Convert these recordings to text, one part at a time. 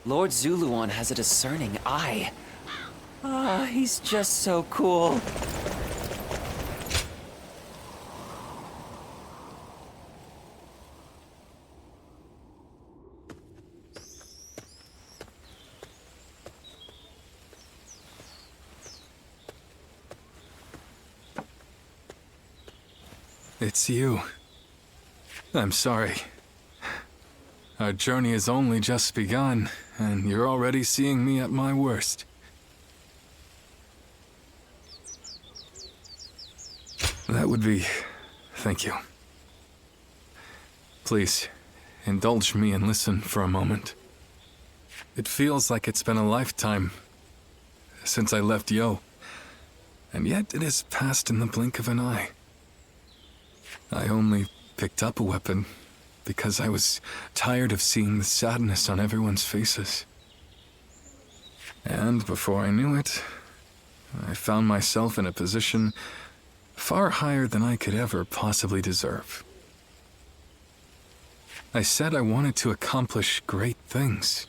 Lord Zuluan has a discerning eye. Ah, he's just so cool. It's you. I'm sorry. Our journey has only just begun, and you're already seeing me at my worst. That would be... thank you. Please, indulge me and listen for a moment. It feels like it's been a lifetime since I left Yo, and yet it has passed in the blink of an eye. I only picked up a weapon because I was tired of seeing the sadness on everyone's faces. And before I knew it, I found myself in a position far higher than I could ever possibly deserve. I said I wanted to accomplish great things.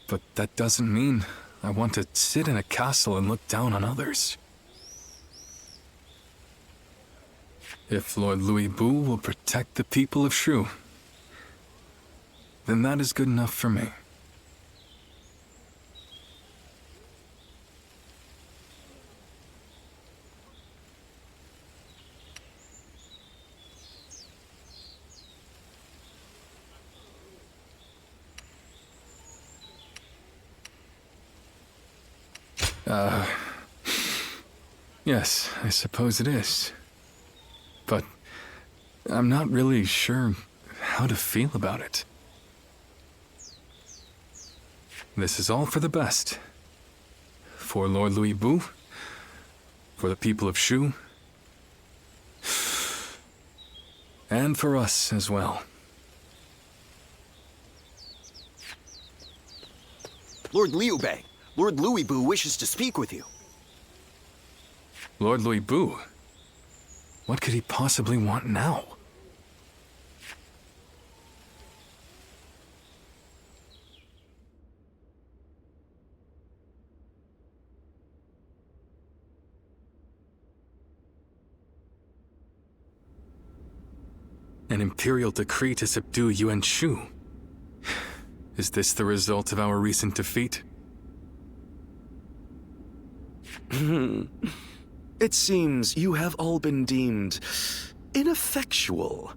But that doesn't mean I want to sit in a castle and look down on others. If Lord Louis Bu will protect the people of Shu, then that is good enough for me. Yes, I suppose it is. But I'm not really sure how to feel about it. This is all for the best. For Lord Louis Bu, for the people of Shu, and for us as well. Lord Liu Bei, Lord Louis Bu wishes to speak with you. Lord Louis Bu? What could he possibly want now? An imperial decree to subdue Yuan Shu. Is this the result of our recent defeat? It seems you have all been deemed ineffectual.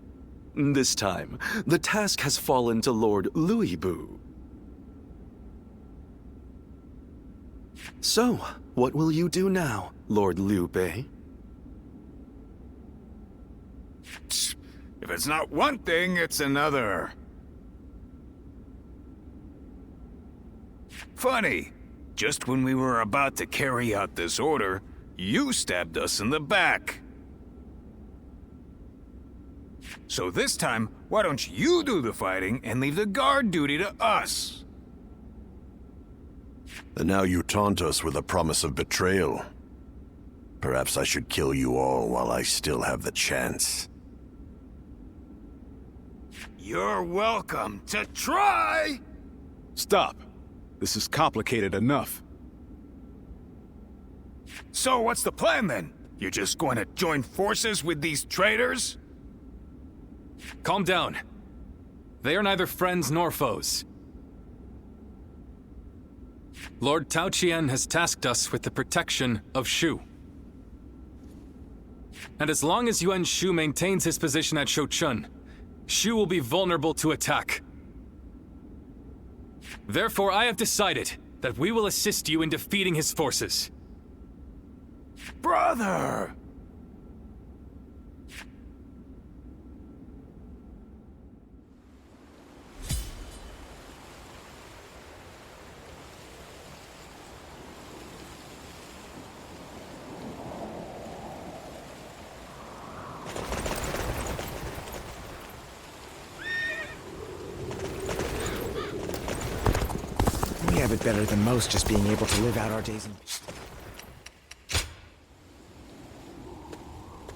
This time, the task has fallen to Lord Louis Bu. So, what will you do now, Lord Liu Bei? If it's not one thing, it's another. Funny, just when we were about to carry out this order, you stabbed us in the back. So this time, why don't you do the fighting and leave the guard duty to us? And now you taunt us with a promise of betrayal. Perhaps I should kill you all while I still have the chance. You're welcome to try! Stop. This is complicated enough. So what's the plan then? You're just going to join forces with these traitors? Calm down. They are neither friends nor foes. Lord Tao Qian has tasked us with the protection of Shu. And as long as Yuan Shu maintains his position at Shouchun, Shu will be vulnerable to attack. Therefore, I have decided that we will assist you in defeating his forces. Brother! We have it better than most, just being able to live out our days in...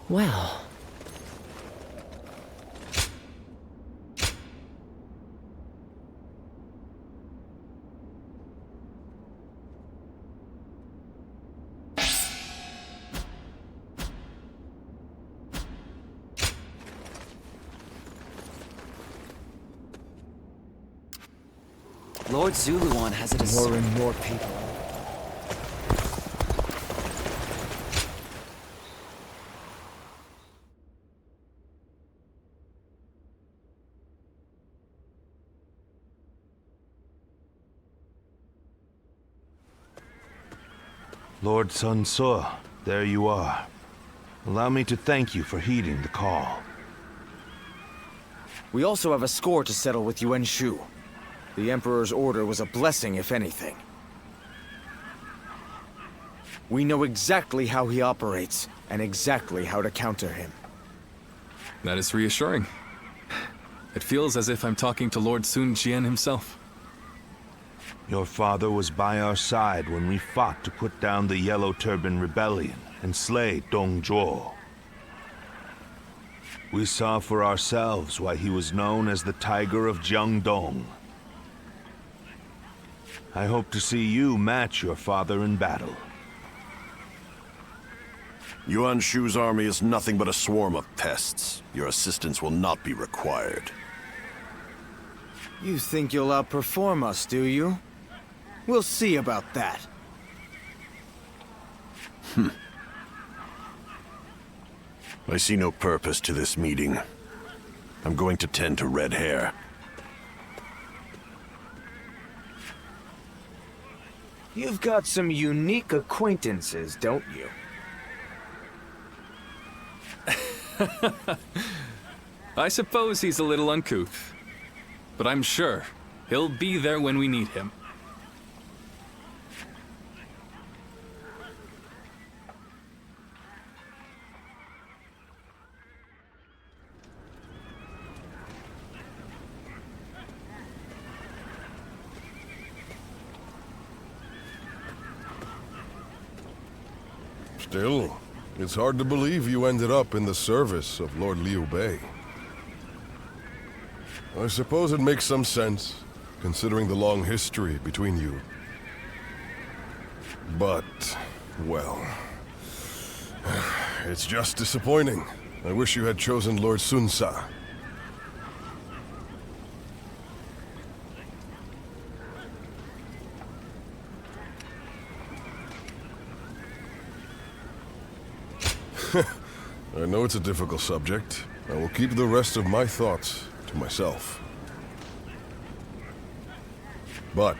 Well... Lord Zuluan has a More and more people. Lord Sun Ce, there you are. Allow me to thank you for heeding the call. We also have a score to settle with Yuan Shu. The Emperor's order was a blessing, if anything. We know exactly how he operates, and exactly how to counter him. That is reassuring. It feels as if I'm talking to Lord Sun Jian himself. Your father was by our side when we fought to put down the Yellow Turban Rebellion and slay Dong Zhuo. We saw for ourselves why he was known as the Tiger of Jiangdong. I hope to see you match your father in battle. Yuan Shu's army is nothing but a swarm of pests. Your assistance will not be required. You think you'll outperform us, do you? We'll see about that. I see no purpose to this meeting. I'm going to tend to red hair. You've got some unique acquaintances, don't you? I suppose he's a little uncouth, but I'm sure he'll be there when we need him. Still, it's hard to believe you ended up in the service of Lord Liu Bei. I suppose it makes some sense, considering the long history between you. But, well, it's just disappointing. I wish you had chosen Lord Sun Ce. I know it's a difficult subject. I will keep the rest of my thoughts to myself. But,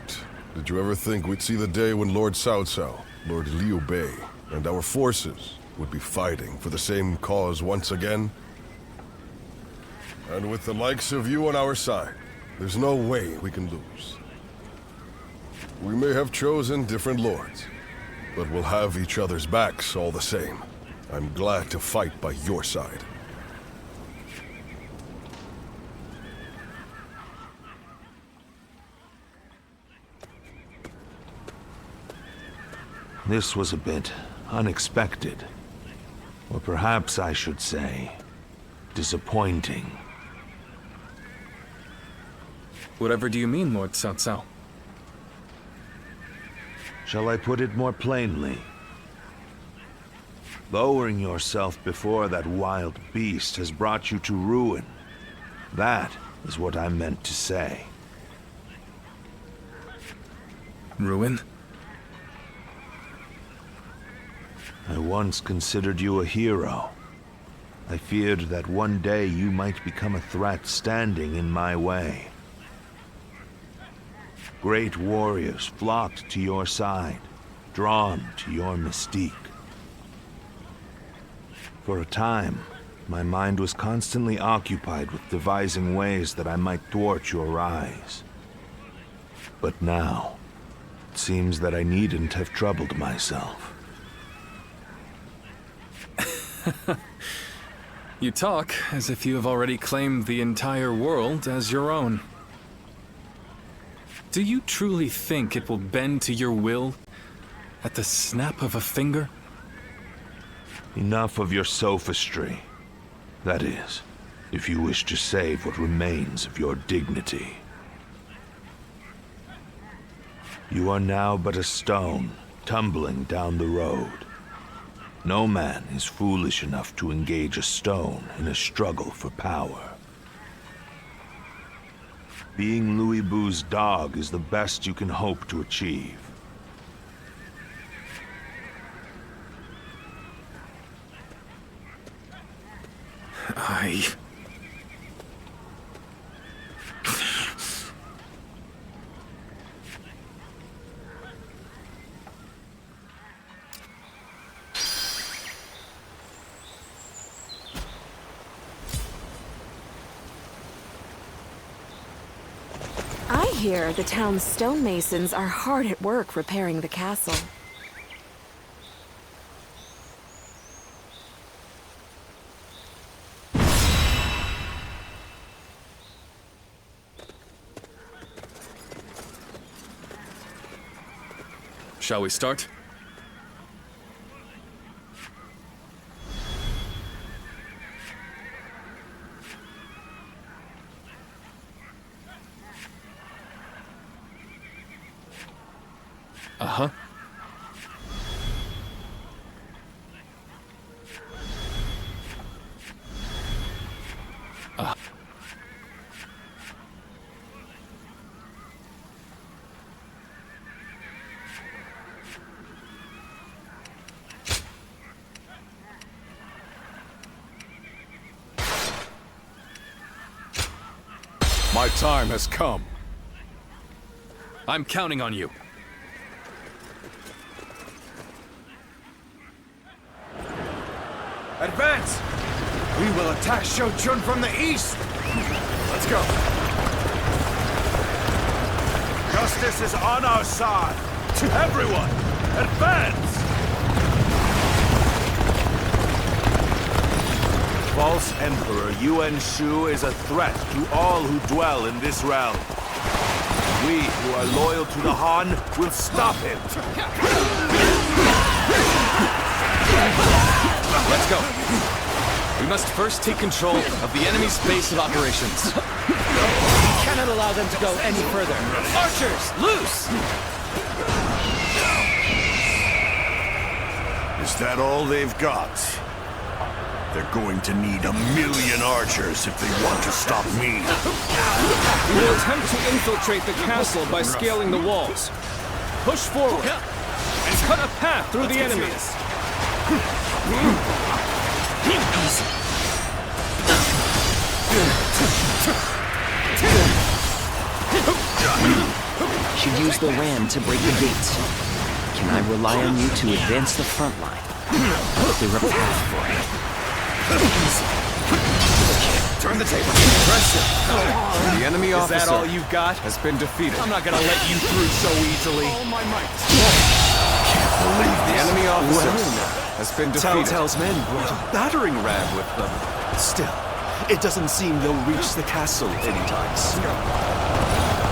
did you ever think we'd see the day when Lord Cao Cao, Lord Liu Bei, and our forces would be fighting for the same cause once again? And with the likes of you on our side, there's no way we can lose. We may have chosen different lords, but we'll have each other's backs all the same. I'm glad to fight by your side. This was a bit unexpected. Or perhaps I should say, disappointing. Whatever do you mean, Lord Cao Cao? Shall I put it more plainly? Lowering yourself before that wild beast has brought you to ruin. That is what I meant to say. Ruin? I once considered you a hero. I feared that one day you might become a threat standing in my way. Great warriors flocked to your side, drawn to your mystique. For a time, my mind was constantly occupied with devising ways that I might thwart your rise. But now, it seems that I needn't have troubled myself. You talk as if you have already claimed the entire world as your own. Do you truly think it will bend to your will at the snap of a finger? Enough of your sophistry. That is, if you wish to save what remains of your dignity. You are now but a stone, tumbling down the road. No man is foolish enough to engage a stone in a struggle for power. Being Louis Bu's dog is the best you can hope to achieve. I hear the town's stonemasons are hard at work repairing the castle. Shall we start? Uh-huh. My time has come. I'm counting on you. Advance! We will attack Shochun from the east! Let's go! Justice is on our side! Everyone, advance! False Emperor Yuan Shu is a threat to all who dwell in this realm. We who are loyal to the Han will stop him. Let's go. We must first take control of the enemy's base of operations. We cannot allow them to go any further. Archers, loose! Is that all they've got? They're going to need 1,000,000 archers if they want to stop me. We will attempt to infiltrate the castle by scaling the walls. Push forward and cut a path through the enemies. Should use the ram to break the gates. Can I rely on you to advance the front line? Clear a path for it. Turn the table. Impressive. The enemy officer. Is that all you've got? Has been defeated. I'm not gonna let you through so easily. All my might. Can't believe the enemy officer has been defeated. Telltale's men brought a battering ram with them. Still, it doesn't seem they'll reach the castle anytime soon.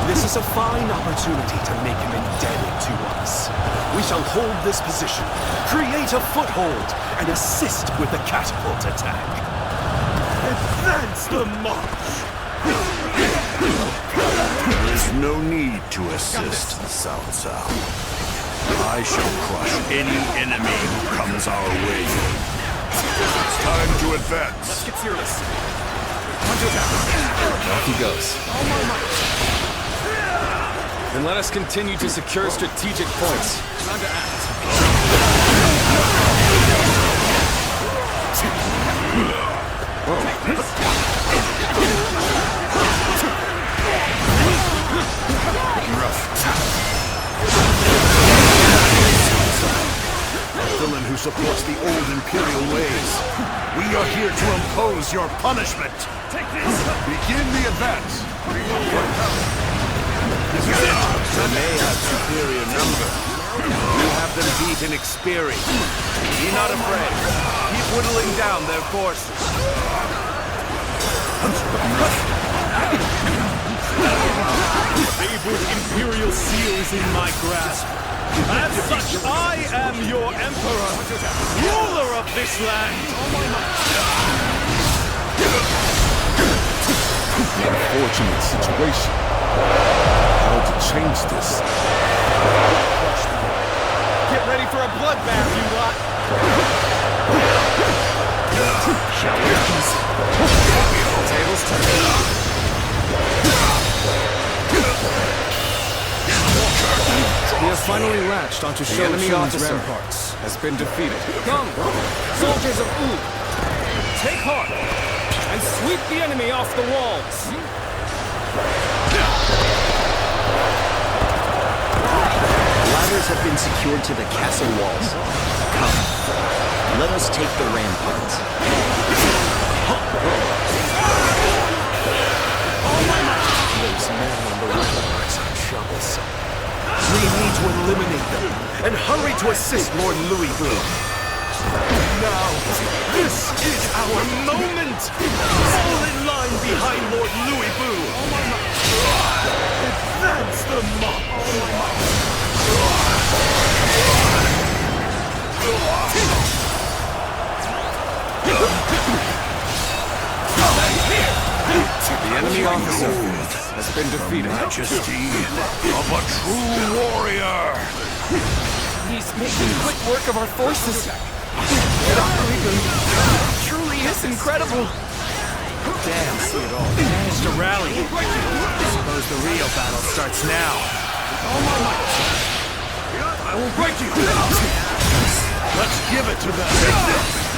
This is a fine opportunity to make him indebted to us. We shall hold this position, create a foothold, and assist with the catapult attack. Advance the march! There's no need to assist, Cao Cao. I shall crush any enemy who comes our way. It's time to advance. Let's get serious. Off he goes. Then let us continue to secure strategic points. Time to act. A villain who supports the old imperial ways. We are here to impose your punishment. Take this! Begin the advance! This is it! They may have superior number. You have them beat in experience. Be not afraid. Keep whittling down their forces. Favorite imperial seal is in my grasp. As such, I am your emperor, ruler of this land. Unfortunate situation. How to change this? Get ready for a bloodbath, you lot. Tables turn. finally latched onto The enemy Shou's officer ramparts. has been defeated. Come, soldiers of Wu, take heart and sweep the enemy off the walls. Ladders have been secured to the castle walls. Come, let us take the ramparts. Those men on the ramparts are troublesome. We need to eliminate them and hurry to assist Lord Louis Blue. Now, this is our moment! Fall in line behind Lord Louis Boo! Advance the mob! The enemy officer has been defeated. Majesty of a true warrior! He's making quick work of our forces. Truly is incredible. Damn, see it all. Managed to rally. I suppose the real battle starts now. I will break you! Let's give it to them! Take this!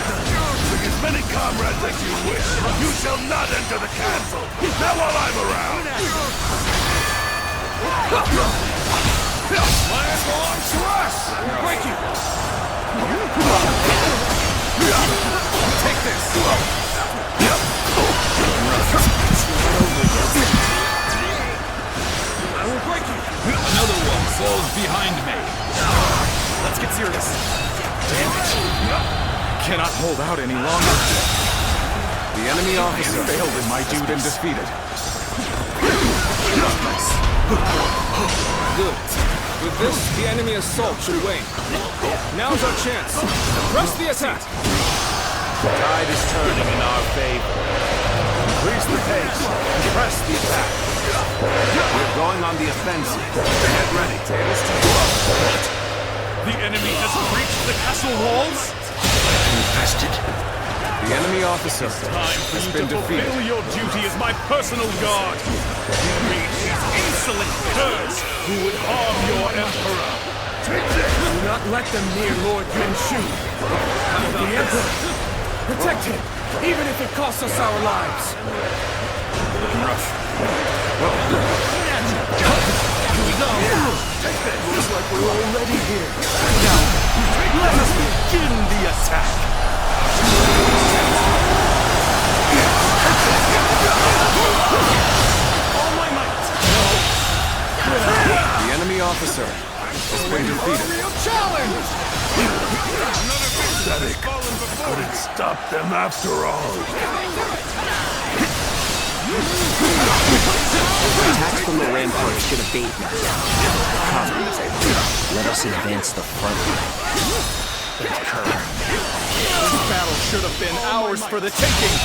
Bring as many comrades as you wish! You shall not enter the castle! Not while I'm around! Land belongs to us! Break you! Take this! I will break you! Another one falls behind me. Let's get serious. Damn it! Cannot hold out any longer. The enemy officer failed in my duty and defeated. Good. With this, the enemy assault should wane. Now's our chance. Press the attack! The tide is turning in our favor. Increase the pace and press the attack. We're going on the offensive. Get ready. What? The enemy has breached the castle walls? Infested. The enemy officer has been defeated. Fulfill your duty as my personal guard. Reach these insolent curs who would harm your emperor. Take this! Do not let them near Lord Yuan Shu. The Emperor! Protect him, even if it costs us our lives. Rush. Here we go. Take this! Looks like we're already here. Now, let us begin the attack. All my might. The enemy officer has been defeated. Real challenge! Pathetic. Couldn't stop them after all. Attacks from the ramparts should abate now. Come, let us advance the front line. This battle should have been ours for the taking.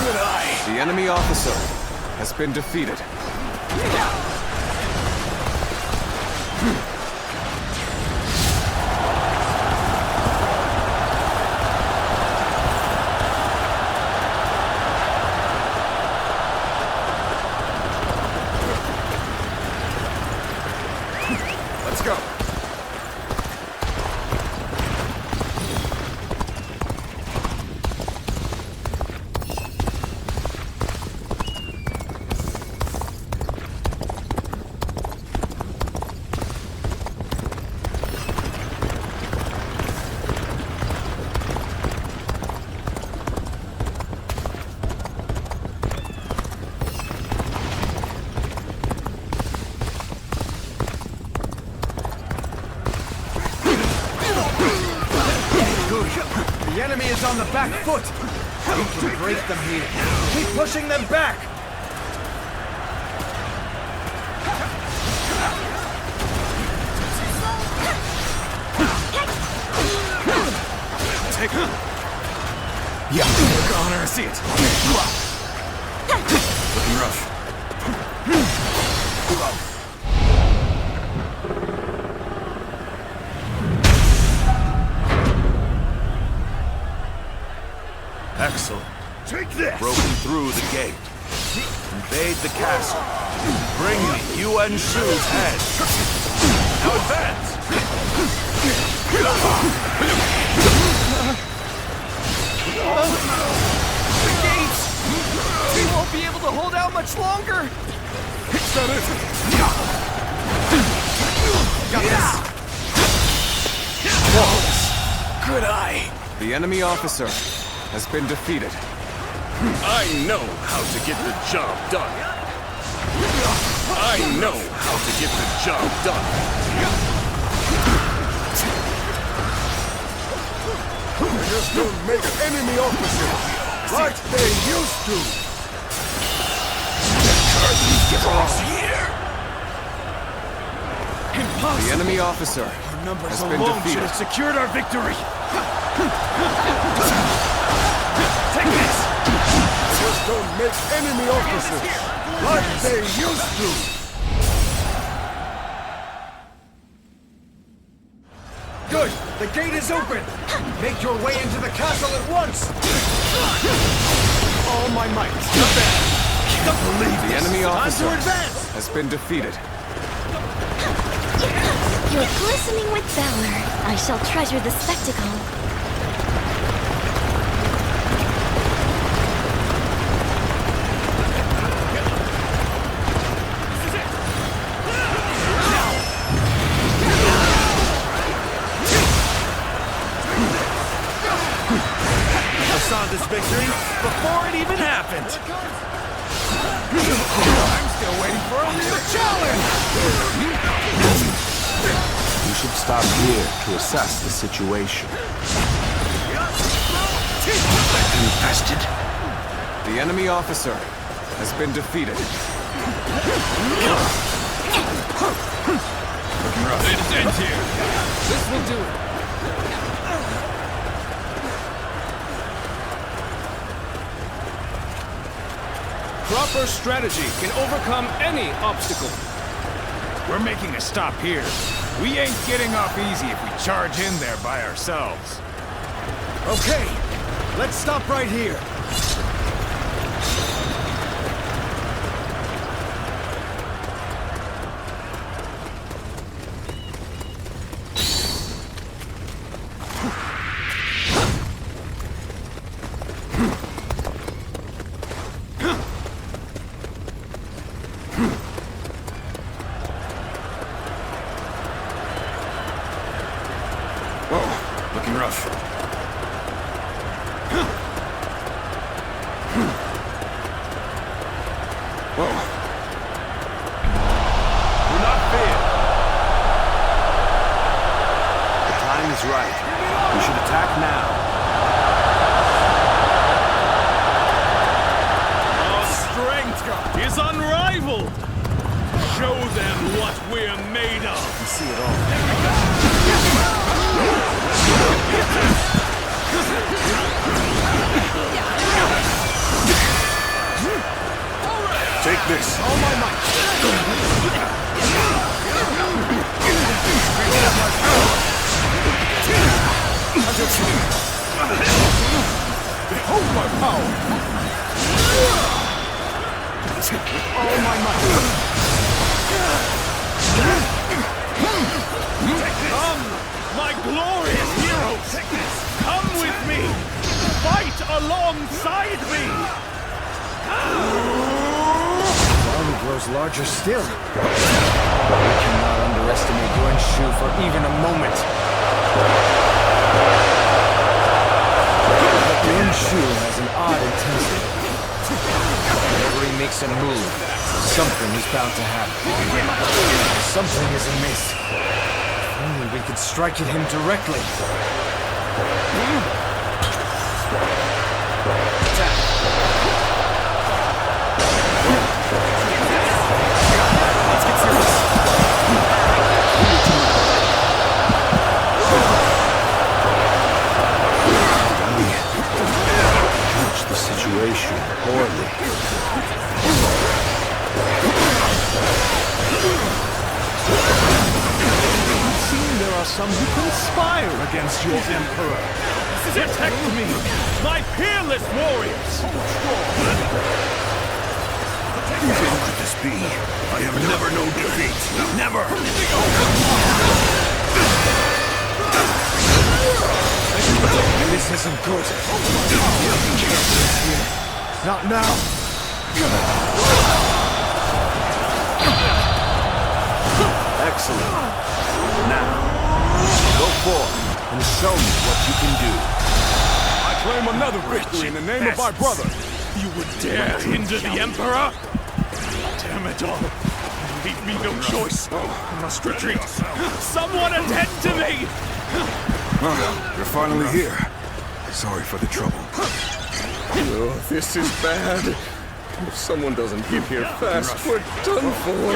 Good eye. The enemy officer has been defeated. Let's go. The enemy is on the back foot! We can break them here. Keep pushing them back! Take it! Yeah, honor, I see it! Looking rough. Excellent. Take this! Broken through the gate. Invade the castle. Bring me Yuan Shu's head. Now advance! The gates! We won't be able to hold out much longer! Is that it? Got this! Flawless! Good eye! The enemy officer has been defeated. I know how to get the job done. I know how to get the job done. They just don't make enemy officers like they used to. Impossible! The enemy officer has been defeated. Should have secured our victory. Take this! Just don't make enemy officers like they used to. Good! The gate is open! Make your way into the castle at once! All my might! Not bad! Can't believe the enemy officer has been defeated. You're glistening with valor. I shall treasure the spectacle. This victory before it even happened. I'm still waiting for a real challenge! We should stop here to assess the situation. Infested. The enemy officer has been defeated. It ends here. This will do it. Proper strategy can overcome any obstacle. We're making a stop here. We ain't getting off easy if we charge in there by ourselves. Okay, let's stop right here. Looking rough. Whoa. Do not fear. The time is right. We should attack now. Our strength is unrivaled. Show them what we're made of. You see it all. Take this. All my might. Behold my power. All my might. Come, my glorious heroes! Come with me! Fight alongside me! Army grows larger still. We cannot underestimate Yuan Shu for even a moment. Yuan Shu has an odd intensity. Whenever he makes a move, something is bound to happen. Something is amiss. If only we could strike at him directly. Attack! Let's get serious. Manage the situation poorly. There are some who conspire against your emperor. Protect me, my peerless warriors! Whose end could this be? I have never known defeat. Never! This isn't good. Not now. Excellent. Now, go forth and show me what you can do. I claim another victory in the name of my brother. You would dare hinder the Emperor? Damn it all. Leave me no choice. I must retreat. Someone attend to me! You're finally here. Sorry for the trouble. Oh, this is bad. If someone doesn't get here fast, we're done for.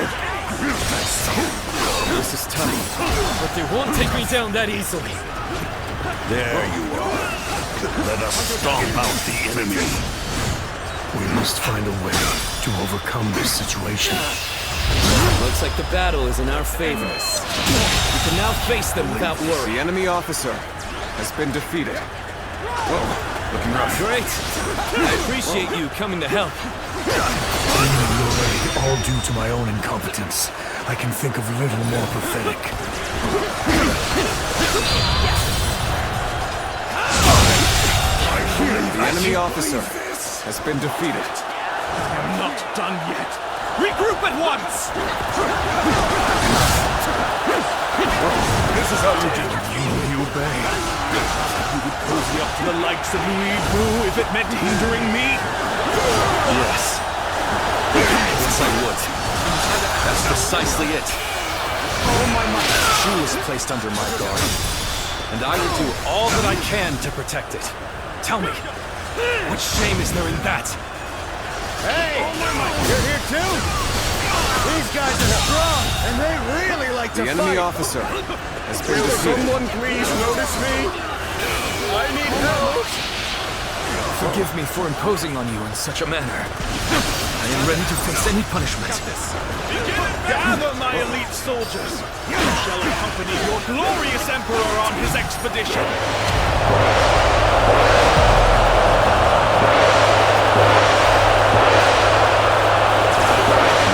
This is tough, but they won't take me down that easily. There you are. Let us stomp out the enemy. We must find a way to overcome this situation. Looks like the battle is in our favor. We can now face them without worry. The enemy officer has been defeated. Looking rough. Great. I appreciate you coming to help. All due to my own incompetence. I can think of little more pathetic. The enemy officer has been defeated. I am not done yet. Regroup at once! This is how you do it. You obey. You would cozy up to the likes of Louis Bru if it meant hindering me? Yes. Yes, I would. That's precisely it. Shu is placed under my guard, and I will do all that I can to protect it. Tell me, what shame is there in that? Hey! You're here too? These guys are strong, and they really like to fight! The enemy officer has been defeated. Someone please notice me? I need help! Forgive me for imposing on you in such a manner. I am ready to face any punishment. Gather, my elite soldiers! You shall accompany your glorious emperor on his expedition!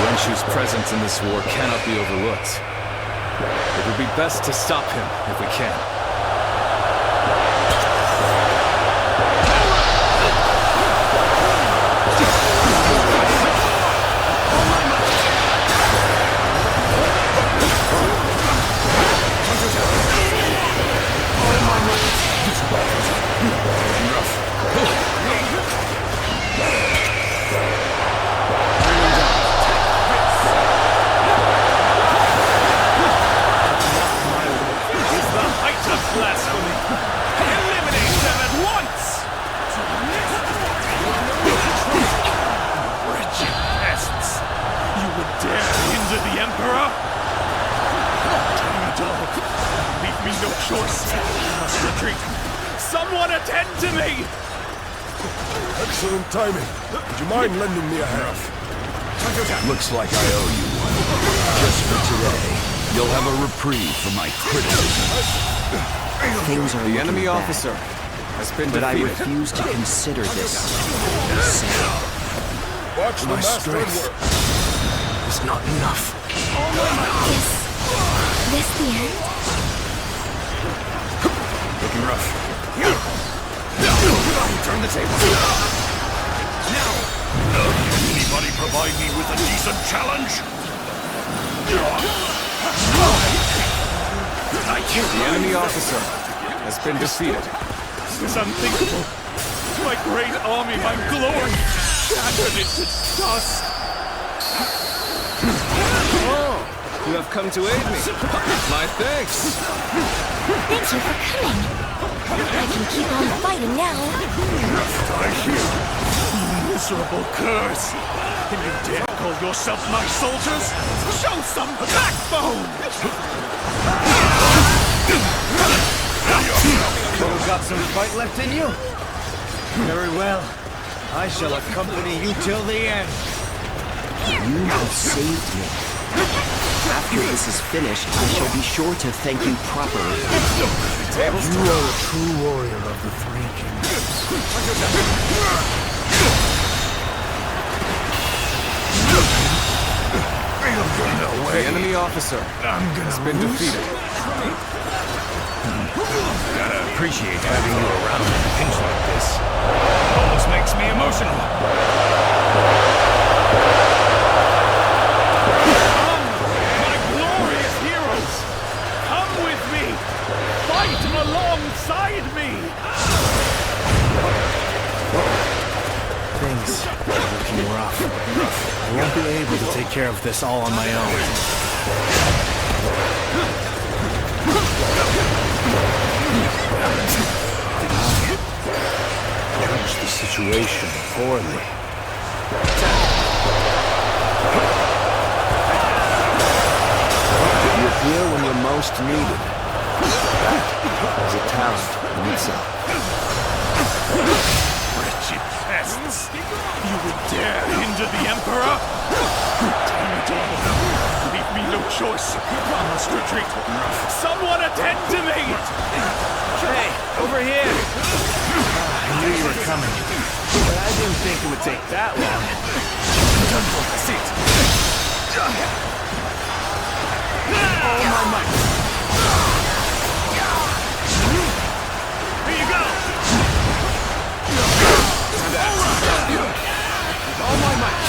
Yuan Shu's presence in this war cannot be overlooked. It would be best to stop him if we can. Excellent timing. Would you mind lending me a hand? Looks like I owe you one. Just for today, you'll have a reprieve from my criticism. Things are The enemy bad, officer has been but I defeated. refuse to consider this sad. Watch the My master strength work. is not enough. This the end? Looking rough. Turn the table. Now! Can anybody provide me with a decent challenge? I can't. The enemy officer has been defeated. This is unthinkable. My great army, my glory, shattered into dust. Oh, you have come to aid me. My thanks. Thank you for coming. I can keep on fighting now. Miserable curs! Can you dare call yourself my soldiers? Show some backbone! You've got some fight left in you? Very well. I shall accompany you till the end. You have saved me. After this is finished, I shall be sure to thank you properly. You are a true warrior of the Three Kingdoms. The enemy officer has been defeated. Gotta appreciate having you around in a pinch like this. Almost makes me emotional. Come, my glorious heroes! Come with me! Fight alongside me! Things are looking rough. I won't be able to take care of this all on my own. Judge the situation poorly. You're here when you're most needed. That is a talent in itself. Wretched pests! You would dare hinder the Emperor? Damn it all! Leave me no choice. I must retreat. Someone attend to me! Hey, over here! I knew you were coming, but I didn't think it would take that long. Sit. Oh my might! Here you go! All my might!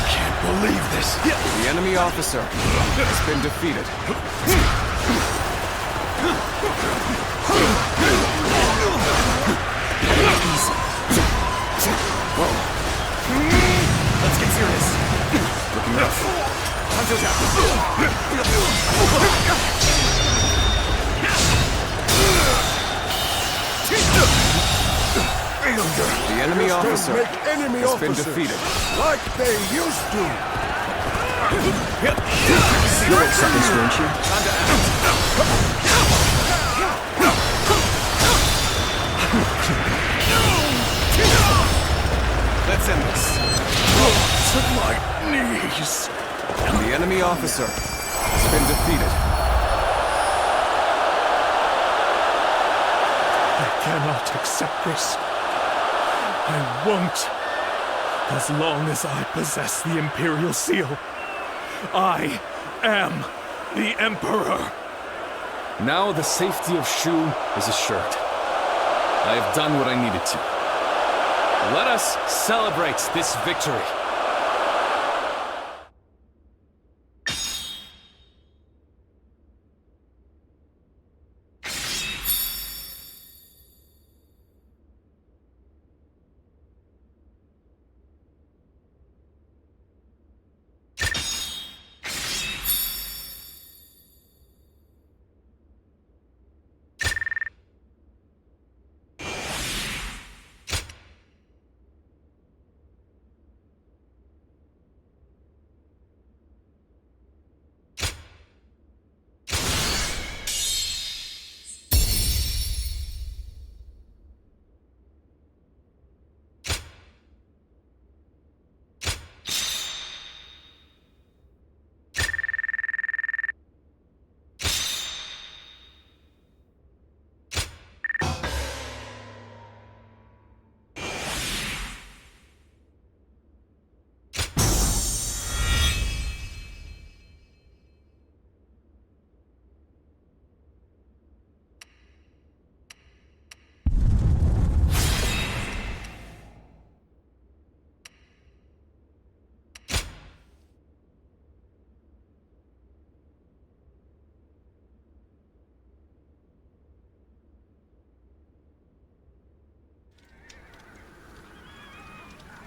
Can't believe this. The enemy officer has been defeated. Let's get serious. Looking rough. Time to attack. The enemy officer has been defeated. Like they used to. 0 seconds, won't you? Let's end this. To my knees. The enemy officer has been defeated. I cannot accept this. I won't. As long as I possess the Imperial Seal, I am the Emperor. Now the safety of Shu is assured. I have done what I needed to. Let us celebrate this victory.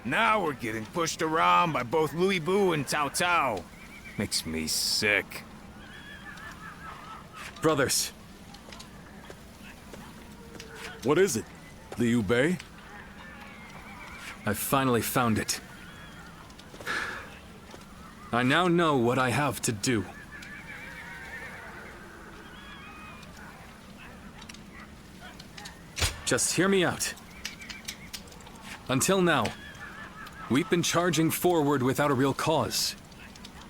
Now we're getting pushed around by both Louis Bu and Cao Cao. Makes me sick. Brothers, What is it? Liu Bei? I finally found it. I now know what I have to do. Just hear me out. Until now, we've been charging forward without a real cause.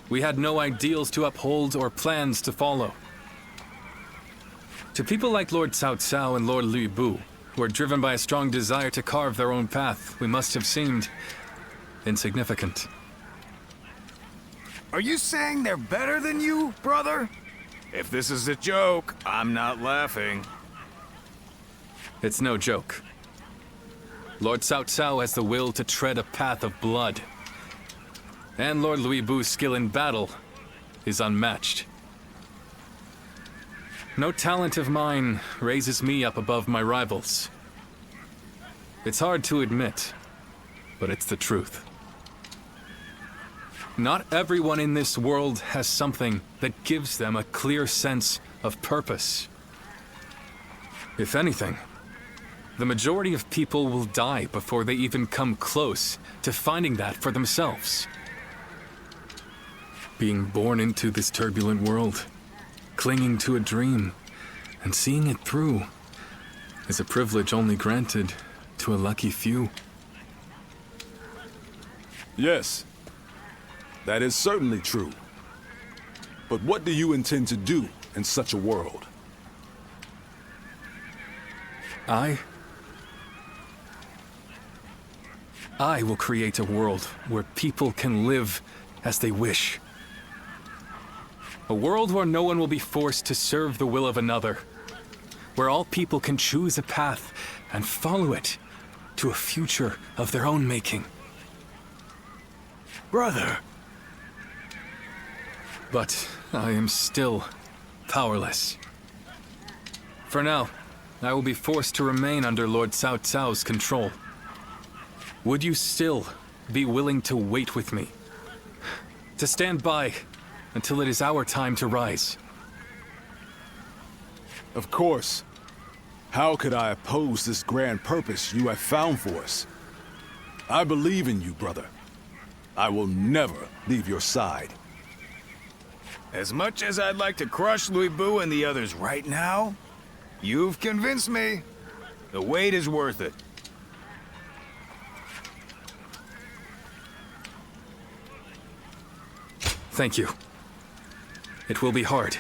We had no ideals to uphold or plans to follow. To people like Lord Cao Cao and Lord Liu Bu, who are driven by a strong desire to carve their own path, we must have seemed insignificant. Are you saying they're better than you, brother? If this is a joke, I'm not laughing. It's no joke. Lord Cao Cao has the will to tread a path of blood. And Lord Louis Bu's skill in battle is unmatched. No talent of mine raises me up above my rivals. It's hard to admit, but it's the truth. Not everyone in this world has something that gives them a clear sense of purpose. If anything, the majority of people will die before they even come close to finding that for themselves. Being born into this turbulent world, clinging to a dream, and seeing it through is a privilege only granted to a lucky few. Yes, that is certainly true. But what do you intend to do in such a world? I will create a world where people can live as they wish. A world where no one will be forced to serve the will of another. Where all people can choose a path and follow it to a future of their own making. Brother! But I am still powerless. For now, I will be forced to remain under Lord Cao Cao's control. Would you still be willing to wait with me? To stand by until it is our time to rise? Of course. How could I oppose this grand purpose you have found for us? I believe in you, brother. I will never leave your side. As much as I'd like to crush Louis Bu and the others right now, you've convinced me. The wait is worth it. Thank you. It will be hard,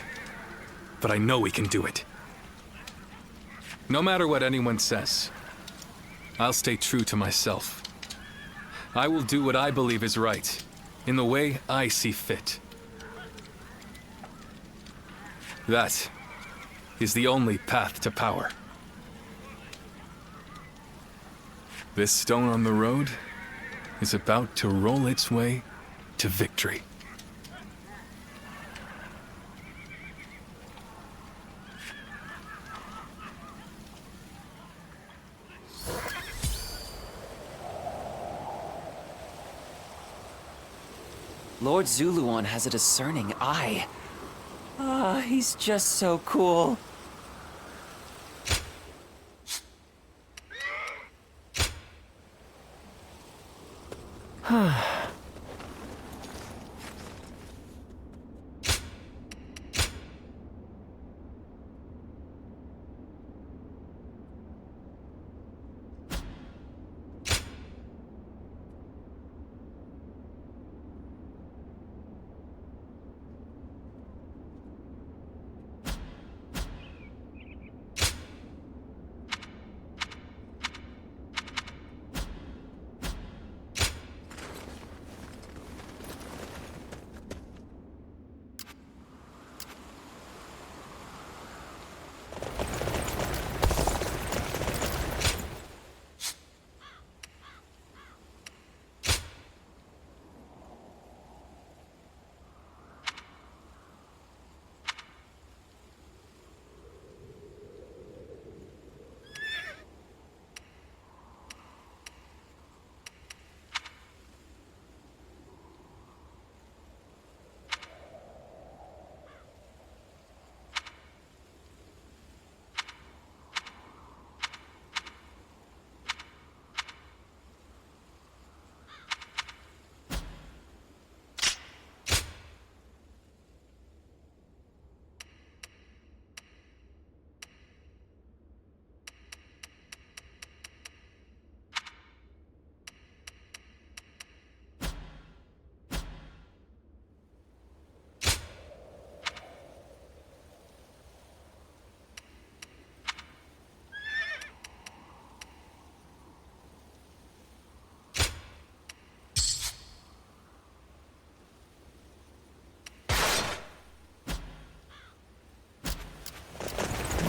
but I know we can do it. No matter what anyone says, I'll stay true to myself. I will do what I believe is right, in the way I see fit. That is the only path to power. This stone on the road is about to roll its way to victory. Lord Zuluan has a discerning eye. Ah, he's just so cool.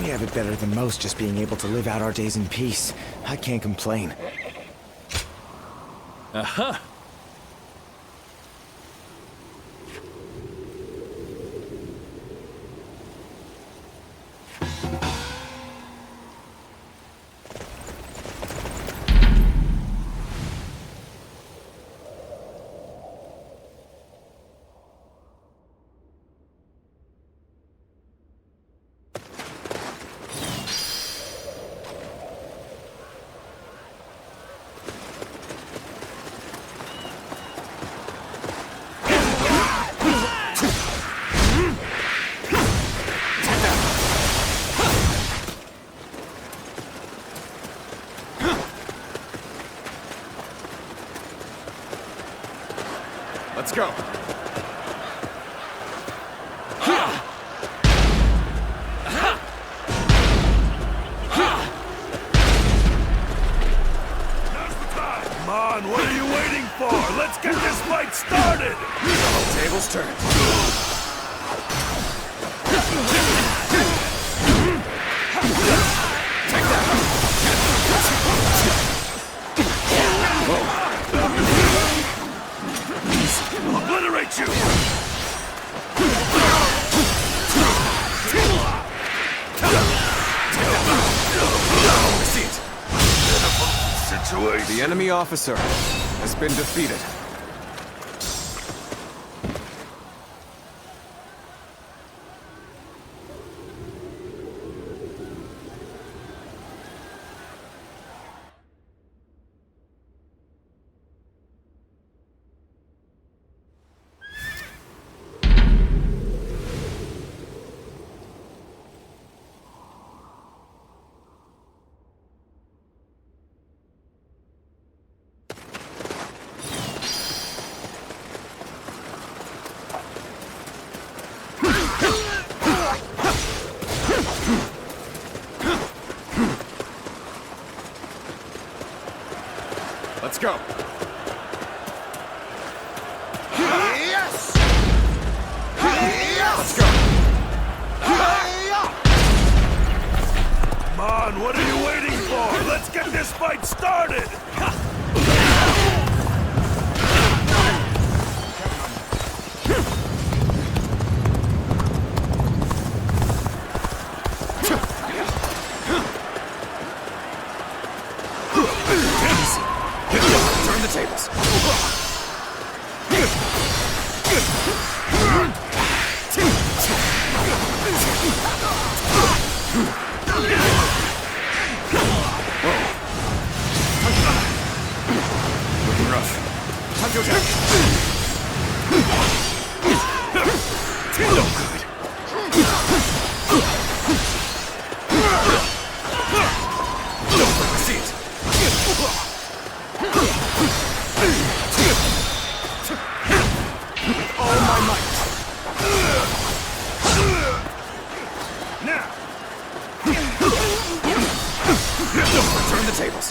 have it better than most just being able to live out our days in peace. I can't complain. Aha! Let's go. Come on, what are you waiting for? Let's get this fight started! Tables turn. Take that. Obliterate you! See it. Situation. The enemy officer has been defeated. Let's go. Yes! Let's go. Come on, what are you waiting for? Let's get this fight started! Turn the tables. Looking rough. Time to attack. No good. See it. With all my might. Now! Turn the tables.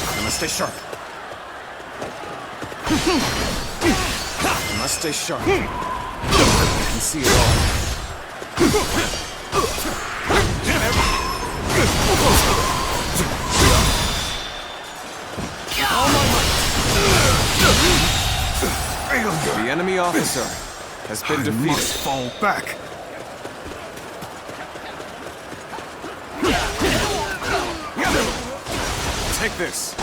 I must stay sharp. I must stay sharp. I can see it all. All my might. The enemy officer has been defeated. Must fall back. Take this.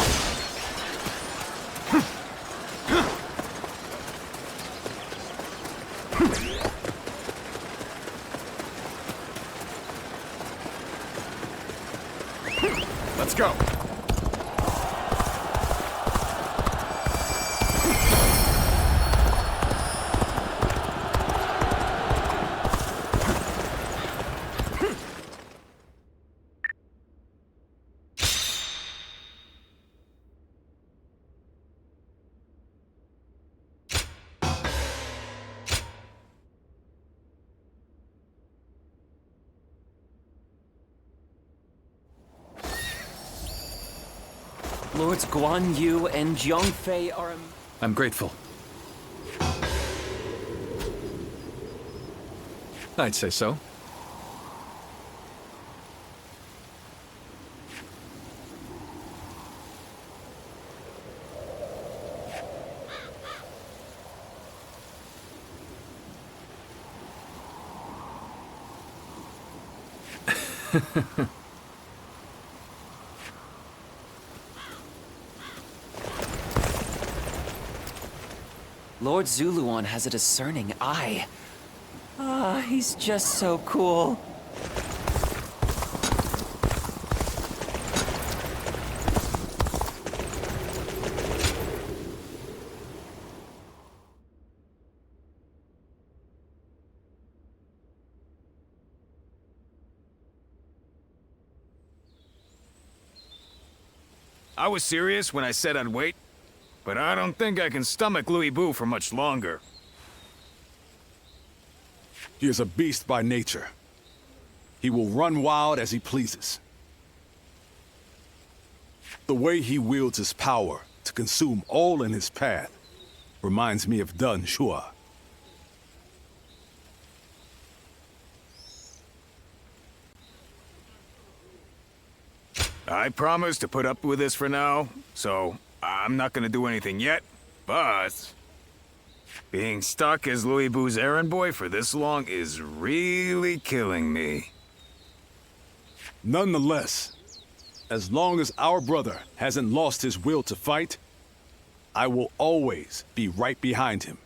Let's go. Lords Guan Yu and Xiao Pei are... I'm grateful. I'd say so. Lord Zuluan has a discerning eye. Ah, he's just so cool. I was serious when I said I'd wait, but I don't think I can stomach Louis Bu for much longer. He is a beast by nature. He will run wild as he pleases. The way he wields his power to consume all in his path reminds me of Dun Shua. I promise to put up with this for now, so I'm not gonna do anything yet, but being stuck as Louis Bu's errand boy for this long is really killing me. Nonetheless, as long as our brother hasn't lost his will to fight, I will always be right behind him.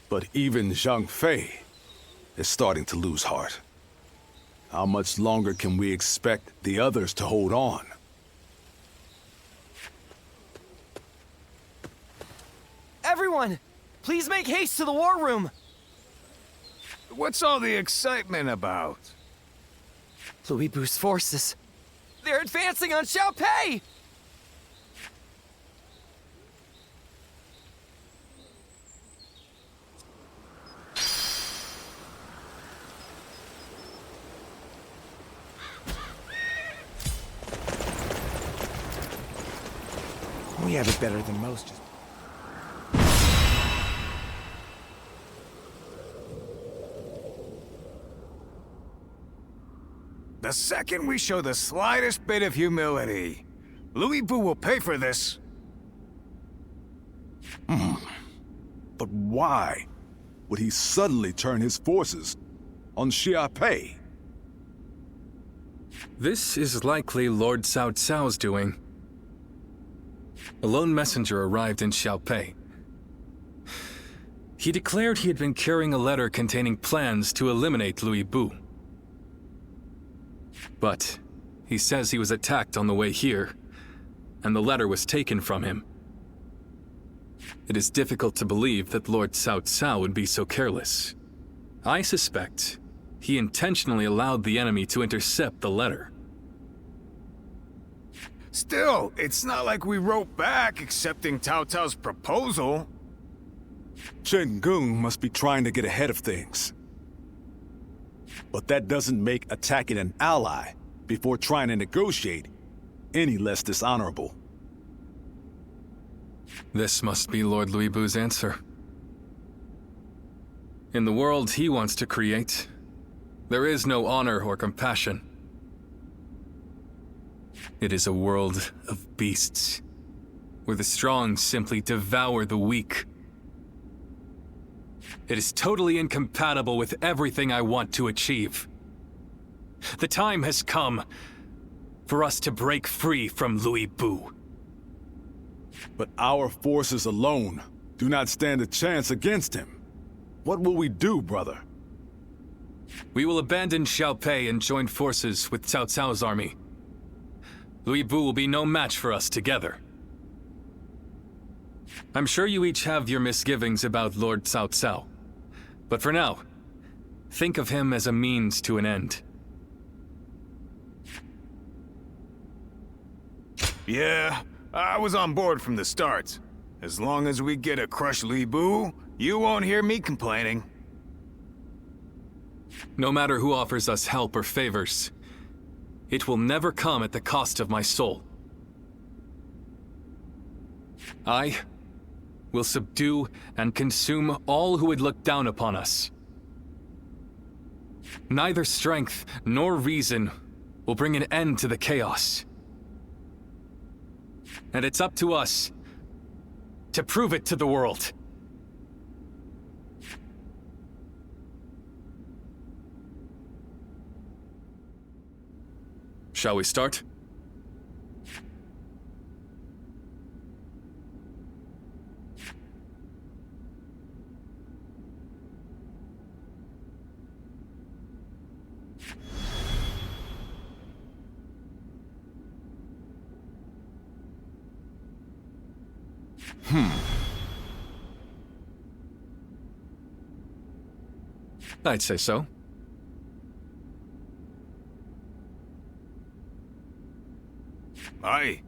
But even Xiao Pei is starting to lose heart. How much longer can we expect the others to hold on? Everyone, please make haste to the war room! What's all the excitement about? Louis Bu's forces. They're advancing on Xiao Pei! We have it better than most. The second we show the slightest bit of humility, Louis Bu will pay for this. But why would he suddenly turn his forces on Chiabi? This is likely Lord Cao Cao's doing. A lone messenger arrived in Xiao Pei. He declared he had been carrying a letter containing plans to eliminate Louis Bu. But he says he was attacked on the way here, and the letter was taken from him. It is difficult to believe that Lord Cao Cao would be so careless. I suspect he intentionally allowed the enemy to intercept the letter. Still, it's not like we wrote back accepting Cao Cao's proposal. Chen Gung must be trying to get ahead of things. But that doesn't make attacking an ally before trying to negotiate any less dishonorable. This must be Lord Louis Bu's answer. In the world he wants to create, there is no honor or compassion. It is a world of beasts, where the strong simply devour the weak. It is totally incompatible with everything I want to achieve. The time has come for us to break free from Louis Bu. But our forces alone do not stand a chance against him. What will we do, brother? We will abandon Xiao Pei and join forces with Cao Cao's army. Louis Bu will be no match for us together. I'm sure you each have your misgivings about Lord Cao Cao. But for now, think of him as a means to an end. Yeah, I was on board from the start. As long as we get a crush Louis Bu, you won't hear me complaining. No matter who offers us help or favors, it will never come at the cost of my soul. I will subdue and consume all who would look down upon us. Neither strength nor reason will bring an end to the chaos. And it's up to us to prove it to the world. Shall we start? I'd say so. Aye.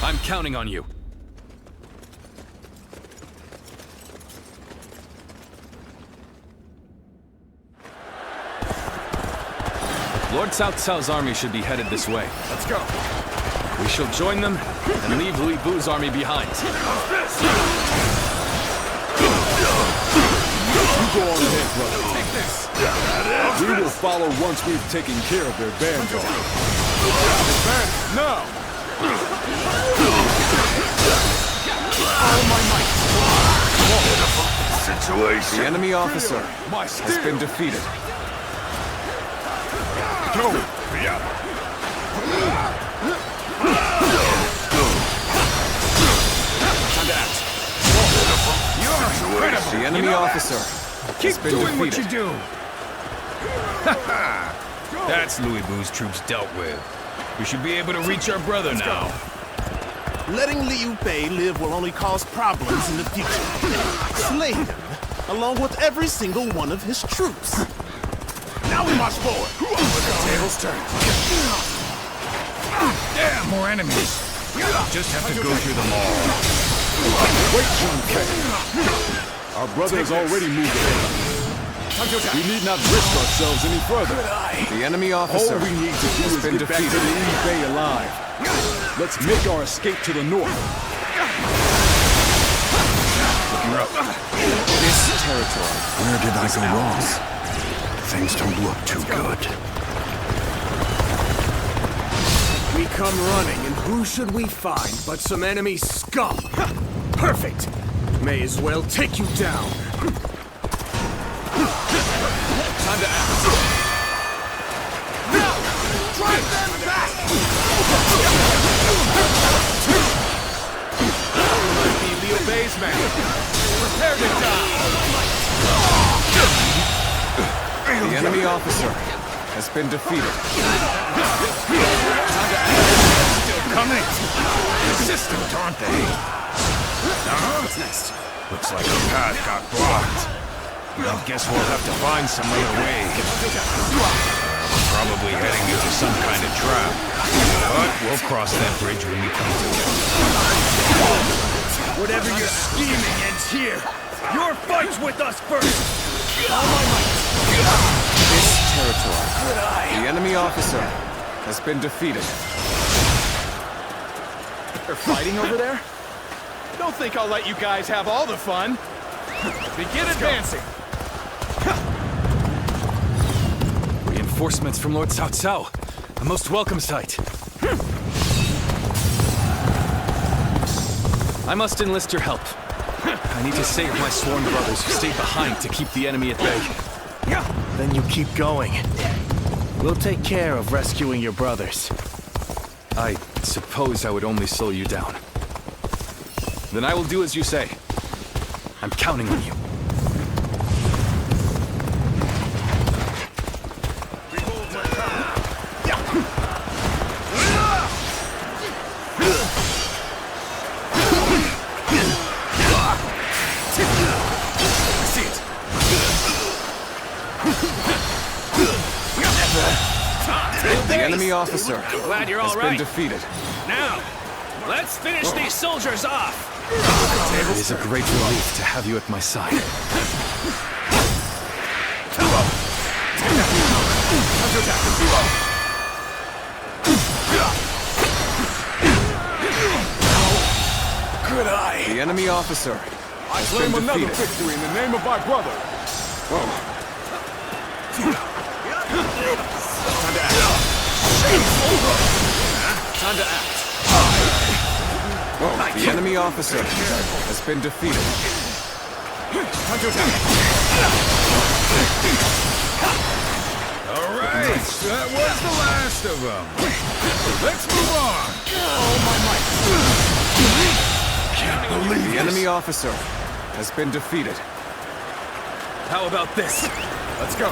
I'm counting on you. Lord Cao Cao's army should be headed this way. Let's go. We shall join them and leave Louis Vu's army behind. You go on ahead, brother. Take this. We will follow once we've taken care of their vanguard. Advance now. All my might. Situation. The enemy officer has been defeated. Go. You're incredible. The enemy officer Keep has been doing what you defeated. do. That's Louis Vu's troops dealt with. We should be able to reach our brother now. Letting Xiao Pei live will only cause problems in the future. Slay him, along with every single one of his troops. Now we march forward. The tables turn. Damn, more enemies. Just have to go through them all. Wait, Xiang Pei. Our brother has already moved ahead. We need not risk ourselves any further. The enemy officer All we need to do is get back to Li Bei alive. Let's make our escape to the north. This territory. Where did I go wrong? Things don't look too good. We come running, and who should we find but some enemy scum? Perfect! May as well take you down. Time to act. Now! Drive them back! Be Liu Bei's man. Prepare to die! The enemy officer has been defeated. Still coming. Persistent, aren't they? What's next? Looks like the path got blocked. I guess we'll have to find some other way. We're probably heading into some kind of trap. But we'll cross that bridge when we come to it. Whatever you're scheming ends here. Your fight's with us first. All my might. This territory. The enemy officer has been defeated. They're fighting over there? Don't think I'll let you guys have all the fun. Begin advancing. Reinforcements from Lord Cao Cao. A most welcome sight. I must enlist your help. I need to save my sworn brothers who stayed behind to keep the enemy at bay. Then you keep going. We'll take care of rescuing your brothers. I suppose I would only slow you down. Then I will do as you say. I'm counting on you. The enemy officer Glad you're has all been right. defeated. Now, let's finish these soldiers off. It is a great relief to have you at my side. Good eye. The enemy officer I has claim been another defeated. victory in the name of my brother. Time to act. The enemy officer has been defeated. Time to attack. All right, that was the last of them. Let's move on. Can't believe the enemy officer has been defeated. How about this? Let's go.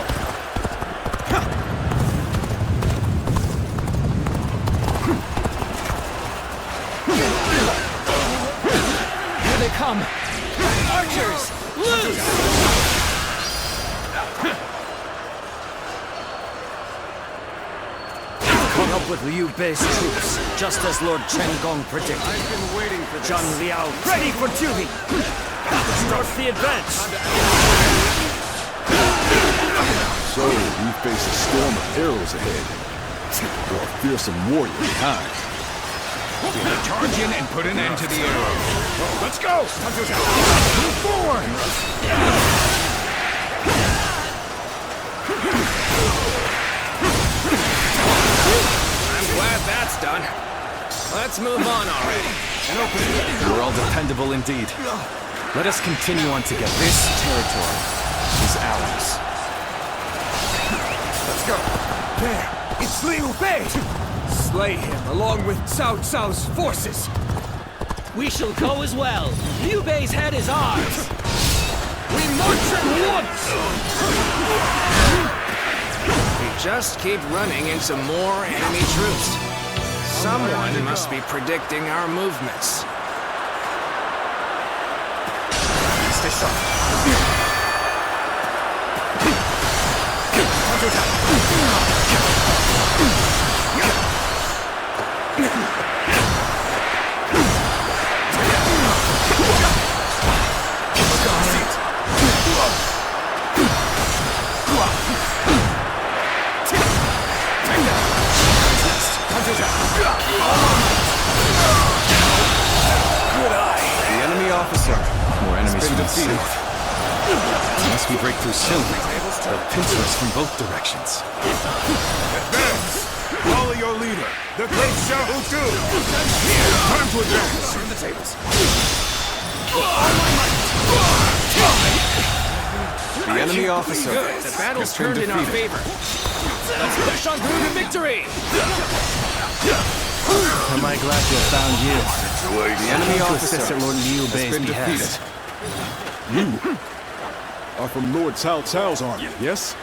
Here they come! Archers! Loose! Caught up with Liu Bei's troops, just as Lord Chenggong predicted. I've been waiting for this. Zhang Liao, ready for duty! Start the advance! So, we face a storm of arrows ahead. Or a fearsome warrior behind. Charge in and put an end to the arrows. Let's go! Time to attack. Move forward! I'm glad that's done. Let's move on already. And open it. You're all dependable indeed. Let us continue on together. This territory is ours. Let's go. There. It's Liu Bei. Slay him along with Cao Cao's forces. We shall go as well. Liu Bei's head is ours. We march at once. We just keep running into more enemy troops. Someone must be predicting our movements. Stay sharp. defeated. Unless we break through soon, they'll pinch us from both directions. Advance! Follow your leader, the great Xiao Tu! Time to advance! Turn the tables. The enemy officer The battle's has been turned in our defeated. favor. Let's push on through to victory! Am I glad to have found you? The enemy To officer assist at Lord Liu has Bei's been behest. defeated. You are from Lord Cao Cao's army, yes?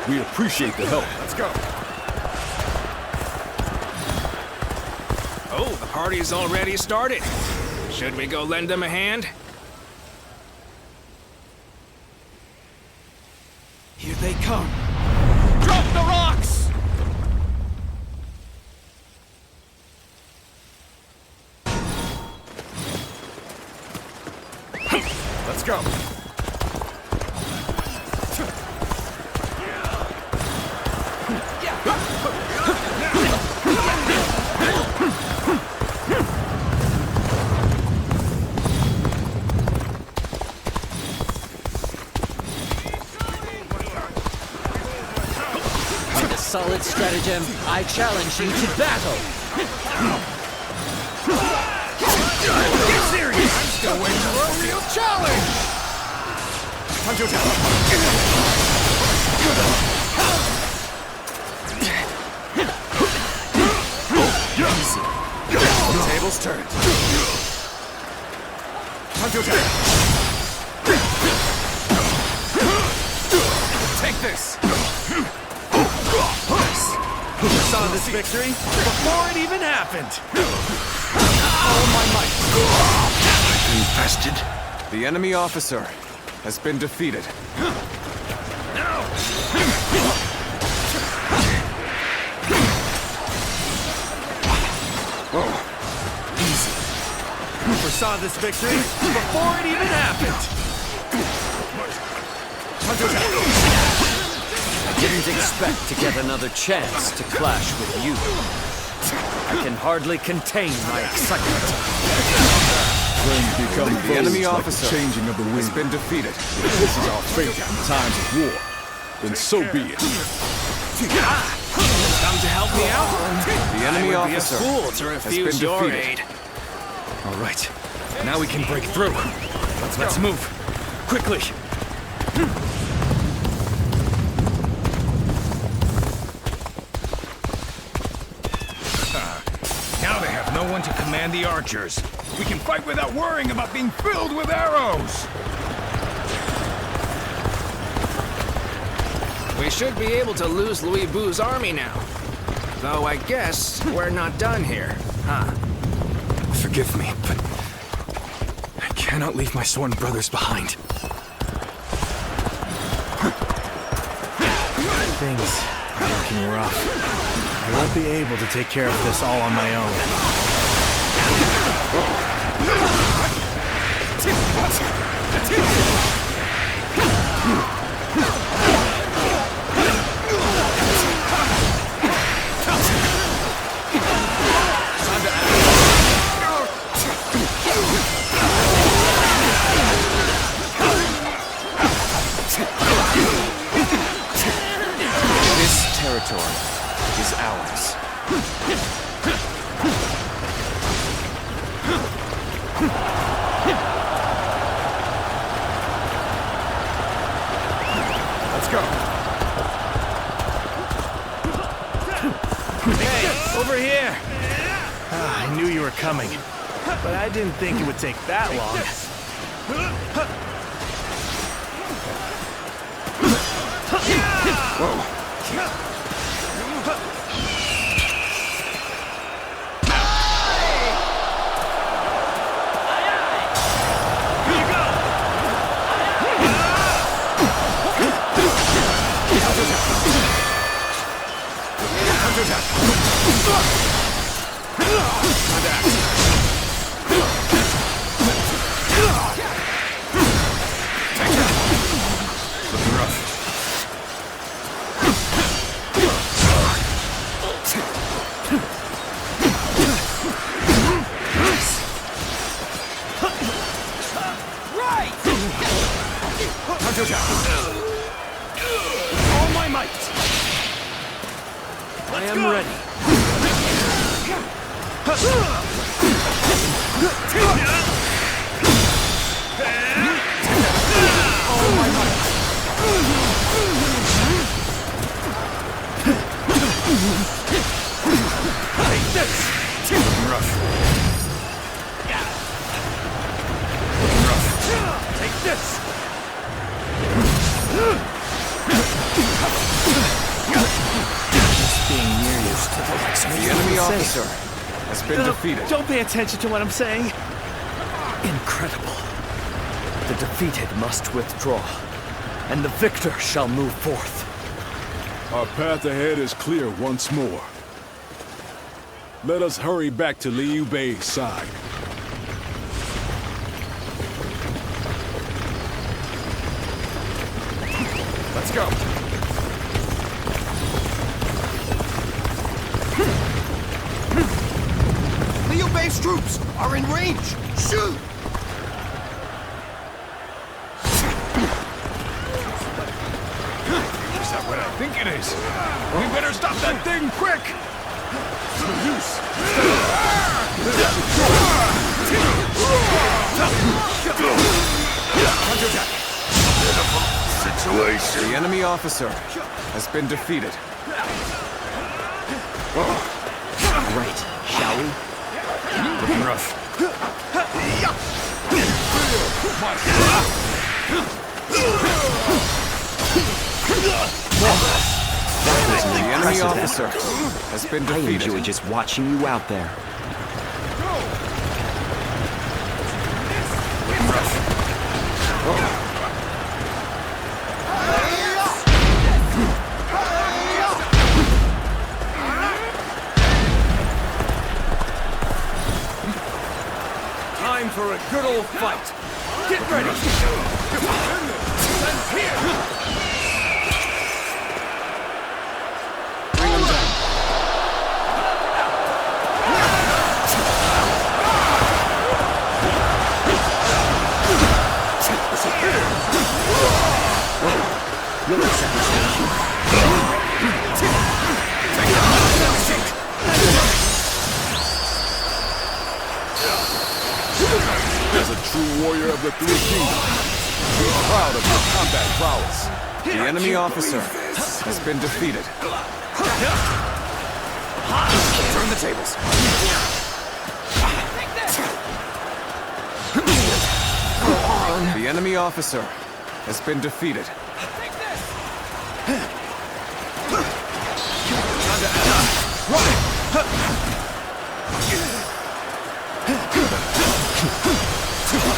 We appreciate the help. Let's go. Oh, the party's already started. Should we go lend them a hand? Here they come. Drop the rocks! Let's go. With a solid stratagem, I challenge you to battle! Get serious! I'm still waiting for a real challenge! Time to attack. The table's turned. Time to attack. Take this! I saw this victory before it even happened. All my might. Infested. The enemy officer has been defeated. Foresaw this victory before it even happened. I didn't expect to get another chance to clash with you. I can hardly contain my excitement. When you become The enemy foes like officer the changing of the wind. has been defeated. If this is our fate in times of war, then so be it. Come to help me out? The enemy I would be a officer fool to has refuse been your defeated. aid. All right, now we can break through. Let's move. Quickly. Now they have no one to command the archers. We can fight without worrying about being filled with arrows! We should be able to lose Louis Bu's army now. Though I guess we're not done here, huh? Forgive me, but I cannot leave my sworn brothers behind. Things are looking rough. I won't be able to take care of this all on my own. This territory is ours. Let's go. Hey, over here! I knew you were coming, but I didn't think it would take that long. All my might! I am ready. All my might! Take this! Rough. Take this! Being near you still makes me The enemy officer has been defeated. Don't pay attention to what I'm saying. Incredible. The defeated must withdraw, and the victor shall move forth. Our path ahead is clear once more. Let us hurry back to Liu Bei's side. Let's go. Liu Bei's troops are in range. Shoot! Is that what I think it is? We better stop that thing quick! Situation. The enemy officer has been defeated. Right, shall we? Looking rough. The enemy officer has been I defeated. enjoy just watching you out there. Time for a good old fight. Get ready. And here. Bring them down. You'll accept this, won't you? As a true warrior of the Three Kingdoms, we're proud of your combat prowess. The enemy officer has been defeated. Turn the tables. The enemy officer has been defeated.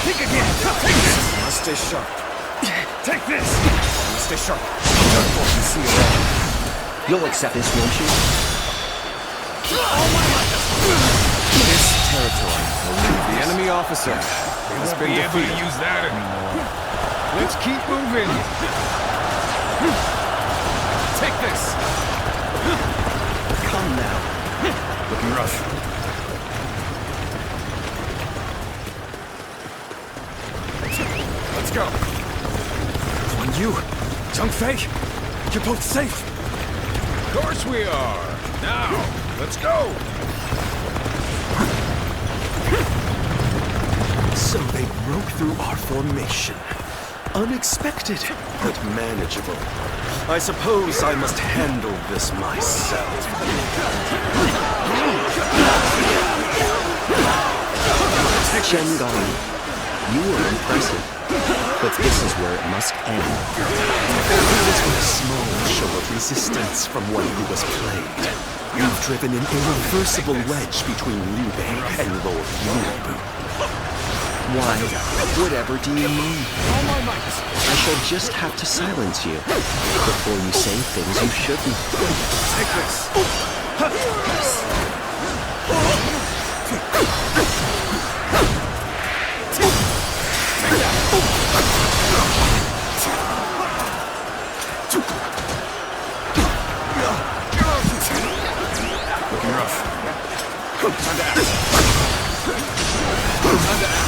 Think again. Take this. Must stay sharp. Take this. Must stay sharp. You'll accept this, won't you? This territory will leave the enemy officer has been Be able to defeated. use that anymore. Let's keep moving. Take this. Come now. Looking rough. Let's go. Guan Yu, Xiao Pei, you're both safe. Of course we are. Now, let's go. So they broke through our formation. Unexpected, but manageable. I suppose I must handle this myself. Changban, you were impressive, but this is where it must end. This was a small show of resistance from one who was plagued. You've driven an irreversible wedge between Liu Bei and Lord Bowangpo. Why, whatever do you mean? I shall just have to silence you before you say things you shouldn't. Take this. Looking rough. Time to act. Time to act.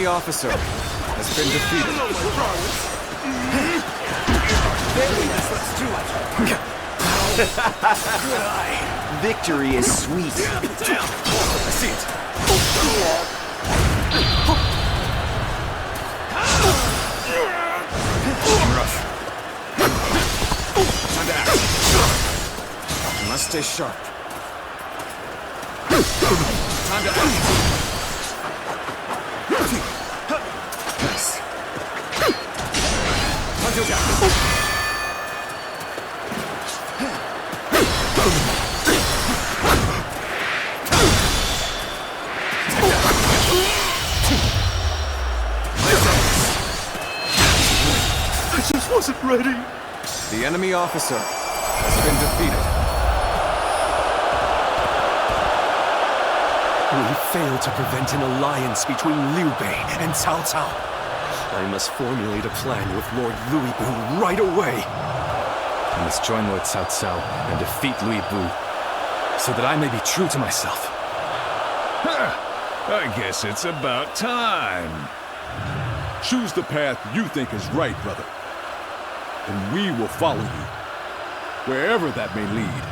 officer has been defeated. Victory is sweet. I see it. Rough. Time to act. Must stay sharp. Time to act. Nice. Time to attack. I just wasn't ready. The enemy officer has been defeated. We failed to prevent an alliance between Liu Bei and Cao Cao. I must formulate a plan with Lord Louis Bu right away. I must join Lord Cao Cao and defeat Louis Bu, so that I may be true to myself. I guess it's about time. Choose the path you think is right, brother. And we will follow you, wherever that may lead.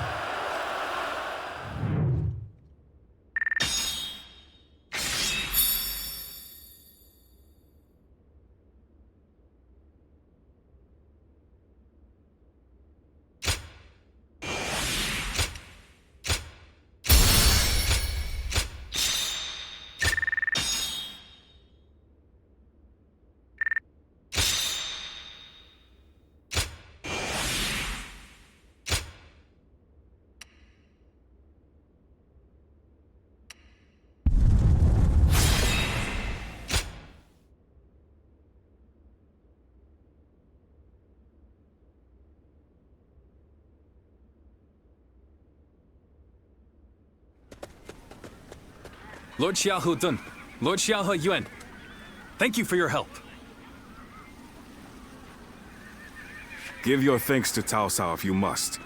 Lord Xiaohu Dun, Lord Xiaohe Yuan, thank you for your help. Give your thanks to Cao Cao if you must.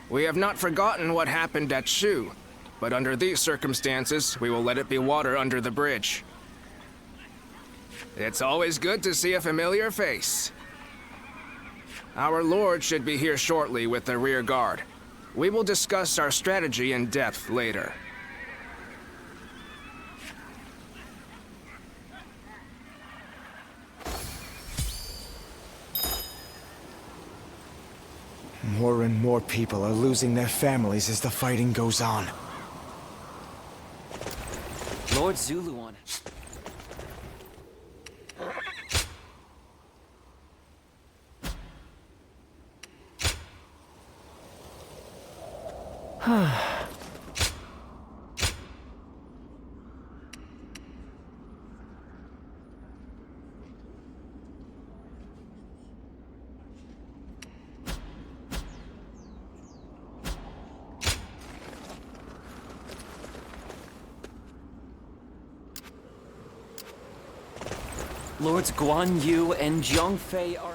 We have not forgotten what happened at Shu, but under these circumstances, we will let it be water under the bridge. It's always good to see a familiar face. Our lord should be here shortly with the rear guard. We will discuss our strategy in depth later. More and more people are losing their families as the fighting goes on. Lord Zulu on it. Lords Guan Yu and Zhang Fei are...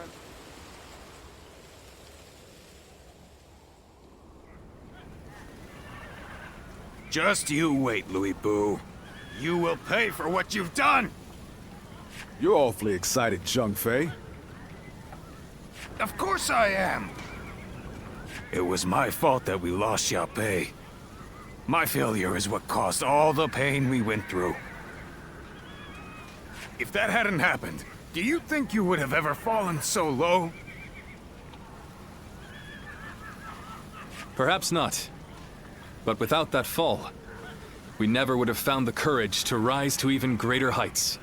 Just you wait, Louis Bu. You will pay for what you've done! You're awfully excited, Zhang Fei. Of course I am! It was my fault that we lost Xiao Pei. My failure is what caused all the pain we went through. If that hadn't happened, do you think you would have ever fallen so low? Perhaps not. But without that fall, we never would have found the courage to rise to even greater heights.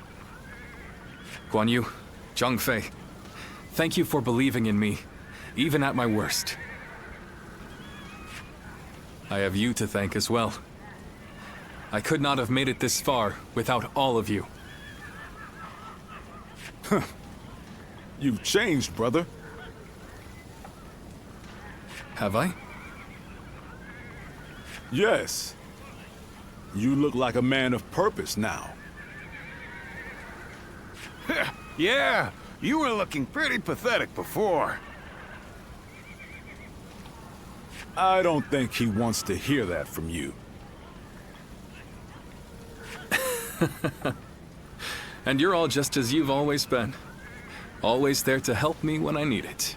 Guan Yu, Zhang Fei, thank you for believing in me, even at my worst. I have you to thank as well. I could not have made it this far without all of you. You've changed, brother. Have I? Yes. You look like a man of purpose now. Yeah, you were looking pretty pathetic before. I don't think he wants to hear that from you. And you're all just as you've always been. Always there to help me when I need it.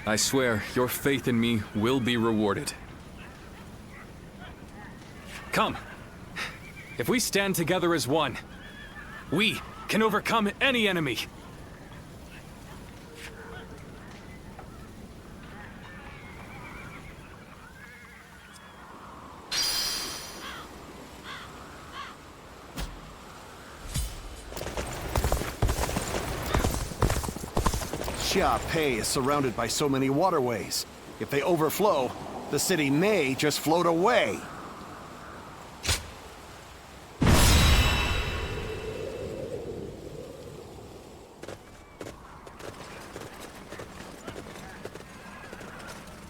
I swear, your faith in me will be rewarded. Come. If we stand together as one, we can overcome any enemy. Xiao Pei is surrounded by so many waterways. If they overflow, the city may just float away.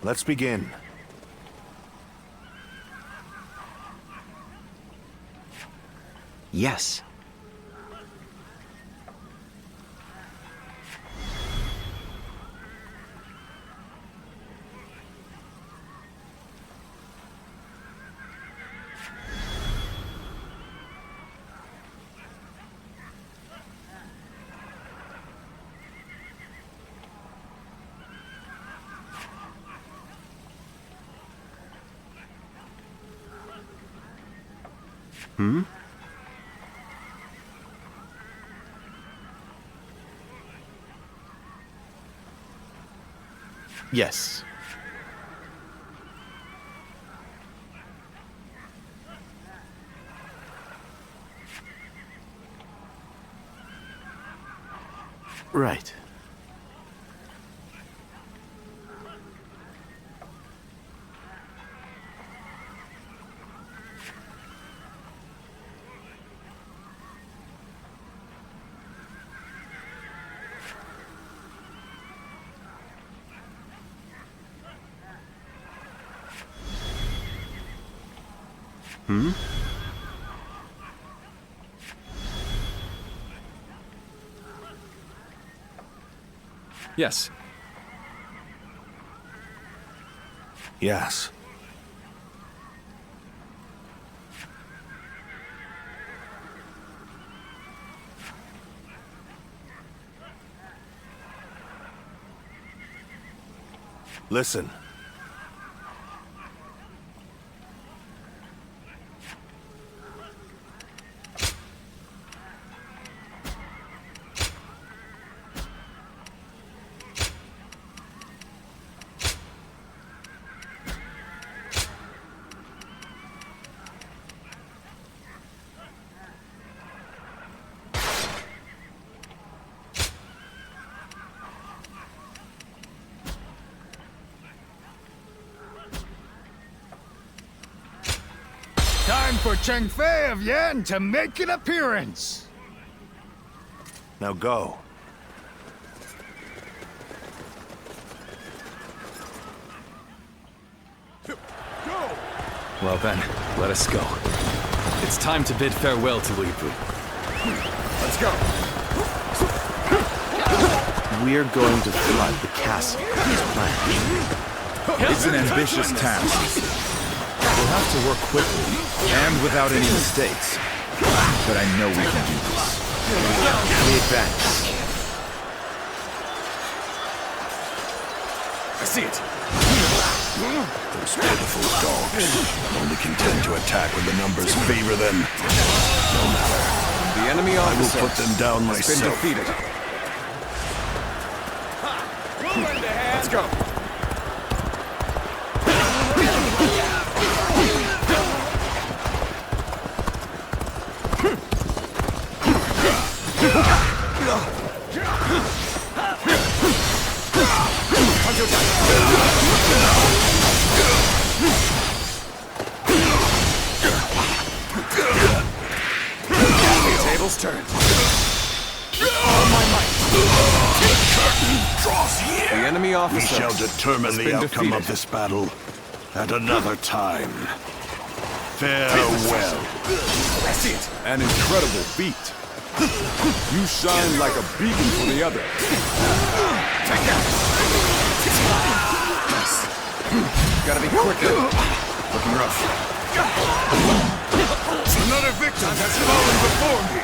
Let's begin. Yes. Hmm? Yes. Right. Hmm? Yes. Yes. Listen. Time for Cheng Fei of Yan to make an appearance! Now go. Well then, let us go. It's time to bid farewell to Li Bu. Let's go! We're going to flood the castle as planned. It's an ambitious task. We'll have to work quickly, and without any mistakes. But I know we can do this. We advance. I see it! Those pitiful dogs only contend to attack when the numbers favor them. No matter. The enemy I will officer put them down has been myself. defeated. Let's go! Tables turned. All my might. The curtain draws here. The enemy officer We shall determine has the been outcome defeated. of this battle at another time. Farewell. I see it. An incredible feat. You shine like a beacon for the other. Take that. Gotta be quicker. Looking rough. Another victim has fallen before me.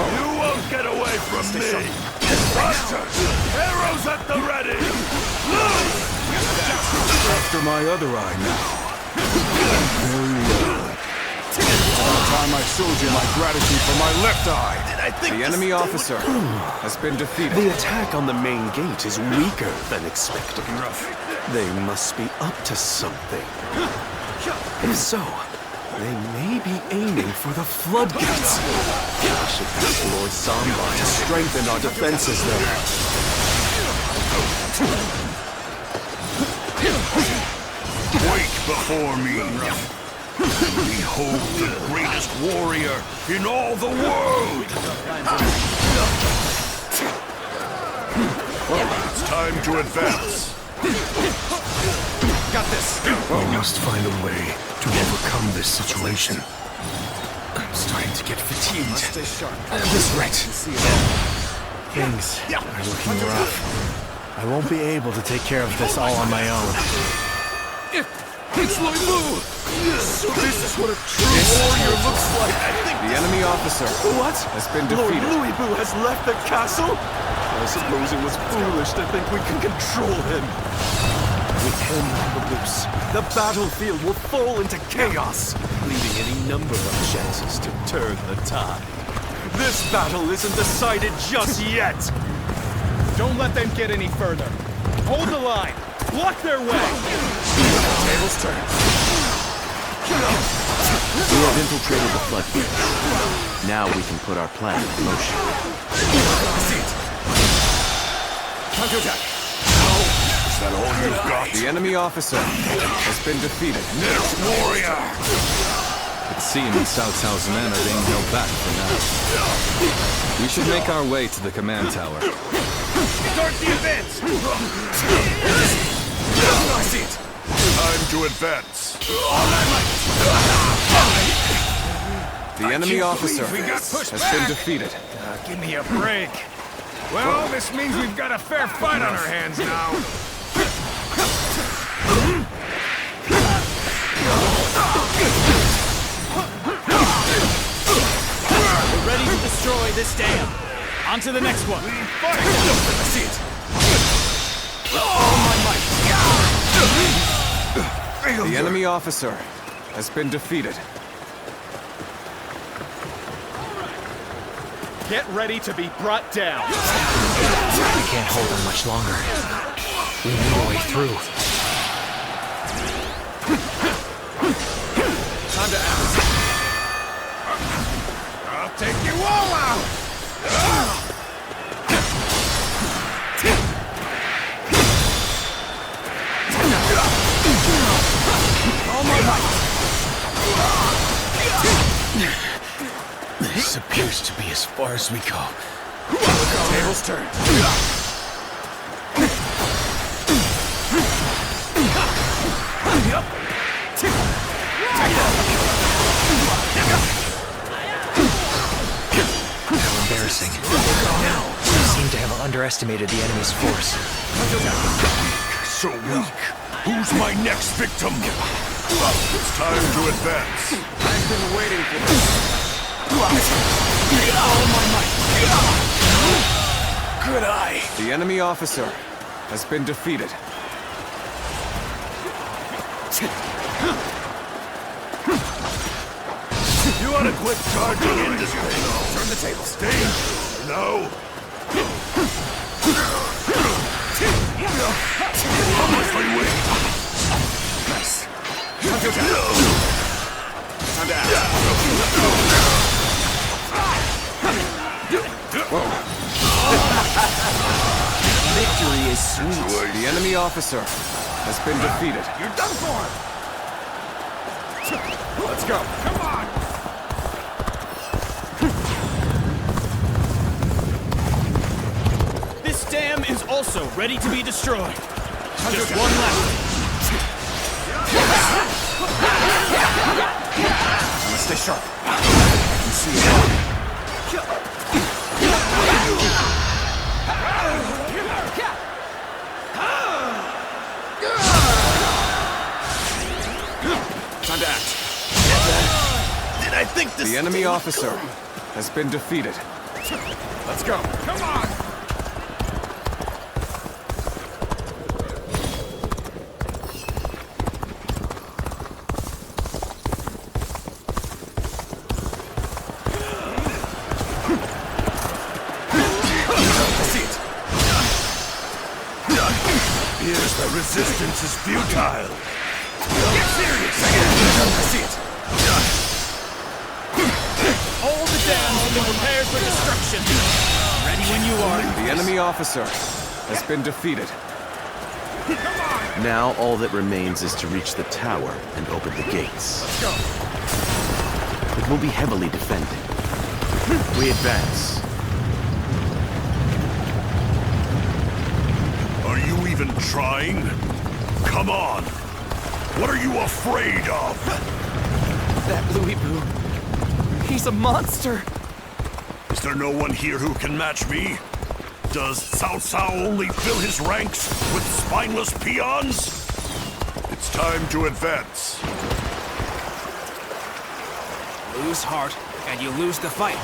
You won't get away from me. Busters! Arrows at the ready! Loose! After my other eye now. Very well. It's about time I showed you my gratitude for my left eye. The enemy officer has been defeated. The attack on the main gate is weaker than expected. They must be up to something. If so, they may be aiming for the floodgates. I should ask Lord Samba to strengthen our defenses there. Wait before me. Behold the greatest warrior in all the world! It's time to advance. Got this! We must find a way to overcome this situation. I'm starting to get fatigued. Stay sharp. This right. Things are looking rough. I won't be able to take care of this all on my own. It's Lord Lu! So this is what a true warrior looks like! The enemy officer has been defeated. Lord Louis Boo has left the castle? I suppose it was foolish to think we can control him. With him on the loose, the battlefield will fall into chaos, leaving any number of chances to turn the tide. This battle isn't decided just yet! Don't let them get any further. Hold the line. Block their way. Tables turn. We have infiltrated the floodgate. Now we can put our plan in motion. Counterattack! Is that all you've got? The enemy officer has been defeated. Next warrior! It seems Cao Cao's men are being held back for now. We should make our way to the command tower. Start the advance! I see it! Time to advance. The enemy officer has been defeated. Give me a break. Well, this means we've got a fair fight on our hands now. We're ready to destroy this dam. On to the next one. I see it! All my might. The enemy officer has been defeated. Get ready to be brought down. We can't hold them much longer. We need a way through. Time to act. I'll take you all out! All my might! This appears to be as far as we go. Tables turn. How embarrassing. We seem to have underestimated the enemy's force. So weak. Who's my next victim? It's time to advance. I've been waiting for this. All my might. Good eye. The enemy officer has been defeated. You ought to quit charging into this thing. Turn the tables. Stage. No. How much are you waiting? Nice. Time to act. Victory is sweet. The enemy officer has been defeated. You're done for. Let's go. Come on. This dam is also ready to be destroyed. Just one left. Let's stay sharp. I can see it. Time to act. I think this... The enemy officer has been defeated. Let's go. Come on! Here's the resistance is futile. Get serious! I see it. Hold the dams and be prepared for destruction. Ready when you are. The enemy officer has been defeated. Now all that remains is to reach the tower and open the gates. Let's go. It will be heavily defended. We advance. Are you even trying? Come on! What are you afraid of? That Louis Boo. He's a monster. Is there no one here who can match me? Does Cao Cao only fill his ranks with spineless peons? It's time to advance. Lose heart, and you lose the fight.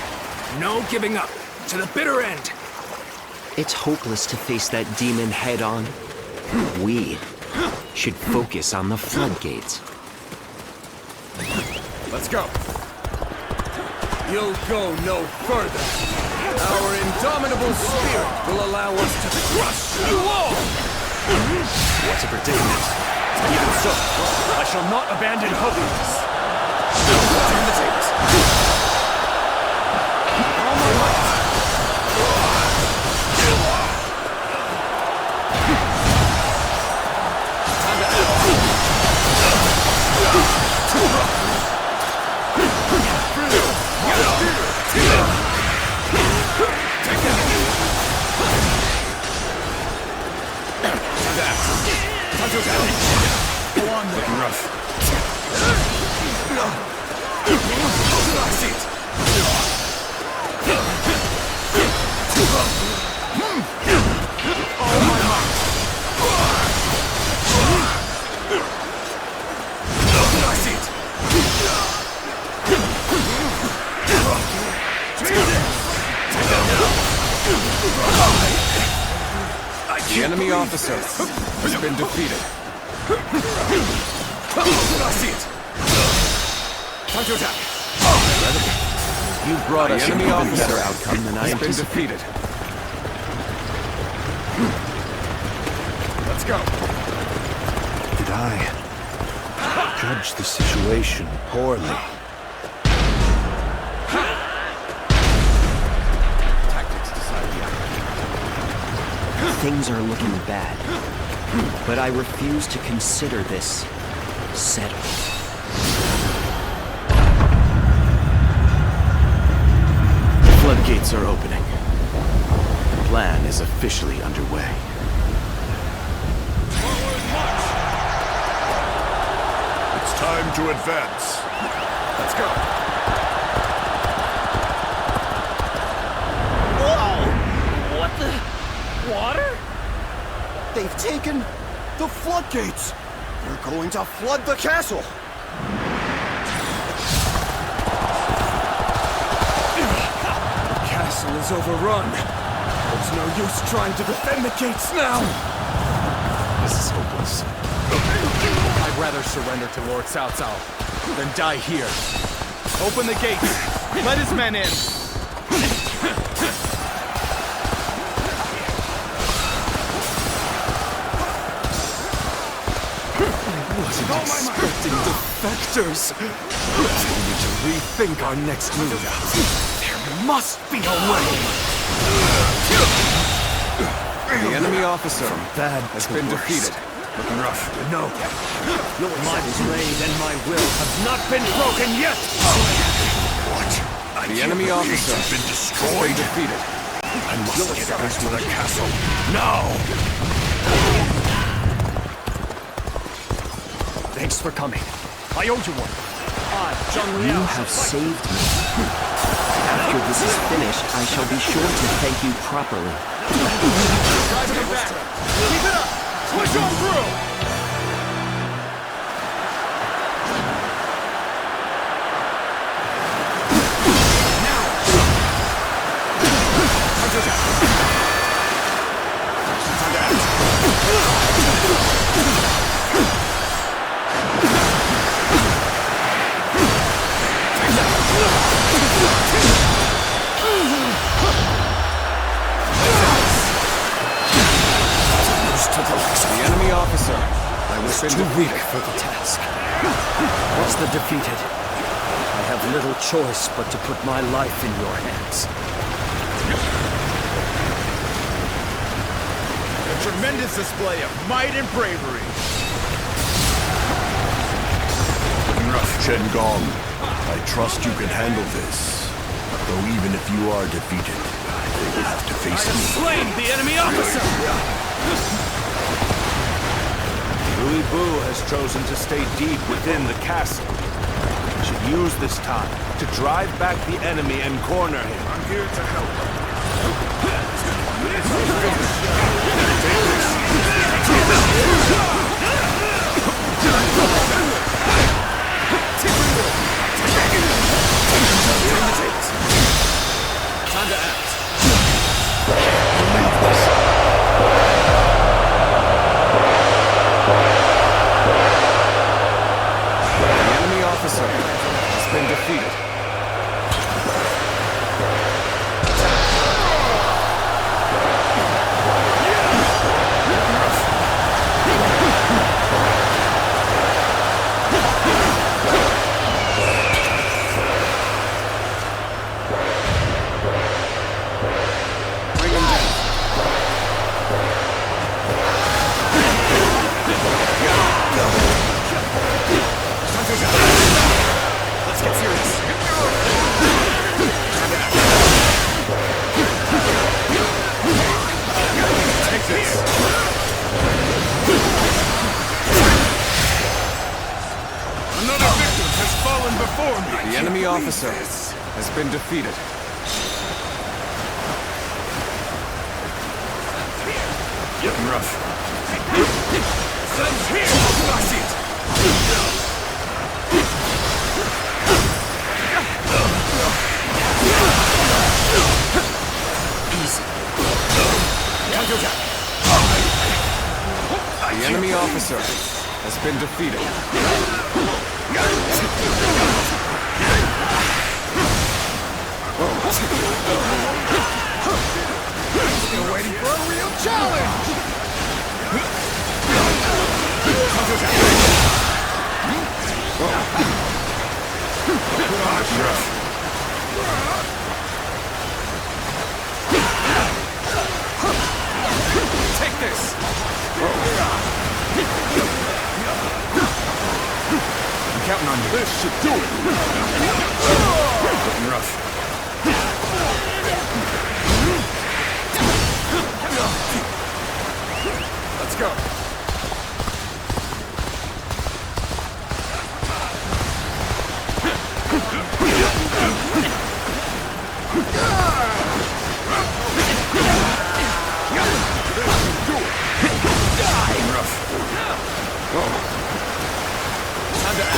No giving up. To the bitter end. It's hopeless to face that demon head-on. We should focus on the floodgates. Let's go. You'll go no further. Our indomitable spirit will allow us to crush you all! What a predicament. Even so, I shall not abandon hope. Turn the tables. All my might. Go on, looking rough. I see it. All my might. I see it. The enemy officer has been defeated. I see it. Time to attack. You brought us The an enemy even better officer outcome than I has been anticipated. defeated. Let's go. Did I judge the situation poorly? Things are looking bad, but I refuse to consider this settled. The floodgates are opening. The plan is officially underway. It's time to advance. Let's go. Whoa! What the... Water? They've taken the floodgates. They're going to flood the castle. The castle is overrun. There's no use trying to defend the gates now. This is hopeless. I'd rather surrender to Lord Cao Cao than die here. Open the gates. Let his men in. Expecting defectors. We need to rethink our next move. There must be a way. The enemy officer has been worse. defeated. Looking rough. No. My blade and my will have not been broken yet! What? The enemy officer has been has destroyed. been defeated. I must get back to the castle. Now! Thanks for coming. I owe you one. You have saved me. After this is finished, I shall be sure to thank you properly. Driving it back. Keep it up. Push on through. is too weak for the task. As the defeated, I have little choice but to put my life in your hands. A tremendous display of might and bravery. Chen Gong, I trust you can handle this. Though even if you are defeated, they will have to face me. Slain the enemy officer! Louis Bu has chosen to stay deep within the castle. We should use this time to drive back the enemy and corner him. I'm here to help. Time to act. The enemy officer has been defeated. Let's get serious. Take this. Another victim has fallen before me. The enemy officer has been defeated. Getting rough. Here! I see it! Easy. The enemy officer has been defeated. Still waiting for a real challenge! Take this! I'm counting on you. This should do it! Looking rough. Let's go. Time to act.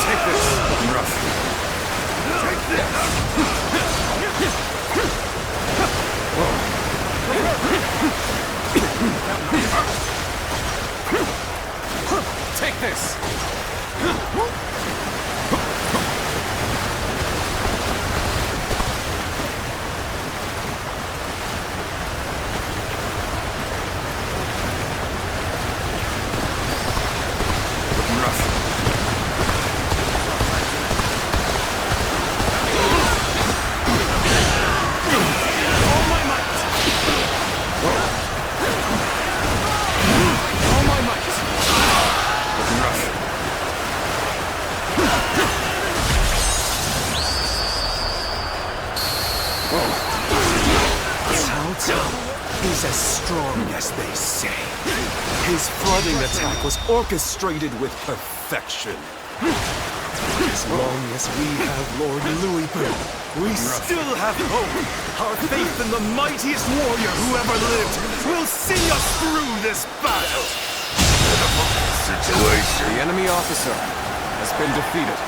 Take this. Rough. Take this. Take this. He's as strong as they say. His flooding attack was orchestrated with perfection. As long as we have Lord Louis Bu, we still have hope. Our faith in the mightiest warrior who ever lived will see us through this battle. The enemy officer has been defeated.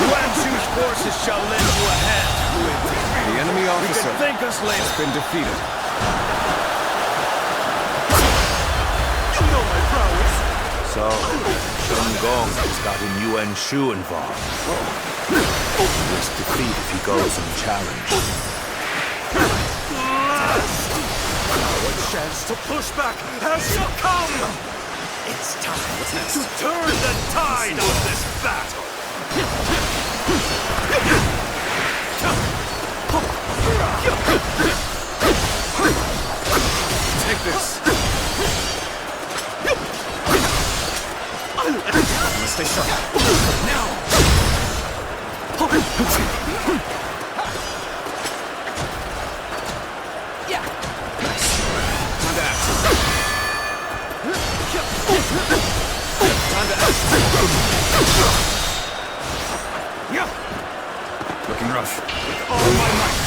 Guan Shu's forces shall lend you a hand. The enemy officer You can thank us later. has been defeated. You know my prowess. So, Chen Gong has gotten Yuan Shu involved. Risk defeat if he goes unchallenged. chance to push back has come! It's time to turn the tide of this battle! Take this! Let's stay sharp. Now! Yeah! Nice. Time to act. Time to act. Yeah! Looking rough. With all my might.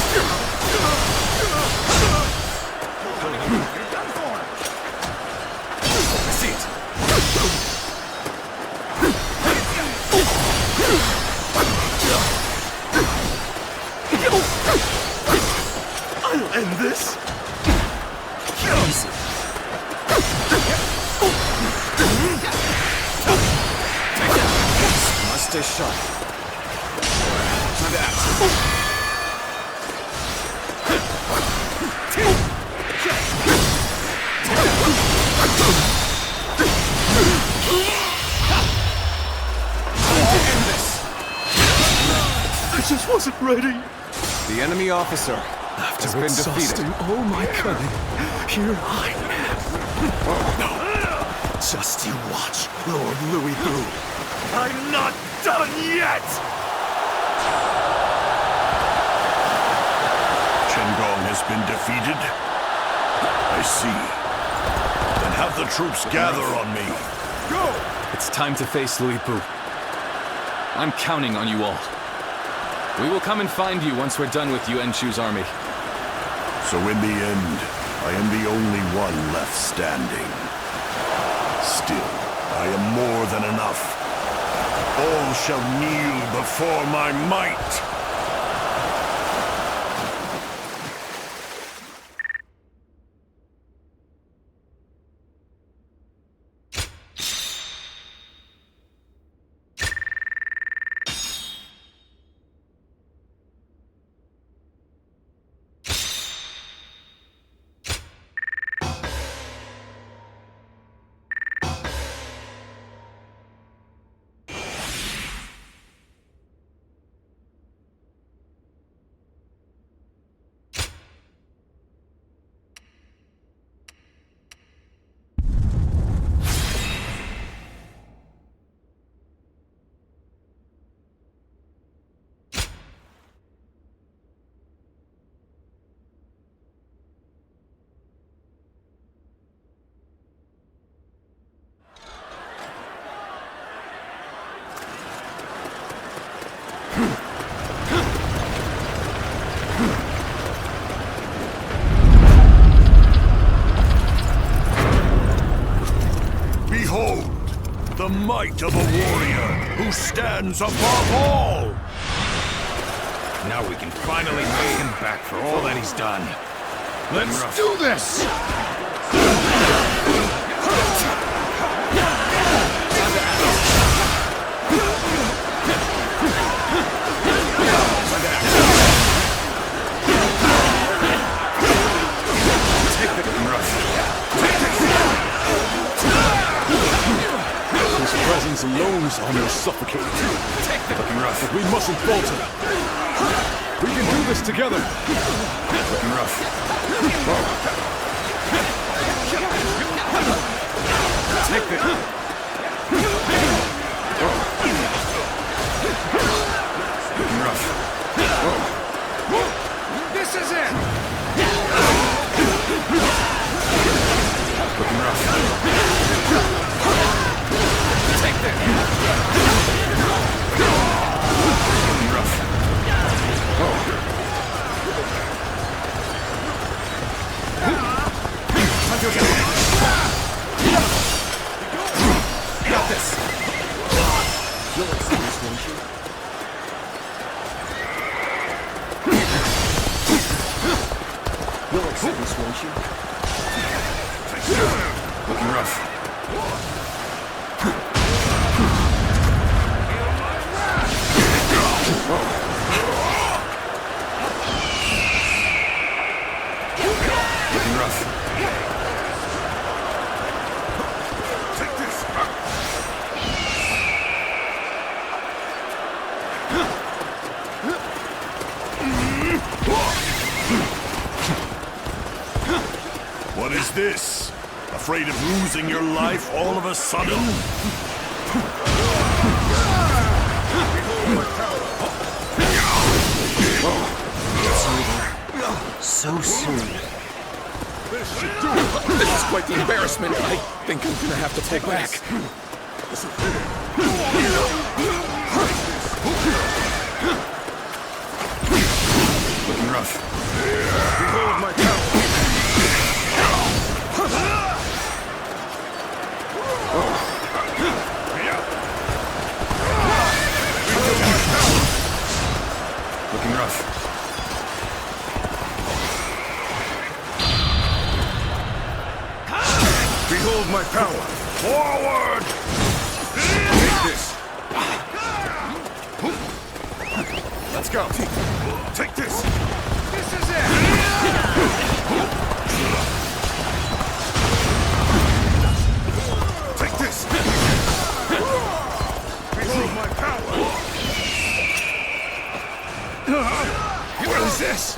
I see it. I'll end this! Easy. Must stay sharp. Time to act. End this. I just wasn't ready. The enemy officer has been defeated. All my cunning, here I am. No. Just you watch, Lord Louis Boo. I'm not done yet! Changban has been defeated? I see. Then have the troops gather on me. Go! It's time to face Louis Boo. I'm counting on you all. We will come and find you once we're done with Yuan Shu's army. So in the end, I am the only one left standing. Still, I am more than enough. All shall kneel before my might. The might of a warrior who stands above all! Now we can finally pay him back for all that he's done. Let's do this! Presence alone is almost suffocating. Looking rough. But we mustn't falter. We can do this together. Looking rough. Take this. Looking rough. This is it. Looking rough. Take this! Looking rough. Got this! You'll accept this, won't you? You'll accept this, won't you? Looking rough. Looking rough. is this? Afraid of losing your life all of a sudden? So soon. This is quite the embarrassment. I think I'm gonna have to pull back. Looking rough. Behold my power. Looking rough. Behold my power. Forward! Take this. Let's go. Take this. This is it. Take this. Behold my power. What is this?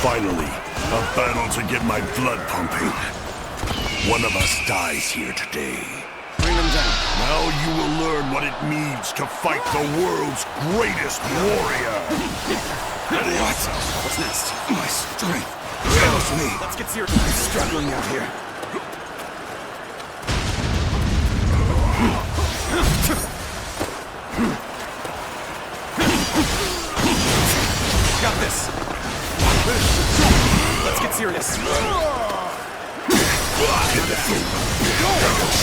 Finally, a battle to get my blood pumping. One of us dies here today. Bring them down. Now you will learn what it means to fight the world's greatest warrior. What? What's next? My strength fails me. Let's get serious. I'm struggling out here. Got this. Let's get serious.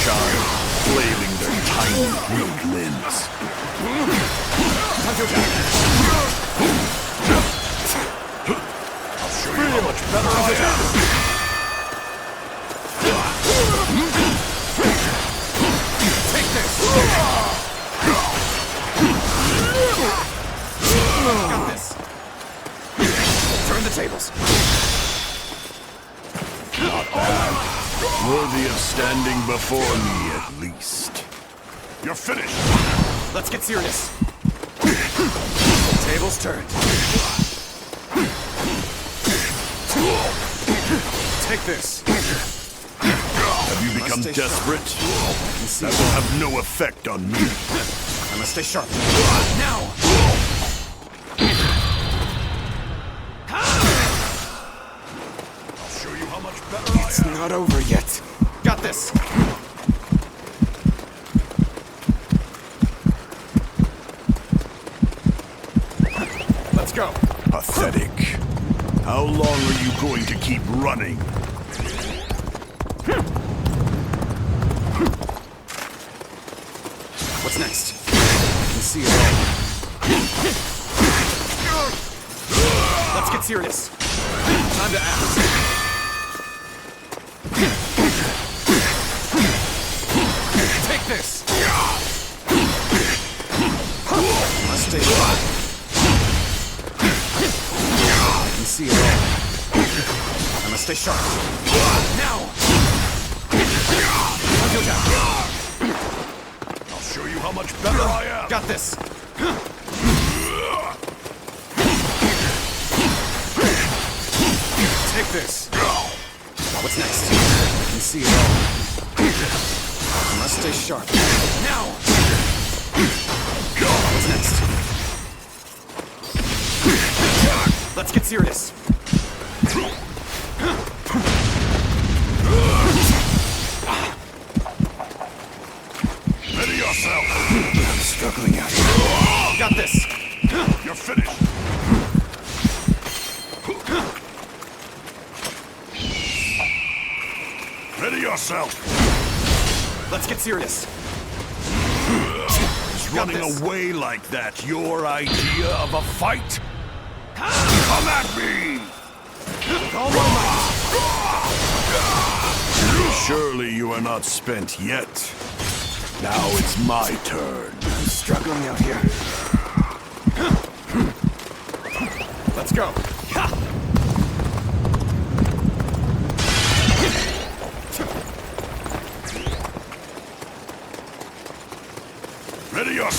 Shine, flailing their tiny weak limbs. Time to attack. I'll show you how much better I am. Take this. Got this. Turn the tables. Not bad. Worthy of standing before me, at least. You're finished. Let's get serious. Tables turned. Take this. Have you become desperate? That will have no effect on me. I must stay sharp. Now! I'll show you how much better I am. It's not over yet. Got this. Let's go. Pathetic. How long are you going to keep running? What's next? I can see it all. Let's get serious. Time to act. Take this. Must stay sharp. I can see it all. I must stay sharp. Now. I'll show you how much better I am. Got this. Take this. What's next? I can see it all. I must stay sharp. Now! What's next? Let's get serious. Ready yourself. I'm struggling out here. Got this. You're finished. Ready yourself. Let's get serious. Is running away like that your idea of a fight? Come at me! With all my might. Surely you are not spent yet. Now it's my turn. I'm struggling out here. Let's go.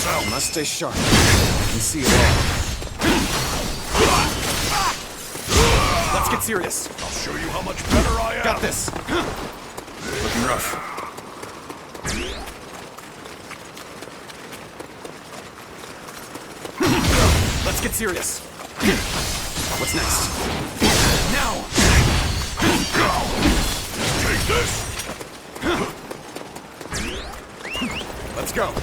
yourself! I must stay sharp. I can see it all. Let's get serious. I'll show you how much better I am! Got this! Looking rough. Let's get serious. What's next? Now! Take this! Let's go.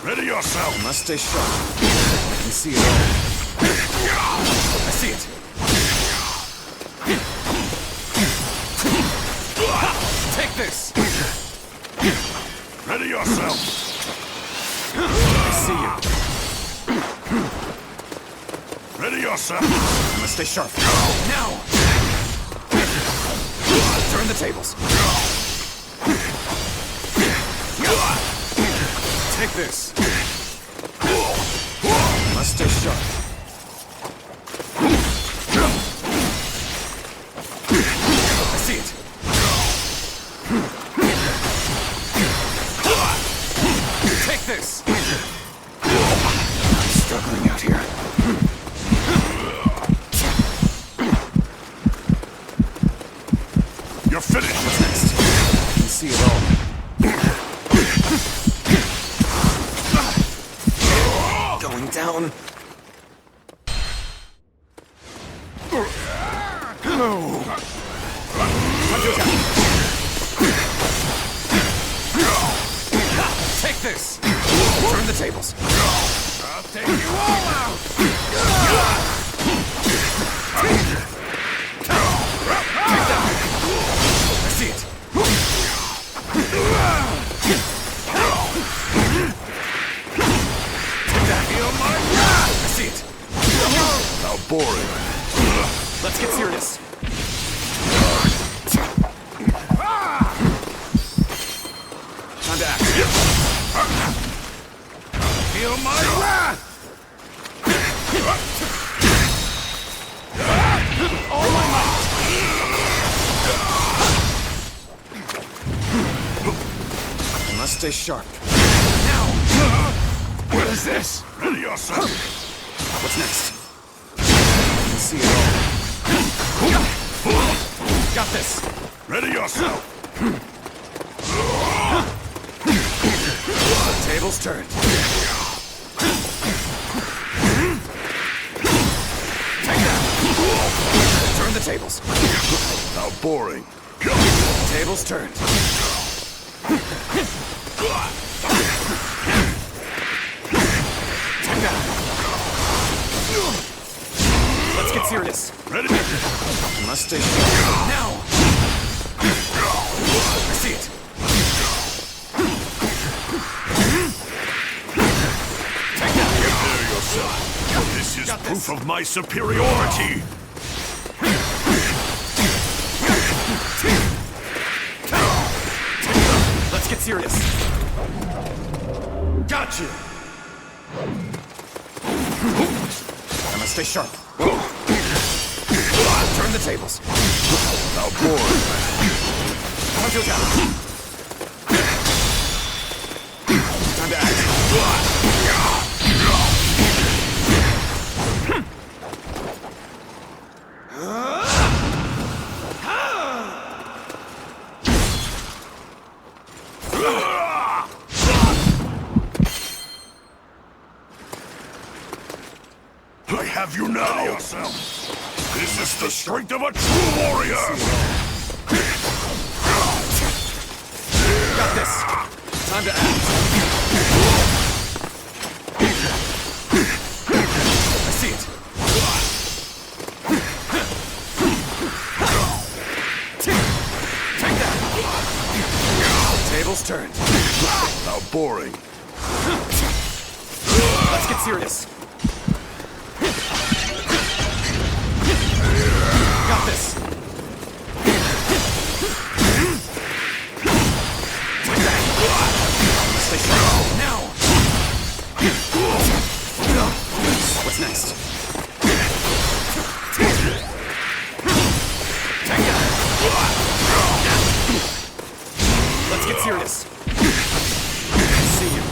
Ready yourself! I must stay sharp. I can see it all. I see it. Take this! Ready yourself! I see you. Ready yourself! I must stay sharp. Now! Turn the tables. Take this. I must stay sharp. I see it. Take this. I'm struggling out here. You're finished! What's next? I can see it all. Going down. Take this! Turn the tables. I'll take you all out! I see it. Feel my wrath! I see it. How boring. Let's get serious. Time to act. Feel my wrath! All my might! I must stay sharp. Now! What is this? Ready yourself! What's next? I can see it all. Got this! Ready yourself! Tables turned. Take that! Turn the tables. How boring. Tables turned. Take that! Let's get serious. Ready? I must stay sharp. Now! I see it. Take that! Prepare yourself. This is proof of my superiority. Let's get serious. Gotcha! I must stay sharp. Turn the tables. How boring. Come to attack. Time to act. I have you now. This is the strength of a true warrior. Got this. Time to act. I see it. Take that. Tables turned. How boring. Let's get serious. Got this! Stay sharp. Now! What's next? Let's get serious. See you.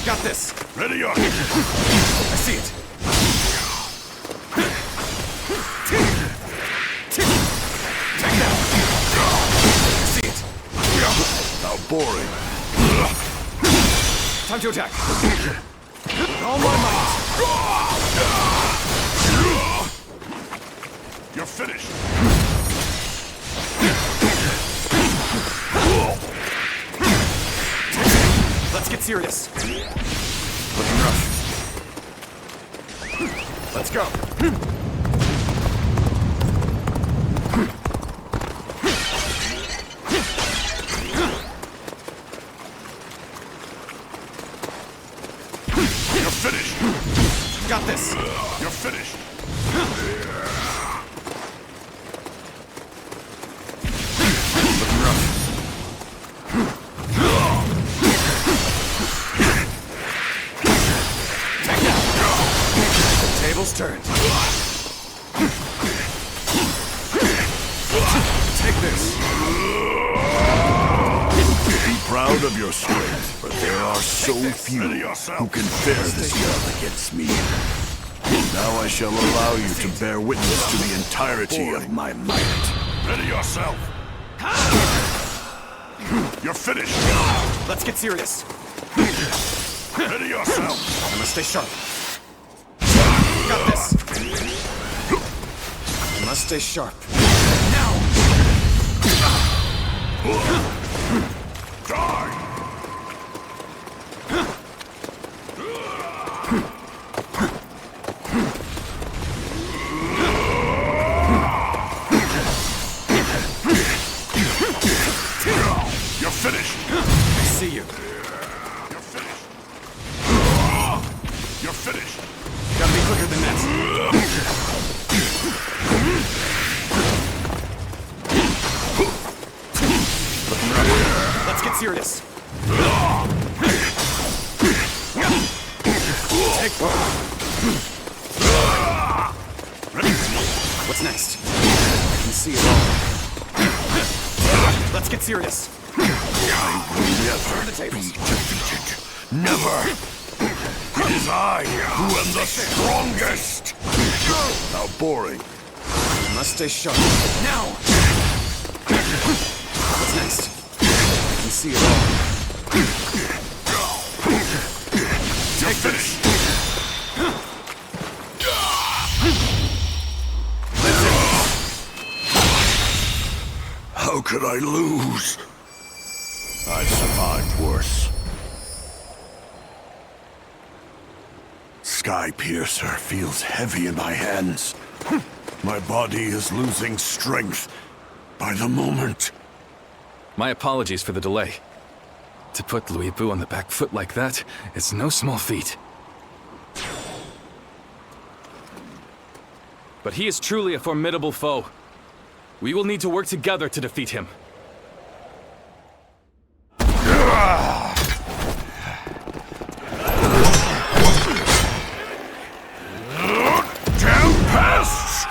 Got this. Ready up. I see it. Take that. I see it. How boring. Time to attack. With all my might. You're finished. Let's get serious. Looking rough. Let's go. You're finished. Got this. You're finished. Looking rough. Tables turned. Take this. Be proud of your strength, but there are so few who can bear this yoke against me. Now I shall allow you to bear witness to the entirety of my might. Ready yourself. You're finished. Let's get serious. Ready yourself. I must stay sharp. Got this. I must stay sharp. Now! Die! You're finished. I see you. You're finished. You're finished. Gotta be quicker than that. Looking rough. Let's get serious. Take one. What's next? I can see it all. Let's get serious. I will never be defeated. Never. It is I who am the strongest. How boring. I must stay sharp. Now! What's next? I can see it all. You're finished. How could I lose? I've survived worse. Sky Piercer feels heavy in my hands. My body is losing strength by the moment. My apologies for the delay. To put Louis Bu on the back foot like that, it's no small feat. But he is truly a formidable foe. We will need to work together to defeat him. Tempests!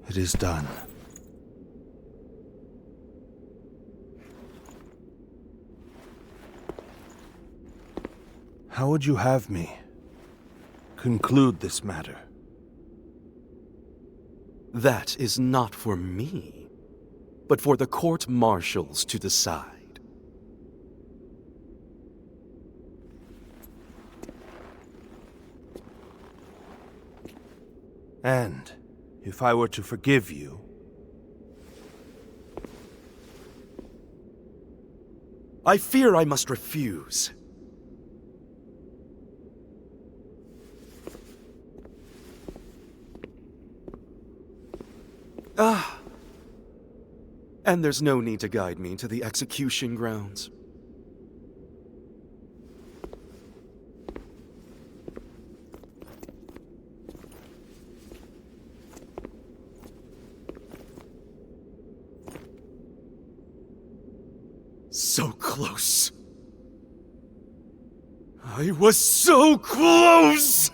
It is done. How would you have me conclude this matter? That is not for me, but for the court-martials to decide. And if I were to forgive you, I fear I must refuse. And there's no need to guide me to the execution grounds. So close. I was so close!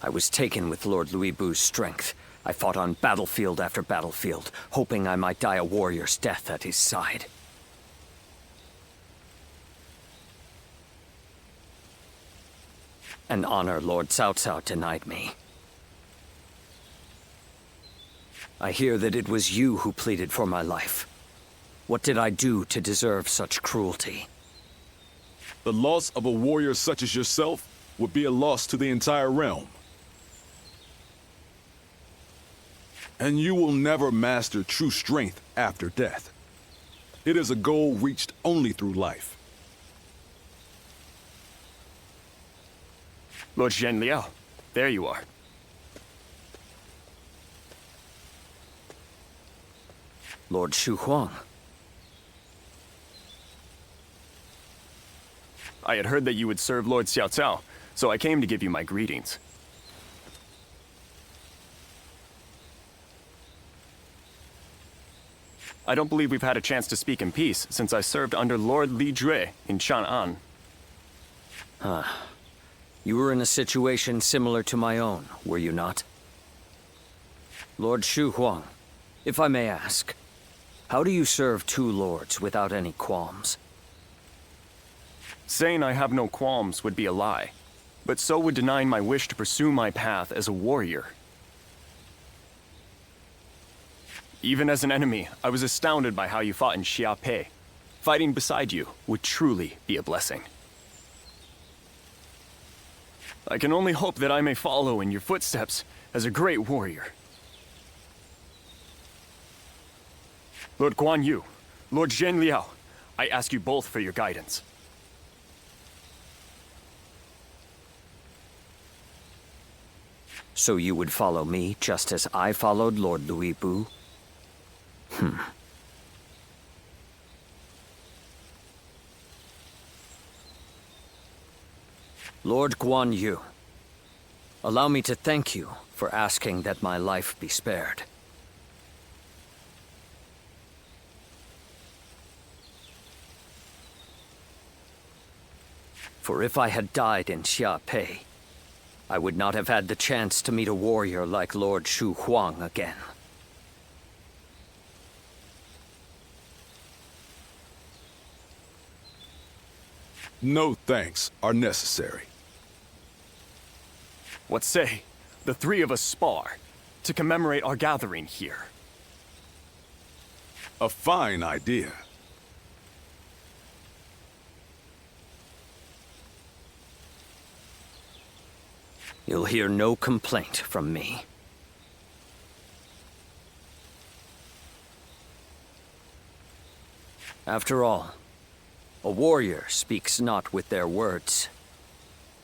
I was taken with Lord Louis Bu's strength. I fought on battlefield after battlefield, hoping I might die a warrior's death at his side. An honor Lord Cao Cao denied me. I hear that it was you who pleaded for my life. What did I do to deserve such cruelty? The loss of a warrior such as yourself would be a loss to the entire realm. And you will never master true strength after death. It is a goal reached only through life. Lord Zhenliao, there you are. Lord Shu Huang. I had heard that you would serve Lord Xiao Cao, so I came to give you my greetings. I don't believe we've had a chance to speak in peace since I served under Lord Li Jue in Chang'an. You were in a situation similar to my own, were you not? Lord Shu Huang, if I may ask, how do you serve two lords without any qualms? Saying I have no qualms would be a lie, but so would denying my wish to pursue my path as a warrior. Even as an enemy, I was astounded by how you fought in Xiao Pei. Fighting beside you would truly be a blessing. I can only hope that I may follow in your footsteps as a great warrior. Lord Guan Yu, Lord Zhenliao, I ask you both for your guidance. So you would follow me just as I followed Lord Louis Bu? Lord Guan Yu, allow me to thank you for asking that my life be spared. For if I had died in Xiao Pei, I would not have had the chance to meet a warrior like Lord Shu Huang again. No thanks are necessary. What say the three of us spar to commemorate our gathering here? A fine idea. You'll hear no complaint from me. After all, a warrior speaks not with their words,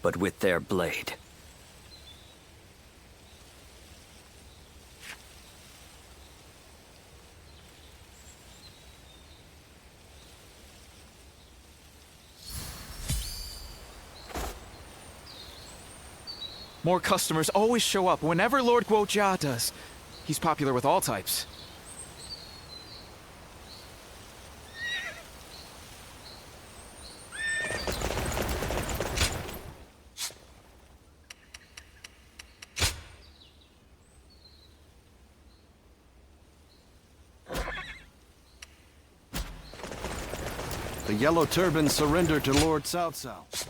but with their blade. More customers always show up whenever Lord Guojia does. He's popular with all types. The Yellow Turban surrendered to Lord Cao Cao.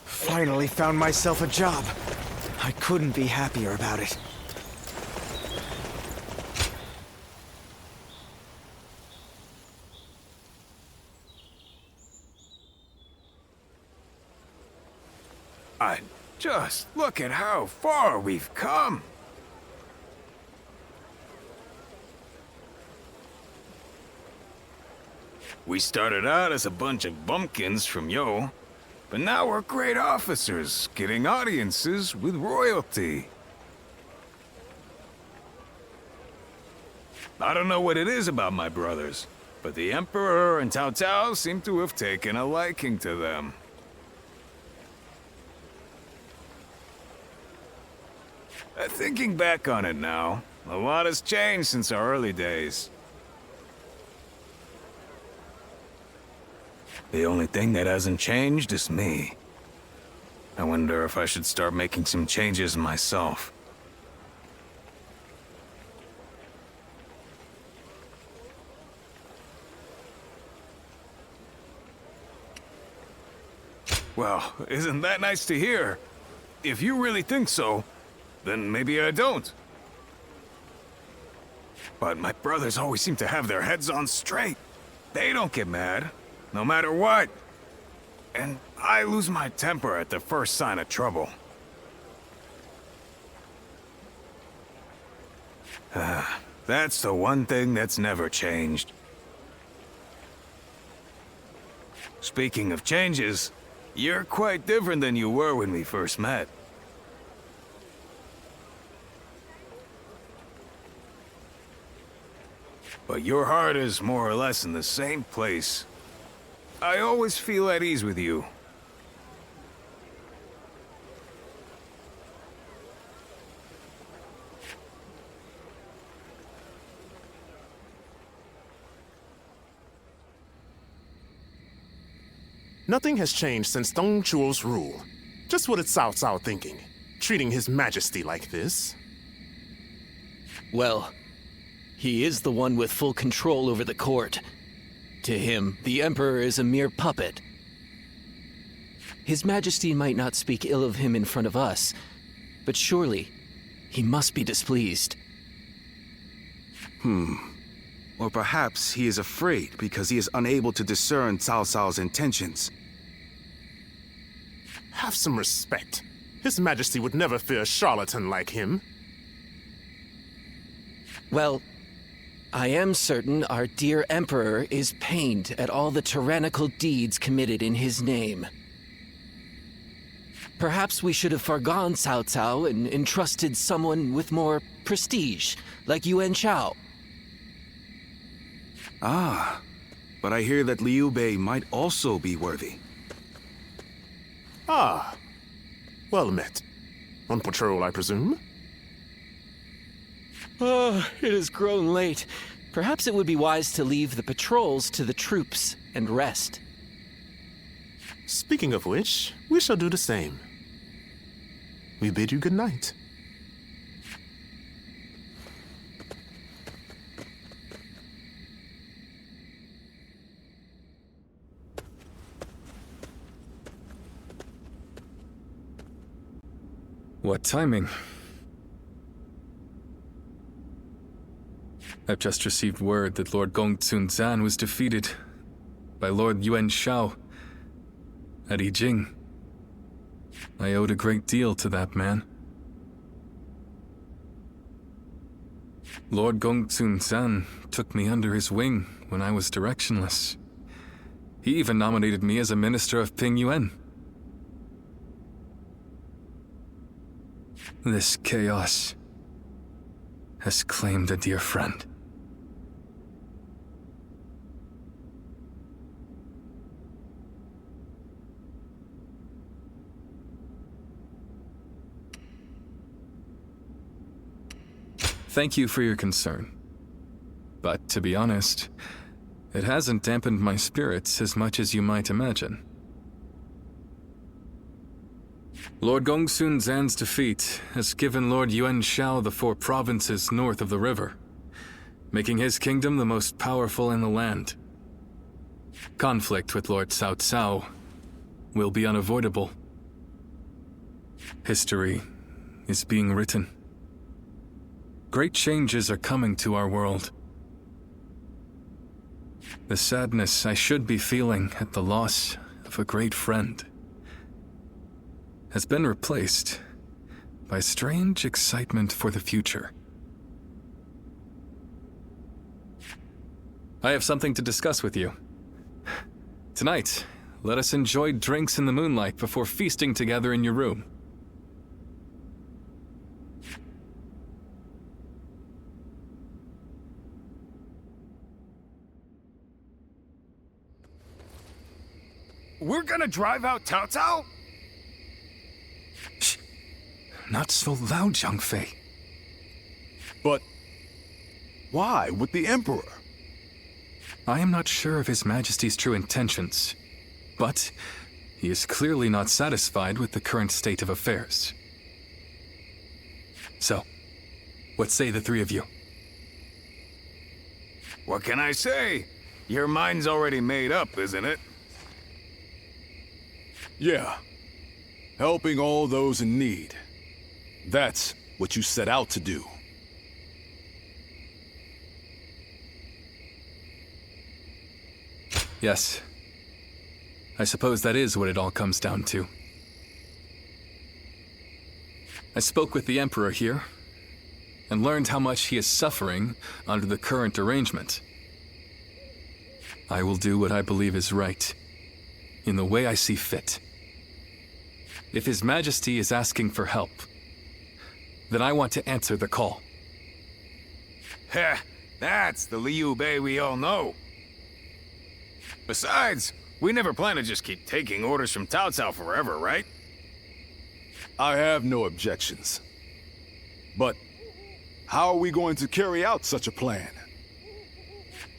Finally found myself a job. I couldn't be happier about it. Just look at how far we've come. We started out as a bunch of bumpkins from Yo, but now we're great officers, getting audiences with royalty. I don't know what it is about my brothers, but the Emperor and Cao Cao seem to have taken a liking to them. Thinking back on it now, a lot has changed since our early days. The only thing that hasn't changed is me. I wonder if I should start making some changes myself. Well, isn't that nice to hear? If you really think so, then maybe I don't. But my brothers always seem to have their heads on straight. They don't get mad, no matter what. And I lose my temper at the first sign of trouble. That's the one thing that's never changed. Speaking of changes, you're quite different than you were when we first met. But your heart is more or less in the same place. I always feel at ease with you. Nothing has changed since Dong Zhuo's rule. Just what is Cao Cao thinking? Treating His Majesty like this? Well, he is the one with full control over the court. To him, the Emperor is a mere puppet. His Majesty might not speak ill of him in front of us, but surely he must be displeased. Or perhaps he is afraid because he is unable to discern Cao Cao's intentions. Have some respect. His Majesty would never fear a charlatan like him. Well, I am certain our dear Emperor is pained at all the tyrannical deeds committed in his name. Perhaps we should have forgone Cao Cao and entrusted someone with more prestige, like Yuan Shao. Ah, but I hear that Liu Bei might also be worthy. Ah, well met. On patrol, I presume? Oh, it has grown late. Perhaps it would be wise to leave the patrols to the troops and rest. Speaking of which, we shall do the same. We bid you good night. What timing? I've just received word that Lord Gongsun Zan was defeated by Lord Yuan Shao at Yijing. I owed a great deal to that man. Lord Gongsun Zan took me under his wing when I was directionless. He even nominated me as a minister of Ping Yuan. This chaos has claimed a dear friend. Thank you for your concern. But to be honest, it hasn't dampened my spirits as much as you might imagine. Lord Gongsun Zan's defeat has given Lord Yuan Shao the 4 provinces north of the river, making his kingdom the most powerful in the land. Conflict with Lord Cao Cao will be unavoidable. History is being written. Great changes are coming to our world. The sadness I should be feeling at the loss of a great friend has been replaced by strange excitement for the future. I have something to discuss with you. Tonight, let us enjoy drinks in the moonlight before feasting together in your room. We're gonna drive out Cao Cao? Shh. Not so loud, Zhang Fei. But why with the Emperor? I am not sure of His Majesty's true intentions, but he is clearly not satisfied with the current state of affairs. So, what say the 3 of you? What can I say? Your mind's already made up, isn't it? Yeah. Helping all those in need. That's what you set out to do. Yes. I suppose that is what it all comes down to. I spoke with the Emperor here, and learned how much he is suffering under the current arrangement. I will do what I believe is right, in the way I see fit. If His Majesty is asking for help, then I want to answer the call. Heh, that's the Liu Bei we all know. Besides, we never plan to just keep taking orders from Cao Cao forever, right? I have no objections. But how are we going to carry out such a plan?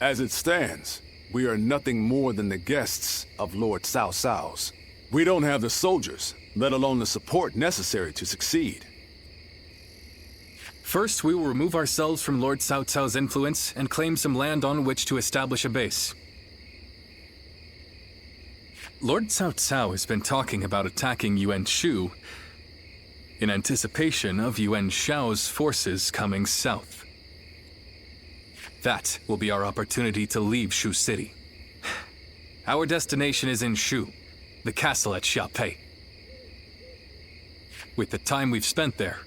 As it stands, we are nothing more than the guests of Lord Cao Cao's. We don't have the soldiers, let alone the support necessary to succeed. First, we will remove ourselves from Lord Cao Cao's influence and claim some land on which to establish a base. Lord Cao Cao has been talking about attacking Yuan Shu in anticipation of Yuan Shao's forces coming south. That will be our opportunity to leave Shu City. Our destination is in Shu, the castle at Xiao Pei. With the time we've spent there,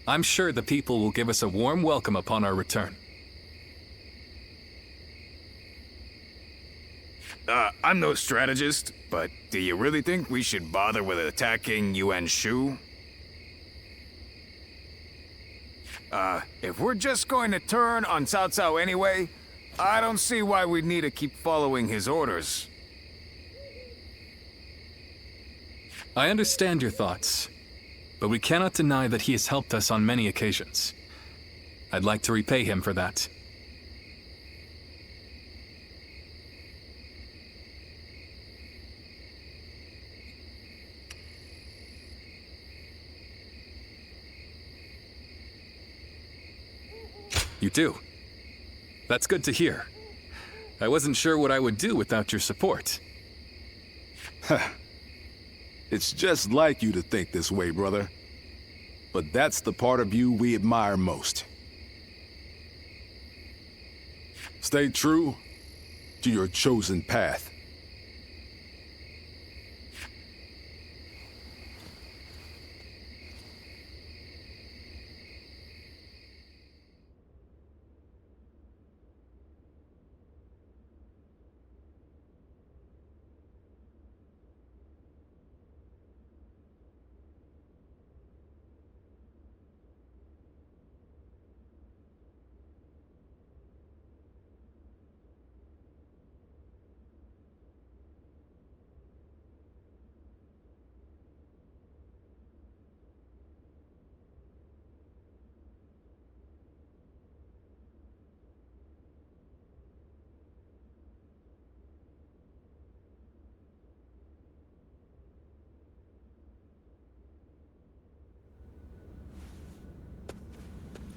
I'm sure the people will give us a warm welcome upon our return. I'm no strategist, but do you really think we should bother with attacking Yuan Shu? If we're just going to turn on Cao Cao anyway, I don't see why we need to keep following his orders. I understand your thoughts, but we cannot deny that he has helped us on many occasions. I'd like to repay him for that. You do? That's good to hear. I wasn't sure what I would do without your support. It's just like you to think this way, brother. But that's the part of you we admire most. Stay true to your chosen path.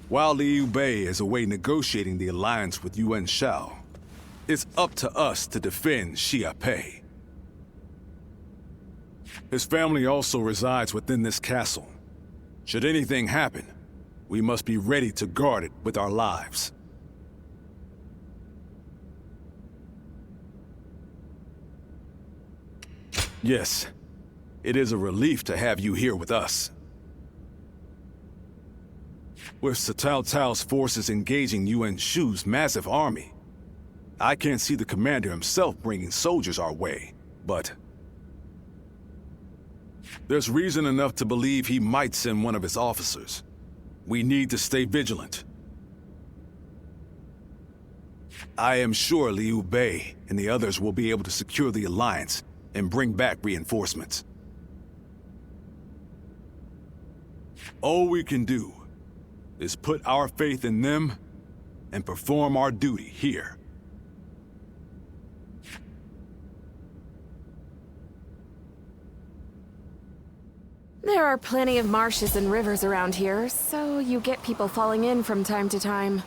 While Liu Bei is away negotiating the alliance with Yuan Shao, it's up to us to defend Xiapi. His family also resides within this castle. Should anything happen, we must be ready to guard it with our lives. Yes, it is a relief to have you here with us. With Cao Cao's forces engaging Yuan Shu's massive army, I can't see the commander himself bringing soldiers our way, but there's reason enough to believe he might send one of his officers. We need to stay vigilant. I am sure Liu Bei and the others will be able to secure the alliance and bring back reinforcements. All we can do is put our faith in them and perform our duty here. There are plenty of marshes and rivers around here, so you get people falling in from time to time.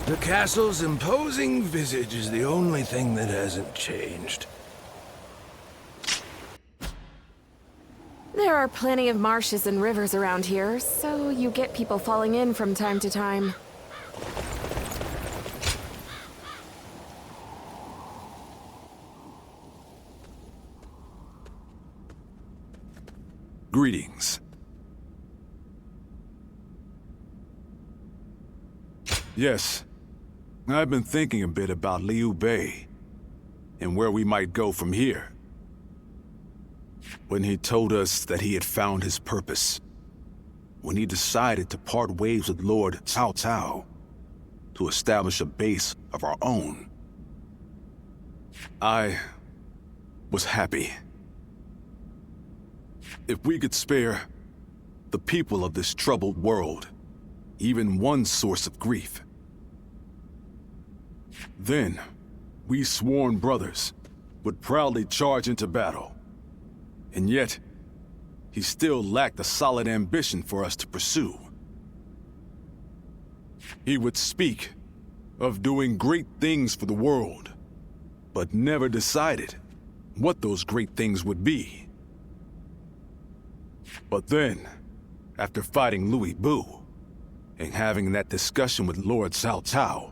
The castle's imposing visage is the only thing that hasn't changed. There are plenty of marshes and rivers around here, so you get people falling in from time to time. Greetings. Yes, I've been thinking a bit about Liu Bei and where we might go from here. When he told us that he had found his purpose, when he decided to part ways with Lord Cao Cao to establish a base of our own, I was happy. If we could spare the people of this troubled world even one source of grief, then we sworn brothers would proudly charge into battle. And yet, he still lacked a solid ambition for us to pursue. He would speak of doing great things for the world, but never decided what those great things would be. But then, after fighting Louis Bu, and having that discussion with Lord Cao Cao,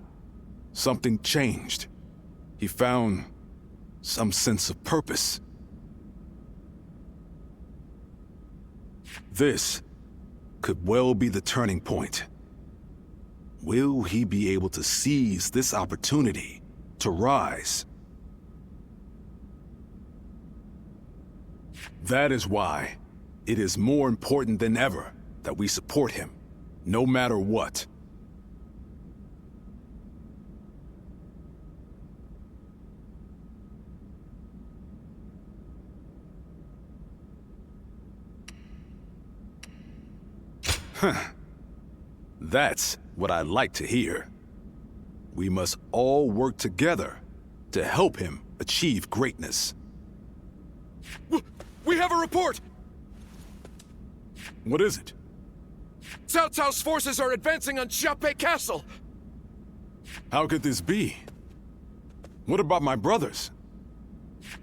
something changed. He found some sense of purpose. This could well be the turning point. Will he be able to seize this opportunity to rise? That is why it is more important than ever that we support him, no matter what. That's what I like to hear. We must all work together to help him achieve greatness. We have a report! What is it? Cao Cao's forces are advancing on Xiao Pei Castle! How could this be? What about my brothers?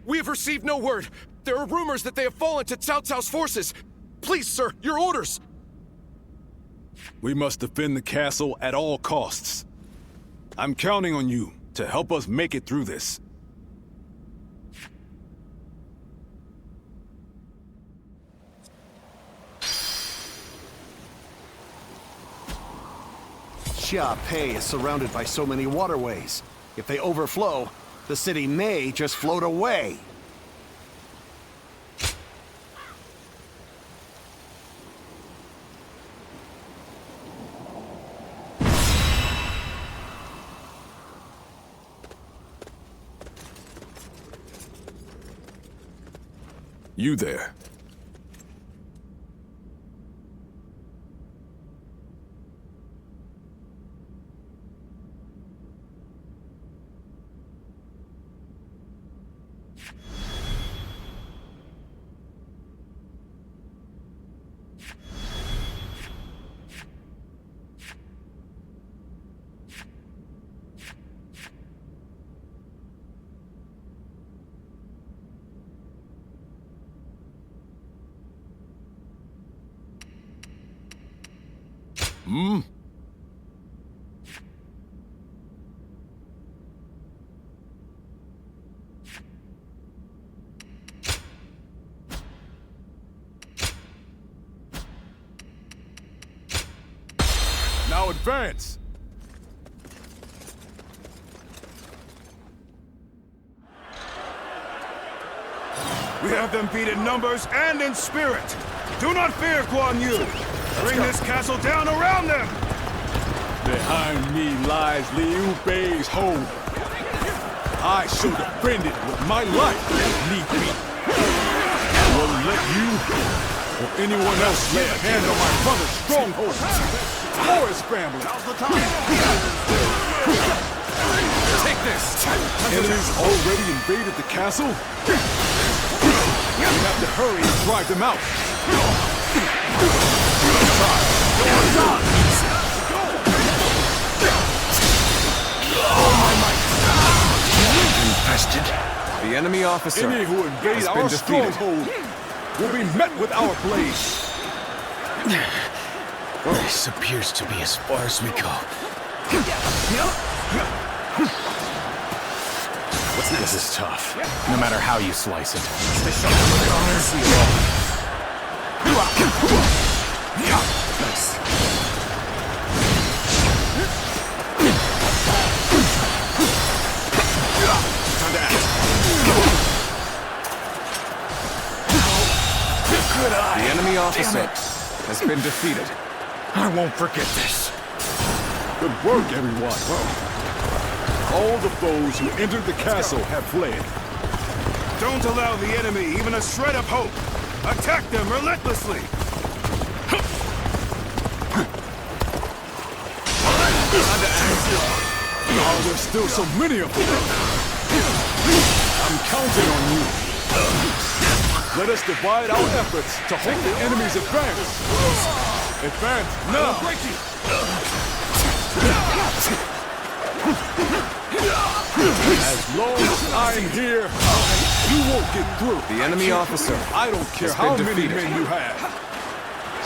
We have received no word. There are rumors that they have fallen to Cao Cao's forces. Please, sir, your orders! We must defend the castle at all costs. I'm counting on you to help us make it through this. Xiao Pei is surrounded by so many waterways. If they overflow, the city may just float away. You there. Now advance! We have them beat in numbers and in spirit. Do not fear, Guan Yu. Bring this castle down around them! Behind me lies Liu Bei's home. I shall defend it with my life, if need be. I won't let you or anyone else lay a hand on my brother's stronghold or his family. Now's the time. Take this! Enemies already invaded the castle? We have to hurry and drive them out. Infested. The enemy officer Any who invade has our been defeated. stronghold will be met with our blaze. This appears to be as far as we go. What's next? This is tough, no matter how you slice it. The enemy officer has been defeated. I won't forget this. Good work, everyone. All the foes who entered the castle have fled. Don't allow the enemy even a shred of hope. Attack them relentlessly. Oh, there's still so many of them. I'm counting on you. Let us divide our efforts to halt the enemy's advance. Advance now! As long as I'm here, you won't get through. The enemy officer. I don't care how many men you have.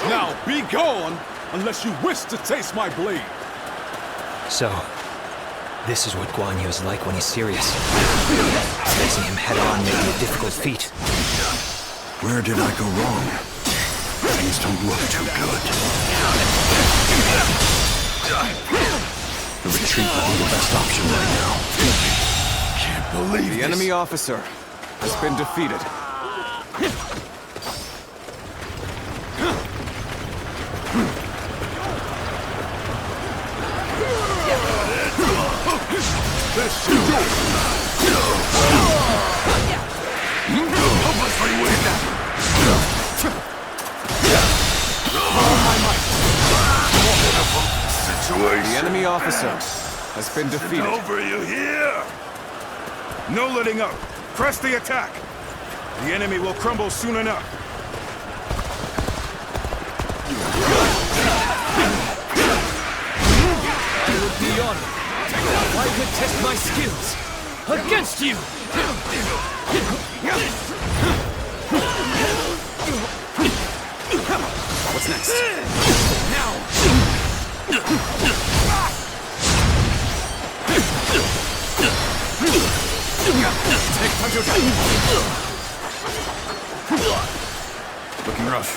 Now be gone unless you wish to taste my blade. So, this is what Guan Yu is like when he's serious. Facing him head-on may be a difficult feat. Where did I go wrong? Things don't look too good. The retreat will be the best option right now. Can't believe the enemy officer has been defeated. Let's do The enemy officer has been defeated. Over, you hear? No letting up. Press the attack. The enemy will crumble soon enough. I would be honored if I could test my skills against you! What's next? Now! Looking rough.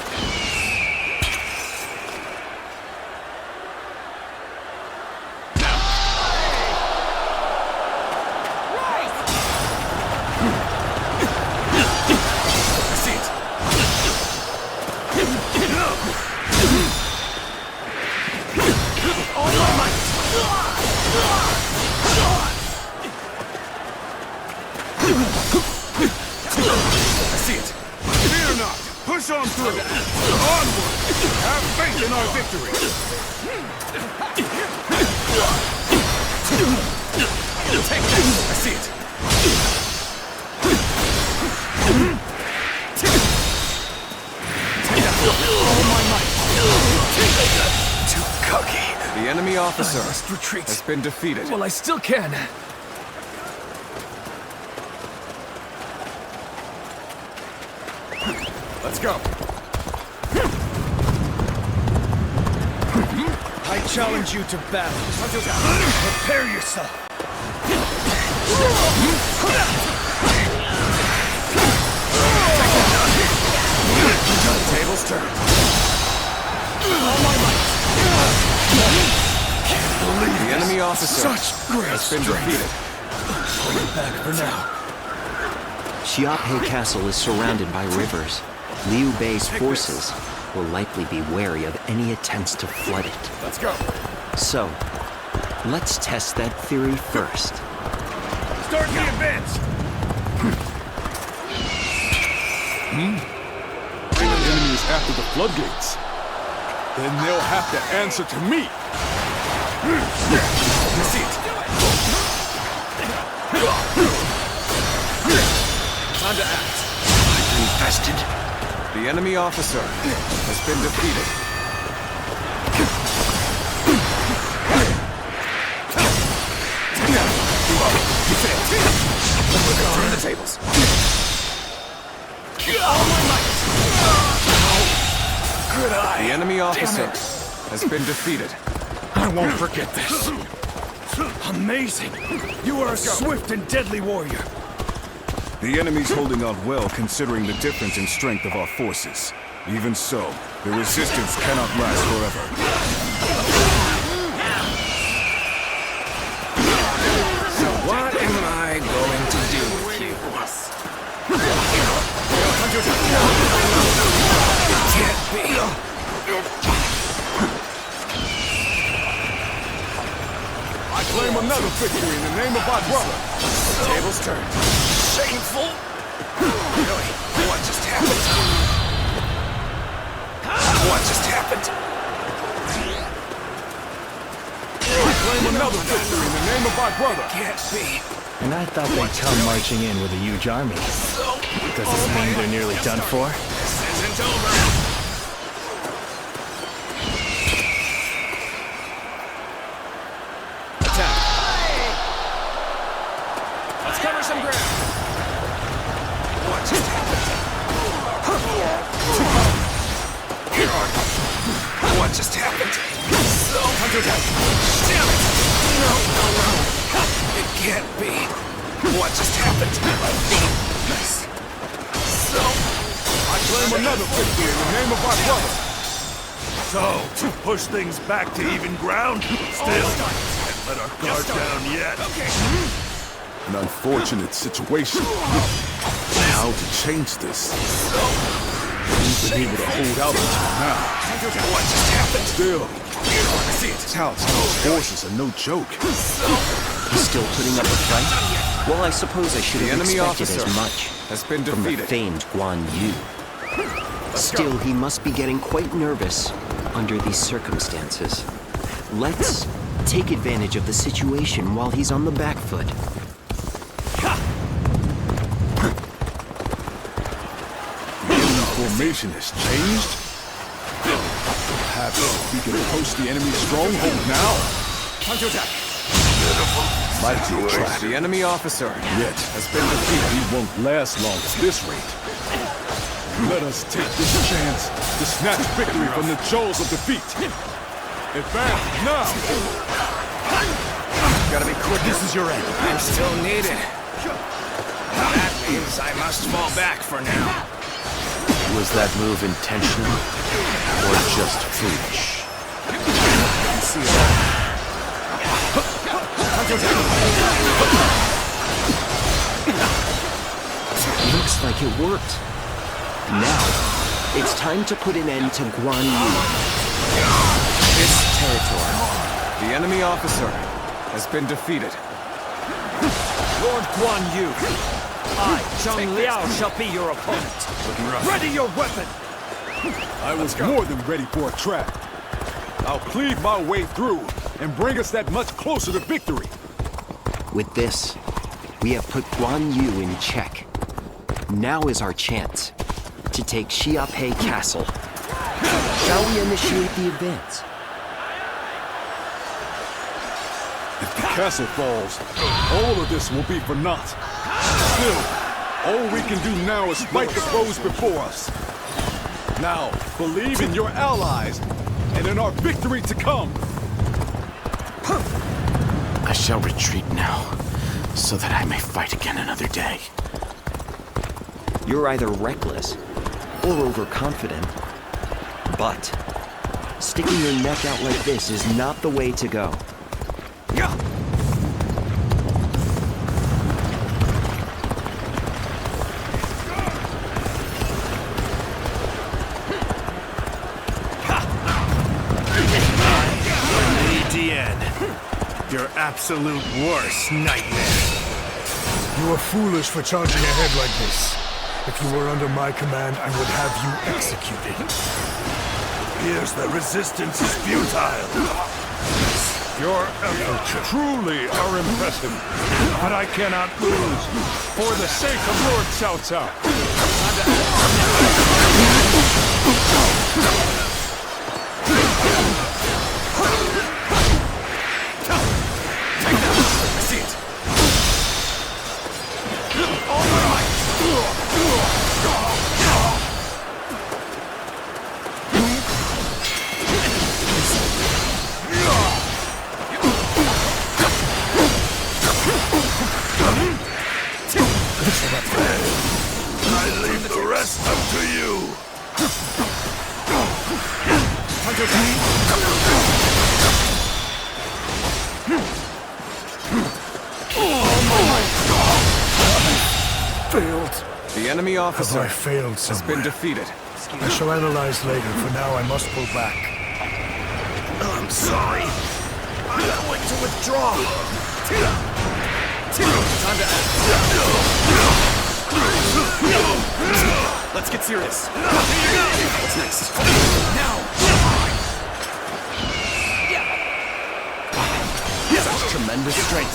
Push on through! Onward! Have faith in our victory! Take this! I see it! Take that! All my might! Too cocky! The enemy officer must retreat. has been defeated. Well, I still can. Let's go. I challenge you to battle. Prepare yourself. Tables turned. All my might. Can't believe the enemy officer Such great has been defeated. Hold it back for now. Xiao Pei Castle is surrounded by rivers. Liu Bei's forces will likely be wary of any attempts to flood it. Let's go. So, let's test that theory first. Start the advance! The enemy is after the floodgates. Then they'll have to answer to me. See it. Time to act. Infested. The enemy officer has been defeated. You failed. Turn the tables. All my might. Good eye. The enemy officer has been defeated. I won't forget this. Amazing. You are a swift and deadly warrior. The enemy's holding out well considering the difference in strength of our forces. Even so, the resistance cannot last forever. So what am I going to do with you? Can't be. I claim another victory in the name of my brother. Tables turned. Shameful. Really? What just happened? What just happened? I claim another victory in the name of my brother. Can't be. And I thought they'd come marching in with a huge army. Does this mean they're nearly done for? This isn't over. Damn it! No. It can't be. What just happened? Nice. So, I claim another victory in the name of our brother. So, to push things back to even ground? Still, can't let our guard down yet. An unfortunate situation. How to change this? We've been able to hold out until now. What just happened? Still, Cao Cao's forces are no joke. He's still putting up a fight? Well, I suppose I should have expected as much has been from the famed Guan Yu. Still, he must be getting quite nervous under these circumstances. Let's take advantage of the situation while he's on the back foot. The formation has changed? Perhaps we can approach the enemy's stronghold now? Counterattack! Might be a trap. The enemy officer Yet has been defeated. He won't last long at this rate. Let us take this chance to snatch victory from the jaws of defeat. Advance now! Gotta be quick. This is your end. I'm still needed. That means I must fall back for now. Was that move intentional or just foolish? Looks like it worked. Now, it's time to put an end to Guan Yu. This territory. The enemy officer has been defeated. Lord Guan Yu, I, Zhang Liao, shall be your opponent. Ready your weapon! I was more than ready for a trap. I'll cleave my way through and bring us that much closer to victory. With this, we have put Guan Yu in check. Now is our chance to take Xiao Pei Castle. Shall we initiate the advance? If the castle falls, all of this will be for naught. Still, all we can do now is fight the foes before us. Now, believe in your allies and in our victory to come. I shall retreat now, so that I may fight again another day. You're either reckless or overconfident. But sticking your neck out like this is not the way to go. Your absolute worst nightmare. You are foolish for charging ahead like this. If you were under my command, I would have you executed. Here's the resistance is futile. Your efforts truly are impressive, but I cannot lose for the sake of Lord Cao Cao. See it. I leave the rest up to you. Failed. The enemy officer Have I failed has been defeated. I shall analyze later. For now, I must pull back. I'm sorry. I'm going to withdraw. Time to act. Let's get serious. What's next? Now! Such tremendous strength.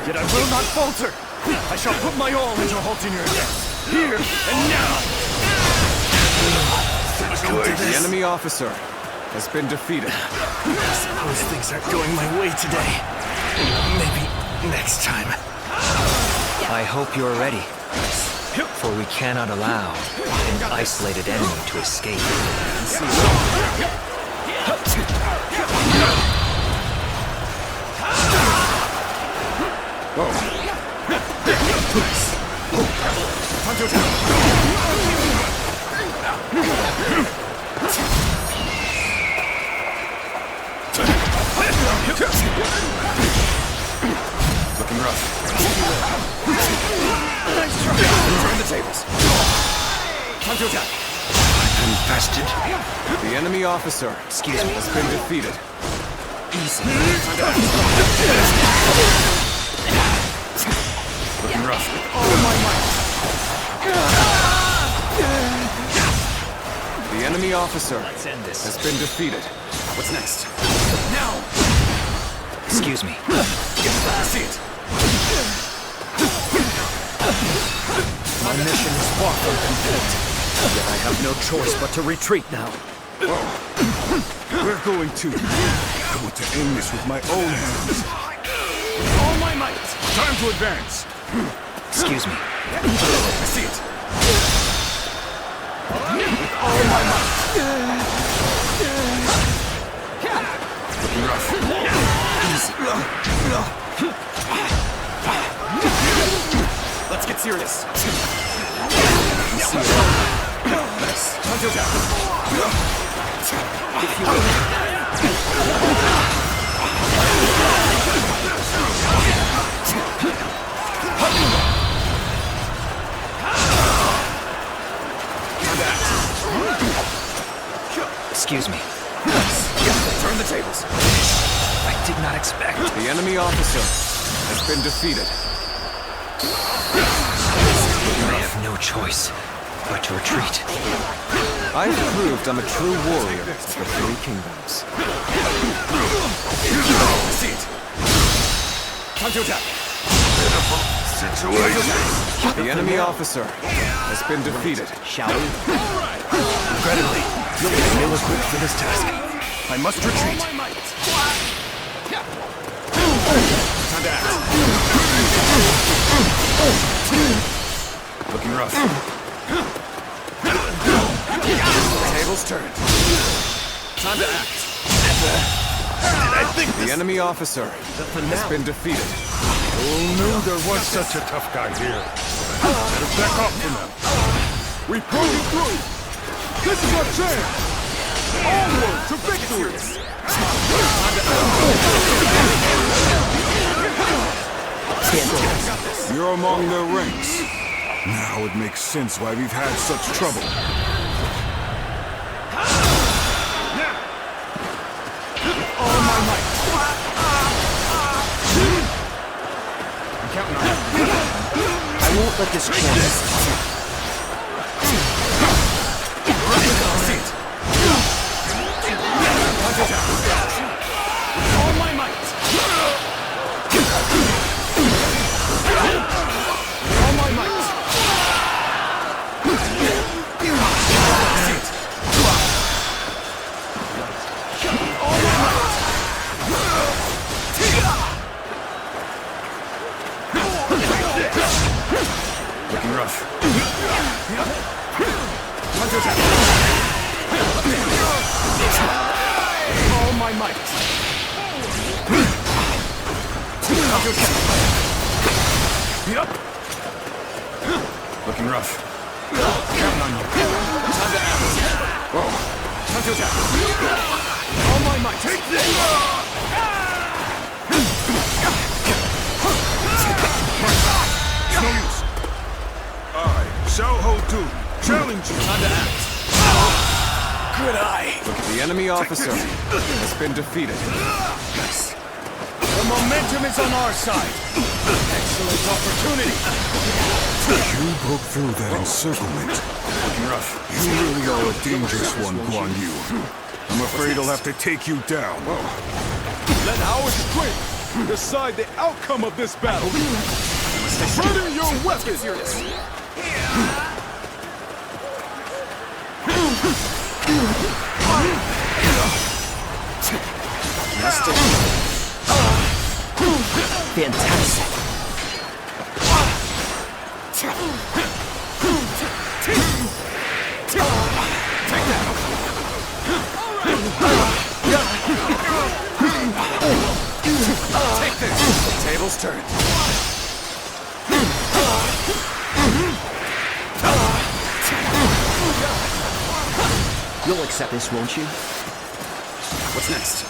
Yet I will not falter. I shall put my all into halting your advance. Here and now! The enemy officer has been defeated. I suppose things aren't going my way today. Maybe next time. I hope you're ready, for we cannot allow an isolated enemy to escape. Time to attack. Looking rough. Nice try. Turn the tables. Time to attack. Infested. The enemy officer, excuse me, has been defeated. Easy. Looking rough. Oh my might. The enemy officer has been defeated. What's next? Now. Excuse me. See it. My mission is far from complete. Yet I have no choice but to retreat now. We're going to. I want to aim this with my own hands. All my might. Time to advance. Excuse me. I see it. All my might. Looking rough. Let's get serious. Nice. Time to attack. If you will. Excuse me. Turn the tables. I did not expect. The enemy officer has been defeated. I have no choice but to retreat. I've proved I'm a true warrior of the Three Kingdoms. See it. Time to attack. Situation. The enemy officer has been defeated. Xiapi. Incredibly, you're ill-equipped for this task. I must retreat. Time to act. Looking rough. Tables turned. Time to act. Did I think the enemy officer has been defeated. Who knew there was such a tough guy here? Better back up from them. We pulled you through. This is our chance. Onward to victory. You're among their ranks. Now it makes sense why we've had such trouble. All my might. I'm counting on you. I won't let this chance. See it. All my might. All my might. See it. All my might. Looking rough. Time to attack. All my might. Time to attack. Yep. Looking rough. Counting on you. Time to act. Whoa. Time to attack. All my might. Take this. It's no use. I, Xiao Ho challenge you. Time to act. Good eye. The enemy officer has been defeated. The momentum is on our side. Excellent opportunity. You broke through that encirclement. Looking rough. You really are a dangerous one, Guan Yu. I'm afraid I'll have to take you down. Let our strength decide the outcome of this battle. Ready your weapons! Fantastic. Take that. Take this. tables turn. You'll accept this, won't you? What's next?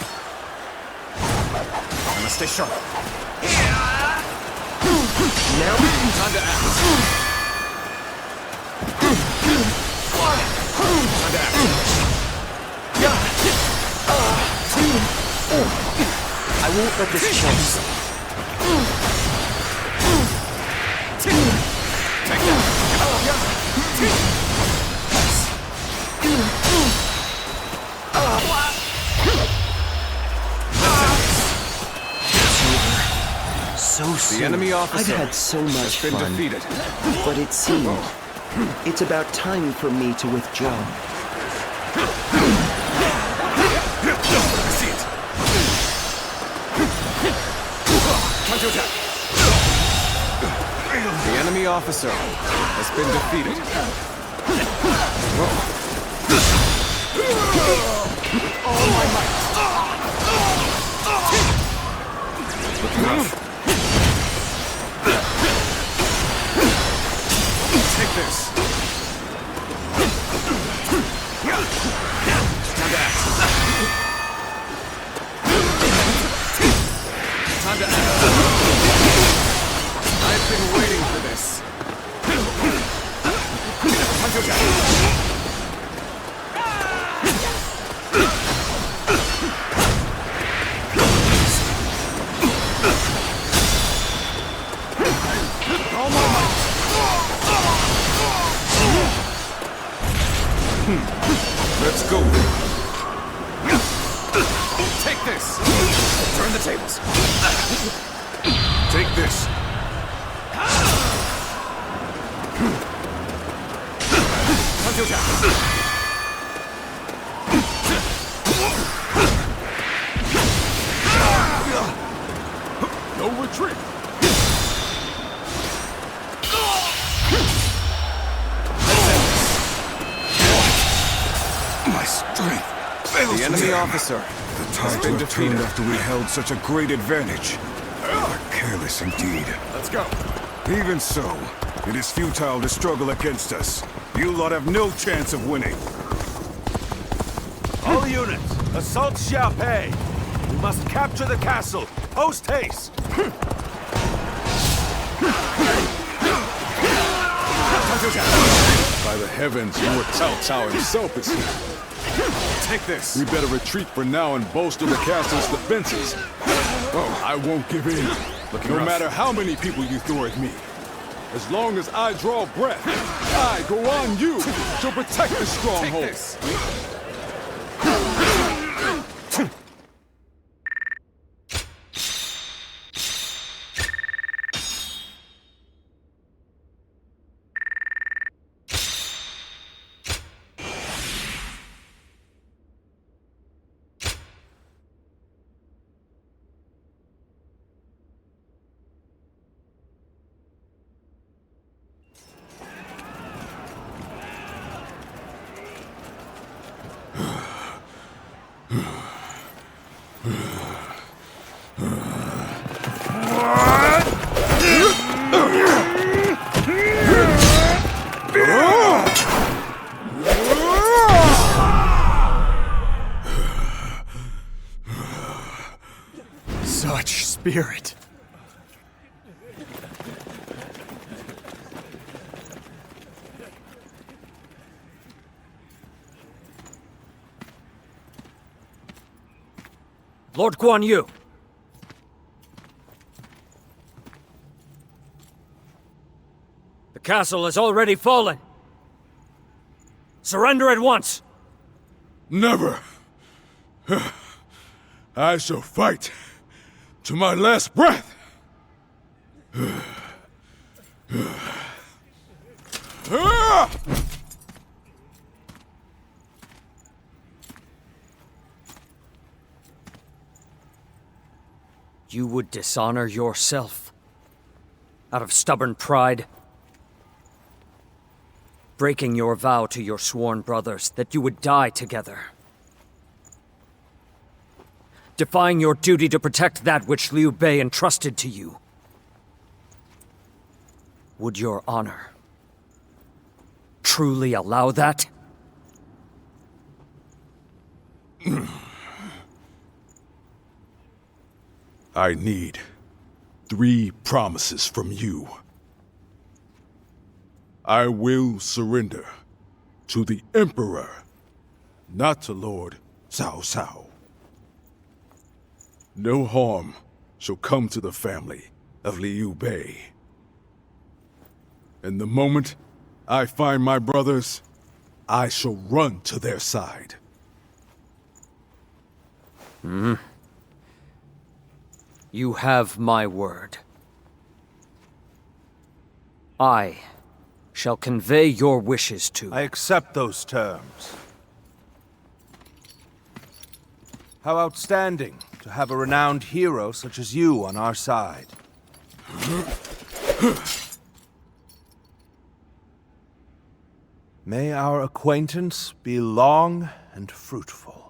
I must stay sharp. Now, time to act. Time to act. I won't let this chance. Take that. So soon. The enemy officer I've had so much has been fun, defeated. but it seemed it's about time for me to withdraw. See it. Time to attack. The enemy officer has been defeated. With all my might. Looking rough. Take this. Time to act. Time to act. I've been waiting for this. Time to attack. All my might. Let's go. Take this. Turn the tables. Take this. Time to attack. No retreat. My strength fails. The enemy officer. The tides were turned after we held such a great advantage. We were careless indeed. Let's go. Even so, it is futile to struggle against us. You lot have no chance of winning. All units, assault Xiao Pei. We must capture the castle. Post haste. By the heavens, Lord Cao Cao himself is here. Take this. We better retreat for now and bolster the castle's defenses. Oh, I won't give in. No matter how many people you throw at me. As long as I draw breath, I, Guan Yu, shall protect the stronghold. Such spirit. Lord Guan Yu! The castle has already fallen! Surrender at once! Never! I shall fight to my last breath! You would dishonor yourself out of stubborn pride, breaking your vow to your sworn brothers that you would die together, defying your duty to protect that which Liu Bei entrusted to you. Would your honor truly allow that? I need 3 promises from you. I will surrender to the Emperor, not to Lord Cao Cao. No harm shall come to the family of Liu Bei. And the moment I find my brothers, I shall run to their side. You have my word. I shall convey your wishes to... I accept those terms. How outstanding to have a renowned hero such as you on our side. May our acquaintance be long and fruitful.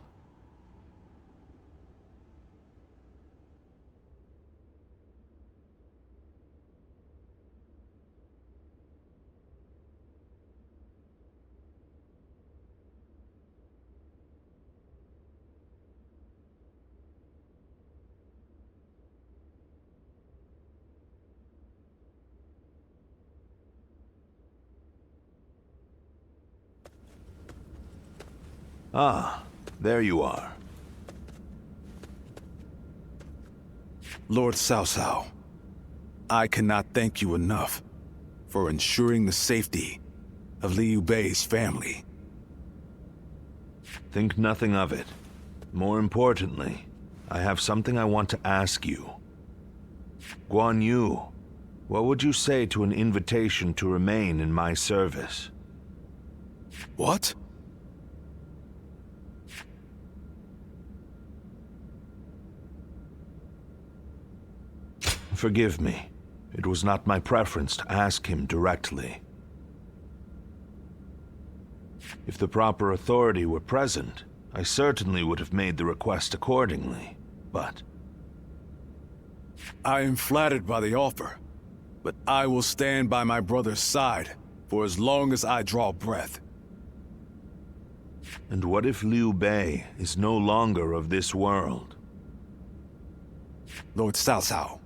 Ah, there you are. Lord Cao Cao, I cannot thank you enough for ensuring the safety of Liu Bei's family. Think nothing of it. More importantly, I have something I want to ask you. Guan Yu, what would you say to an invitation to remain in my service? What? Forgive me. It was not my preference to ask him directly. If the proper authority were present, I certainly would have made the request accordingly, but... I am flattered by the offer, but I will stand by my brother's side for as long as I draw breath. And what if Liu Bei is no longer of this world? Lord Cao Cao.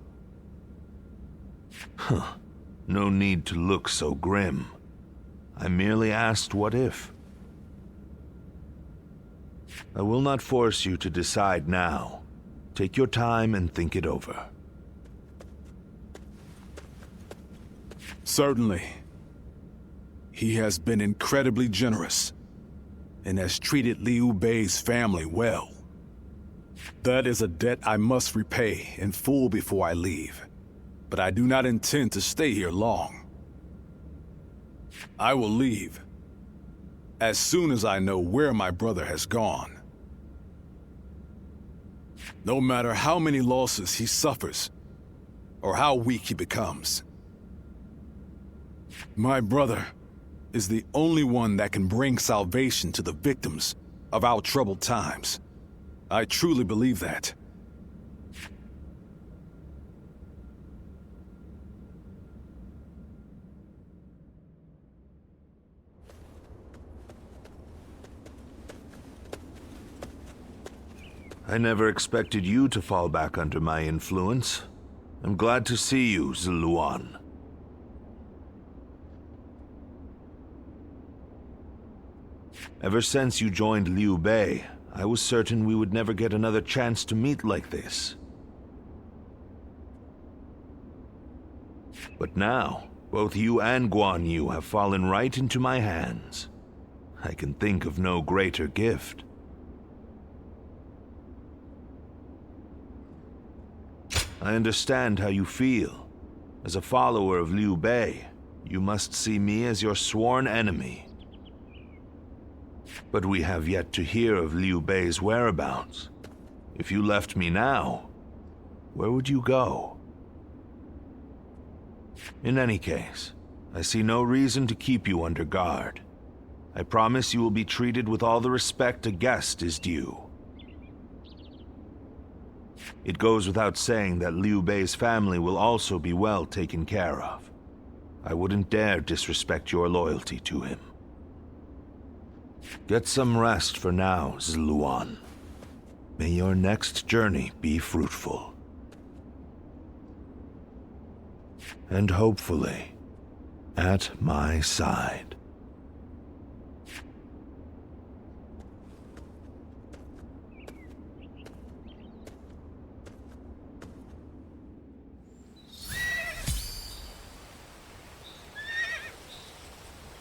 Huh. No need to look so grim. I merely asked what if. I will not force you to decide now. Take your time and think it over. Certainly. He has been incredibly generous and has treated Liu Bei's family well. That is a debt I must repay in full before I leave. But I do not intend to stay here long. I will leave as soon as I know where my brother has gone. No matter how many losses he suffers, or how weak he becomes. My brother is the only one that can bring salvation to the victims of our troubled times. I truly believe that. I never expected you to fall back under my influence. I'm glad to see you, Ziluan. Ever since you joined Liu Bei, I was certain we would never get another chance to meet like this. But now, both you and Guan Yu have fallen right into my hands. I can think of no greater gift. I understand how you feel. As a follower of Liu Bei, you must see me as your sworn enemy. But we have yet to hear of Liu Bei's whereabouts. If you left me now, where would you go? In any case, I see no reason to keep you under guard. I promise you will be treated with all the respect a guest is due. It goes without saying that Liu Bei's family will also be well taken care of. I wouldn't dare disrespect your loyalty to him. Get some rest for now, Zluan. May your next journey be fruitful. And hopefully, at my side.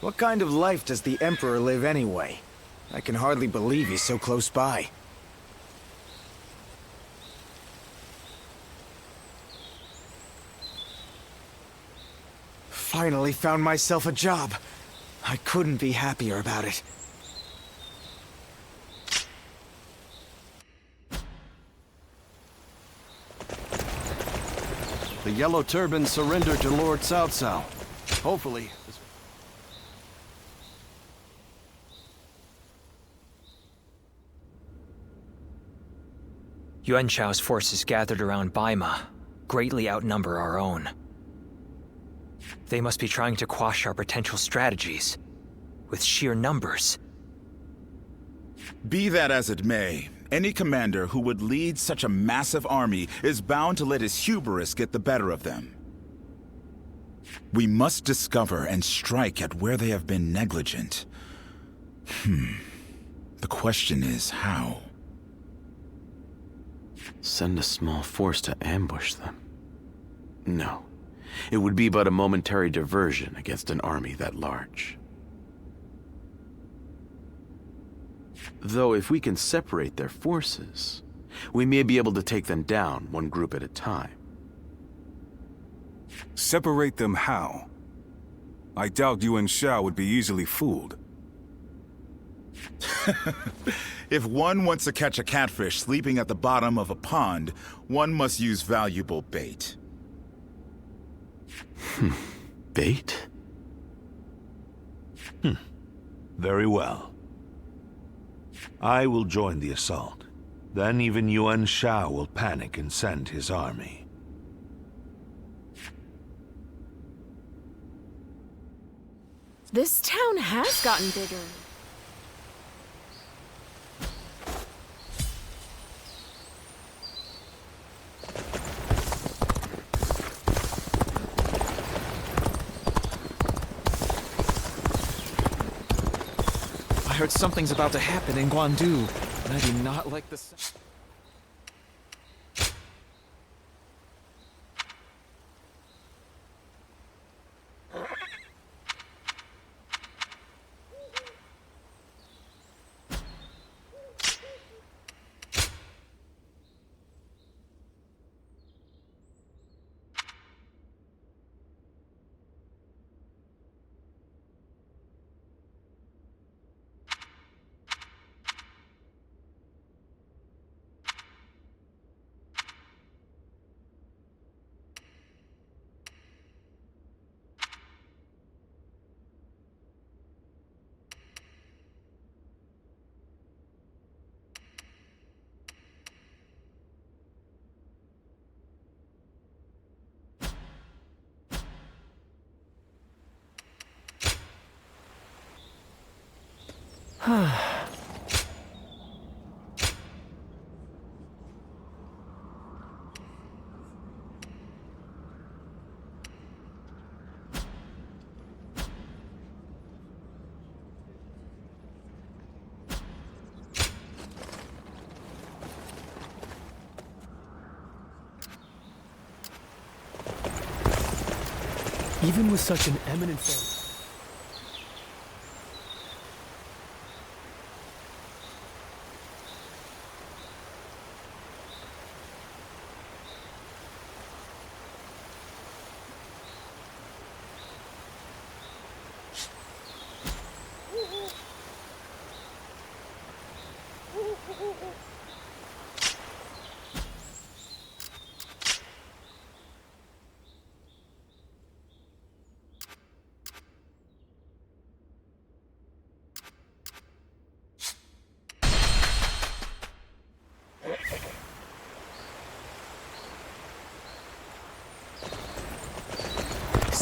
What kind of life does the Emperor live anyway? I can hardly believe he's so close by. Finally found myself a job. I couldn't be happier about it. The Yellow Turban surrendered to Lord Cao Cao. Hopefully... Yuan Shao's forces gathered around Baima greatly outnumber our own. They must be trying to quash our potential strategies with sheer numbers. Be that as it may, any commander who would lead such a massive army is bound to let his hubris get the better of them. We must discover and strike at where they have been negligent. The question is how? Send a small force to ambush them? No. It would be but a momentary diversion against an army that large. Though if we can separate their forces, we may be able to take them down one group at a time. Separate them how? I doubt Yuan Shao would be easily fooled. If one wants to catch a catfish sleeping at the bottom of a pond, one must use valuable bait. Bait? Very well. I will join the assault. Then even Yuan Shao will panic and send his army. This town has gotten bigger. I heard something's about to happen in Guan Yu, and I do not like the Even with such an eminent family.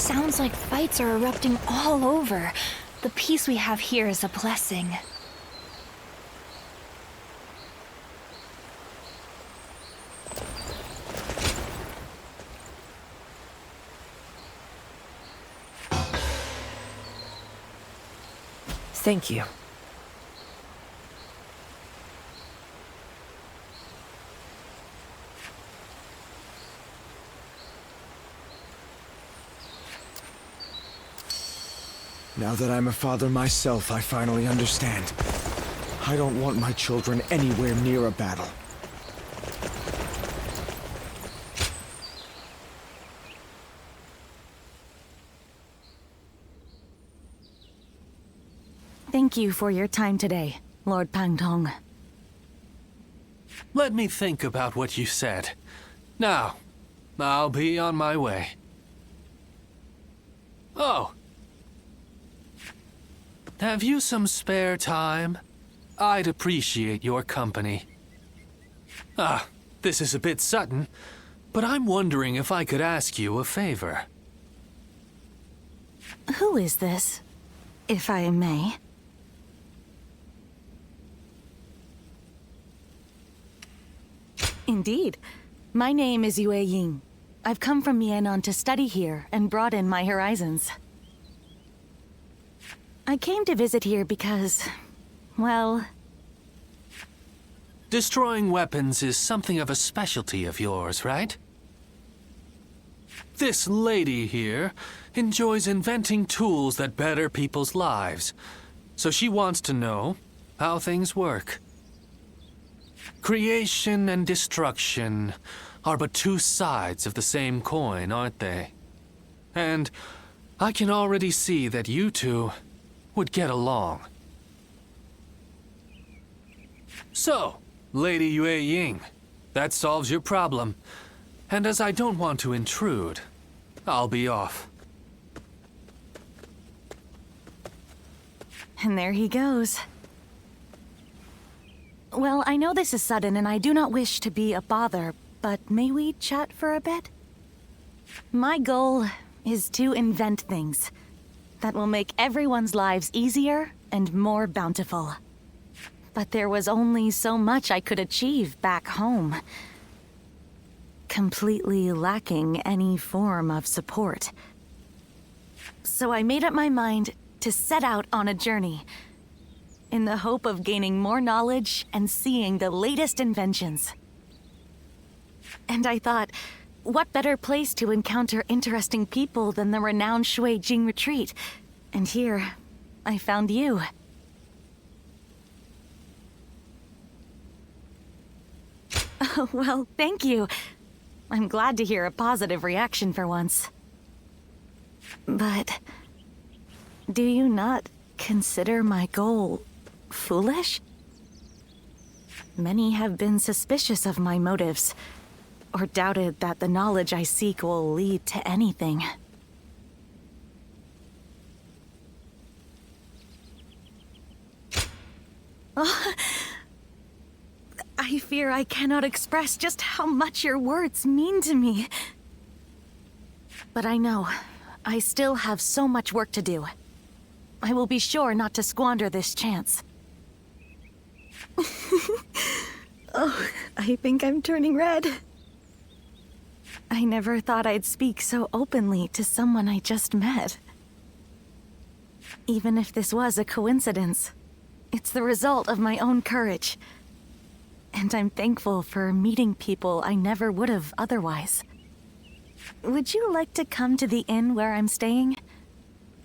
Sounds like fights are erupting all over. The peace we have here is a blessing. Thank you. Now that I'm a father myself, I finally understand. I don't want my children anywhere near a battle. Thank you for your time today, Lord Pangtong. Let me think about what you said. Now, I'll be on my way. Oh! Have you some spare time? I'd appreciate your company. This is a bit sudden, but I'm wondering if I could ask you a favor. Who is this, if I may? Indeed. My name is Yue Ying. I've come from Yanjin to study here and broaden my horizons. I came to visit here because, well... Destroying weapons is something of a specialty of yours, right? This lady here enjoys inventing tools that better people's lives, so she wants to know how things work. Creation and destruction are but two sides of the same coin, aren't they? And I can already see that you two would get along. So, Lady Yue Ying, that solves your problem. And as I don't want to intrude, I'll be off. And there he goes. Well, I know this is sudden and I do not wish to be a bother, but may we chat for a bit? My goal is to invent things that will make everyone's lives easier and more bountiful. But there was only so much I could achieve back home, completely lacking any form of support. So I made up my mind to set out on a journey, in the hope of gaining more knowledge and seeing the latest inventions. And I thought, what better place to encounter interesting people than the renowned Shuijing retreat? And here, I found you. Oh, well, thank you. I'm glad to hear a positive reaction for once. But do you not consider my goal foolish? Many have been suspicious of my motives, or doubted that the knowledge I seek will lead to anything. Oh, I fear I cannot express just how much your words mean to me. But I know, I still have so much work to do. I will be sure not to squander this chance. Oh, I think I'm turning red. I never thought I'd speak so openly to someone I just met. Even if this was a coincidence, it's the result of my own courage. And I'm thankful for meeting people I never would have otherwise. Would you like to come to the inn where I'm staying?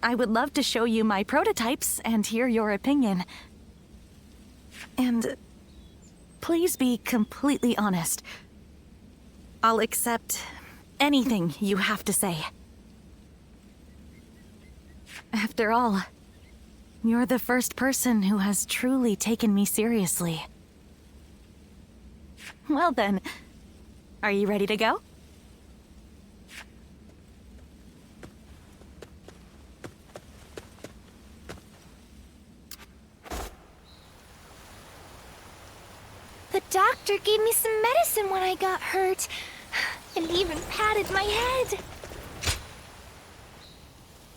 I would love to show you my prototypes and hear your opinion. And please be completely honest. I'll accept anything you have to say. After all, you're the first person who has truly taken me seriously. Well then, are you ready to go? The doctor gave me some medicine when I got hurt, and even patted my head.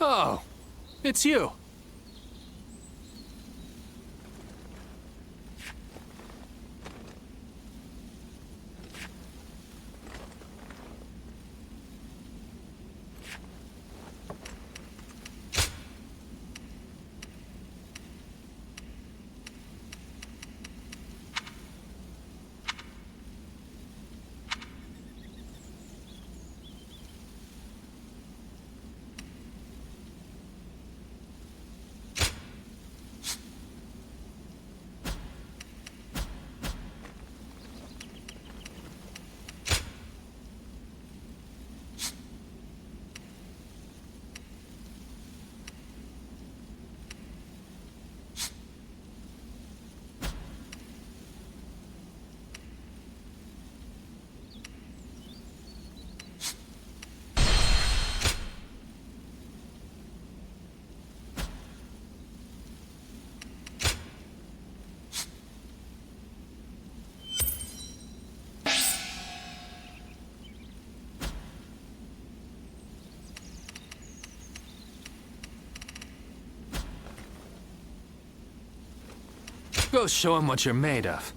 Oh, it's you. Go show him what you're made of.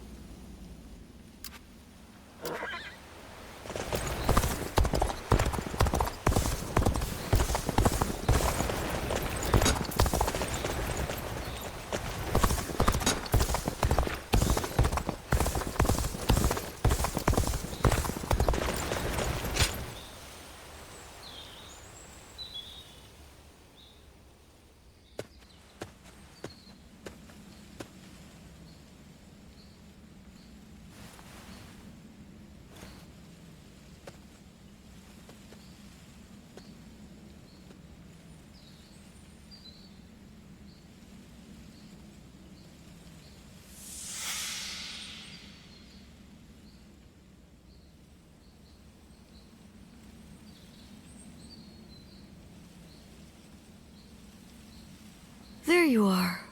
There you are.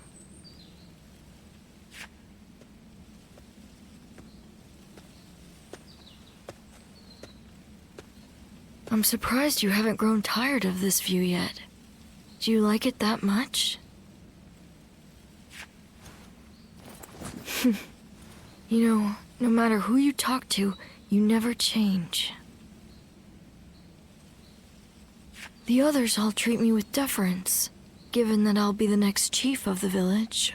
I'm surprised you haven't grown tired of this view yet. Do you like it that much? You know, no matter who you talk to, you never change. The others all treat me with deference, given that I'll be the next chief of the village.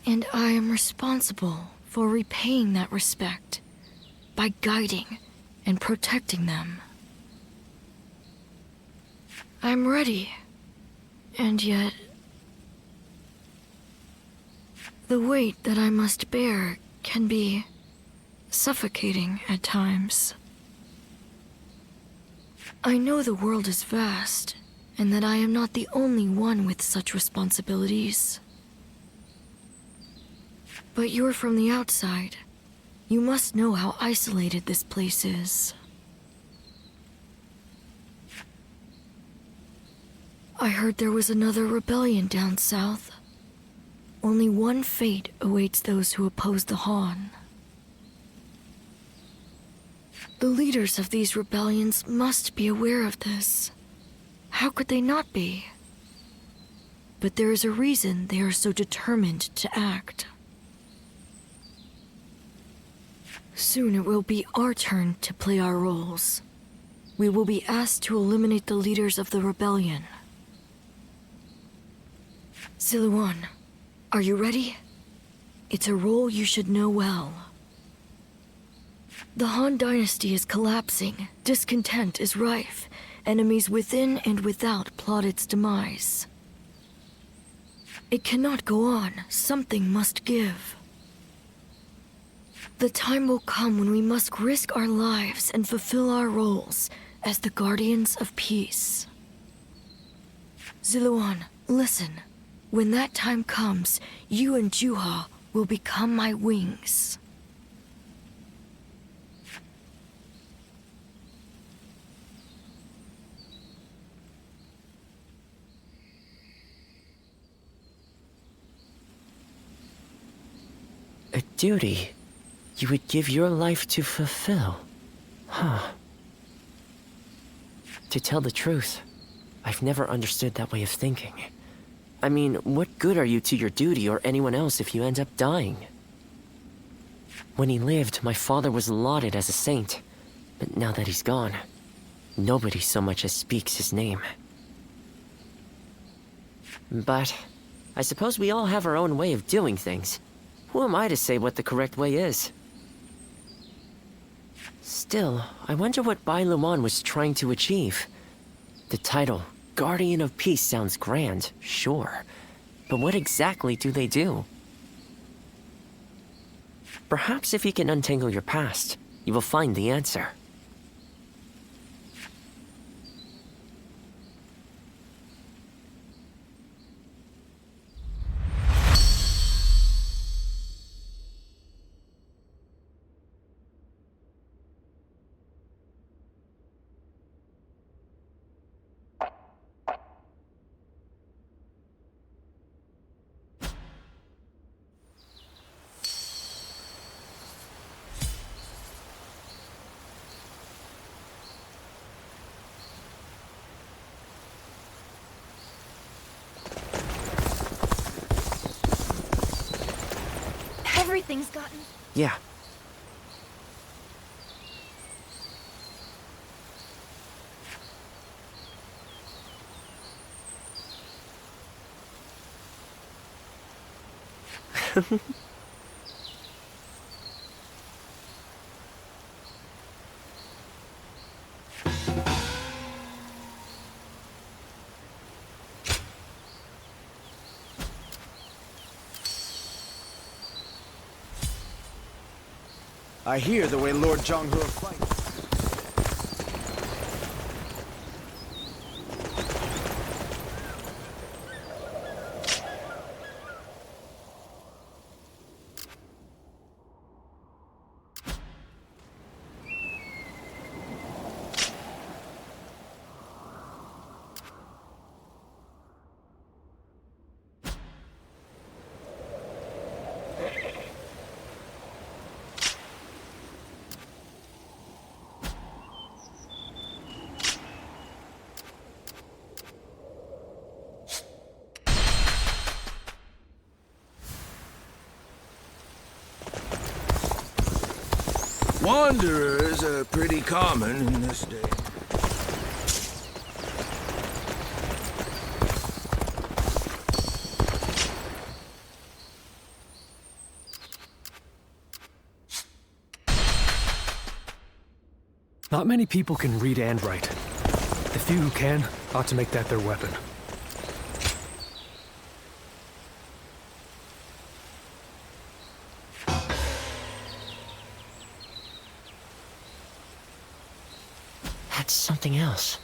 And I am responsible for repaying that respect by guiding and protecting them. I'm ready, and yet the weight that I must bear can be suffocating at times. I know the world is vast, and that I am not the only one with such responsibilities. But you're from the outside. You must know how isolated this place is. I heard there was another rebellion down south. Only one fate awaits those who oppose the Han. The leaders of these rebellions must be aware of this. How could they not be? But there is a reason they are so determined to act. Soon it will be our turn to play our roles. We will be asked to eliminate the leaders of the rebellion. Ziluan, are you ready? It's a role you should know well. The Han Dynasty is collapsing, discontent is rife, enemies within and without plot its demise. It cannot go on, something must give. The time will come when we must risk our lives and fulfill our roles as the guardians of peace. Ziluan, listen. When that time comes, you and Juha will become my wings. A duty you would give your life to fulfill, huh? To tell the truth, I've never understood that way of thinking. I mean, what good are you to your duty or anyone else if you end up dying? When he lived, my father was lauded as a saint. But now that he's gone, nobody so much as speaks his name. But I suppose we all have our own way of doing things. Who am I to say what the correct way is? Still, I wonder what Bai Luan was trying to achieve. The title, Guardian of Peace, sounds grand, sure. But what exactly do they do? Perhaps if you can untangle your past, you will find the answer. Everything's gotten... Yeah. I hear the way Lord Zhonghe fights. Wanderers are pretty common in this day. Not many people can read and write. The few who can ought to make that their weapon. That's something else.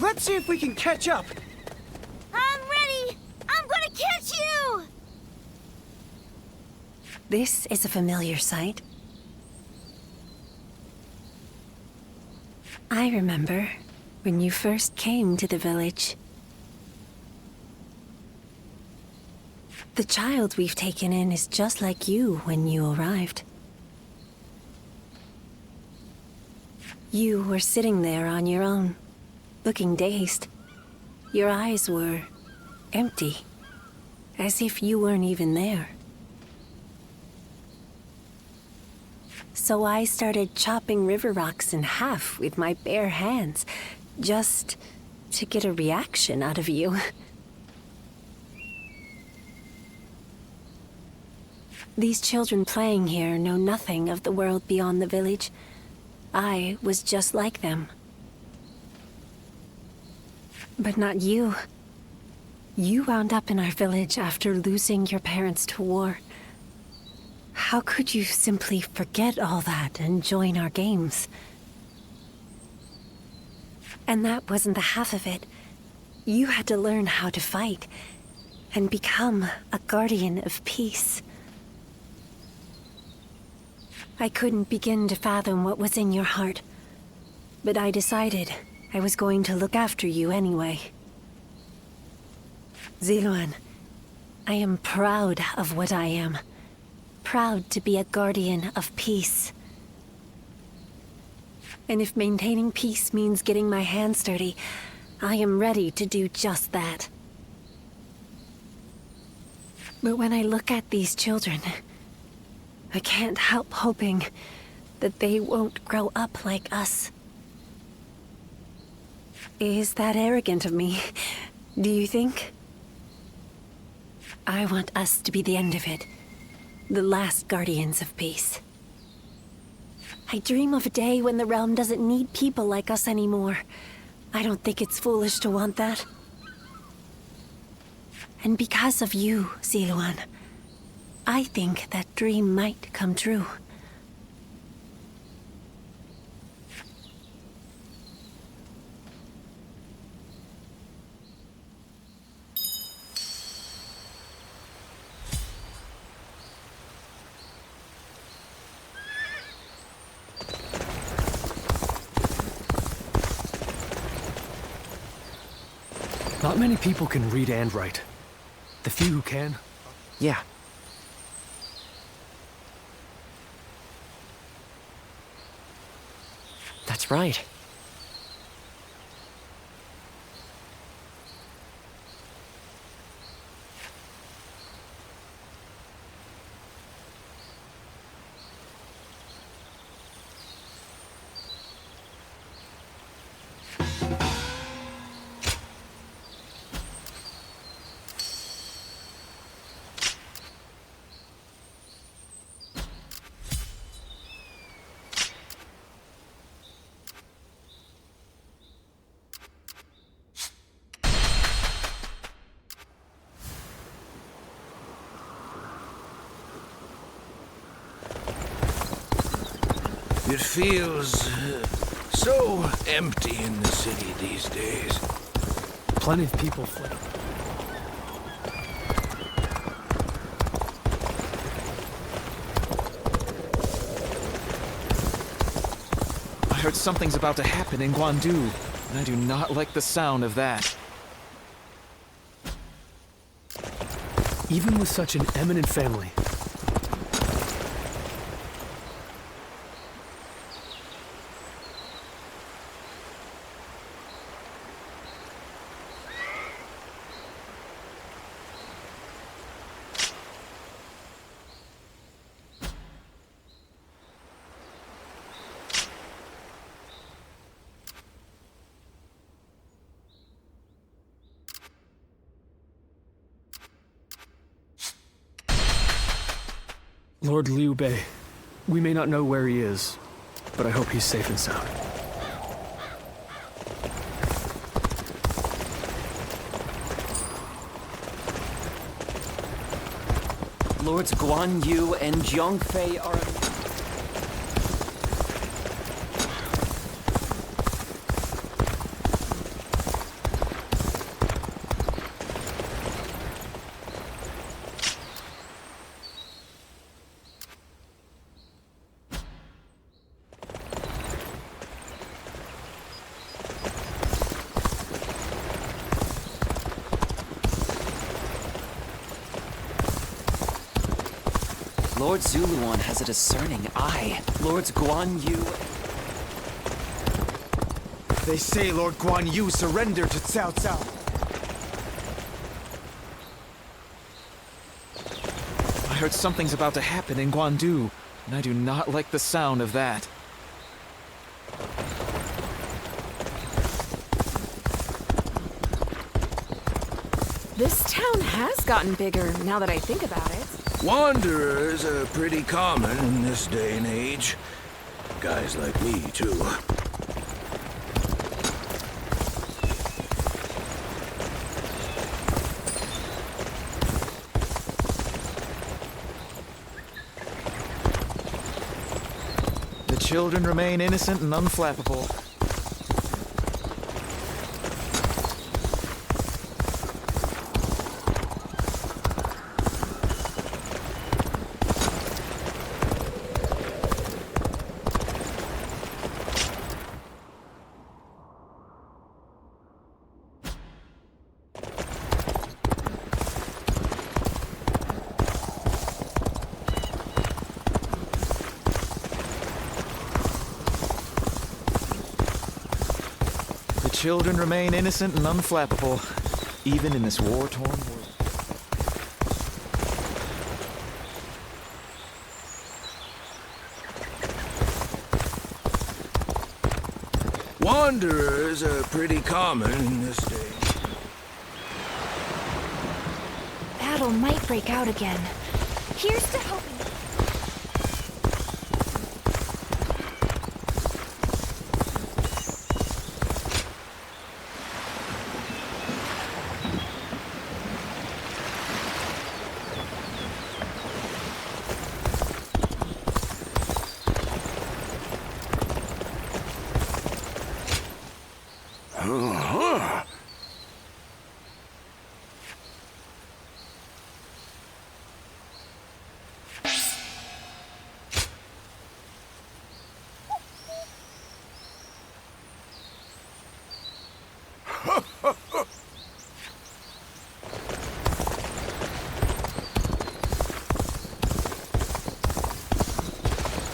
Let's see if we can catch up. I'm ready! I'm gonna catch you! This is a familiar sight. I remember when you first came to the village. The child we've taken in is just like you when you arrived. You were sitting there on your own, looking dazed. Your eyes were empty, as if you weren't even there. So I started chopping river rocks in half with my bare hands, just to get a reaction out of you. These children playing here know nothing of the world beyond the village. I was just like them. But not you. You wound up in our village after losing your parents to war. How could you simply forget all that and join our games? And that wasn't the half of it. You had to learn how to fight. and become a guardian of peace. I couldn't begin to fathom what was in your heart, but I decided I was going to look after you anyway. Ziluan, I am proud of what I am. Proud to be a guardian of peace. And if maintaining peace means getting my hands dirty, I am ready to do just that. But when I look at these children, I can't help hoping that they won't grow up like us. Is that arrogant of me, do you think? I want us to be the end of it. The last guardians of peace. I dream of a day when the realm doesn't need people like us anymore. I don't think it's foolish to want that. And because of you, Ziluan, I think that dream might come true. Not many people can read and write. The few who can. Yeah. That's right. It feels so empty in the city these days. Plenty of people fled. I heard something's about to happen in Guan Yu, and I do not like the sound of that. Even with such an eminent family, Lord Liu Bei, we may not know where he is, but I hope he's safe and sound. Lords Guan Yu and Xiapi are... Lord Zuluan has a discerning eye. Lords Guan Yu... They say Lord Guan Yu surrendered to Cao Cao. I heard something's about to happen in Guan Yu, and I do not like the sound of that. This town has gotten bigger, now that I think about it. Wanderers are pretty common in this day and age. Guys like me, too. The children remain innocent and unflappable. children remain innocent and unflappable, even in this war-torn world. Wanderers are pretty common in this day. Battle might break out again. Here's to hoping.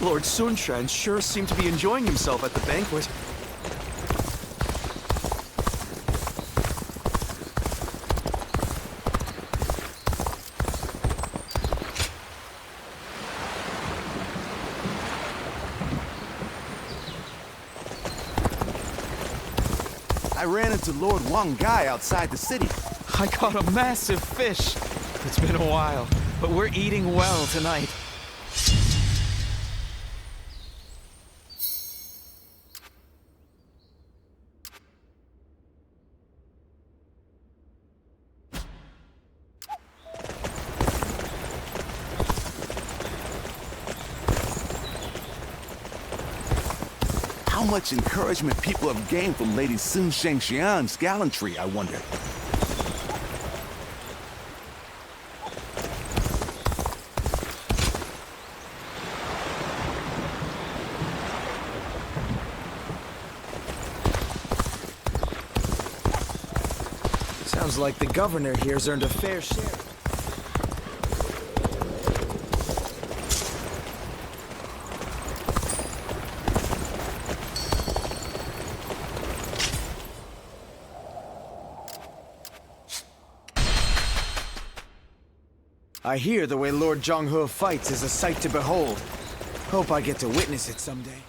Lord Sun Quan sure seemed to be enjoying himself at the banquet. I ran into Lord Wang Gai outside the city. I caught a massive fish. It's been a while, but we're eating well tonight. How much encouragement people have gained from Lady Sun Shengxian's gallantry, I wonder. Sounds like the governor here's earned a fair share. I hear the way Lord Zhonghe fights is a sight to behold. Hope I get to witness it someday.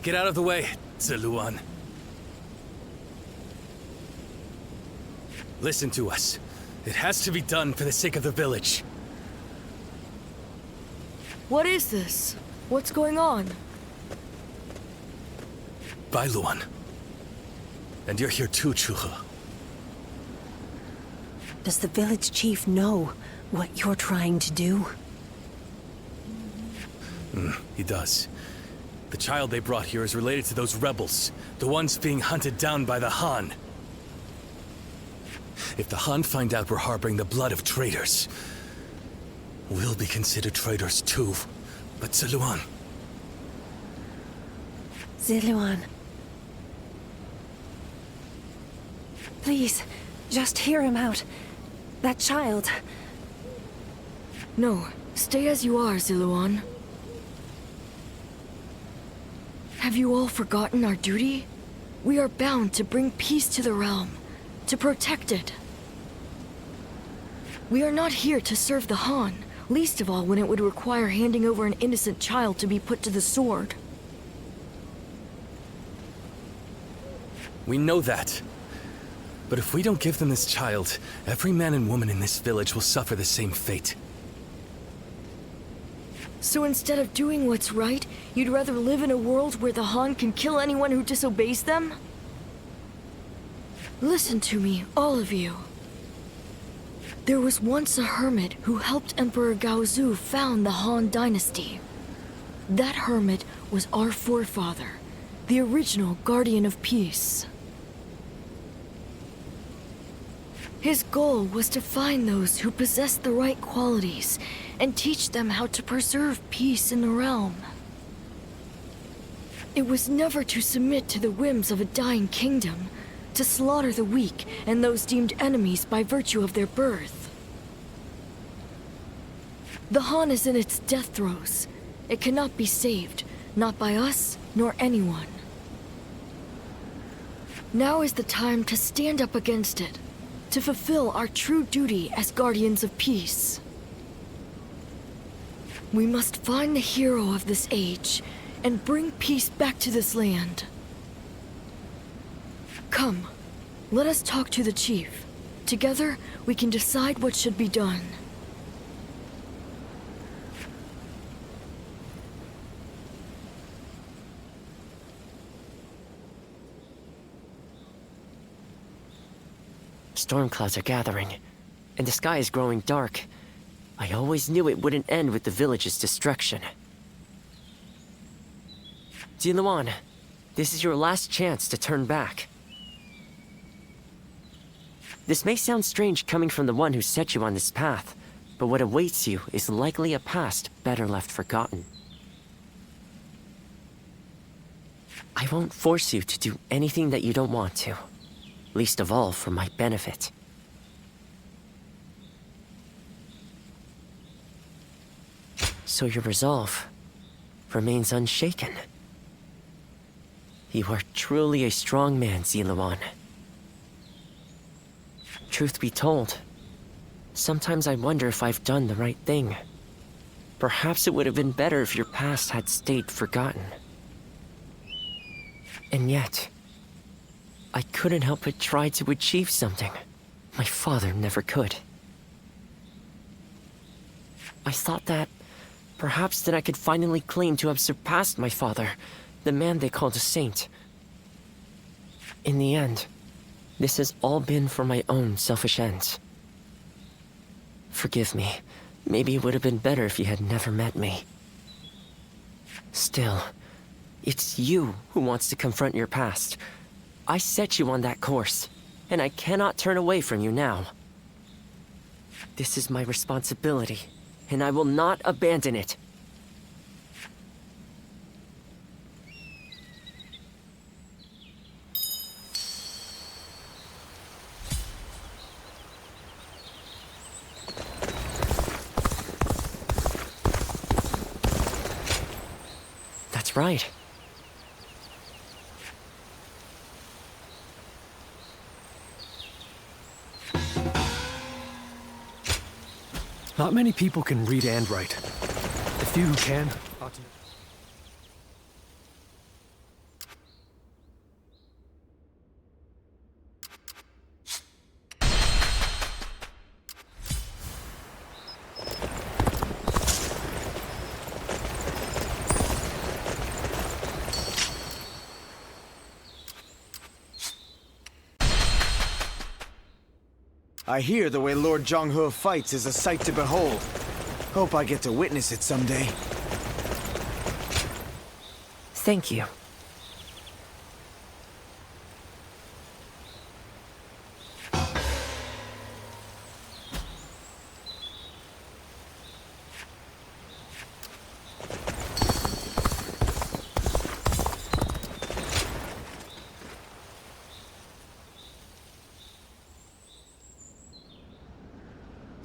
Get out of the way, Ziluan. Listen to us. It has to be done for the sake of the village. What is this? What's going on? Bailuan. And you're here too, Chuhe. Does the village chief know what you're trying to do? He does. The child they brought here is related to those rebels, the ones being hunted down by the Han. If the Han find out we're harboring the blood of traitors, we'll be considered traitors too. But Ziluan... Ziluan. Please, just hear him out. That child... No, stay as you are, Ziluan. Have you all forgotten our duty? We are bound to bring peace to the realm, to protect it. We are not here to serve the Han, least of all when it would require handing over an innocent child to be put to the sword. We know that. But if we don't give them this child, every man and woman in this village will suffer the same fate. So instead of doing what's right, you'd rather live in a world where the Han can kill anyone who disobeys them? Listen to me, all of you. There was once a hermit who helped Emperor Gaozu found the Han dynasty. That hermit was our forefather, the original guardian of peace. His goal was to find those who possessed the right qualities and teach them how to preserve peace in the realm. It was never to submit to the whims of a dying kingdom, to slaughter the weak and those deemed enemies by virtue of their birth. The Han is in its death throes. It cannot be saved, not by us nor anyone. Now is the time to stand up against it, to fulfill our true duty as guardians of peace. We must find the hero of this age and bring peace back to this land. Come, let us talk to the chief. Together, we can decide what should be done. Storm clouds are gathering, and the sky is growing dark. I always knew it wouldn't end with the village's destruction. Jiluan, this is your last chance to turn back. This may sound strange coming from the one who set you on this path, but what awaits you is likely a past better left forgotten. I won't force you to do anything that you don't want to. Least of all for my benefit. So your resolve remains unshaken. You are truly a strong man, Ziluan. Truth be told, sometimes I wonder if I've done the right thing. Perhaps it would have been better if your past had stayed forgotten. And yet, I couldn't help but try to achieve something my father never could. I thought that perhaps that I could finally claim to have surpassed my father, the man they called a saint. In the end, this has all been for my own selfish ends. Forgive me. Maybe it would have been better if you had never met me. Still, it's you who wants to confront your past. I set you on that course, and I cannot turn away from you now. This is my responsibility, and I will not abandon it. That's right. Not many people can read and write. The few who can ought to... I hear the way Lord Zhonghe fights is a sight to behold. Hope I get to witness it someday. Thank you.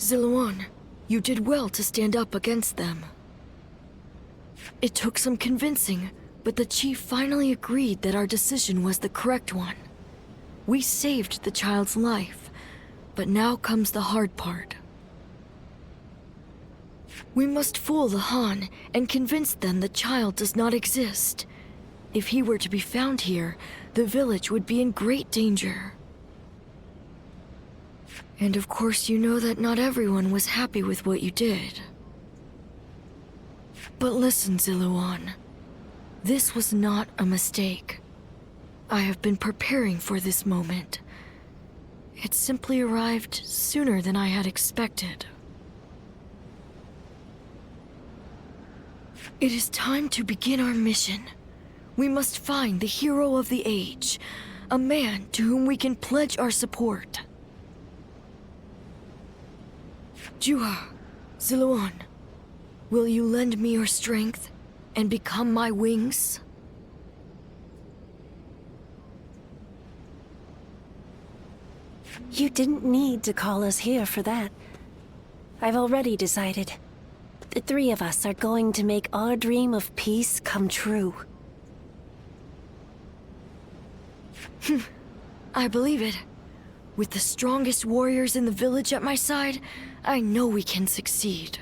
Ziluan, you did well to stand up against them. It took some convincing, but the chief finally agreed that our decision was the correct one. We saved the child's life, but now comes the hard part. We must fool the Han and convince them the child does not exist. If he were to be found here, the village would be in great danger. And of course you know that not everyone was happy with what you did. But listen, Ziluan. This was not a mistake. I have been preparing for this moment. It simply arrived sooner than I had expected. It is time to begin our mission. We must find the hero of the age, a man to whom we can pledge our support. Juha, Ziluan, will you lend me your strength and become my wings? You didn't need to call us here for that. I've already decided. The three of us are going to make our dream of peace come true. I believe it. With the strongest warriors in the village at my side, I know we can succeed.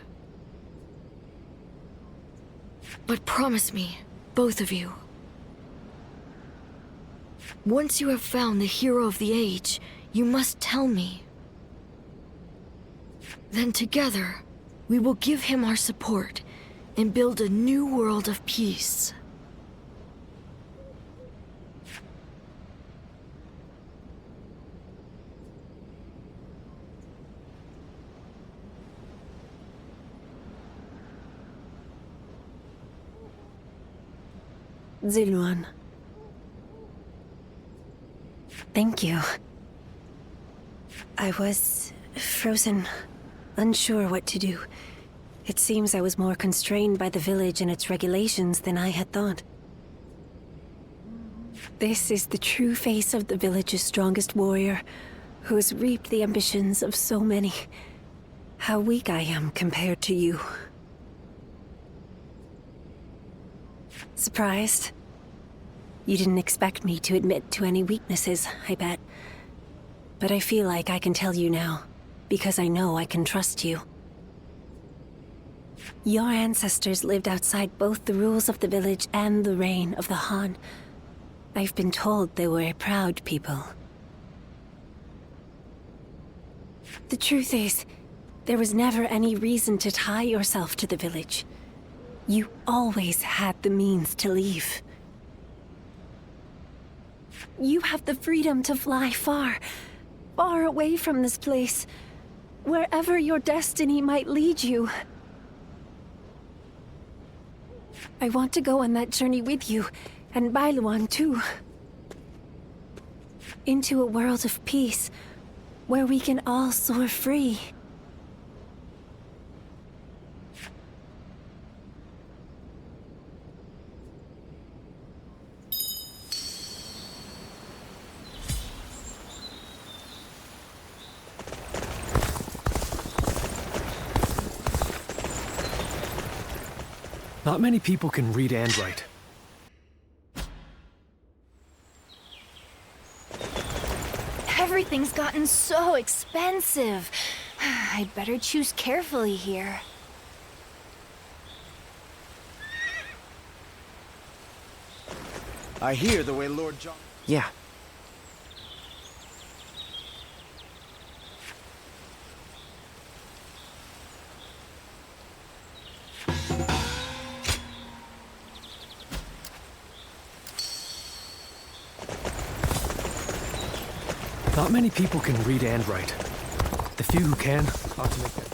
But promise me, both of you. Once you have found the hero of the age, you must tell me. Then together, we will give him our support and build a new world of peace. Ziluan. Thank you. I was frozen, unsure what to do. It seems I was more constrained by the village and its regulations than I had thought. This is the true face of the village's strongest warrior, who has reaped the ambitions of so many. How weak I am compared to you. Surprised? You didn't expect me to admit to any weaknesses, I bet. But I feel like I can tell you now, because I know I can trust you. Your ancestors lived outside both the rules of the village and the reign of the Han. I've been told they were a proud people. The truth is, there was never any reason to tie yourself to the village. You always had the means to leave. You have the freedom to fly far, far away from this place, wherever your destiny might lead you. I want to go on that journey with you, and Bailuan too. Into a world of peace, where we can all soar free. Not many people can read and write. Everything's gotten so expensive. I'd better choose carefully here. I hear the way Lord John... Yeah. Not many people can read and write. The few who can ought to make that.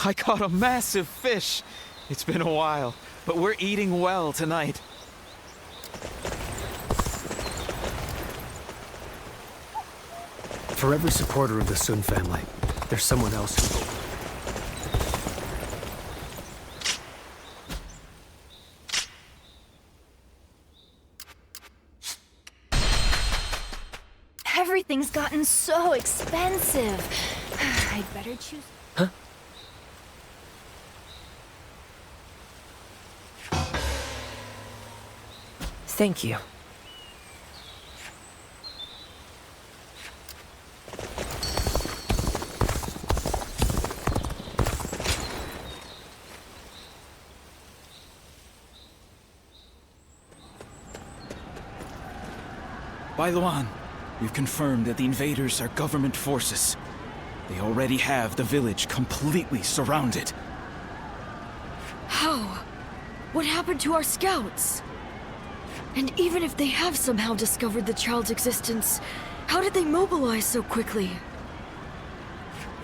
I caught a massive fish. It's been a while, but we're eating well tonight. For every supporter of the Sun family, there's someone else who... Everything's gotten so expensive. I'd better choose... Huh? Thank you. Bailuan, we've confirmed that the invaders are government forces. They already have the village completely surrounded. How? What happened to our scouts? And even if they have somehow discovered the child's existence, how did they mobilize so quickly?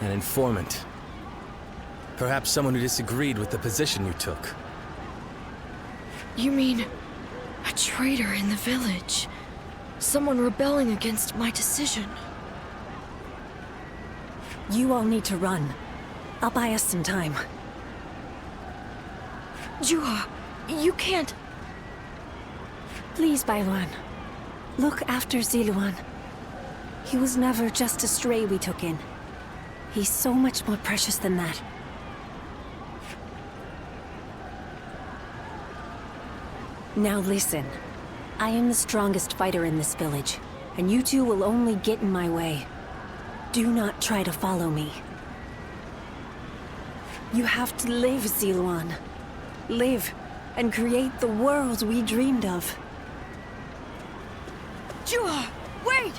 An informant. Perhaps someone who disagreed with the position you took. You mean a traitor in the village? Someone rebelling against my decision? You all need to run. I'll buy us some time. Juha, you can't... Please, Bailuan. Look after Ziluan. He was never just a stray we took in. He's so much more precious than that. Now listen. I am the strongest fighter in this village, and you two will only get in my way. Do not try to follow me. You have to live, Ziluan. Live, and create the world we dreamed of. Juha, wait!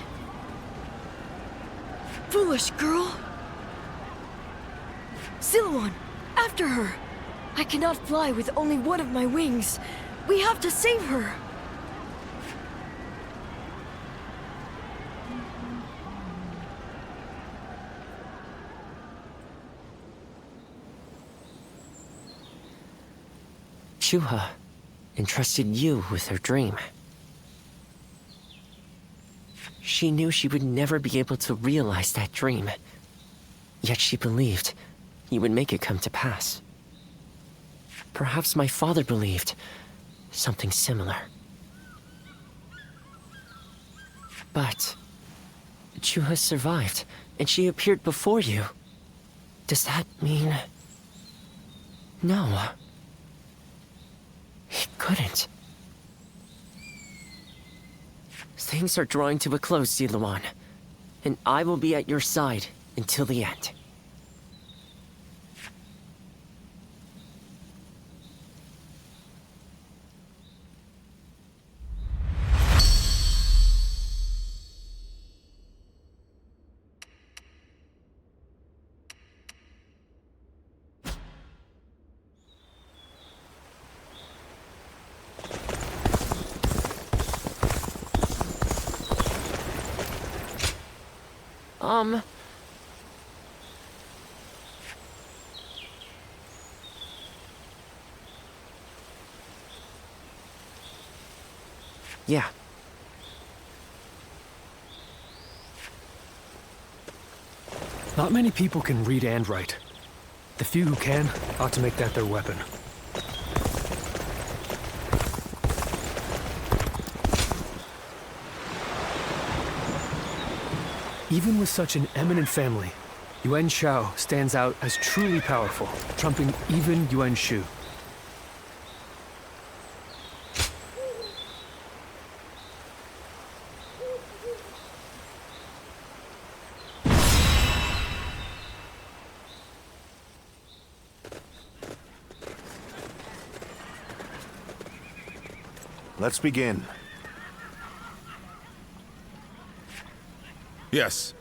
Foolish girl! Ziluan, after her! I cannot fly with only one of my wings. We have to save her! Juha entrusted you with her dream. She knew she would never be able to realize that dream. Yet she believed you would make it come to pass. Perhaps my father believed something similar. But Juha survived, and she appeared before you. Does that mean... No. He couldn't. Things are drawing to a close, Ziluan, and I will be at your side until the end. Yeah. Not many people can read and write. The few who can ought to make that their weapon. Even with such an eminent family, Yuan Shao stands out as truly powerful, trumping even Yuan Shu. Let's begin. Yes.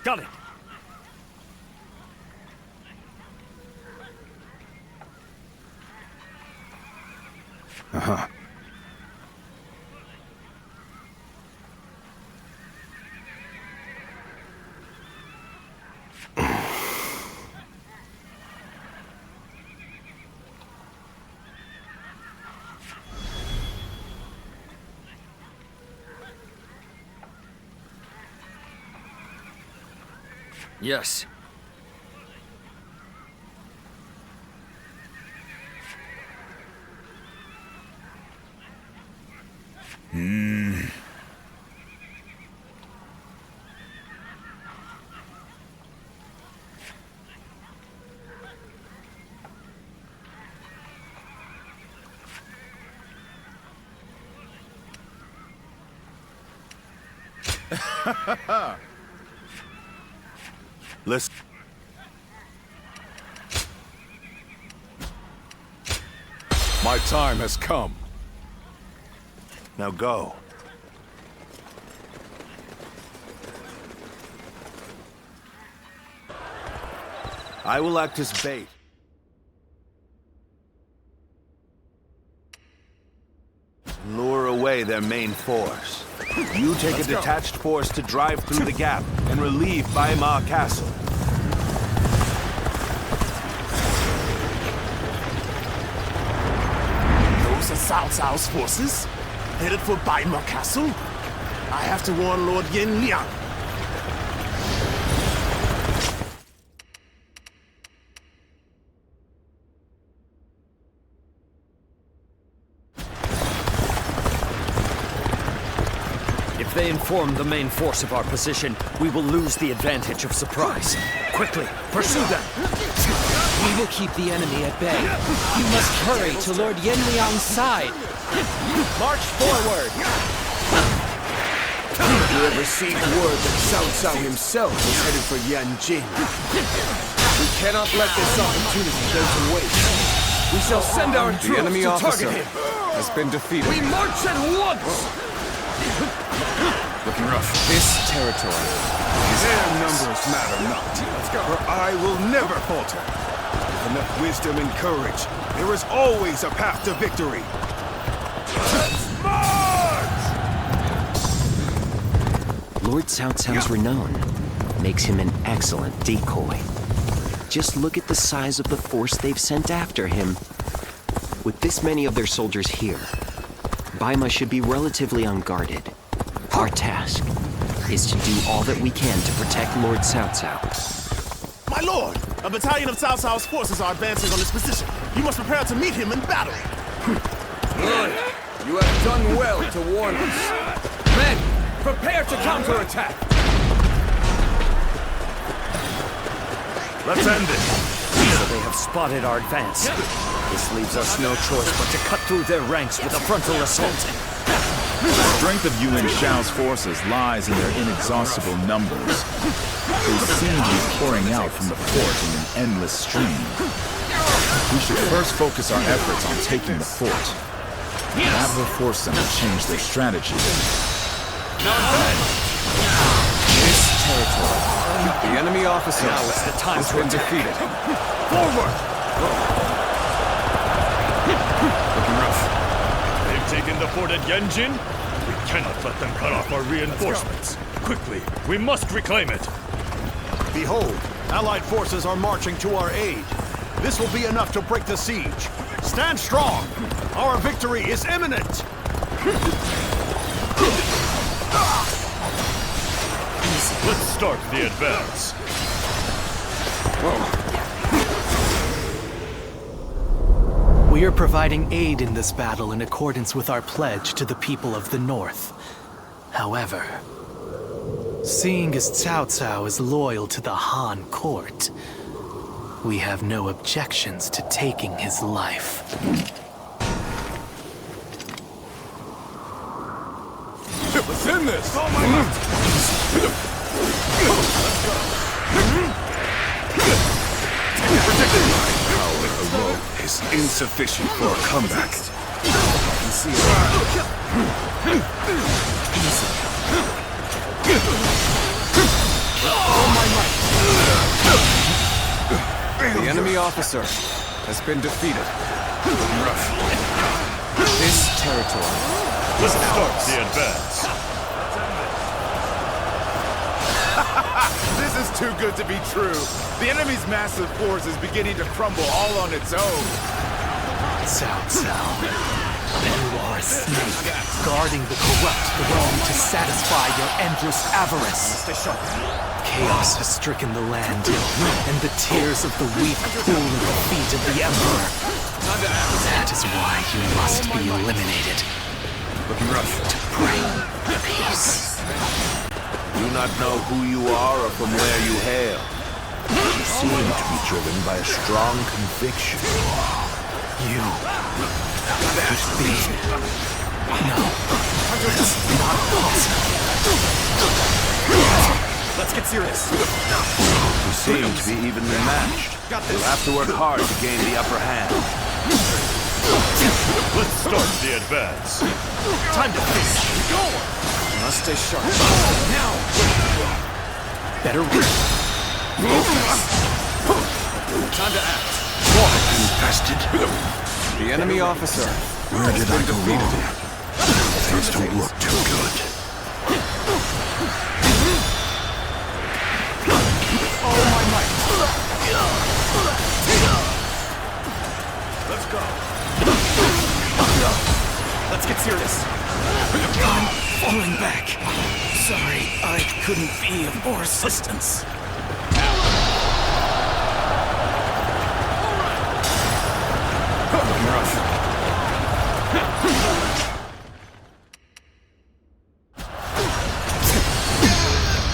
Got it. Uh-huh. Yes. Listen. My time has come. Now go. I will act as bait. Lure away their main force. You take a detached force to drive through the gap and relieve Baima Castle. Those are Cao Cao's forces, headed for Baima Castle. I have to warn Lord Yin Liang. If they inform the main force of our position, we will lose the advantage of surprise. Quickly, pursue them! We will keep the enemy at bay. You must hurry to Lord Yin Liang's side. March forward! You have received word that Xiao Cao himself is headed for Yanjin. We cannot let this opportunity go to waste. We shall send our troops The enemy to officer target him. has been defeated. We march at once! Looking rough. This territory is Their numbers matter not. For I will never falter. With enough wisdom and courage, there is always a path to victory. Lord Cao Cao's renown makes him an excellent decoy. Just look at the size of the force they've sent after him. With this many of their soldiers here, Baima should be relatively unguarded. Our task is to do all that we can to protect Lord Cao Cao. My lord, a battalion of Cao Cao's forces are advancing on this position. You must prepare to meet him in battle. Good. You have done well to warn us. Men, prepare to counterattack. Let's end it. So they have spotted our advance. This leaves us no choice but to cut through their ranks with a frontal assault. The strength of Yuan Shao's forces lies in their inexhaustible numbers. They seem to be pouring out from the fort in an endless stream. We should first focus our efforts on taking the fort. That will force them to change their strategy. This territory. The enemy officer Now is the time has to been attack. defeated. Forward! Looking rough. They've taken the fort at Yanjin. We cannot let them cut off our reinforcements. Quickly, we must reclaim it. Behold, Allied forces are marching to our aid. This will be enough to break the siege. Stand strong! Our victory is imminent! Let's start the advance. We are providing aid in this battle in accordance with our pledge to the people of the North. However, seeing as Cao Cao is loyal to the Han court, we have no objections to taking his life. What's in this? Power alone is insufficient for a comeback. The enemy officer has been defeated. This territory. Let's start the advance. This is too good to be true. The enemy's massive force is beginning to crumble all on its own. Cao Cao, you are a snake, guarding the corrupt throne to satisfy your endless avarice. Chaos has stricken the land, and the tears of the weak pool at the feet of the Emperor. That is why you must be eliminated. Looking rough. To bring peace. Do not know who you are or from where you hail. You seem to be driven by a strong conviction. You have been. No, that's not possible. Let's get serious. We seem to be evenly matched. We'll have to work hard to gain the upper hand. Let's start the advance. Time to face. Go! Must stay sharp. Now! Better read. Time to act. Infested. The enemy officer. Where did I go wrong? Things don't look too good. Oh my might. Let's go. Let's get serious. I'm falling back. Sorry, I couldn't be of more assistance.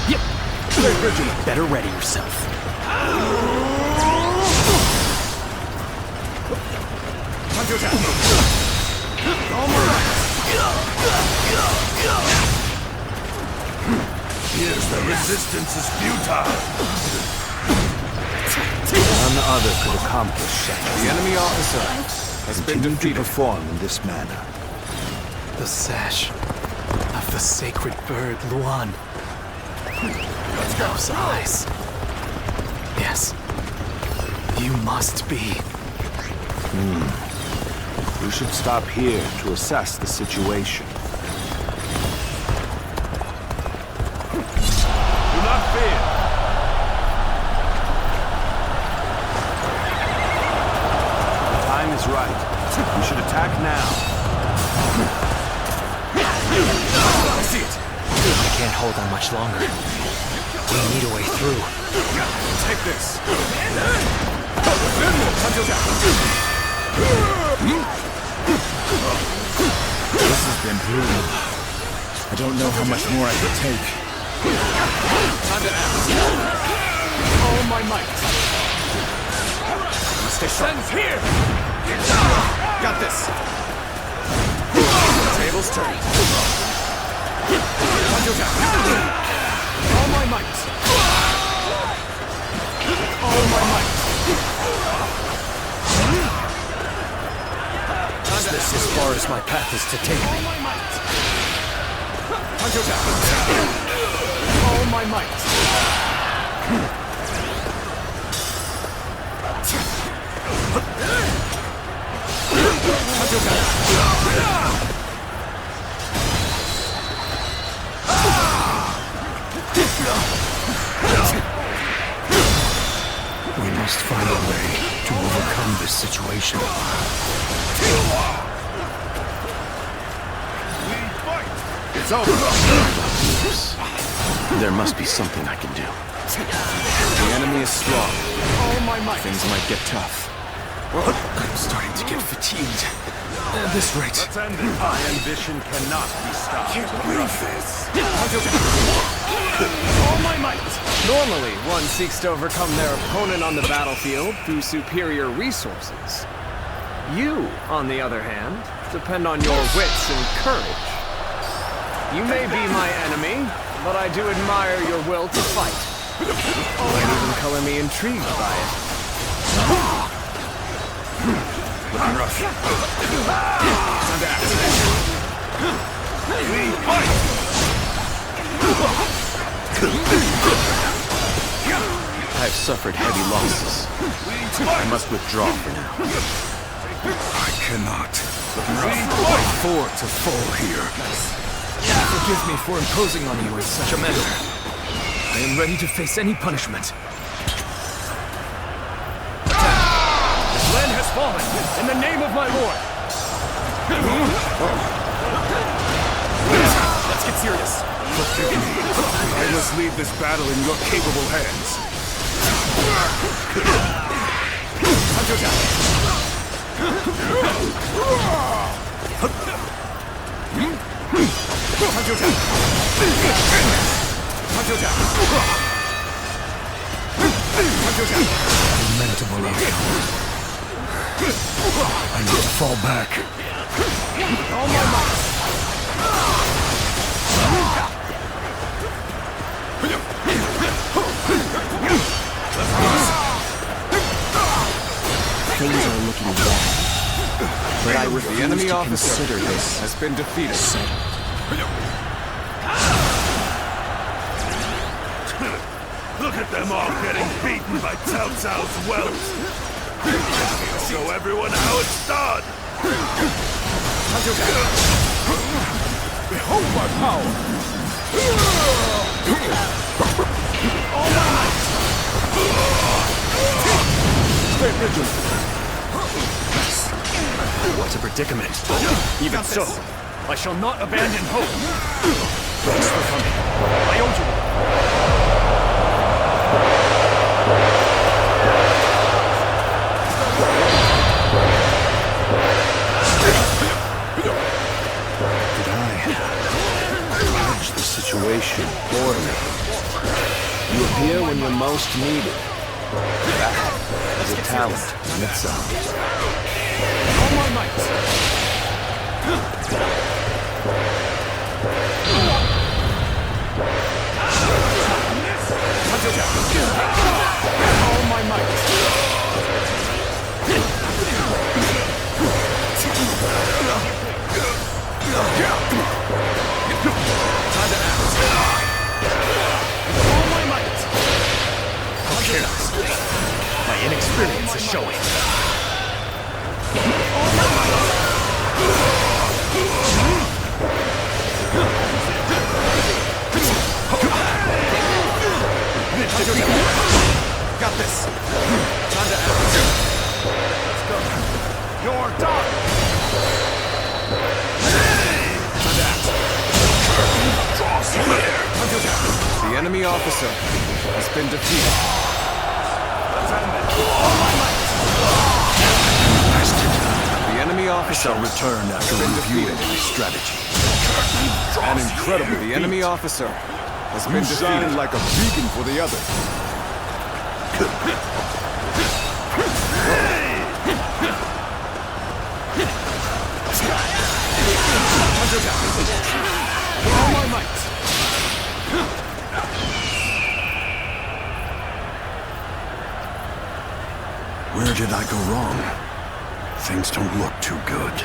Yep. Better ready yourself. Here's the resistance is futile. None other could accomplish that. The enemy officer has been defeated. To perform in this manner. The sash of the sacred bird, Luan. Those eyes. Yes. You must be. We should stop here to assess the situation. Do not fear. The time is right. We should attack now. I see it. I can't hold on much longer. We need a way through. Take this. This has been brutal. I don't know how much more I can take. Time to act. Oh my might. Stay sharp. Sen's here. Got this. Tables turning. All my might. All my might. Is this as far as my path is to take me? All my might. We must find a way to overcome this situation. It's over. There must be something I can do. The enemy is strong. All my might. Things might get tough. I'm starting to get fatigued. At this rate. My ambition cannot be stopped. Can't believe this. All my might. Normally, one seeks to overcome their opponent on the battlefield through superior resources. You, on the other hand, depend on your wits and courage. You may be my enemy, but I do admire your will to fight. And even color me intrigued by it. Looking rough. Time to act. Fight! I've suffered heavy losses. I must withdraw for now. I cannot afford to fall here. Forgive me for imposing on you in such a manner. I am ready to face any punishment. This land has fallen, in the name of my lord! Let's get serious. Forgive me. I must leave this battle in your capable hands. Lamentable outcome. I need to fall back. All my might. refuse the enemy to officer consider this has been defeated. Look at them all getting beaten by Cao Cao's wells. Show everyone how it's done. Behold my power! All my might! Stay vigilant! What a predicament. Even so, I shall not abandon hope. Thanks for coming. I owe you one. Judge the situation poorly. You appear when you're most needed. That is a talent in itself. All my might! All my might! All my might! How careless. My inexperience is showing. All my might! Got this. Time to act. Let's go. You're done. Time to act. The enemy officer has been defeated. The enemy officer shall return after reviewing his strategy. An incredible. The enemy officer has been defeated. Shine like a beacon for the other. All my might! Where did I go wrong? Things don't look too good.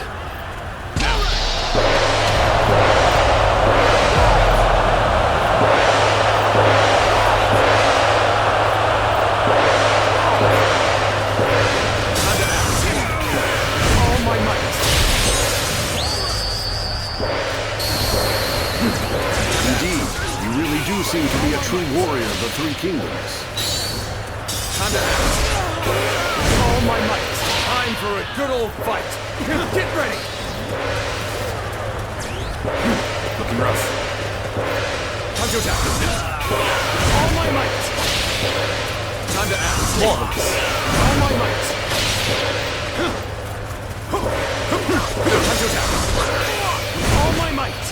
All my might! Indeed, you really do seem to be a true warrior of the Three Kingdoms. Time to act! All my might! Time for a good old fight! Get ready! Looking rough. Time to attack! All my might! Time to act! Flawless! All my might! Time to attack! All my might!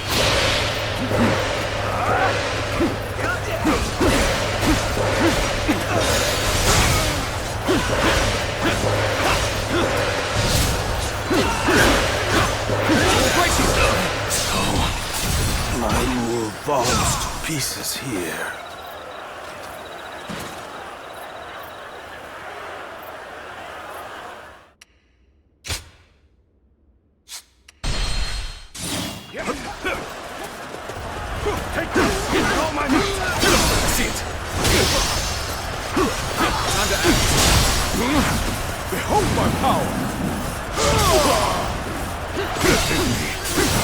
So, my rule falls to pieces here. Take this! All my might! See it! Time to act! Behold my power!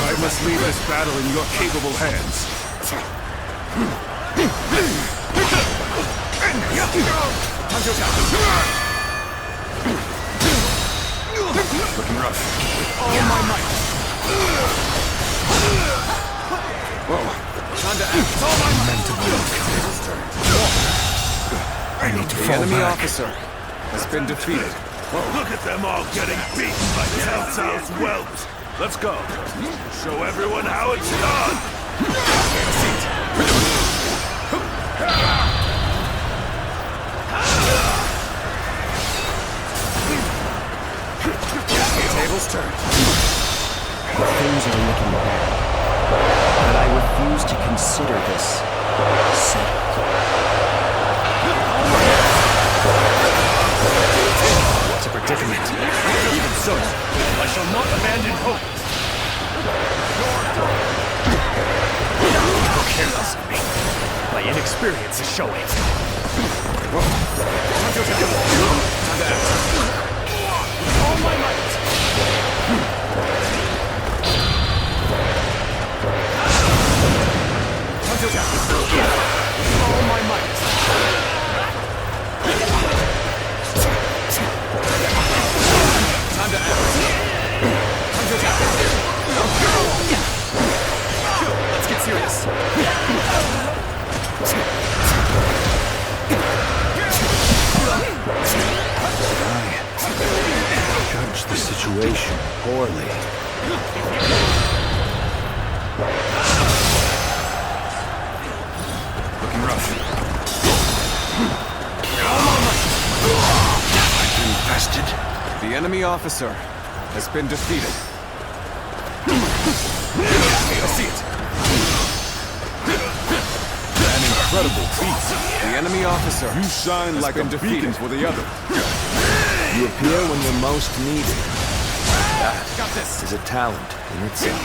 I must leave this battle in your capable hands. Time to attack! Looking rough. All my might! Whoa. Time to act. All my might! I need to The fall enemy back. officer has been defeated. Look at them all getting beaten by Cao Cao's whelps. Let's go. Show everyone how it's done. Tables turned. Things are looking bad. But I refuse to consider this settled. What's a predicament? Even so, I shall will not abandon hope. Look careless of me. My inexperience is showing. All my might. All my might. Time to act. Let's get serious. I judge the situation poorly. Looking rough. Infested. The enemy officer has been defeated. I see it. An incredible feat. The enemy officer You shine like a beacon for the other. You appear when you're most needed. Got this. Is a talent in itself.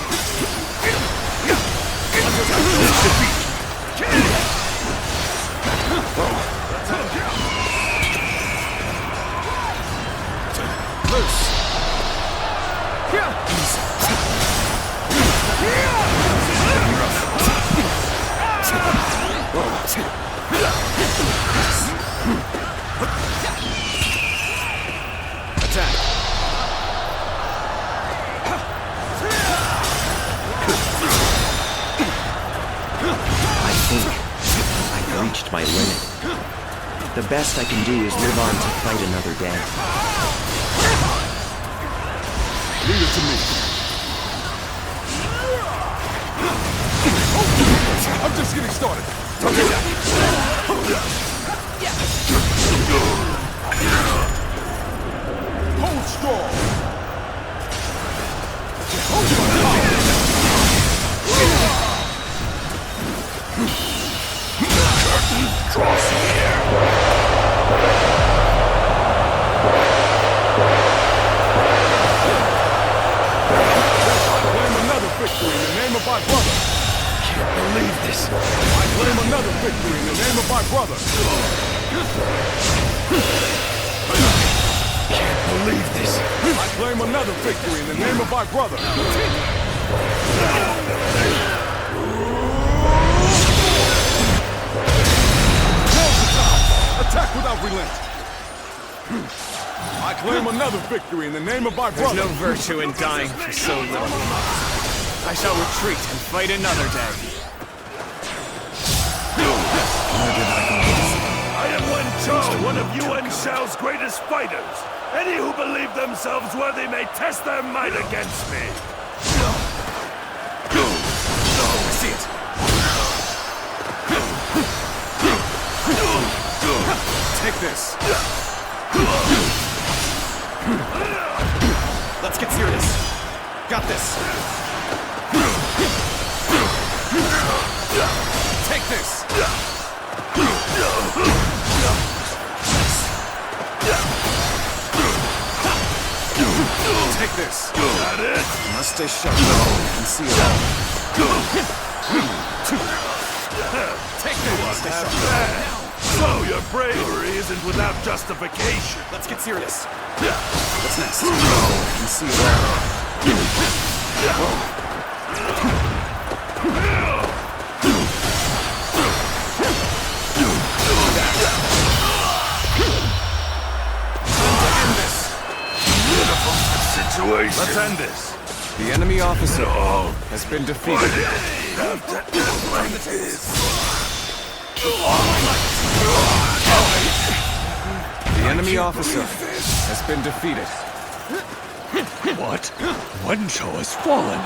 Loose. Attack. I think I've reached my limit. The best I can do is live on to fight another day. Leave it to me. I'm just getting started. Hold strong. Curtain draws near. Victory in the name of my brother. Can't believe this. I claim another victory in the name of my brother. Can't believe this. I claim another victory in the name of my brother. Attack without relent. I claim another victory in the name of my brother. There's no virtue in dying for so little. I shall retreat and fight another day. I am Wen Chou, one of Yuan Shao's greatest fighters. Any who believe themselves worthy may test their might against me. I see it. Take this. Let's get serious. Got this. Take this. Take this. Got it? Must stay sharp. And see it all. Take this. Stay sharp. So your bravery isn't without justification. Let's get serious. What's next? And see it all. Situation. Let's end this. The enemy officer has been defeated. The enemy officer has been defeated. What? Wen Chou has fallen.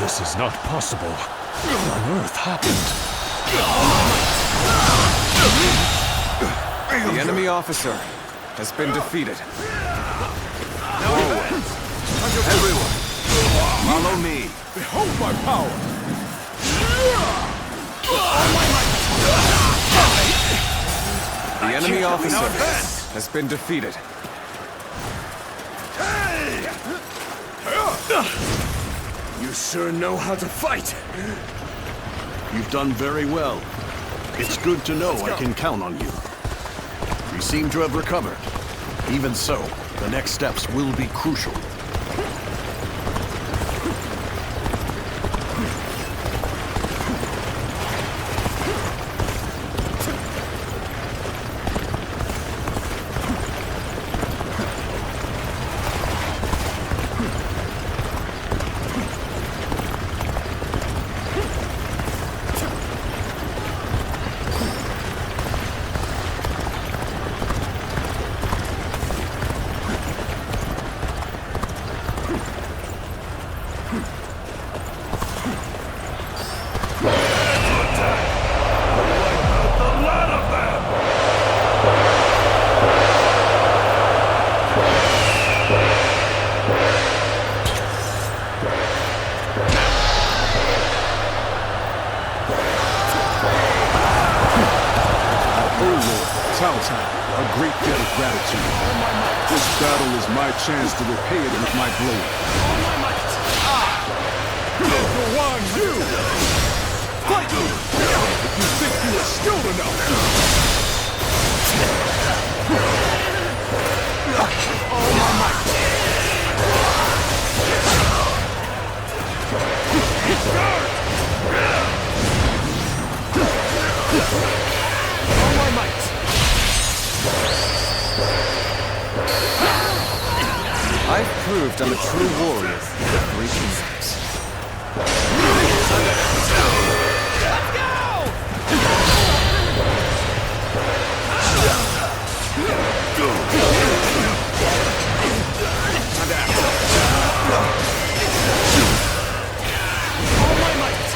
This is not possible. What on earth happened? The enemy officer has been defeated. Everyone, follow me. Behold my power. The enemy officer has been defeated. You sure know how to fight! You've done very well. It's good to know I can count on you. You seem to have recovered. Even so, the next steps will be crucial. Chance to repay it with my blade. Guan Yu! Fight! If you think you are skilled enough! All my might! Guard! All my might! I've proved I'm a true warrior with 3 kingdoms. All my might! All my might!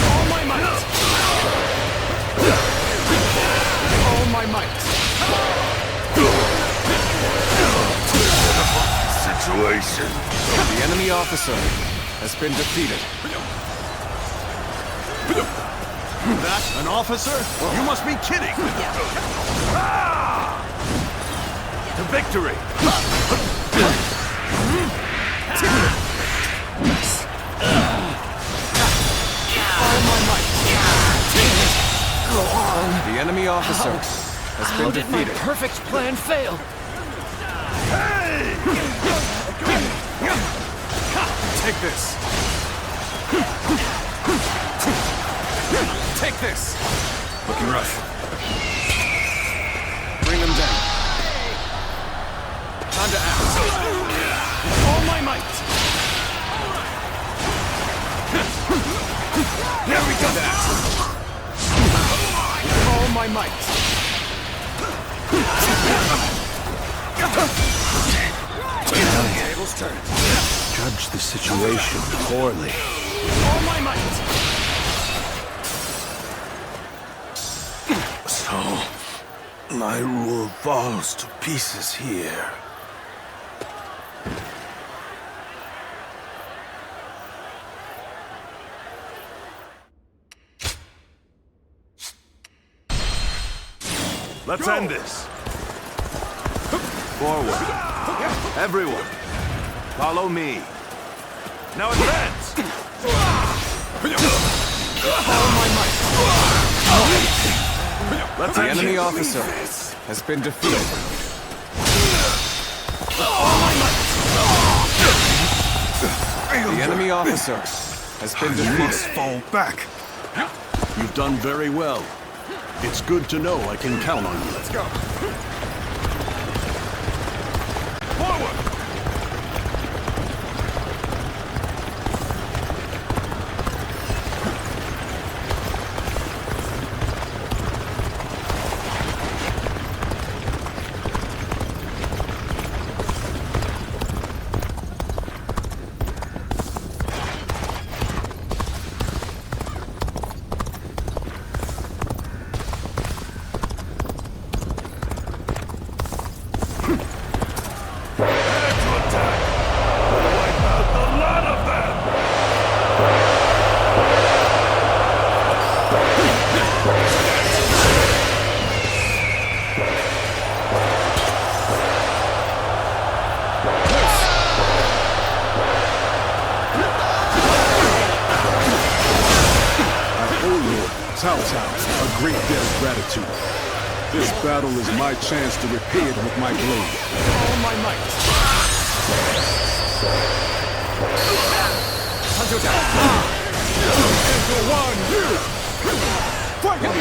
All my might! All my might! Situation. The enemy officer has been defeated. That an officer? You must be kidding! To victory! All my might! Go on! The enemy officer has been defeated. My perfect plan fail. Take this! Take this! Looking rough. Bring them down. Time to act. All my might! Here we go! All my might! Tables turn. Judge the situation poorly. All my might! So, my rule falls to pieces here. Let's end this. Forward. Everyone, follow me. Now advance! All my might! The enemy officer has been defeated. All my might! The enemy officer has been defeated. You must fall back. You've done very well. It's good to know I can count on you. Let's go. Forward! Cao Cao, a great debt of gratitude. This battle is my chance to repay it with my blade. All my might. Guan Yu! Fight him! You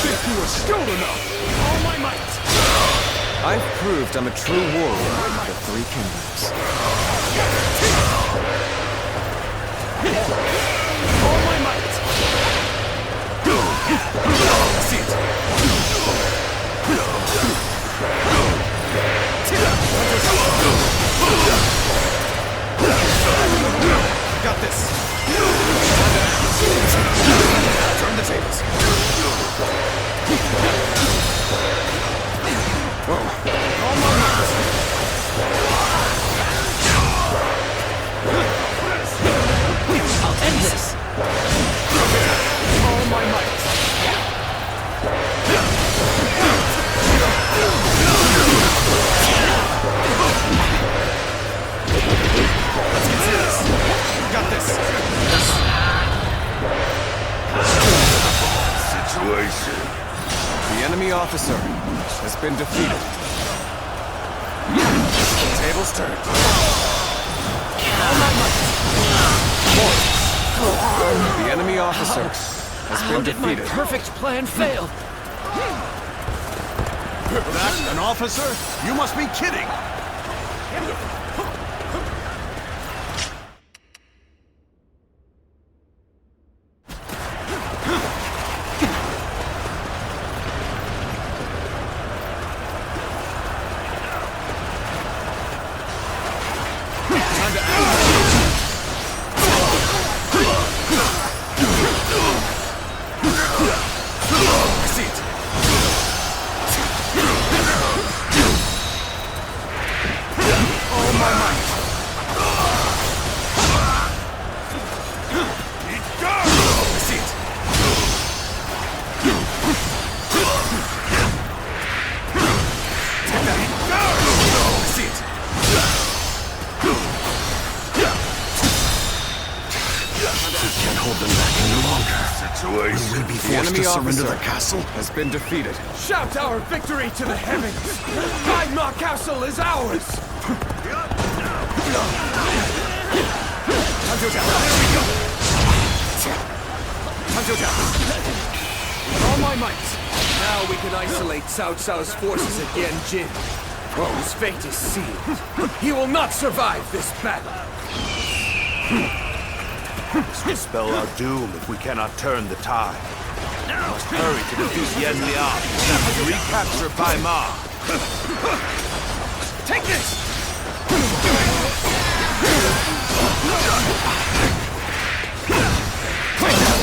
think you are skilled enough? All my might. I've proved I'm a true warrior of the Three Kingdoms. All my might. See it. Got this. Turn the tables. All my might. I'll end this. All my might. Let's get serious. Got this. Situation. The enemy officer has been defeated. Tables turned. The enemy officer has been defeated. My perfect plan fail. That an officer? You must be kidding! Has been defeated. Shout our victory to the heavens! Baima Castle is ours! All my might! Now we can isolate Cao Cao's forces at Yanjin. His fate is sealed. He will not survive this battle. This will spell our doom if we cannot turn the tide. We must hurry to defeat Yan Liang and recapture Baima. Take this!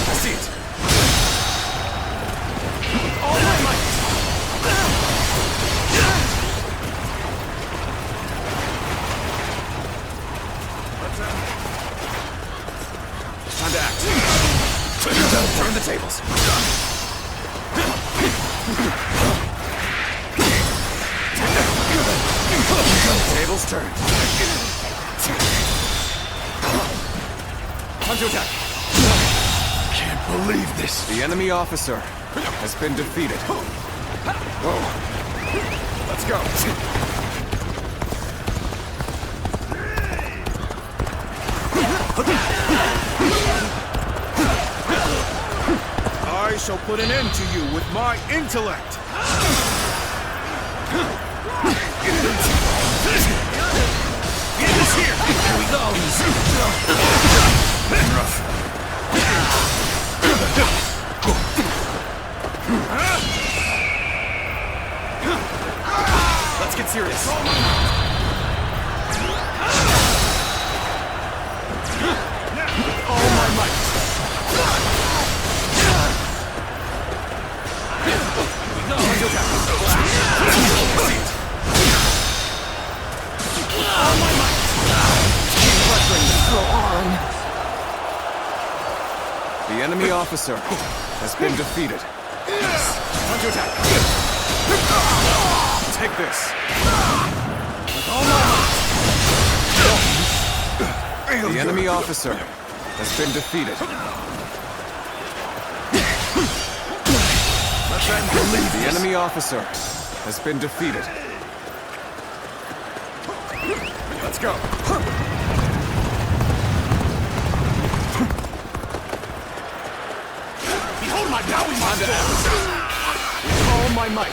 I see it. All my might. Time to act. Turn the tables. Tables turned. Time to attack. Can't believe this. The enemy officer has been defeated. Let's go. I shall put an end to you with my intellect. The end is here. Here we go. Let's get serious. All my might. The enemy officer has been defeated. Time to attack. Take this. With all my might. The enemy officer has been defeated. can't believe the enemy officer has been defeated. Let's go. Behold my bowing monster! With all my might.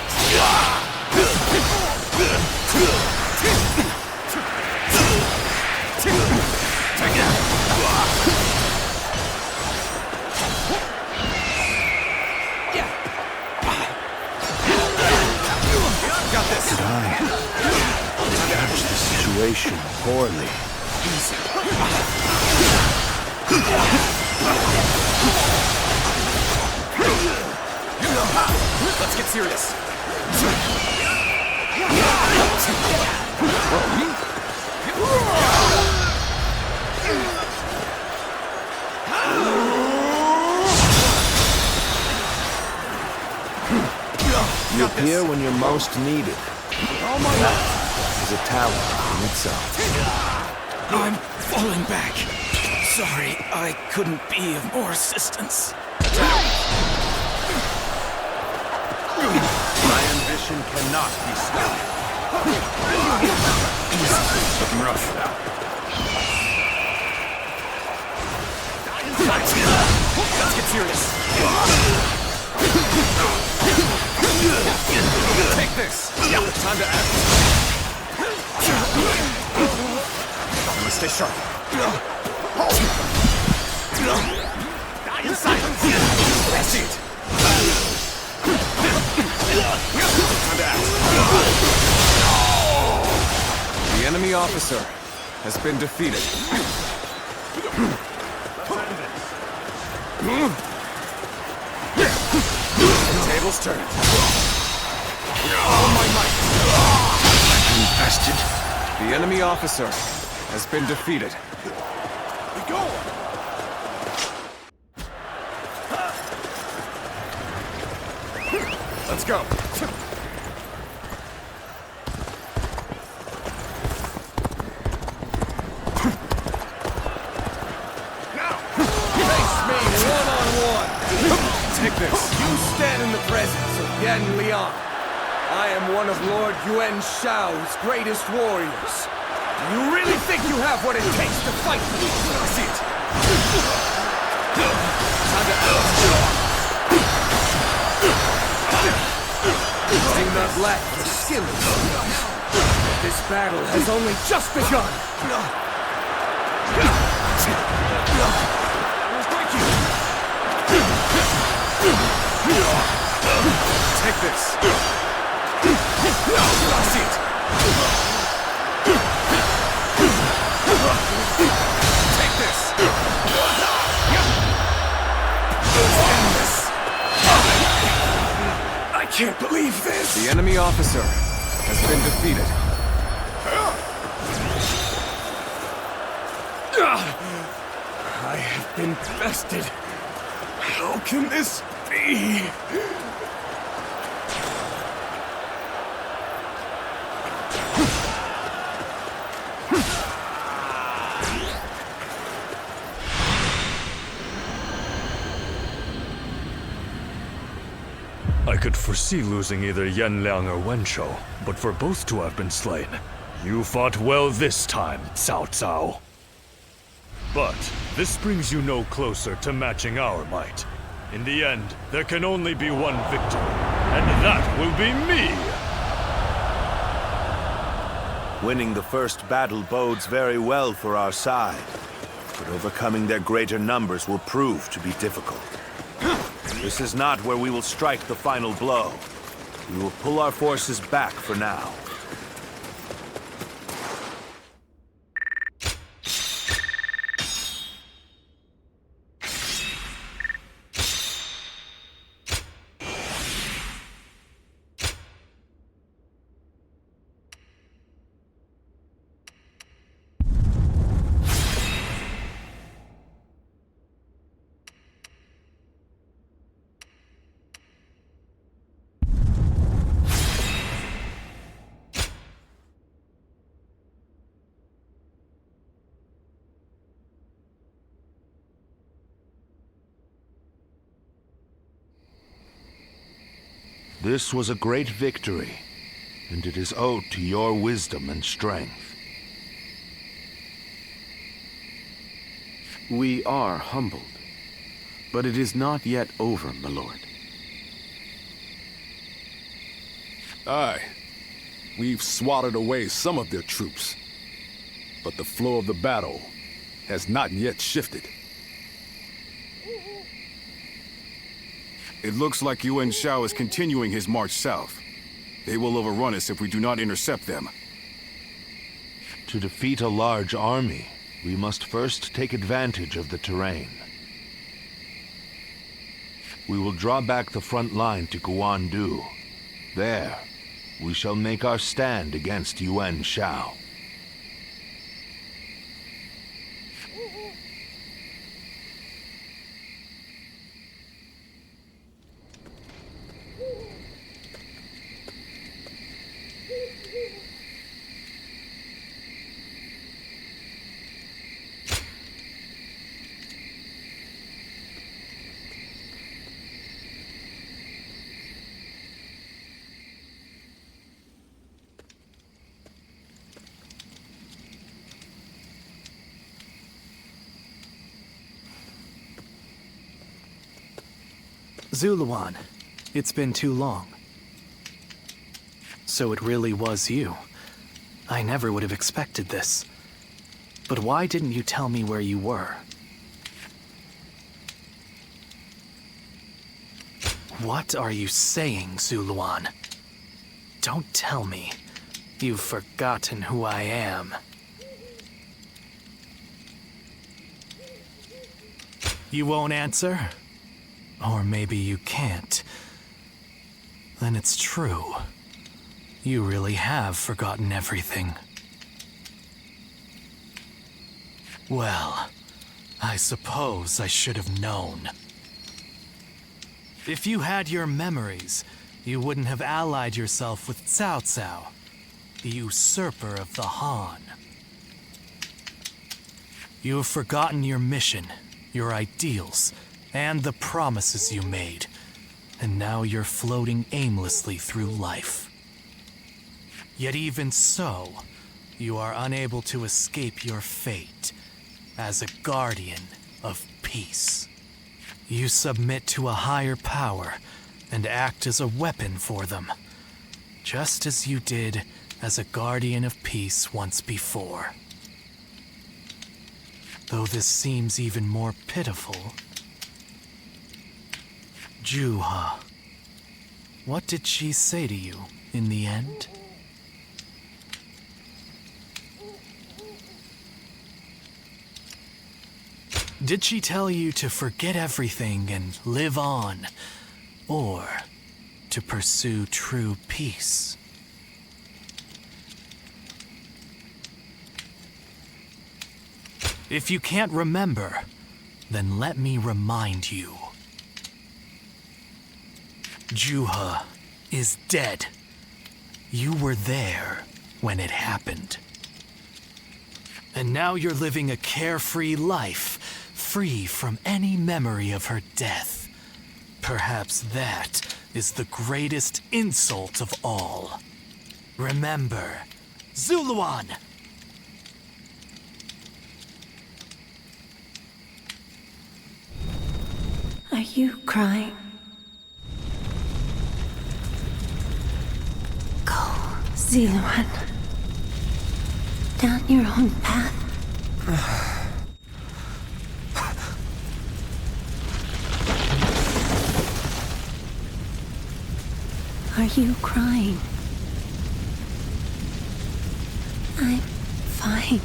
Did I judge the situation poorly? Let's get serious. You appear when you're most needed. Is a talent in itself. I'm falling back. Sorry, I couldn't be of more assistance. My ambition cannot be stopped. Looking rough now. Let's get serious. Take this! Time to act. I'm gonna stay sharp. Die in silence! I see it! Time to act. The enemy officer has been defeated. The tables turned. All my might. Infested. The enemy officer has been defeated. We go! Let's go. Take this. You stand in the presence of Yan Liang. I am one of Lord Yuan Shao's greatest warriors. Do you really think you have what it takes to fight me? I see it. Time to do not lack for skill. This battle has only just begun. Take this. I see it. Take this. Endless. I can't believe this. The enemy officer has been defeated. I have been bested. How can this be? I could foresee losing either Yanliang or Wenshou, but for both to have been slain, you fought well this time, Cao Cao. But this brings you no closer to matching our might. In the end, there can only be one victor, and that will be me! Winning the first battle bodes very well for our side, but overcoming their greater numbers will prove to be difficult. This is not where we will strike the final blow. We will pull our forces back for now. This was a great victory, and it is owed to your wisdom and strength. We are humbled, but it is not yet over, my lord. Aye. We've swatted away some of their troops, but the flow of the battle has not yet shifted. It looks like Yuan Shao is continuing his march south. They will overrun us if we do not intercept them. To defeat a large army, we must first take advantage of the terrain. We will draw back the front line to Guan Yu. There, we shall make our stand against Yuan Shao. Zuluan, it's been too long. So it really was you. I never would have expected this. But why didn't you tell me where you were? What are you saying, Zuluan? Don't tell me you've forgotten who I am. You won't answer? Or maybe you can't. Then it's true. You really have forgotten everything. Well, I suppose I should have known. If you had your memories, you wouldn't have allied yourself with Cao Cao, the usurper of the Han. You have forgotten your mission, your ideals, and the promises you made, and now you're floating aimlessly through life. Yet even so, you are unable to escape your fate as a guardian of peace. You submit to a higher power and act as a weapon for them, just as you did as a guardian of peace once before. Though this seems even more pitiful, Juha, what did she say to you in the end? Did she tell you to forget everything and live on, or to pursue true peace? If you can't remember, then let me remind you. Juha is dead. You were there when it happened. And now you're living a carefree life, free from any memory of her death. Perhaps that is the greatest insult of all. Remember, Zuluan! Are you crying? Go, Zuluan. Down your own path. Are you crying? I'm fine.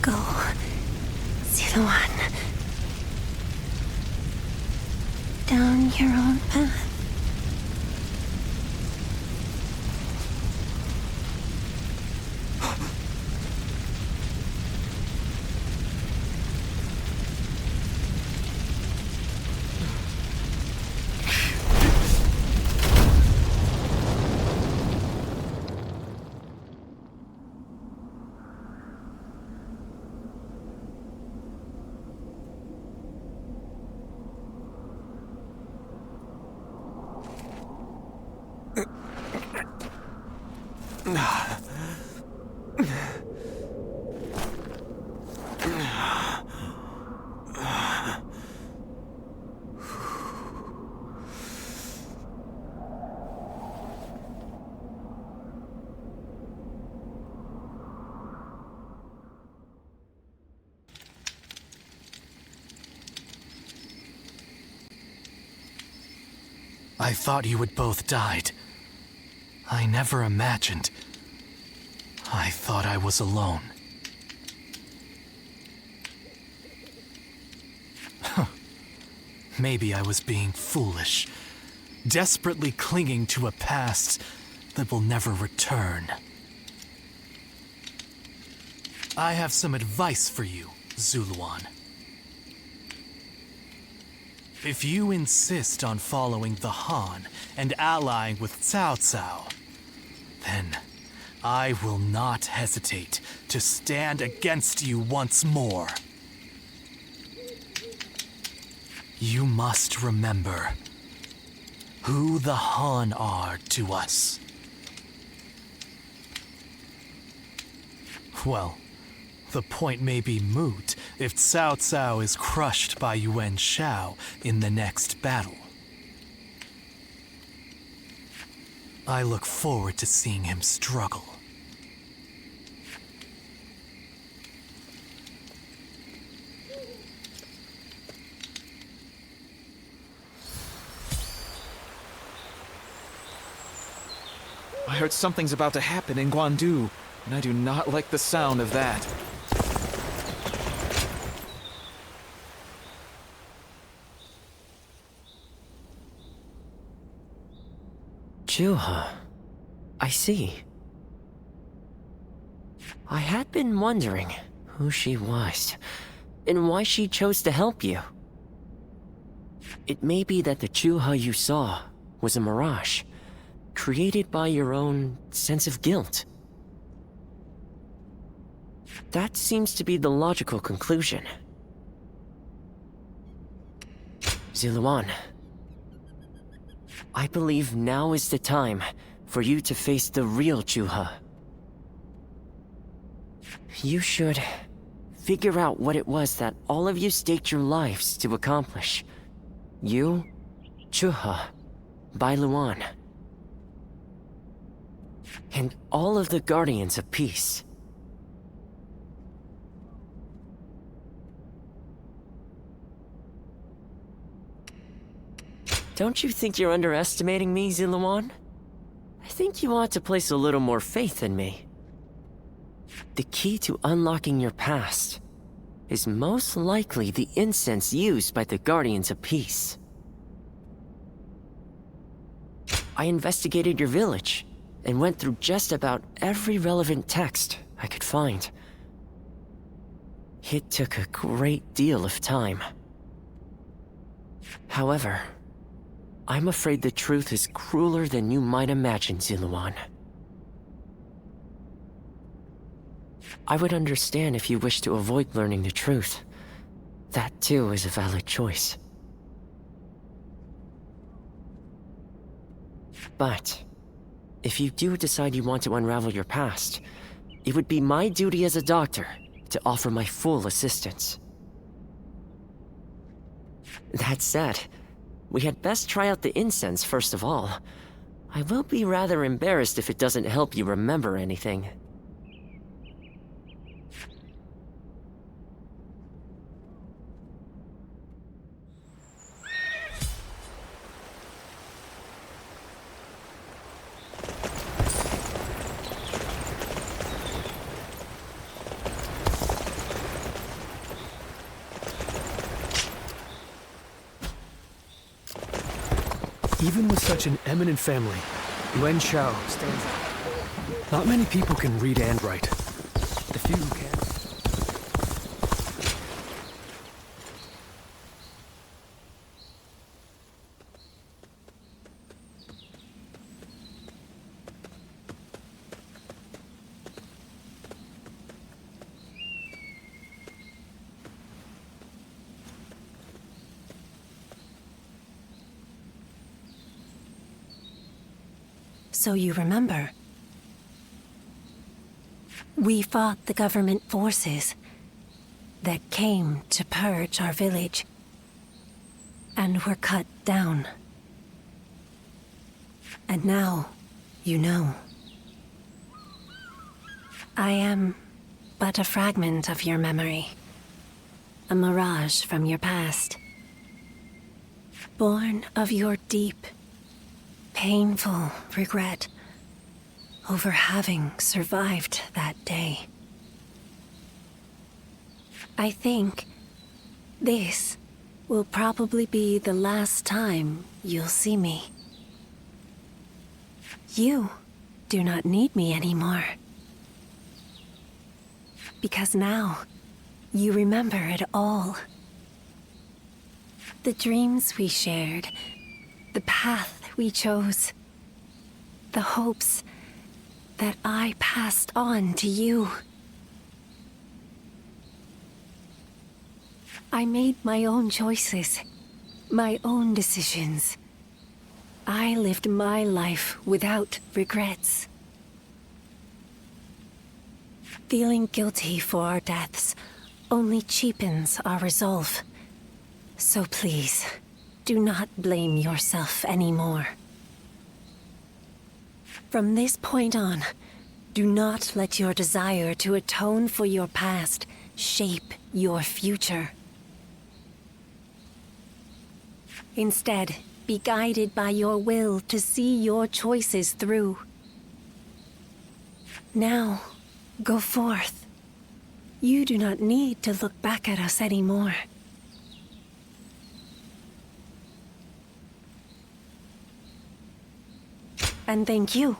Go, Zuluan. Down your own path. I thought you had both died. I never imagined. I thought I was alone. Maybe I was being foolish, desperately clinging to a past that will never return. I have some advice for you, Zuluan. If you insist on following the Han and allying with Cao Cao, then I will not hesitate to stand against you once more. You must remember who the Han are to us. Well, the point may be moot if Cao Cao is crushed by Yuan Shao in the next battle. I look forward to seeing him struggle. I heard something's about to happen in Guandu, and I do not like the sound of that. Juha. I see. I had been wondering who she was, and why she chose to help you. It may be that the Juha you saw was a mirage, created by your own sense of guilt. That seems to be the logical conclusion. Zuluan, I believe now is the time for you to face the real Juha. You should figure out what it was that all of you staked your lives to accomplish. You, Juha, Bailuan, and all of the Guardians of Peace. Don't you think you're underestimating me, Zuluan? I think you ought to place a little more faith in me. The key to unlocking your past is most likely the incense used by the Guardians of Peace. I investigated your village and went through just about every relevant text I could find. It took a great deal of time. However, I'm afraid the truth is crueler than you might imagine, Zuluan. I would understand if you wish to avoid learning the truth. That too is a valid choice. But if you do decide you want to unravel your past, it would be my duty as a doctor to offer my full assistance. That said, we had best try out the incense first of all. I will be rather embarrassed if it doesn't help you remember anything. Even with such an eminent family, Yuan Shao stands out. Not many people can read and write. The few who can. so you remember. We fought the government forces that came to purge our village, and were cut down. And now, you know. I am but a fragment of your memory, a mirage from your past, born of your deep, painful regret over having survived that day. I think this will probably be the last time you'll see me. You do not need me anymore. Because now, you remember it all. The dreams we shared, the path we chose, the hopes that I passed on to you. I made my own choices, my own decisions. I lived my life without regrets. Feeling guilty for our deaths only cheapens our resolve. So please, do not blame yourself anymore. From this point on, do not let your desire to atone for your past shape your future. Instead, be guided by your will to see your choices through. Now, go forth. You do not need to look back at us anymore. And thank you.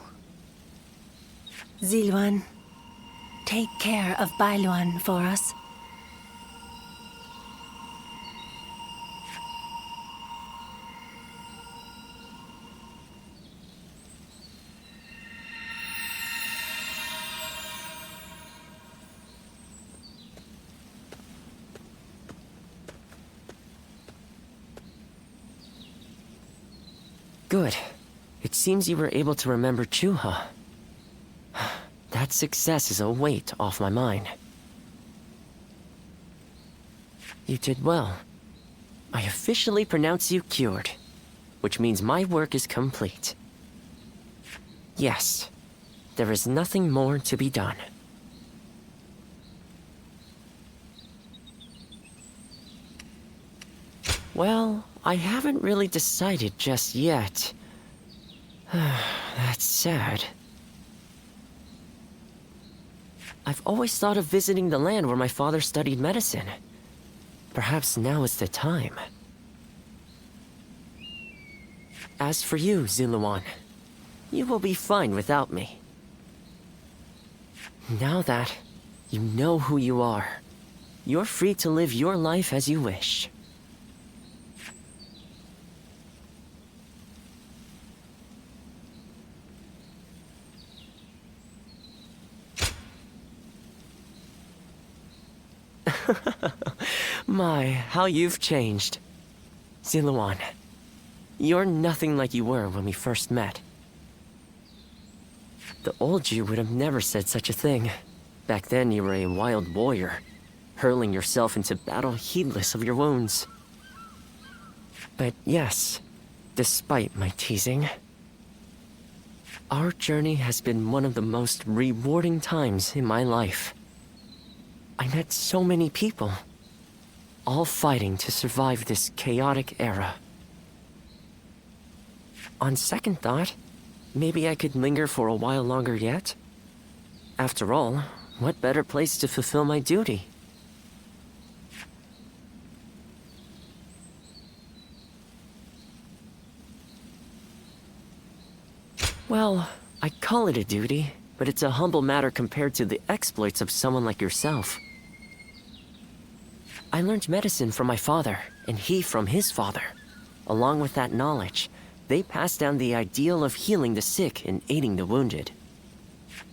Ziluan, take care of Bailuan for us. Good. It seems you were able to remember Chuha. That success is a weight off my mind. You did well. I officially pronounce you cured, which means my work is complete. Yes, there is nothing more to be done. Well, I haven't really decided just yet. That's sad. I've always thought of visiting the land where my father studied medicine. Perhaps now is the time. As for you, Ziluan, you will be fine without me. Now that you know who you are, you're free to live your life as you wish. My, how you've changed. Ziluan, you're nothing like you were when we first met. The old you would have never said such a thing. Back then you were a wild warrior, hurling yourself into battle heedless of your wounds. But yes, despite my teasing, our journey has been one of the most rewarding times in my life. I met so many people, all fighting to survive this chaotic era. On second thought, maybe I could linger for a while longer yet. After all, what better place to fulfill my duty? Well, I call it a duty, but it's a humble matter compared to the exploits of someone like yourself. I learned medicine from my father, and he from his father. Along with that knowledge, they passed down the ideal of healing the sick and aiding the wounded.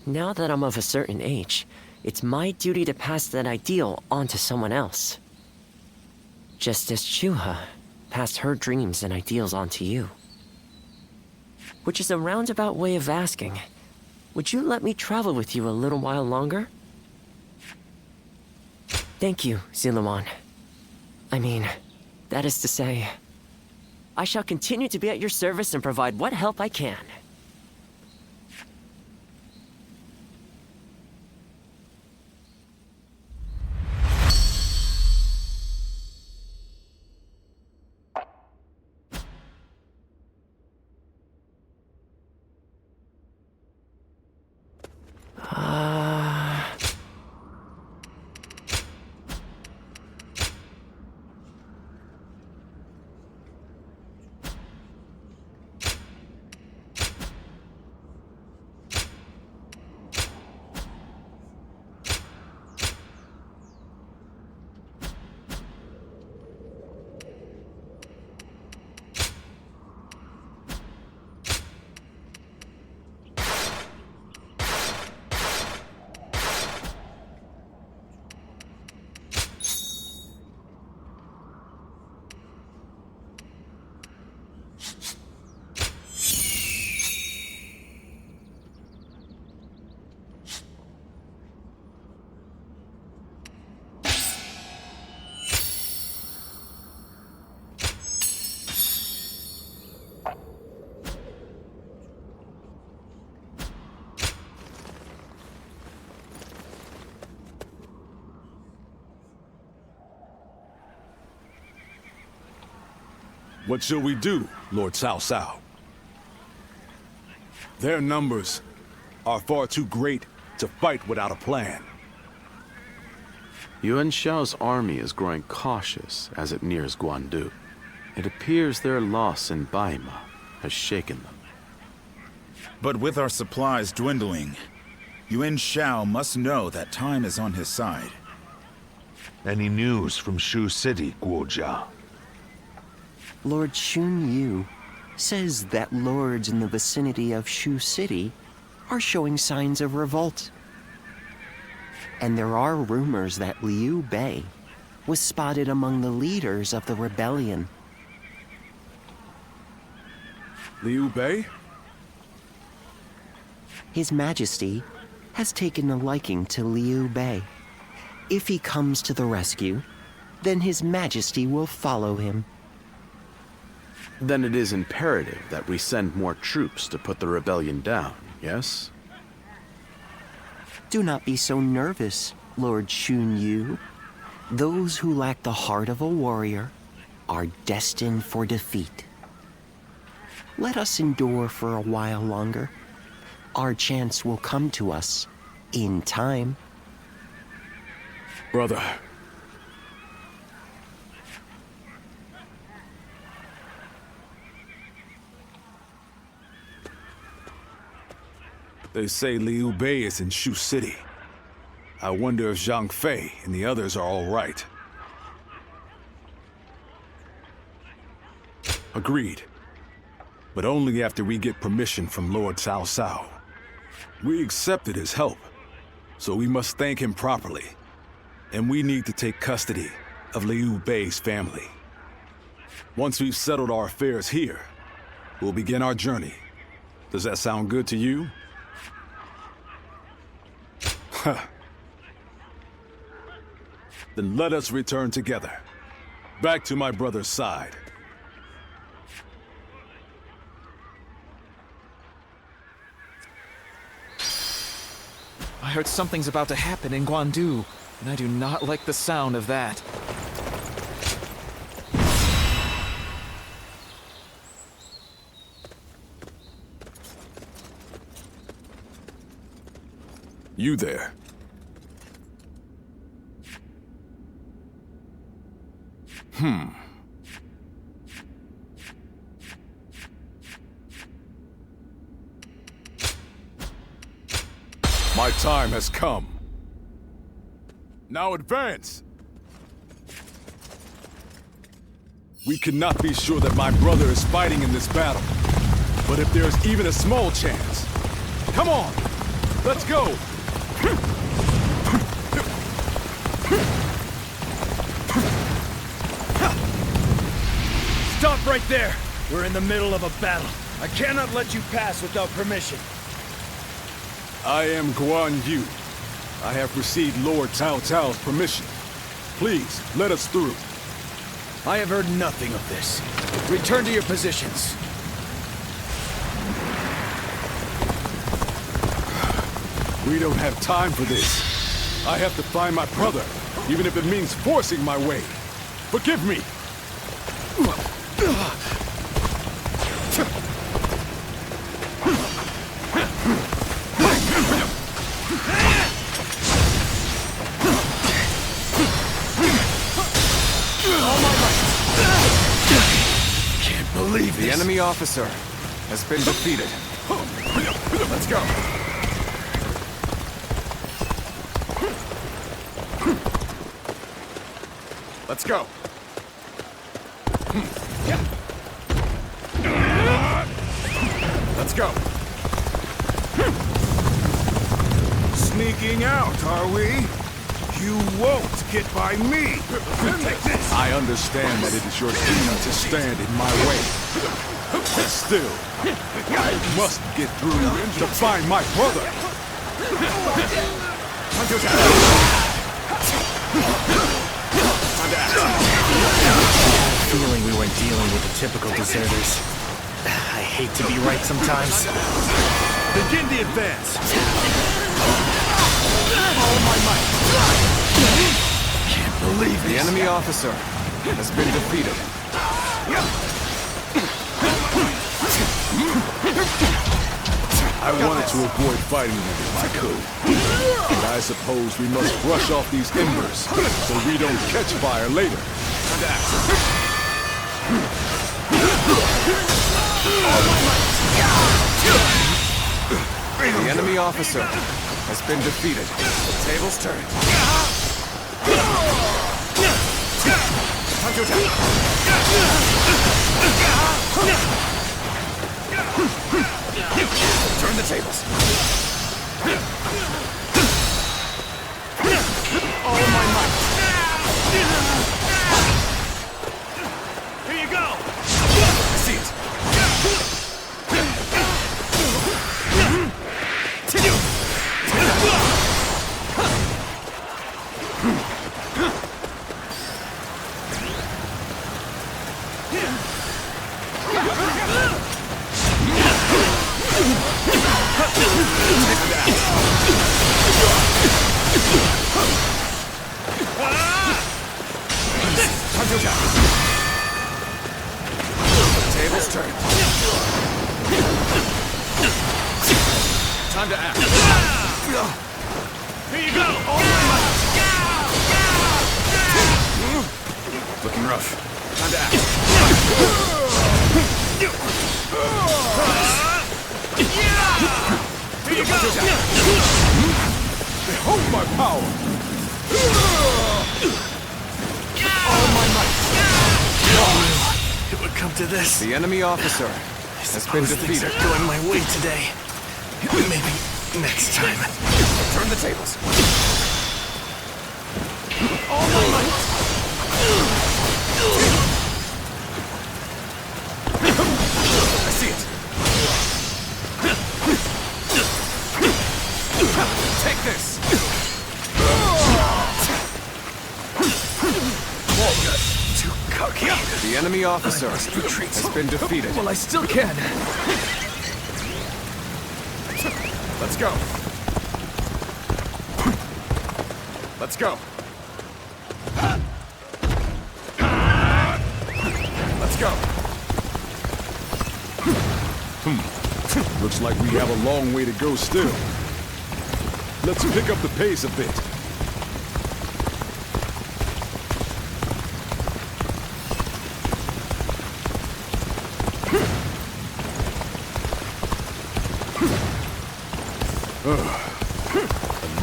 Now that I'm of a certain age, it's my duty to pass that ideal on to someone else. Just as Chuha passed her dreams and ideals on to you. Which is a roundabout way of asking, would you let me travel with you a little while longer? Thank you, Ziluan. I mean, that is to say, I shall continue to be at your service and provide what help I can. What shall we do, Lord Cao Cao? Their numbers are far too great to fight without a plan. Yuan Shao's army is growing cautious as it nears Guandu. It appears their loss in Baima has shaken them. But with our supplies dwindling, Yuan Shao must know that time is on his side. Any news from Shu City, Guojia? Lord Xun Yu says that lords in the vicinity of Shu City are showing signs of revolt. And there are rumors that Liu Bei was spotted among the leaders of the rebellion. Liu Bei? His Majesty has taken a liking to Liu Bei. If he comes to the rescue, then His Majesty will follow him. Then it is imperative that we send more troops to put the rebellion down, yes? Do not be so nervous, Lord Xun Yu. Those who lack the heart of a warrior are destined for defeat. Let us endure for a while longer. Our chance will come to us in time. Brother. They say Liu Bei is in Shu City. I wonder if Zhang Fei and the others are all right. Agreed. But only after we get permission from Lord Cao Cao. We accepted his help, so we must thank him properly. And we need to take custody of Liu Bei's family. Once we've settled our affairs here, we'll begin our journey. Does that sound good to you? Then let us return together, back to my brother's side. I heard something's about to happen in Guandu, and I do not like the sound of that. You there? My time has come. Now advance! We cannot be sure that my brother is fighting in this battle. But if there's even a small chance... Come on! Let's go! Stop right there! We're in the middle of a battle. I cannot let you pass without permission. I am Guan Yu. I have received Lord Cao Cao's permission. Please, let us through. I have heard nothing of this. Return to your positions. We don't have time for this. I have to find my brother, even if it means forcing my way. Forgive me! Can't believe the enemy officer has been defeated. Let's go. Let's go. Let's go. Sneaking out, are we? You won't get by me! Take this! I understand that it is your duty to stand in my way. But still, I must get through to find my brother! Feeling we weren't dealing with the typical deserters. I hate to be right sometimes. Begin the advance! All my might! Can't believe the enemy officer has been defeated. I wanted to avoid fighting them if I could. But I suppose we must brush off these embers so we don't catch fire later. The enemy officer has been defeated. Tables turned. Time to attack. Turn the tables. All my might. Here you go! I see it. Tables turned. Time to act. Here you go! Looking rough. Time to act. Here you go! Behold my power! All my might! It would come to this. The enemy officer has been defeated. Things are going my way today. Maybe next time. Turn the tables. All my might! I see it. Take this. Too cocky. The enemy officer has been defeated. Well, I still can. Let's go. Let's go. Let's go. Looks like we have a long way to go still. Let's pick up the pace a bit.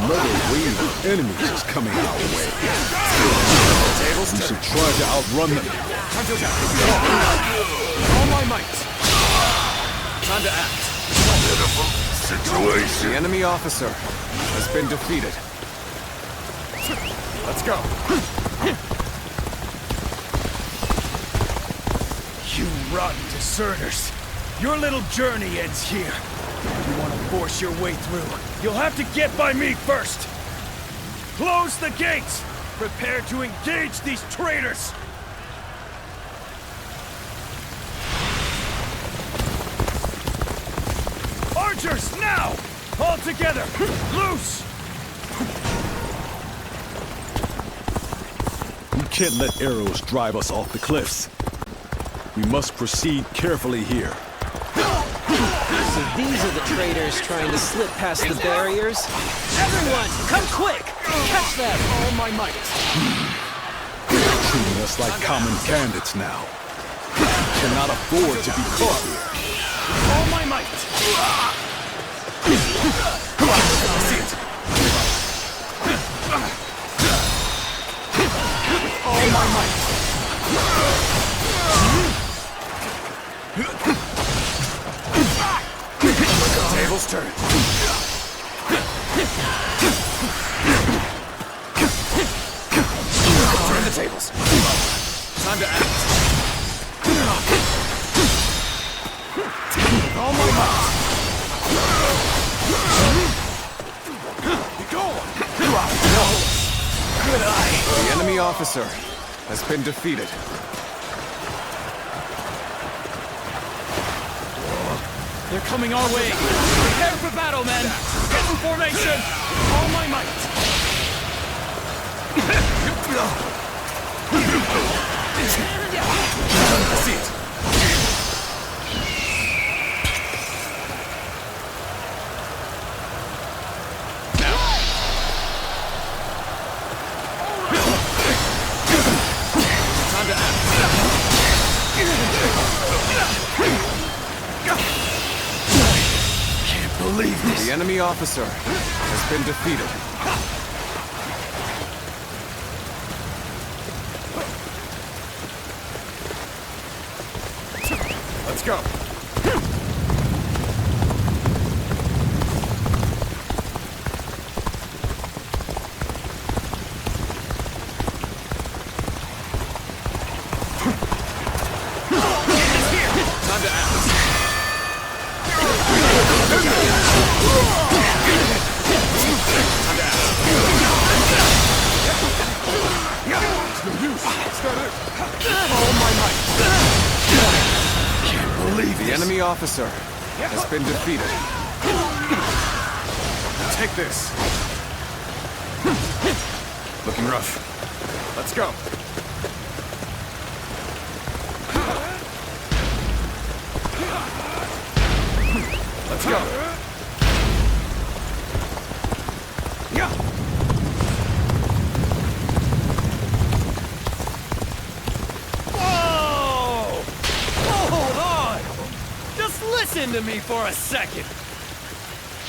Another wave of enemies is coming our way. We should try to outrun them. All my might. Time to act. Pitiful situation. The enemy officer has been defeated. Let's go. You rotten deserters. Your little journey ends here. If you want to force your way through, you'll have to get by me first. Close the gates! Prepare to engage these traitors! Archers, now! All together! Loose! We can't let arrows drive us off the cliffs. We must proceed carefully here. So these are the traitors trying to slip past the barriers? Everyone, come quick! Catch them! All my might! Treating us like common bandits now. Cannot afford to be caught here. All my might! See it! All my might! Tables turn. Turn the tables. Time to act. All my might. Be going. Good eye. The enemy officer has been defeated. They're coming our way. Prepare for battle, men. Get in formation. All my might. See it. Time to act. Believe this. The enemy officer has been defeated. Let's go. Time to act. All my might. Can't believe the enemy officer has been defeated. Take this. Looking rough. Let's go. Let's go. Listen to me for a second!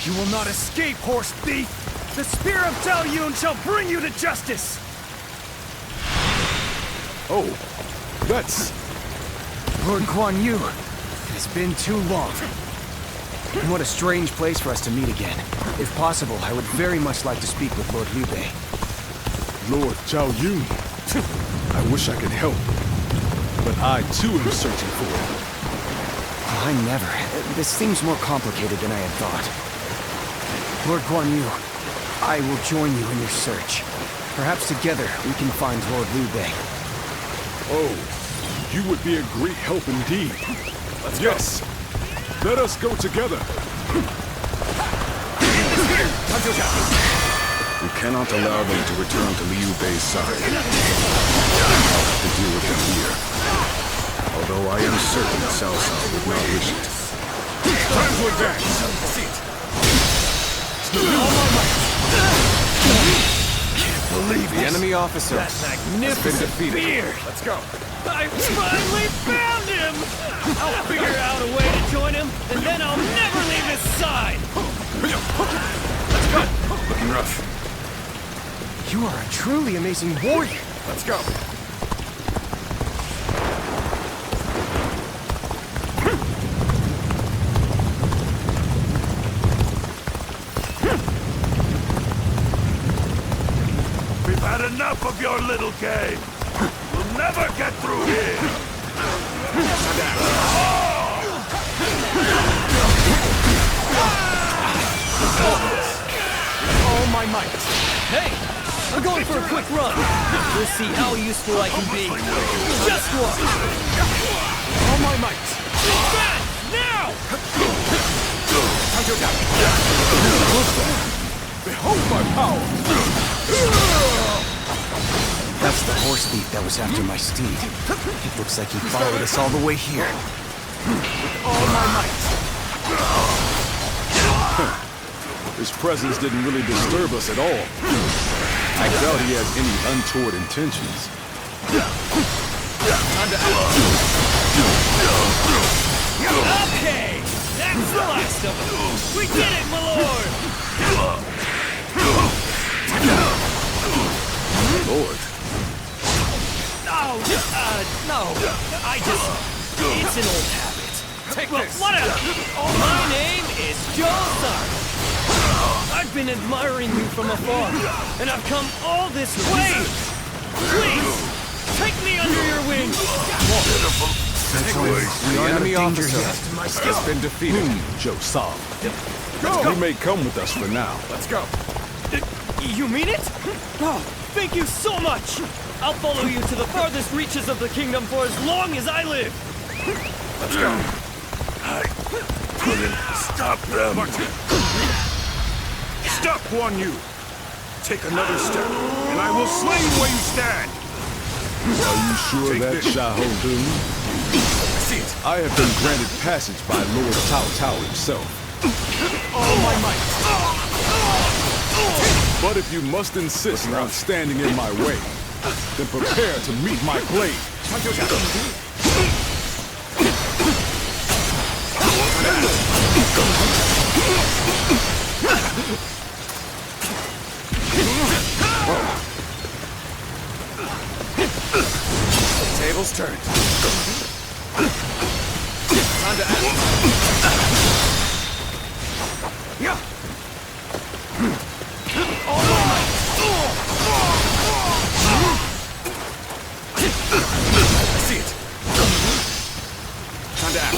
You will not escape, horse thief! The spear of Xiao Yun shall bring you to justice! Oh, that's... Lord Guan Yu, it has been too long. And what a strange place for us to meet again. If possible, I would very much like to speak with Lord Liu Bei. Lord Xiao Yun. I wish I could help. But I too am searching for him. I never. This seems more complicated than I had thought. Lord Guan Yu, I will join you in your search. Perhaps together we can find Lord Liu Bei. Oh, you would be a great help indeed. Yes, let us go together. We cannot allow them to return to Liu Bei's side. We have to deal with them here. Although I am certain Cao Cao would not wish it. Time to advance! Can't believe the enemy officer has been defeated. Beard. Let's go. I finally found him! I'll figure out a way to join him, and then I'll never leave his side! Let's go! Looking rough. You are a truly amazing warrior. Let's go. Enough of your little game! We'll never get through here! Hey! I'm going for a quick run. We'll see how useful I can be. Just watch! All my might! Now! Behold my power! That's the horse thief that was after my steed. It looks like he followed us all the way here. With all my might! His presence didn't really disturb us at all. I doubt he has any untoward intentions. Okay! That's the last of them! We did it, my lord! Lord. No. It's an old habit. Take well, this! Whatever! My name is Joe. I've been admiring you from afar, and I've come all this way! Please, take me under your wing! The enemy officer has been defeated, Joseph. You may come with us for now. Let's go. You mean it? Oh, thank you so much! I'll follow you to the farthest reaches of the kingdom for as long as I live! Let's go. I couldn't stop them. Stop, Guan Yu! Take another step, and I will slay you where you stand! Are you sure that's Xiao Dun? I have been granted passage by Lord Cao Cao himself. All my might! But if you must insist on standing in my way, then prepare to meet my blade. Tables turned. Time to act. Yeah. All my might. I see it. Time to act.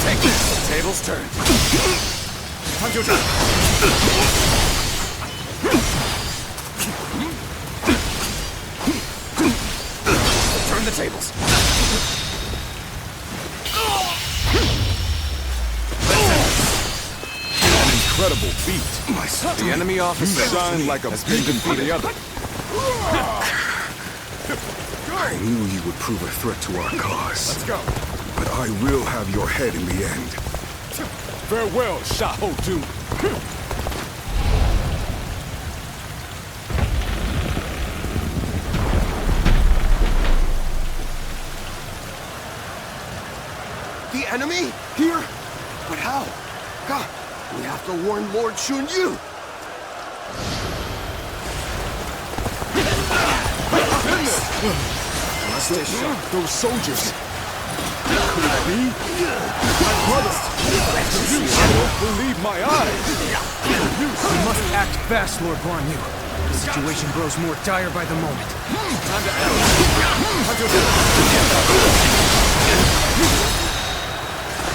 Take this. Tables turned. Time to attack. Turn the tables. An incredible feat. The enemy officer shine like a beacon for the other. I knew you would prove a threat to our cause. Let's go. But I will have your head in the end. Farewell, Xiao Dun. The enemy? Here? But how? God, we have to warn Lord Xun Yu. Those soldiers. Could it be? My brother! I don't believe my eyes! We must act fast, Lord Guan Yu. The situation grows more dire by the moment. Time to act.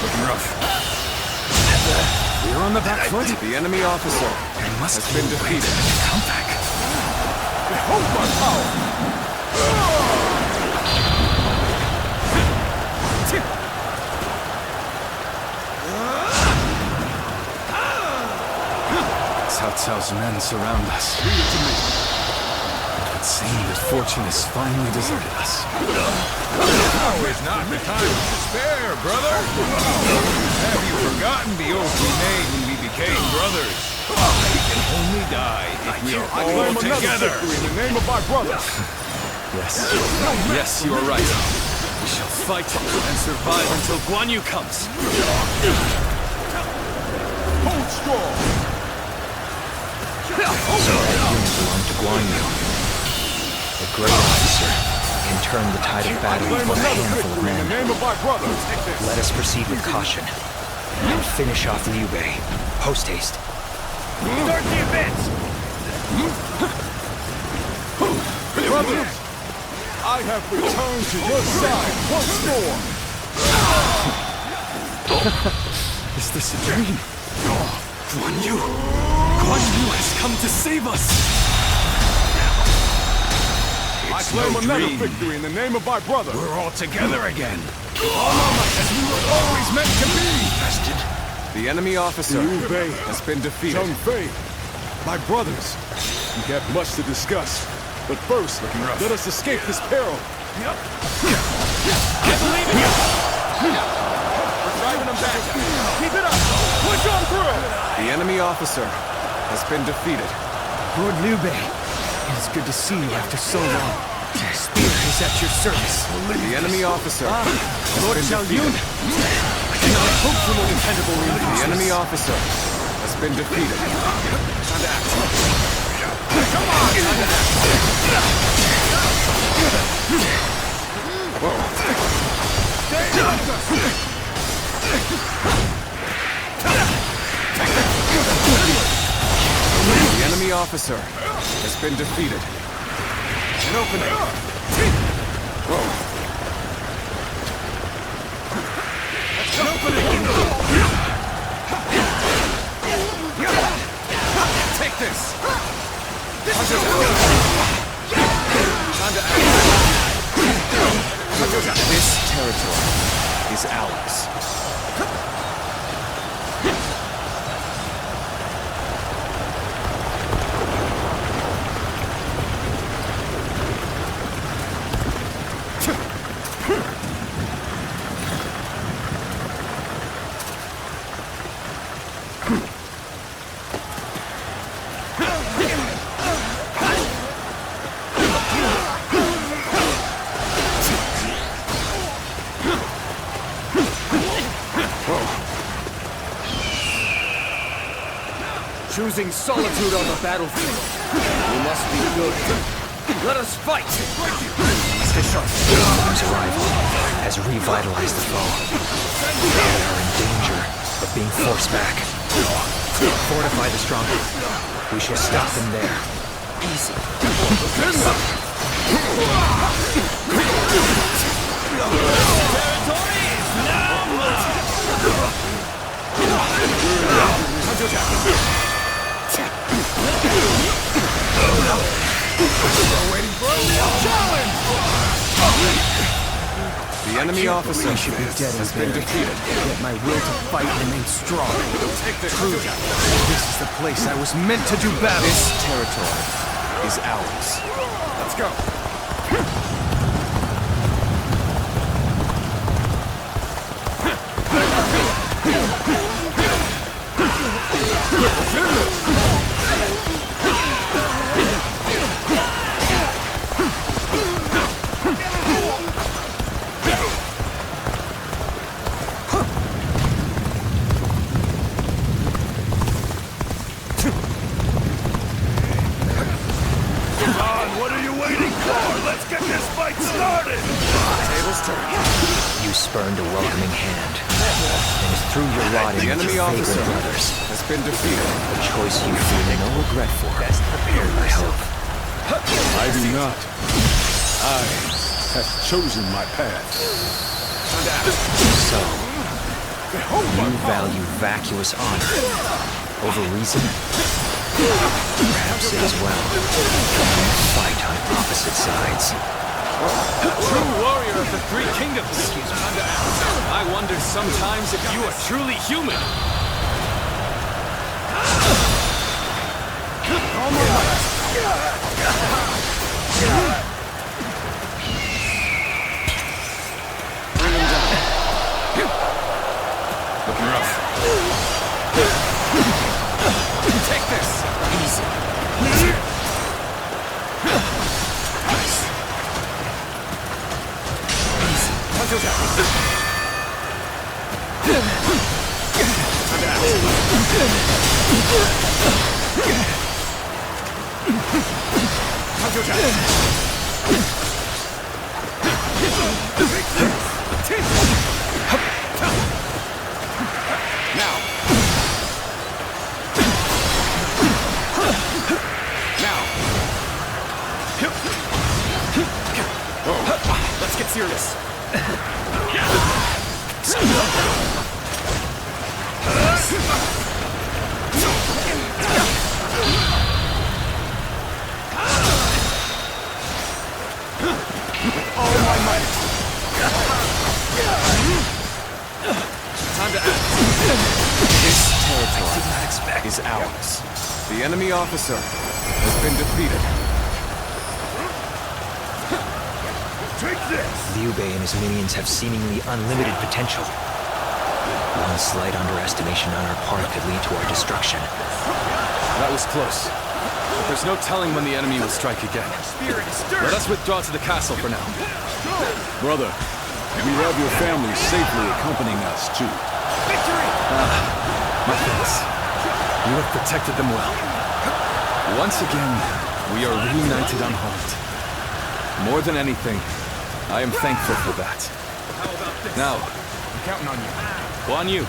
Looking rough. We're on the back foot. The enemy officer has been defeated. Come back. Behold my power! Cao Cao's men surround us. Leave it to me. It would seem that fortune has finally deserted us. Now is not the time to despair, brother. Have you forgotten the oath we made when we became brothers? We can only die if we are all together. In the name of my brother. Yes. Yes, you are right. We shall fight and survive until Guan Yu comes. Hold strong. So that unit belonged to Guan Yu. A great officer can turn the tide of battle for a handful of men. In the name of my brother. Let us proceed with caution and finish off Liu Bei. Post haste. Start the advance! Brothers, I have returned to your side once more. Is this a dream? Guan Yu! Guan Yu has come to save us! I claim another victory in the name of my brother. We're all together again. As we were always meant to be! Bested. The enemy officer Xiao Pei has been defeated. Xiao Pei, my brothers. We have much to discuss. But first, let us escape this peril. I believe in you! We're driving them back. Keep it up! Push on through! The enemy officer has been defeated. Lord Liu Bei, it is good to see you after so long. My spear is at your service. The enemy officer has Lord been Xiao defeated. Yun! I cannot hope for more dependable The reinforcements. enemy officer has been defeated. Time to act. Come on! The enemy officer has been defeated. An opening. An opening. Take this. This territory is ours. Choosing solitude on the battlefield. We must be good. Let us fight! Stay sharp. His arrival has revitalized the foe. They are in danger of being forced back. Fortify the stronghold. We shall stop them there. Easy. Territory is now The enemy officer should be dead has been defeated. Yet my will to fight remains strong. True. This is the place I was meant to do battle. This territory is ours. Let's go. You spurned a welcoming hand, and threw your rod in with your favorite brothers. Has been defeated. A choice you feel no regret for. Best prepared, I hope. I do not. I have chosen my path. So, you value vacuous honor over reason? Perhaps it is well. You fight on opposite sides. True warrior of the Three Kingdoms. I wonder sometimes if you are truly human. Bring him down. Looking rough. Take this. Easy. Let's get serious. All my might. Time to act. This territory is ours. The enemy officer has been defeated. Take this! Liu Bei and his minions have seemingly unlimited potential. One slight underestimation on our part could lead to our destruction. That was close. But there's no telling when the enemy will strike again. Let us withdraw to the castle for now. Brother, we have your family safely accompanying us, too. Victory! My thanks. You have protected them well. Once again, we are reunited unharmed. More than anything, I am thankful for that. Now, I'm counting on you. Guan Yu,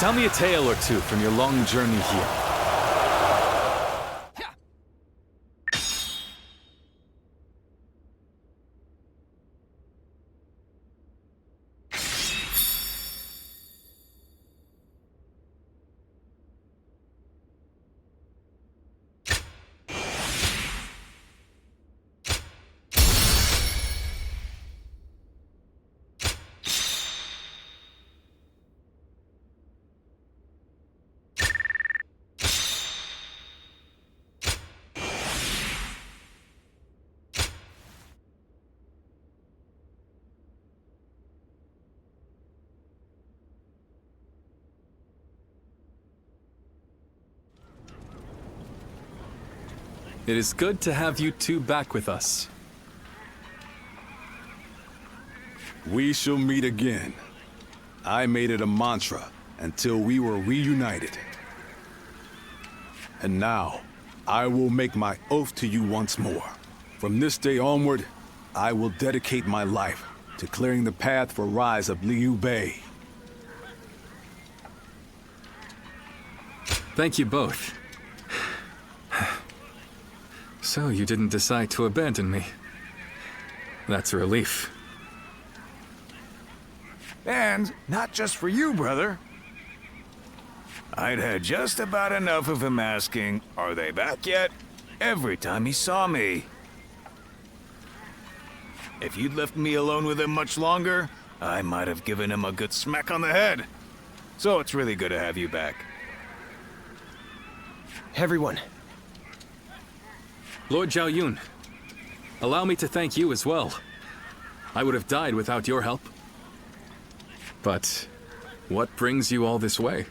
tell me a tale or two from your long journey here. It is good to have you two back with us. We shall meet again. I made it a mantra until we were reunited. And now, I will make my oath to you once more. From this day onward, I will dedicate my life to clearing the path for rise of Liu Bei. Thank you both. So you didn't decide to abandon me. That's a relief. And not just for you, brother. I'd had just about enough of him asking, "Are they back yet?" every time he saw me. If you'd left me alone with him much longer, I might have given him a good smack on the head. So it's really good to have you back. Everyone. Lord Zhao Yun, allow me to thank you as well. I would have died without your help. But what brings you all this way?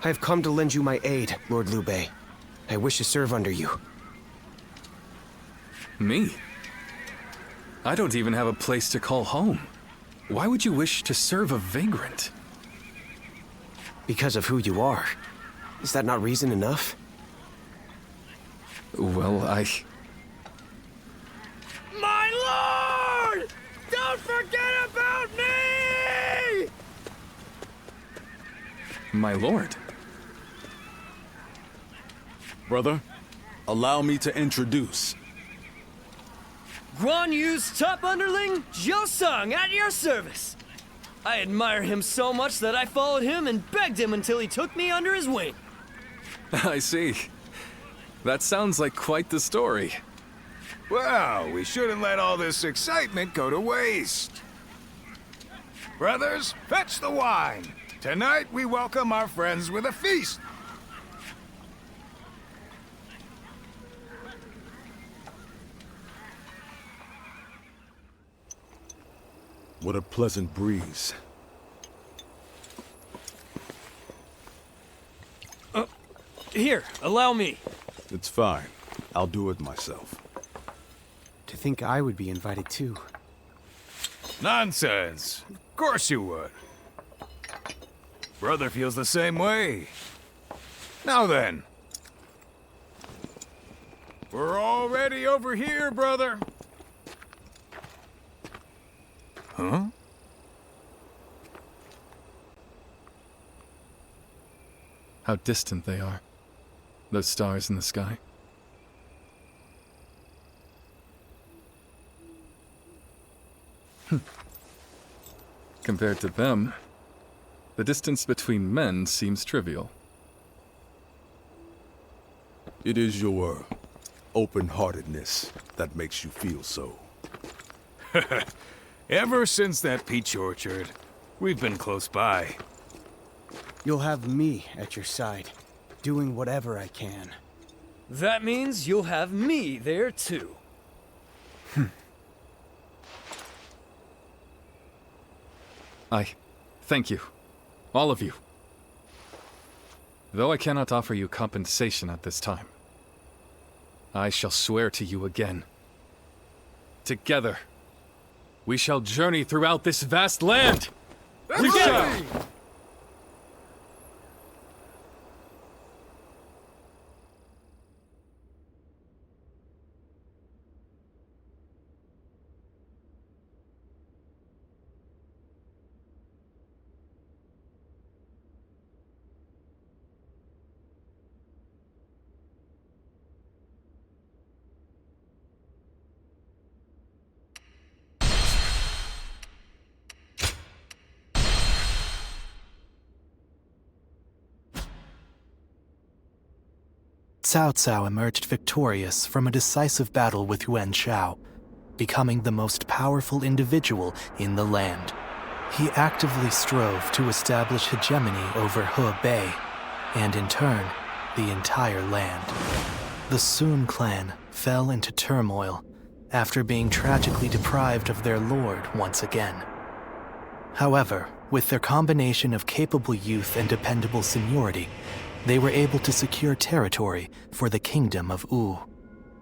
I have come to lend you my aid, Lord Liu Bei. I wish to serve under you. Me? I don't even have a place to call home. Why would you wish to serve a vagrant? Because of who you are. Is that not reason enough? Well, My lord! Don't forget about me! My lord. Brother, allow me to introduce. Guan Yu's top underling, Zhou Song, at your service. I admire him so much that I followed him and begged him until he took me under his wing. I see. That sounds like quite the story. Well, we shouldn't let all this excitement go to waste. Brothers, fetch the wine. Tonight we welcome our friends with a feast. What a pleasant breeze. Here, allow me. It's fine. I'll do it myself. To think I would be invited too. Nonsense. Of course you would. Brother feels the same way. Now then. We're already over here, brother. Huh? How distant they are. Those stars in the sky. Compared to them, The distance between men seems trivial. It is your open-heartedness that makes you feel so. Ever since that peach orchard, we've been close by. You'll have me at your side, doing whatever I can. That means you'll have me there too. Thank you. All of you. Though I cannot offer you compensation at this time, I shall swear to you again. Together, we shall journey throughout this vast land! We shall! Cao Cao emerged victorious from a decisive battle with Yuan Shao, becoming the most powerful individual in the land. He actively strove to establish hegemony over Hebei, and in turn, the entire land. The Sun clan fell into turmoil after being tragically deprived of their lord once again. However, with their combination of capable youth and dependable seniority, they were able to secure territory for the kingdom of Wu.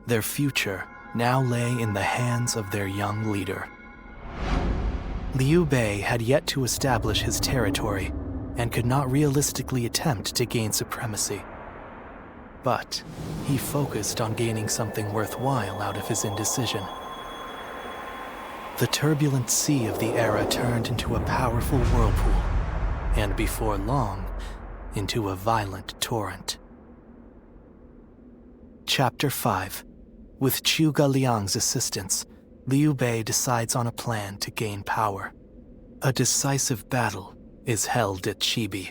Their future now lay in the hands of their young leader. Liu Bei had yet to establish his territory and could not realistically attempt to gain supremacy. But he focused on gaining something worthwhile out of his indecision. The turbulent sea of the era turned into a powerful whirlpool, and before long, into a violent torrent. Chapter 5. With Zhuge Liang's assistance, Liu Bei decides on a plan to gain power. A decisive battle is held at Chibi.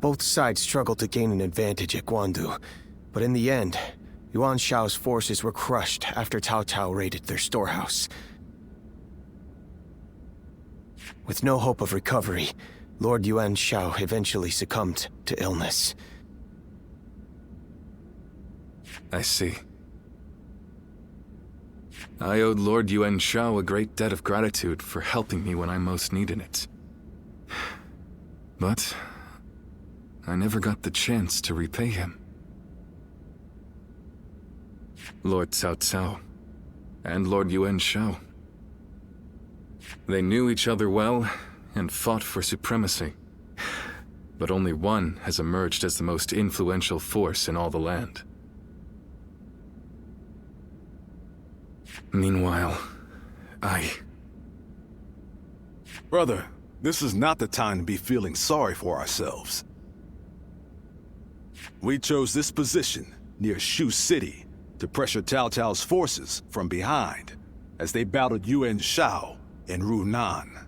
Both sides struggled to gain an advantage at Guandu, but in the end, Yuan Shao's forces were crushed after Cao Cao raided their storehouse. With no hope of recovery, Lord Yuan Shao eventually succumbed to illness. I see. I owed Lord Yuan Shao a great debt of gratitude for helping me when I most needed it. But I never got the chance to repay him. Lord Cao Cao and Lord Yuan Shao. They knew each other well and fought for supremacy. But only one has emerged as the most influential force in all the land. Meanwhile, Brother, this is not the time to be feeling sorry for ourselves. We chose this position near Shu City to pressure Cao Cao's forces from behind as they battled Yuan Shao and Runan.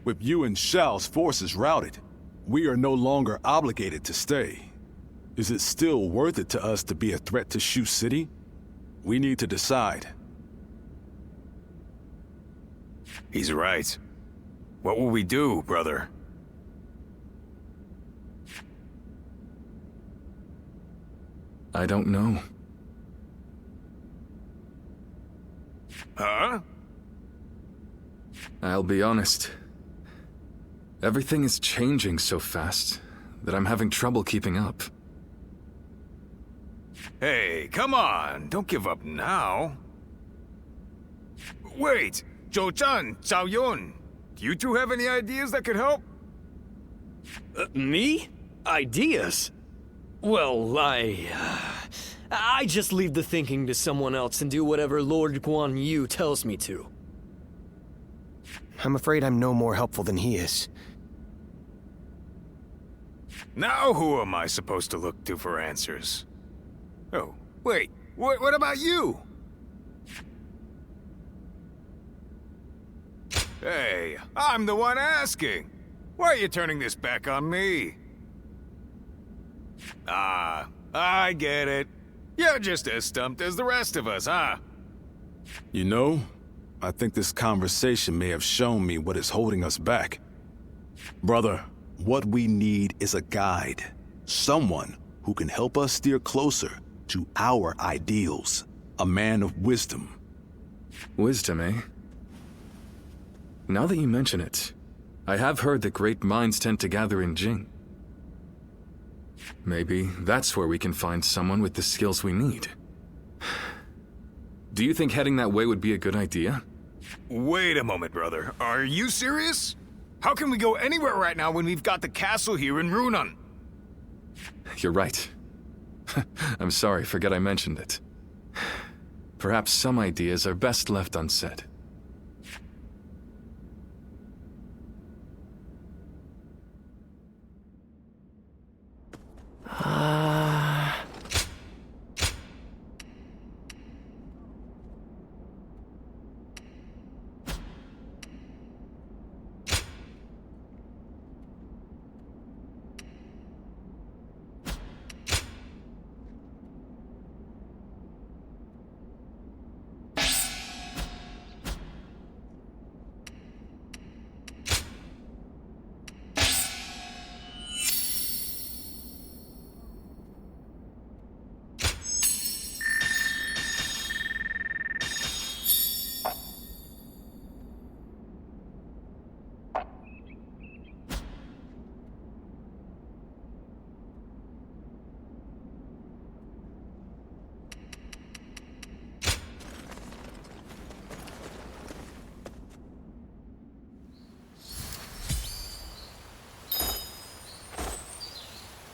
With Yuan Shao's forces routed, we are no longer obligated to stay. Is it still worth it to us to be a threat to Shu City? We need to decide. He's right. What will we do, brother? I don't know. Huh? I'll be honest. Everything is changing so fast that I'm having trouble keeping up. Hey, come on! Don't give up now! Wait! Zhou Zhan, Zhao Yun! Do you two have any ideas that could help? Me? Ideas? Well, I just leave the thinking to someone else and do whatever Lord Guan Yu tells me to. I'm afraid I'm no more helpful than he is. Now who am I supposed to look to for answers? Oh, wait, what about you? Hey, I'm the one asking. Why are you turning this back on me? Ah, I get it. You're just as stumped as the rest of us, huh? You know, I think this conversation may have shown me what is holding us back. Brother, what we need is a guide. Someone who can help us steer closer to our ideals. A man of wisdom. Wisdom, eh? Now that you mention it, I have heard that great minds tend to gather in Jing. Maybe that's where we can find someone with the skills we need. Do you think heading that way would be a good idea? Wait a moment, brother. Are you serious? How can we go anywhere right now when we've got the castle here in Runan? You're right. I'm sorry, forget I mentioned it. Perhaps some ideas are best left unsaid.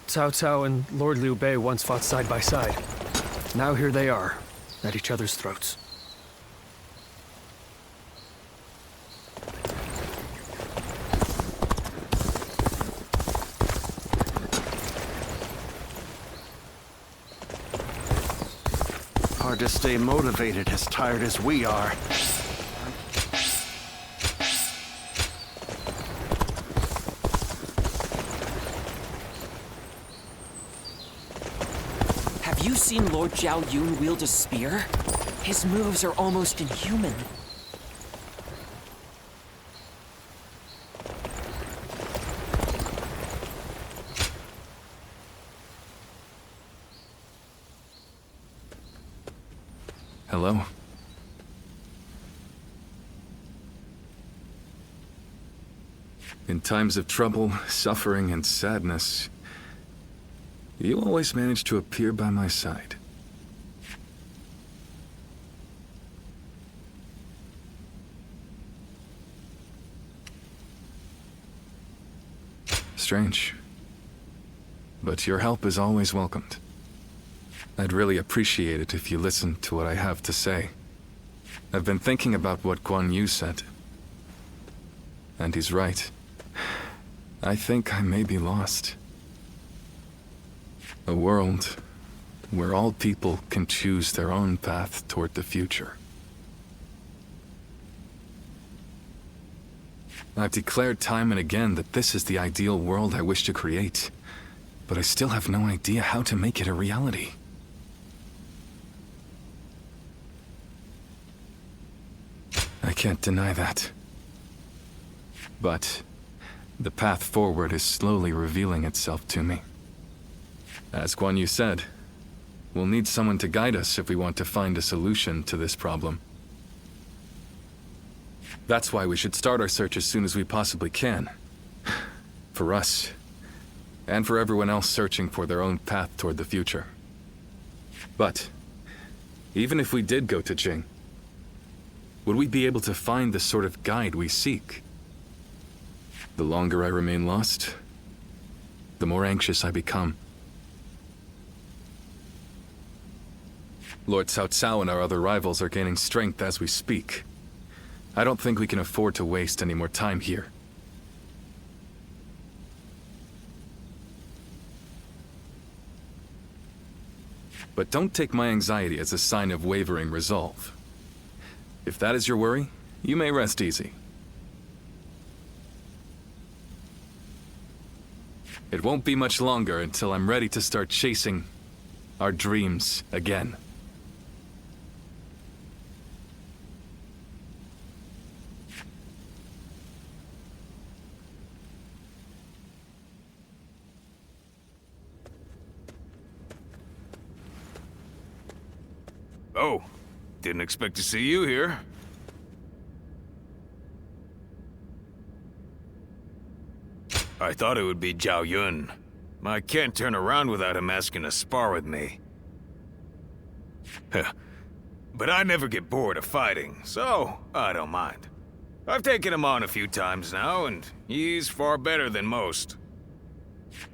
Cao Cao and Lord Liu Bei once fought side by side. Now here they are, at each other's throats. Hard to stay motivated as tired as we are. Have you seen Lord Zhao Yun wield a spear? His moves are almost inhuman. Hello? In times of trouble, suffering, and sadness, you always manage to appear by my side. Strange. But your help is always welcomed. I'd really appreciate it if you listened to what I have to say. I've been thinking about what Guan Yu said. And he's right. I think I may be lost. A world where all people can choose their own path toward the future. I've declared time and again that this is the ideal world I wish to create, but I still have no idea how to make it a reality. I can't deny that. But the path forward is slowly revealing itself to me. As Guan Yu said, we'll need someone to guide us if we want to find a solution to this problem. That's why we should start our search as soon as we possibly can. For us, and for everyone else searching for their own path toward the future. But, even if we did go to Jing, would we be able to find the sort of guide we seek? The longer I remain lost, the more anxious I become. Lord Cao Cao and our other rivals are gaining strength as we speak. I don't think we can afford to waste any more time here. But don't take my anxiety as a sign of wavering resolve. If that is your worry, you may rest easy. It won't be much longer until I'm ready to start chasing our dreams again. Oh, didn't expect to see you here. I thought it would be Zhao Yun. I can't turn around without him asking to spar with me. But I never get bored of fighting, so I don't mind. I've taken him on a few times now, and he's far better than most.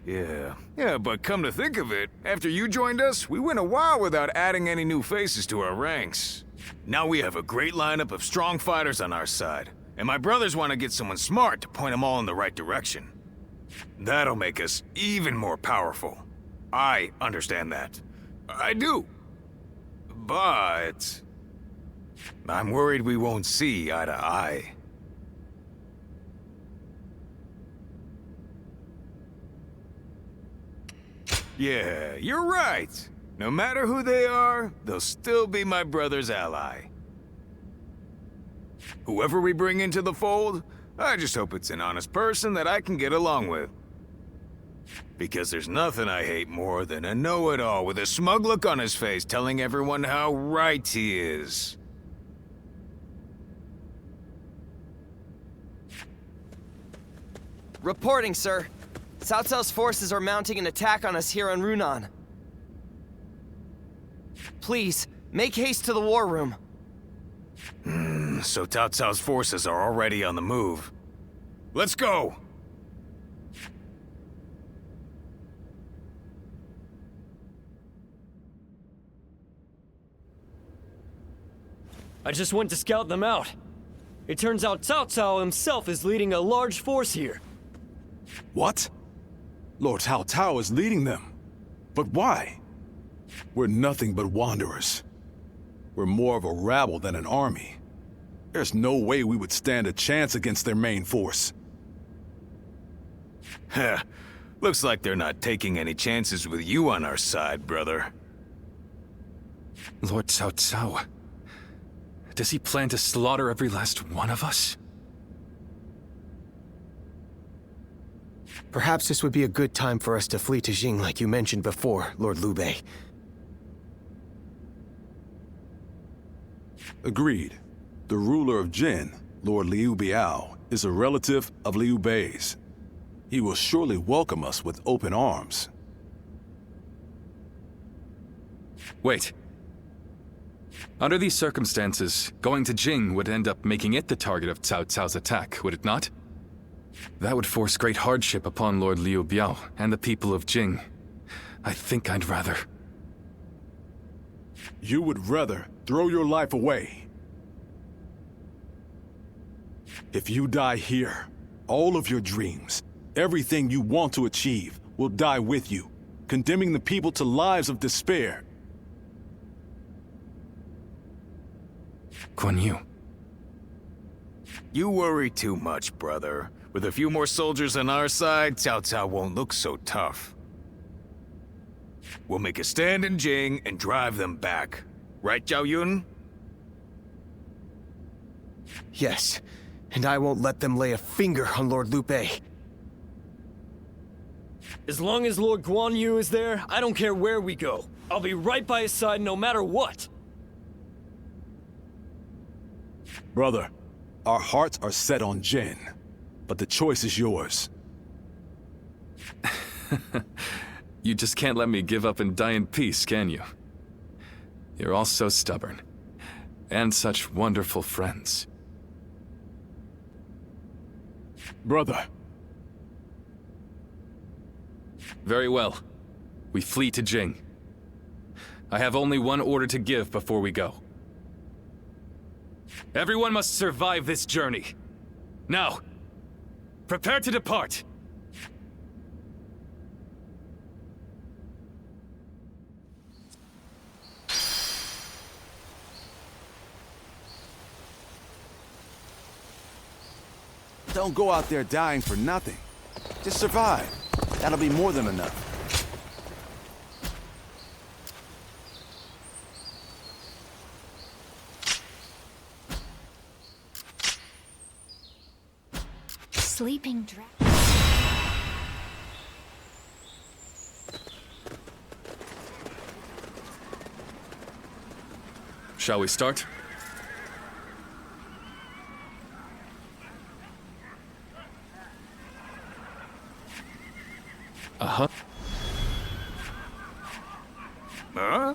Yeah, but come to think of it, after you joined us, we went a while without adding any new faces to our ranks. Now we have a great lineup of strong fighters on our side, and my brothers want to get someone smart to point them all in the right direction. That'll make us even more powerful. I understand that. I do. But I'm worried we won't see eye to eye. Yeah, you're right. No matter who they are, they'll still be my brother's ally. Whoever we bring into the fold, I just hope it's an honest person that I can get along with. Because there's nothing I hate more than a know-it-all with a smug look on his face telling everyone how right he is. Reporting, sir. Cao Cao's forces are mounting an attack on us here on Runan. Please, make haste to the war room. So Cao Cao's forces are already on the move. Let's go! I just went to scout them out. It turns out Cao Cao himself is leading a large force here. What? Lord Cao Cao is leading them. But why? We're nothing but wanderers. We're more of a rabble than an army. There's no way we would stand a chance against their main force. Heh. Looks like they're not taking any chances with you on our side, brother. Lord Cao Cao. Does he plan to slaughter every last one of us? Perhaps this would be a good time for us to flee to Jing like you mentioned before, Lord Liu Bei. Agreed. The ruler of Jin, Lord Liu Biao, is a relative of Liu Bei's. He will surely welcome us with open arms. Wait. Under these circumstances, going to Jing would end up making it the target of Cao Cao's attack, would it not? That would force great hardship upon Lord Liu Biao and the people of Jing. I think I'd rather... You would rather throw your life away. If you die here, all of your dreams, everything you want to achieve, will die with you, condemning the people to lives of despair. Guan Yu. You worry too much, brother. With a few more soldiers on our side, Cao Cao won't look so tough. We'll make a stand in Jing and drive them back. Right, Zhao Yun? Yes, and I won't let them lay a finger on Lord Liu Bei. As long as Lord Guan Yu is there, I don't care where we go. I'll be right by his side no matter what. Brother, our hearts are set on Jin, but the choice is yours. You just can't let me give up and die in peace, can you? You're all so stubborn. And such wonderful friends. Brother. Very well. We flee to Jing. I have only one order to give before we go. Everyone must survive this journey. Now, prepare to depart. Don't go out there dying for nothing. Just survive. That'll be more than enough. Sleeping dragon. Shall we start? Uh-huh. Huh?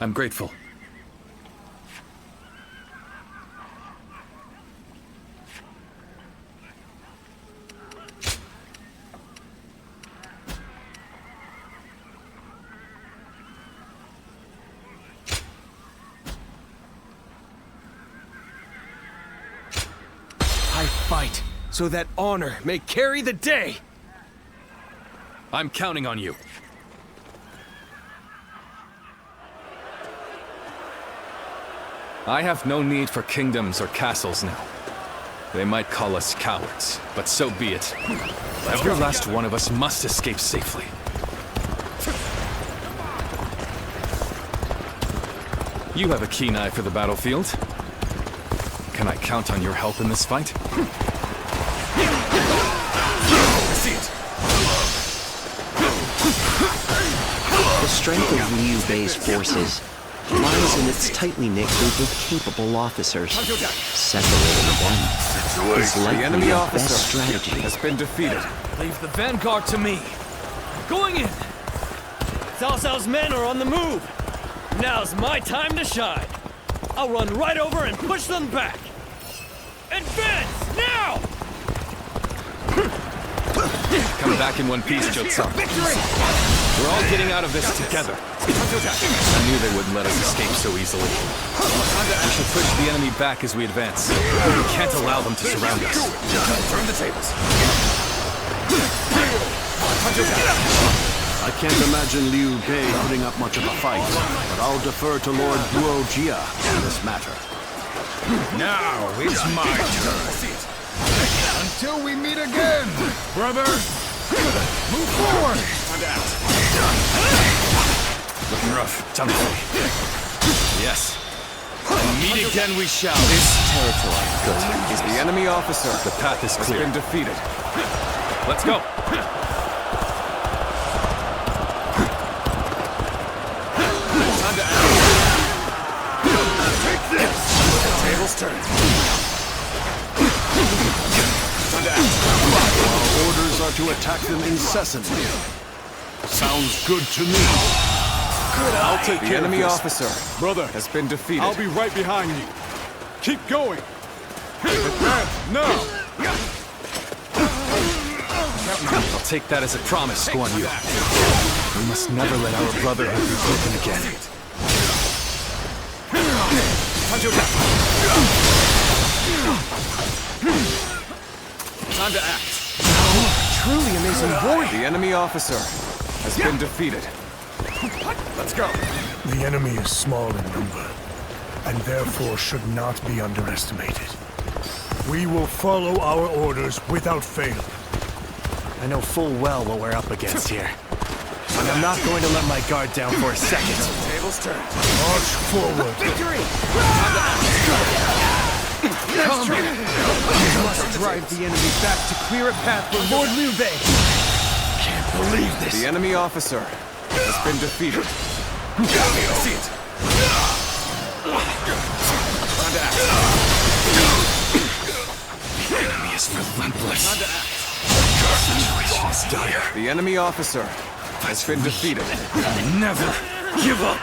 I'm grateful. I fight so that honor may carry the day! I'm counting on you. I have no need for kingdoms or castles now. They might call us cowards, but so be it. Every last one of us must escape safely. You have a keen eye for the battlefield. Can I count on your help in this fight? See it. The strength of Liu Bei's forces lies in its tightly knit group of capable officers. Separating them is likely the enemy the officer best strategy. has been defeated. Leave the vanguard to me. Going in. Cao Cao's men are on the move. Now's my time to shine. I'll run right over and push them back. Advance now! Come back in one piece, Jotsu. We're all getting out of this together. I knew they wouldn't let us escape so easily. We should push the enemy back as we advance. We can't allow them to surround us. Turn the tables. I can't imagine Liu Bei putting up much of a fight, but I'll defer to Lord Duo Jia on this matter. Now it's my turn. Until we meet again, brother. Move forward. Looking rough. Time to play. Yes. And meet again we shall. This territory is the enemy officer. The path is clear. Has been defeated. Let's go. Time to act. Take this. Tables turn. Time to act. Our orders are to attack them incessantly. Sounds good to me. I'll take the enemy officer. Brother, has been defeated. I'll be right behind you. Keep going. Advance now. I'll take that as a promise, Guan Yu. We must never let our brotherhood be broken again. Time to act. Truly amazing warrior. The enemy officer has been defeated. Let's go. The enemy is small in number, and therefore should not be underestimated. We will follow our orders without fail. I know full well what we're up against here. And I'm not going to let my guard down for a second. Tables turn. March forward. Victory! Come. We must drive the enemy back to clear a path for Lord Liu Bei. Can't believe this. The enemy officer has been defeated. See it. Time to act. The enemy is relentless. Time to act. Our situation is dire. The enemy officer has been defeated. Never give up.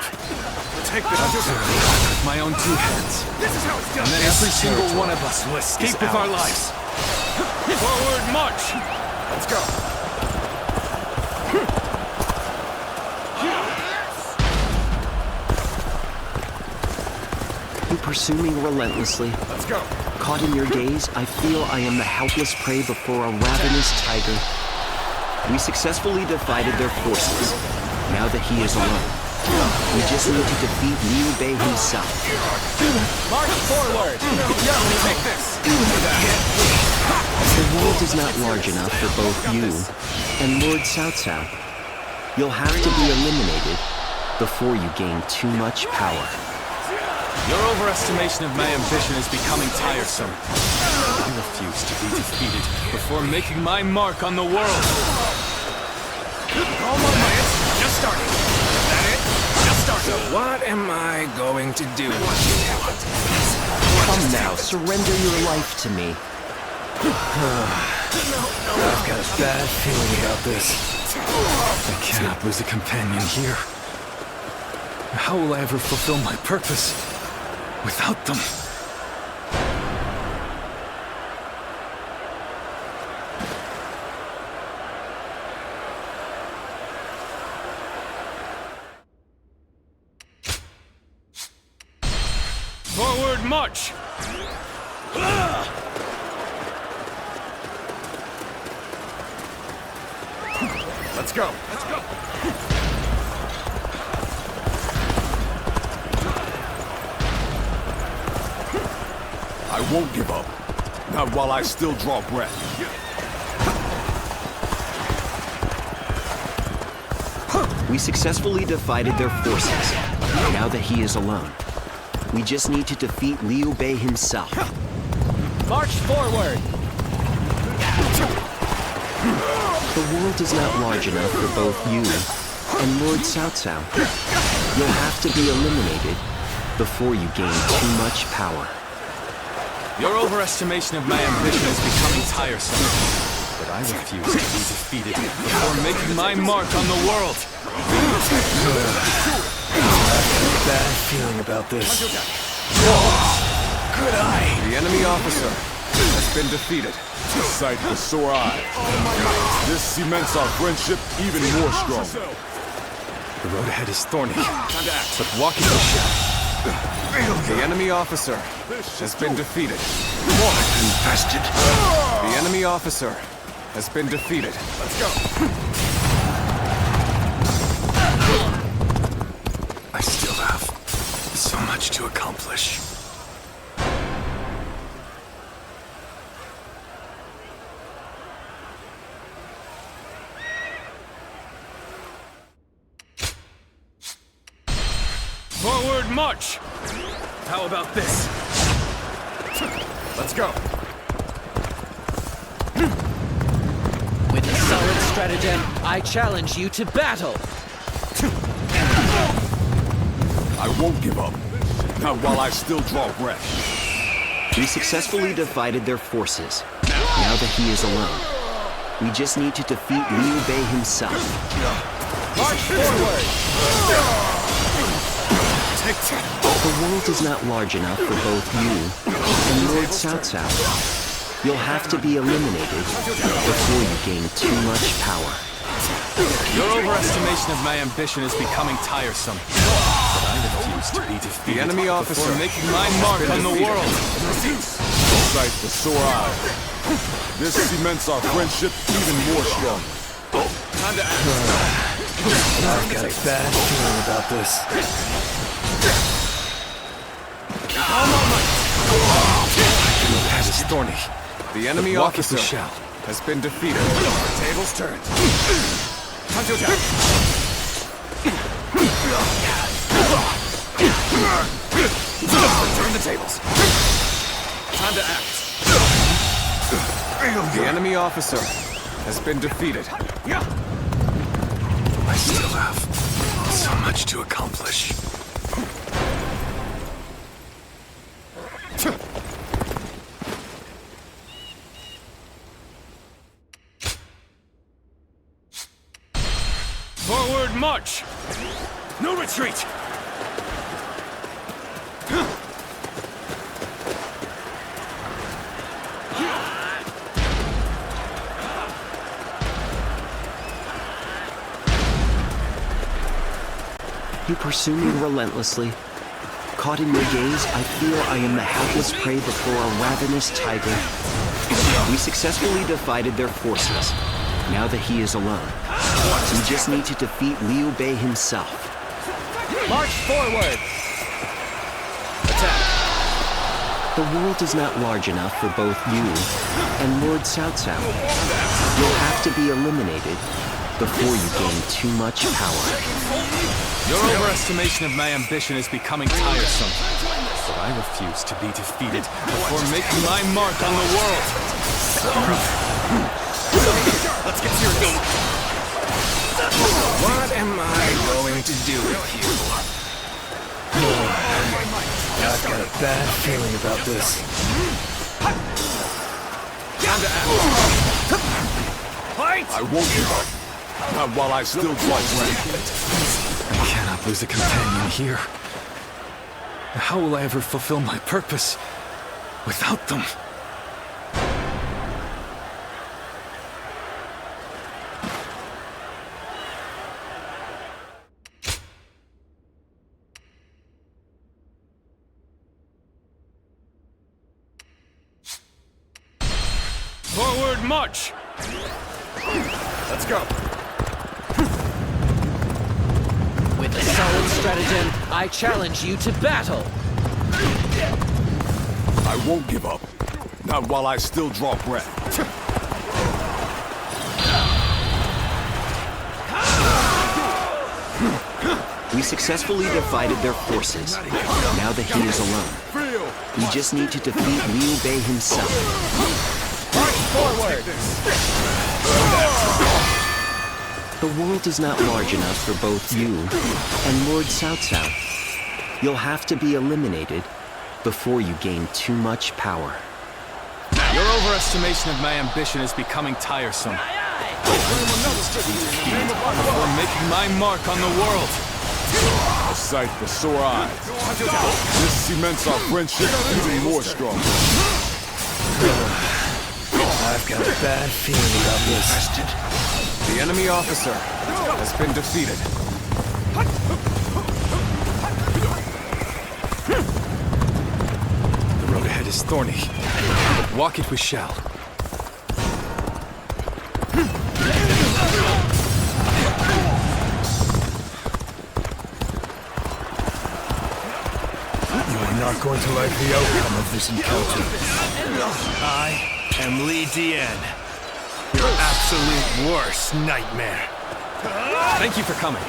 Take this. With my own two hands. This is how it's done. And then every single one of us will escape with our lives. Forward march! Let's go. pursue me relentlessly. Let's go. Caught in your gaze, I feel I am the helpless prey before a ravenous tiger. We successfully divided their forces. Now that he is alone, we just need to defeat Liu Bei himself. March forward! Take this! The world is not large enough for both you and Lord Cao Cao. You'll have to be eliminated before you gain too much power. Your overestimation of my ambition is becoming tiresome. I refuse to be defeated before making my mark on the world. All moments, just starting. Is that it? Just starting. So what am I going to do? Come now, surrender your life to me. I've got a bad feeling about this. I cannot lose a companion here. How will I ever fulfill my purpose without them? Forward march! Let's go. Let's go. I won't give up. Not while I still draw breath. We successfully divided their forces. Now that he is alone, we just need to defeat Liu Bei himself. March forward! The world is not large enough for both you and Lord Cao Cao. You'll have to be eliminated before you gain too much power. Your overestimation of my ambition is becoming tiresome. But I refuse to be defeated before making my mark on the world. I've got a bad feeling about this. Good eye! The enemy officer has been defeated. Sight the sore eye. This cements our friendship even more strong. The road ahead is thorny, but walking the shadow. The enemy officer has been defeated. Infested. The enemy officer has been defeated. Let's go! I still have so much to accomplish. Forward march! How about this? Let's go! With a solid stratagem, I challenge you to battle! I won't give up. Not while I still draw breath. We successfully divided their forces. Now that he is alone, we just need to defeat Liu Bei himself. March forward! The world is not large enough for both you and Lord Cao Cao. You'll have to be eliminated before you gain too much power. Your overestimation of my ambition is becoming tiresome. But I refuse to be defeated. The enemy officer before making my mark on the world. Sight the sore eye. This cements our friendship even more strong. Time to act. I've got a bad feeling about this. The path is thorny. The enemy officer has been defeated. Tables turned. Time to attack. Turn the tables. Time to act. The enemy officer has been defeated. I still have so much to accomplish. Forward march! No retreat! You pursue me relentlessly. Caught in your gaze, I feel I am the helpless prey before a ravenous tiger. We successfully divided their forces. Now that he is alone, we just need to defeat Liu Bei himself. March forward! Attack! The world is not large enough for both you and Lord Cao Cao. You'll have to be eliminated before you gain too much power. Your overestimation of my ambition is becoming tiresome. But I refuse to be defeated before making my mark on the world. Let's get serious. What am I going to do with you? I've got a bad feeling about this. Fight! I won't give up. Not while I still breath. I cannot lose a companion here. How will I ever fulfill my purpose without them? Forward march! Let's go. With a solid stratagem, I challenge you to battle! I won't give up. Not while I still draw breath. We successfully divided their forces. Now that he is alone, we just need to defeat Liu Bei himself. March forward! The world is not large enough for both you and Lord Cao Cao. You'll have to be eliminated before you gain too much power. Your overestimation of my ambition is becoming tiresome. Before making my mark on the world. A sight for sore eyes. This cements our friendship even more strong. I've got a bad feeling about this. The enemy officer has been defeated. The road ahead is thorny, but walk it we shall. You are not going to like the outcome of this encounter. I am Li Dian, your absolute worst nightmare. Thank you for coming.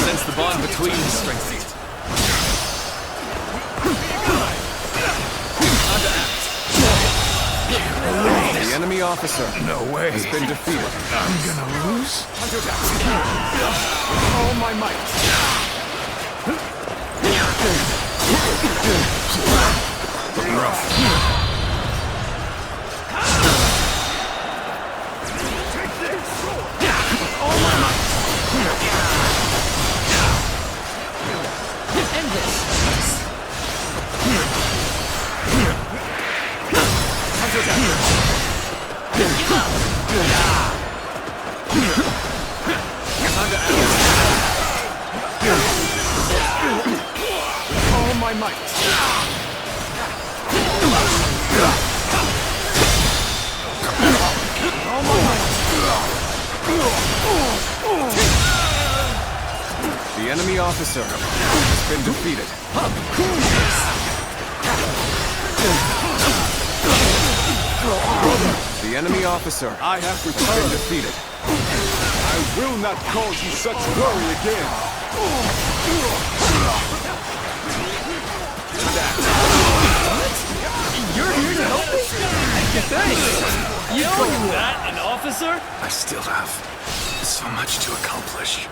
Since the bond between us strengthened. The enemy officer has been defeated. I'm gonna lose? All my might. Rough. End this! All my might. All my might. The enemy officer has been defeated. The enemy officer I have been returned. defeated. I will not cause you such worry again. You're here to help me? Thanks! You call that an officer? I still have so much to accomplish.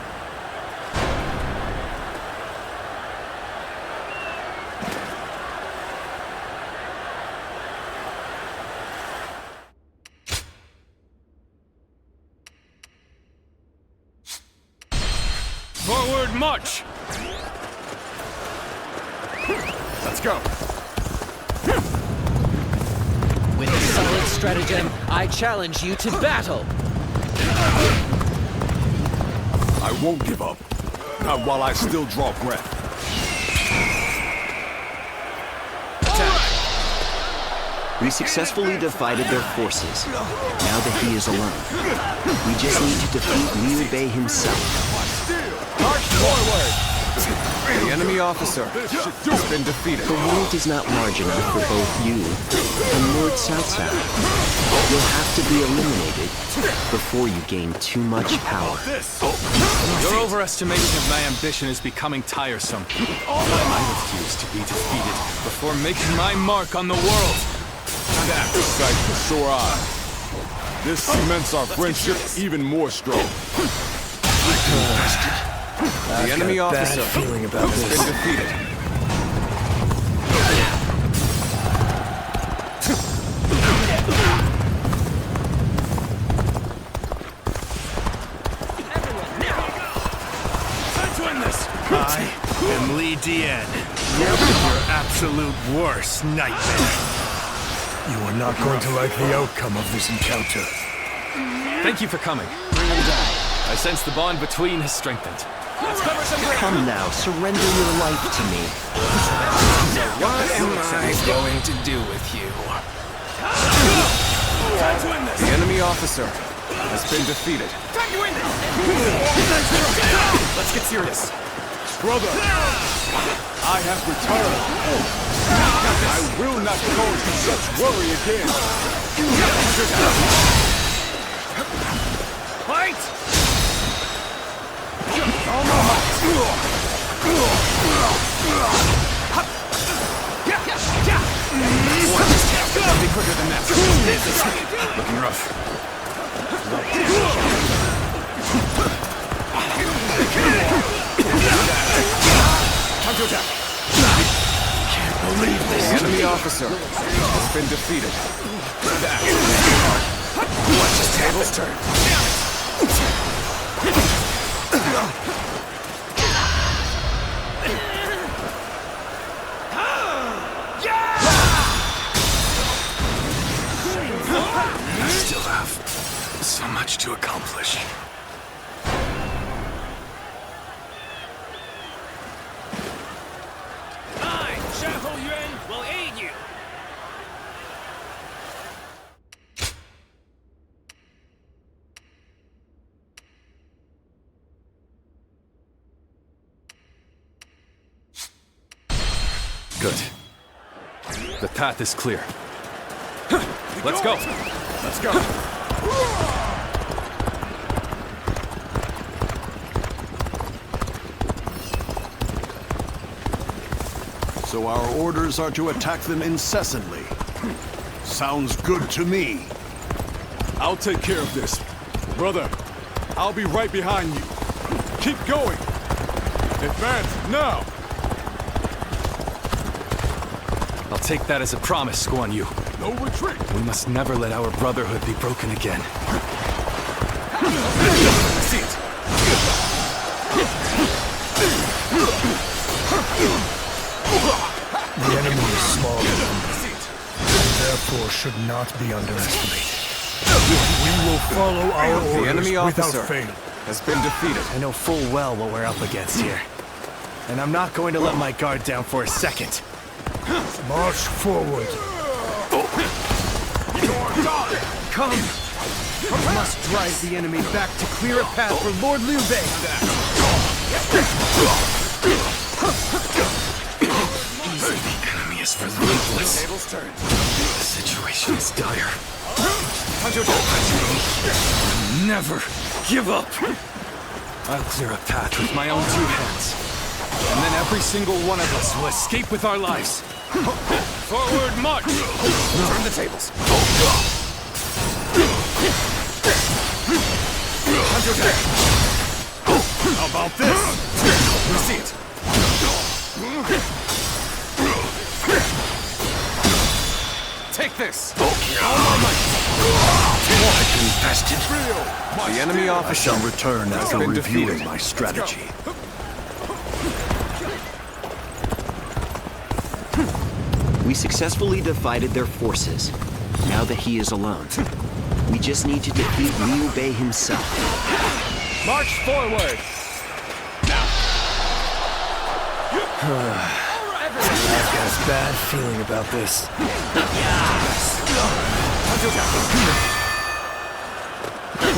Forward march! Let's go. With a solid stratagem, I challenge you to battle! I won't give up. Not while I still draw breath. We successfully divided their forces. Now that he is alone, we just need to defeat Liu Bei himself. March forward! The enemy officer has been defeated. The world is not large enough for both you and Lord Cao Cao. You'll have to be eliminated before you gain too much power. Your overestimation of my ambition is becoming tiresome. I refuse to be defeated before making my mark on the world. That sight for sore eye. This cements our friendship even more strong. The enemy officer has been defeated. I am Li Dian, your absolute worst nightmare. You are not going to like the outcome of this encounter. Thank you for coming. I sense the bond between has strengthened. Come now, surrender your life to me. What am I going to do with you? The enemy officer has been defeated. Let's get serious. Brother, I have returned. I will not cause you such worry again. Fight! Be quicker than that. Looking rough. Counterattack! Can't believe this. The enemy officer has been defeated. Watch his tables turn. I still have so much to accomplish. Yuan will aid you. Good. The path is clear. Let's go. Let's go. So our orders are to attack them incessantly. Sounds good to me. I'll take care of this. Brother, I'll be right behind you. Keep going. Advance now. I'll take that as a promise, Guan Yu. No retreat. We must never let our brotherhood be broken again. See it. The enemy is small in number, and therefore should not be underestimated. We will follow our orders The enemy without officer fail. has been defeated. I know full well what we're up against here. And I'm not going to let my guard down for a second. March forward. Come! We must drive the enemy back to clear a path for Lord Liu Bei. The enemy is relentless. Tables turn. The situation is dire. Never give up! I'll clear a path with my own two hands. And then every single one of us will escape with our lives. Forward march! Turn the tables. How about this? We see it. Take this. The enemy I officer shall return has after been reviewing defeated. my strategy. We successfully divided their forces. Now that he is alone, we just need to defeat Liu Bei himself. March forward. I've got a bad feeling about this.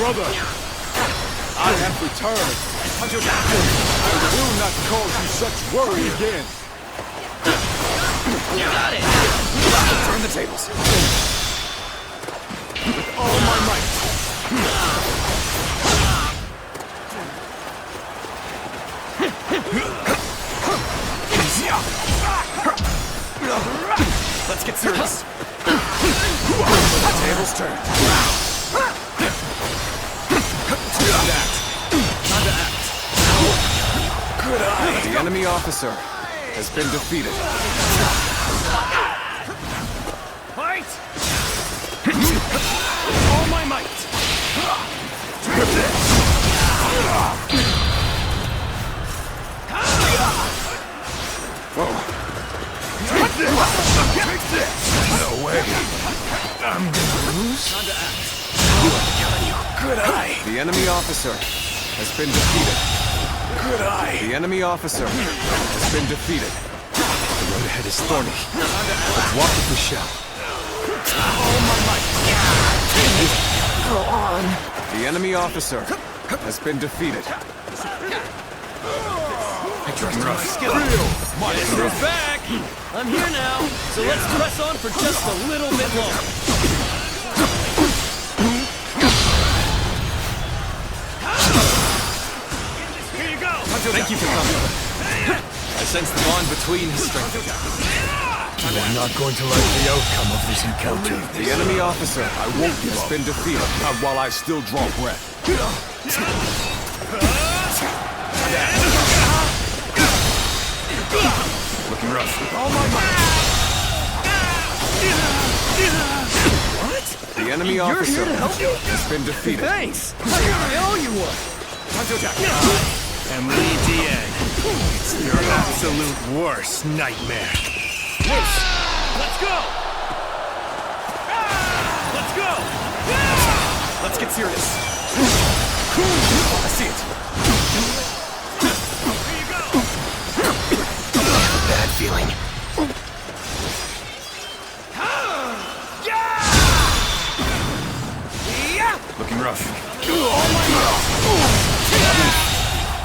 Brother, I have returned. I will not cause you such worry again. You got it! Turn the tables. With all my might. Let's get serious. Tables turn. Time to act. Time to act. Good eye. The enemy officer has been defeated. Fight! All my might. No way. I'm gonna lose? Time to act. Good eye. The enemy officer has been defeated. Good eye. The enemy officer has been defeated. The road ahead is thorny. But walk with Michelle. All my might. Go on. The enemy officer has been defeated. I trust my skill. Maestro's back! I'm here now, so let's press on for just a little bit longer. Here you go! Thank you for coming. I sense the bond between has strengthened. You are not going to like the outcome of this encounter. The enemy officer has been defeated. Not while I still draw breath. Looking rough. Oh my might. What? The enemy officer has been defeated. Thanks! I owe you one! And Li Dian, it's your absolute worst nightmare. Let's go! Let's go! Let's get serious. I see it. Here you go! Bad feeling. Looking rough.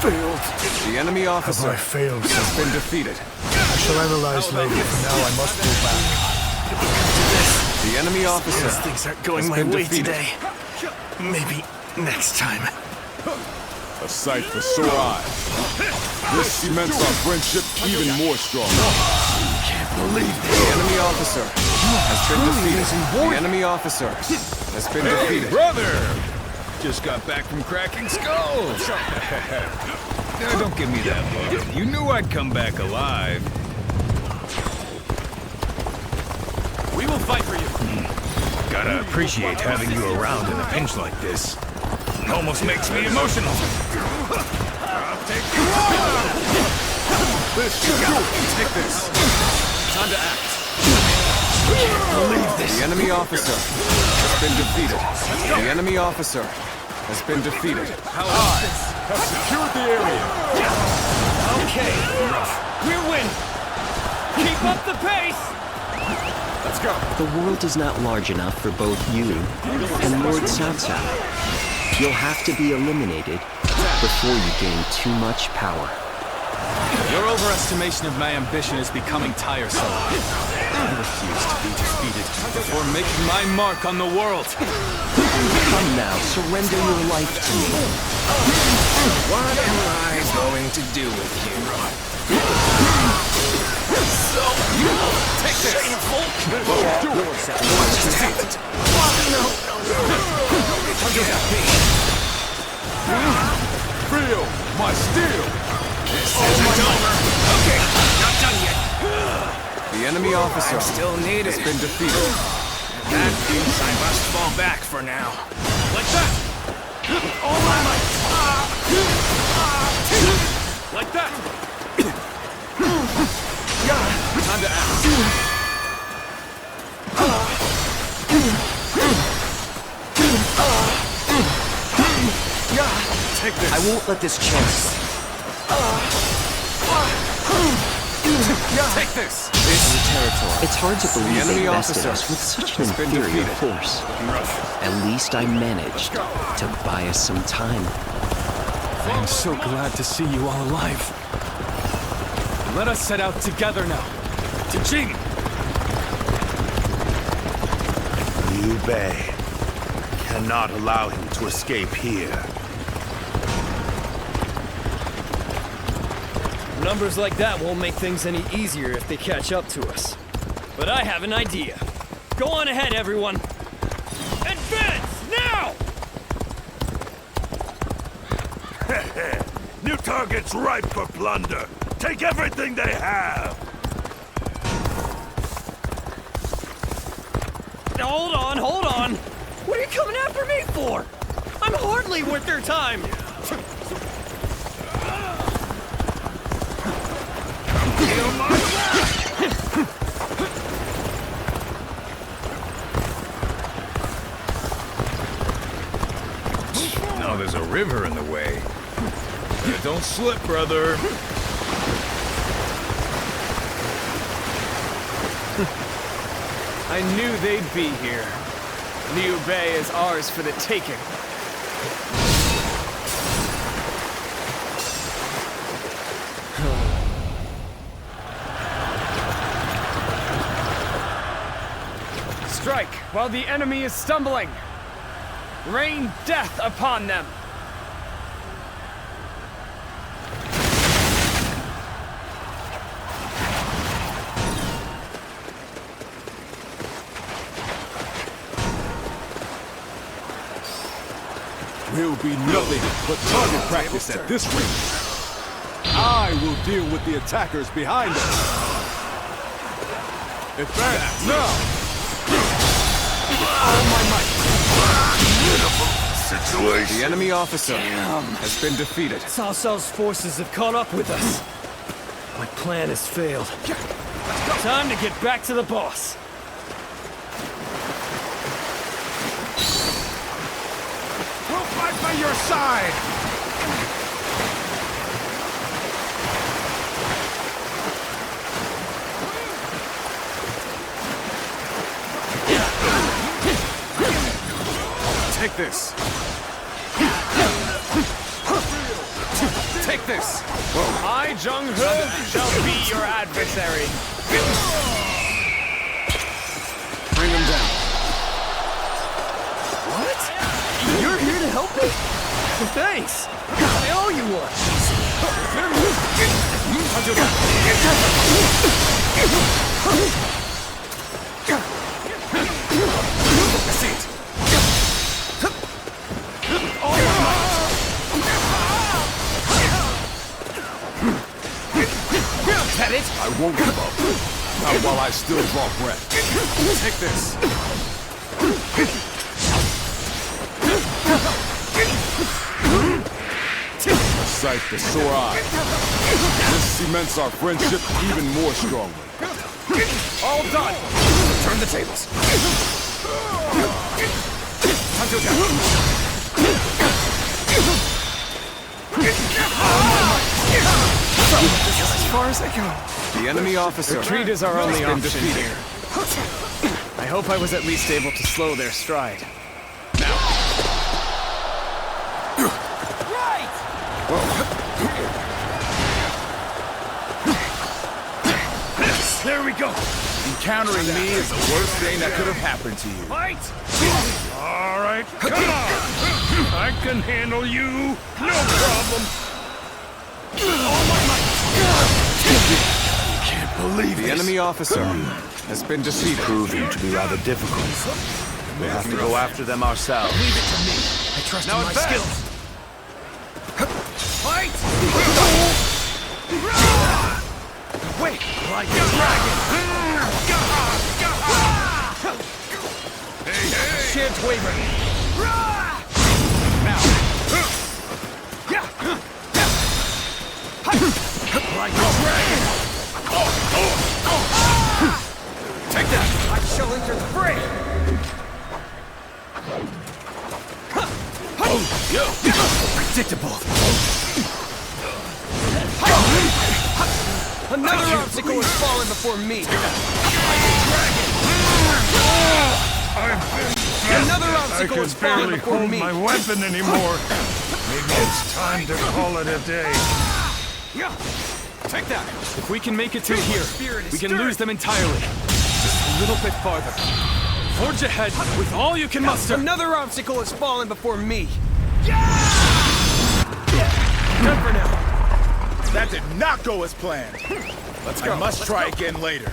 Failed. The enemy officer Have I failed has been defeated. I shall analyze later. For now, I must go back. The enemy officer Things aren't going has my been way defeated. today. Maybe next time. A sight for sore eyes. This cements our friendship even more strong. Can't believe this. The enemy officer has been defeated. The enemy officer has been defeated. Brother! Just got back from cracking skulls. Now, don't give me that look. You knew I'd come back alive. We will fight for you. Gotta appreciate having you around in a pinch like this. It almost makes me emotional. I'll take you on! Take this. Time to act. Believe this. The enemy officer has been defeated. The enemy officer has been defeated. Have secured the area. Okay. We're winning. Keep up the pace! Let's go. The world is not large enough for both you and Lord Cao Cao. You'll have to be eliminated before you gain too much power. Your overestimation of my ambition is becoming tiresome. I refuse to be defeated before making my mark on the world. Come now, surrender your life to me. What am I going to do with you? So, take this. Shameful. What just happened? Feel my steel. This isn't over. Okay, not done yet. The enemy officer still needed. has been defeated. That means I must fall back for now. Like that! All my might! Like that! Time to act. Take this. I won't let this chance. Take this! It's hard to believe enemy they bested officer us with such an has been inferior defeated. force. At least I managed to buy us some time. I am so glad to see you all alive. Let us set out together now. To Jing! Liu Bei. Cannot allow him to escape here. Numbers like that won't make things any easier if they catch up to us. But I have an idea. Go on ahead, everyone. Advance, now! New targets ripe for plunder. Take everything they have. Hold on! What are you coming after me for? I'm hardly worth their time! Now there's a river in the way. Don't slip, brother. I knew they'd be here. Liu Bei is ours for the taking. Strike while the enemy is stumbling. Rain death upon them. Will be nothing but target practice at this rate. I will deal with the attackers behind us. Advance now! All my might. Beautiful situation. The enemy officer has been defeated. Cao Cao's forces have caught up with us. My plan has failed. Time to get back to the boss. Fight by your side! Take this. Take this. I, Zheng-He, shall be your adversary. Bring him down. What? You're here to help me? Thanks. I owe you one. Get it? I won't give up. Not while I still draw breath. Take this. A sight for sore eyes. This cements our friendship even more strongly. All done. Turn the tables. This is as far as I go. The enemy officer. Retreat is our only option here. I hope I was at least able to slow their stride. There we go. Encountering me is the worst thing that could have happened to you. Fight! All right, come on. I can handle you. No problem. Can't believe the enemy officer has been defeated. Proving to be rather difficult. We'll have to go after them ourselves. Leave it to me. I trust in my skills. Fight! Wait, like a dragon! Shan't waver. Now. Like a dragon! Take that! I shall enter the fray! Predictable. Another obstacle has fallen before me! Another obstacle has fallen before me! I can barely hold my weapon anymore. Maybe it's time to call it a day. Take that! If we can make it through here, we can lose them entirely. Just a little bit farther. Forge ahead with all you can muster! Another obstacle has fallen before me! Good for now. That did not go as planned. Let's go. I must try again later.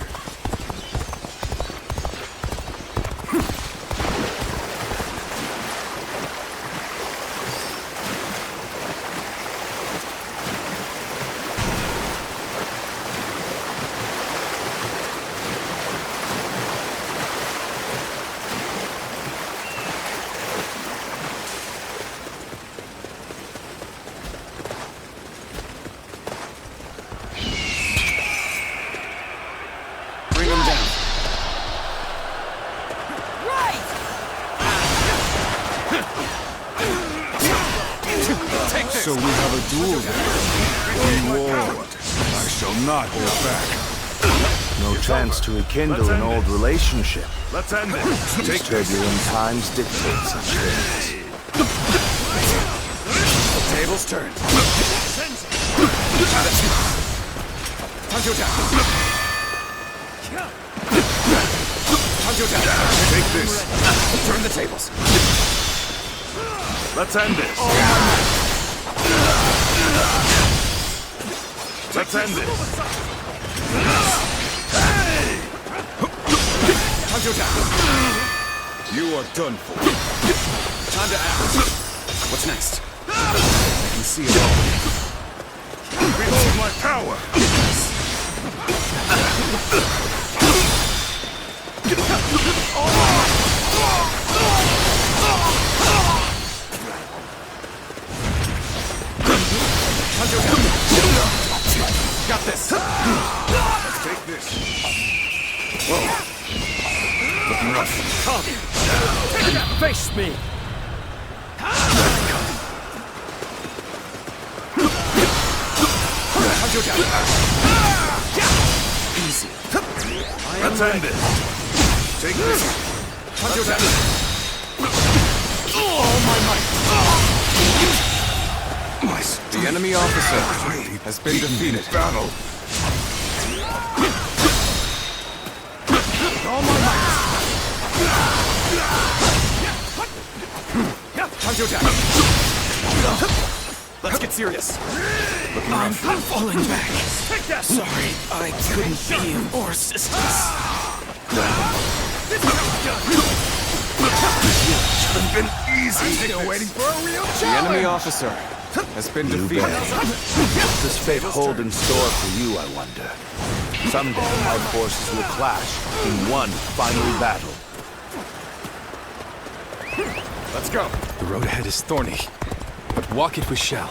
So we have a duel then. Reward. I shall not hold back. No chance to rekindle an old relationship. Let's end it. These turbulent times dictate such things. The tables turned. Take this. Turn the tables. Let's end this. Let's end this. You are done for. Time to act. What's next? I can see it all. Behold my power. Got this. Let's take this. Whoa. Looking rough. Come. Face me. Easy. Let's end this. Take this. All my might. The enemy officer has been defeated. Battle. All my might. Time to attack. Let's get serious. I'm falling back. Take that. Sorry, I couldn't be of more assistance. Should have been easy. Still waiting for a real challenge. The enemy officer has been defeated. What does fate hold in store for you, I wonder? Someday our forces will clash in one final battle. Let's go. The road ahead is thorny, but walk it we shall.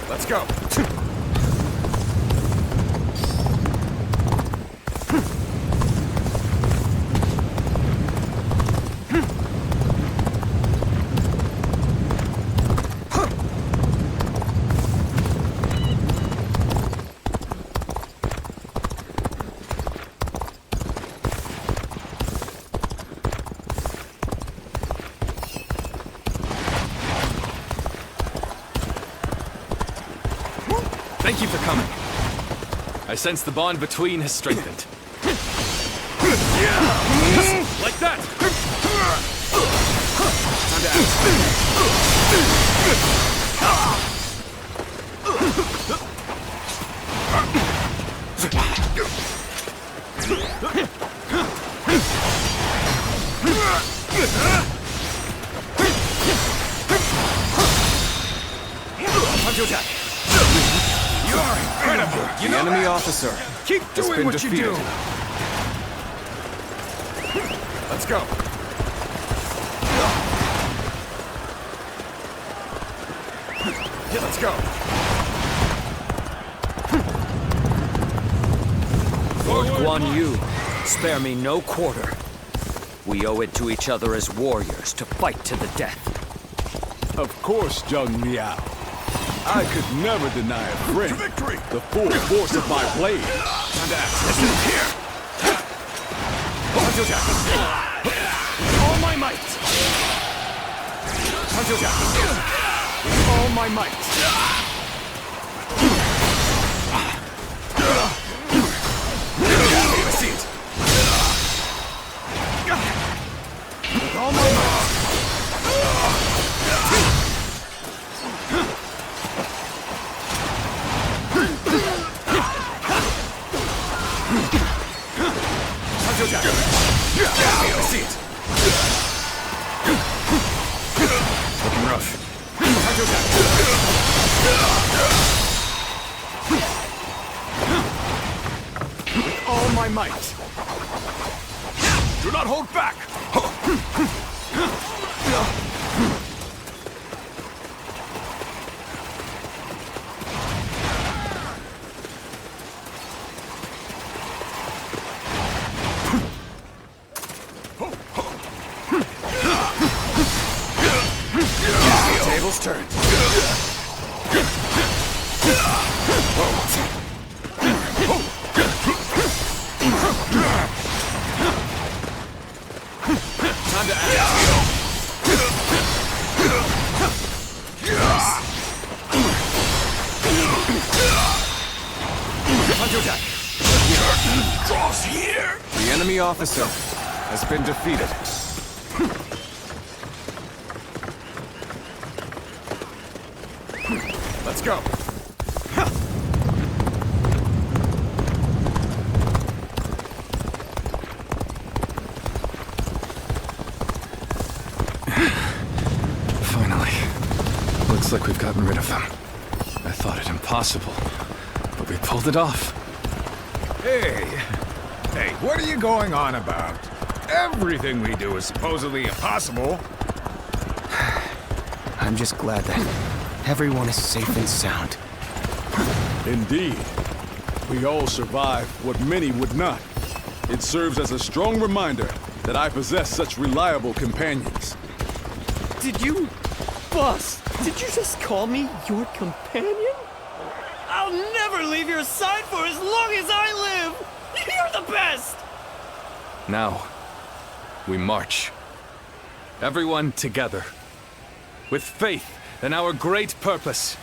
Let's go. Thank you for coming. I sense the bond between has strengthened. Like that! Time to act. Time to attack. You're incredible! The enemy officer Keep has doing been what defeated. you do! Let's go! Yeah, let's go! Lord Guan Yu, spare me no quarter. We owe it to each other as warriors to fight to the death. Of course, Zheng Miao. I could never deny a friend the full force of my blade. Listen here! All my might! All my might! See it! With all my might! See it! Looking rough. With all my might! Do not hold back! Tables turned. Time to act. Draws here. The enemy officer has been defeated. Let's go. Finally. Looks like we've gotten rid of them. I thought it impossible, but we pulled it off. Hey, what are you going on about? Everything we do is supposedly impossible. I'm just glad that everyone is safe and sound. Indeed. We all survived what many would not. It serves as a strong reminder that I possess such reliable companions. Did you... Boss, did you just call me your companion? I'll never leave your side for as long as I live! You're the best! Now, we march. Everyone together. With faith in our great purpose.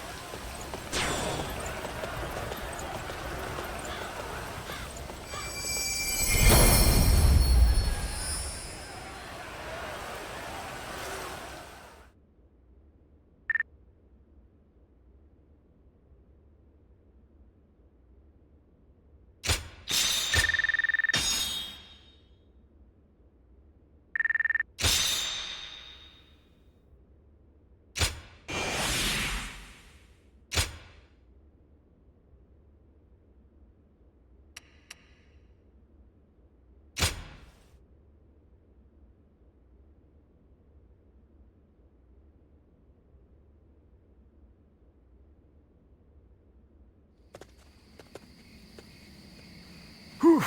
Whew.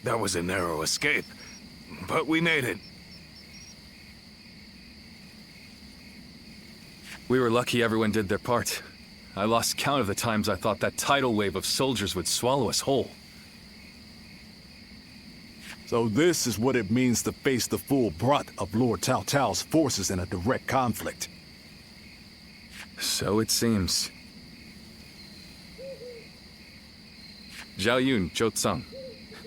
That was a narrow escape, but we made it. We were lucky everyone did their part. I lost count of the times I thought that tidal wave of soldiers would swallow us whole. So this is what it means to face the full brunt of Lord Cao Cao's forces in a direct conflict. So it seems. Zhao Yun, Zhou Tsang,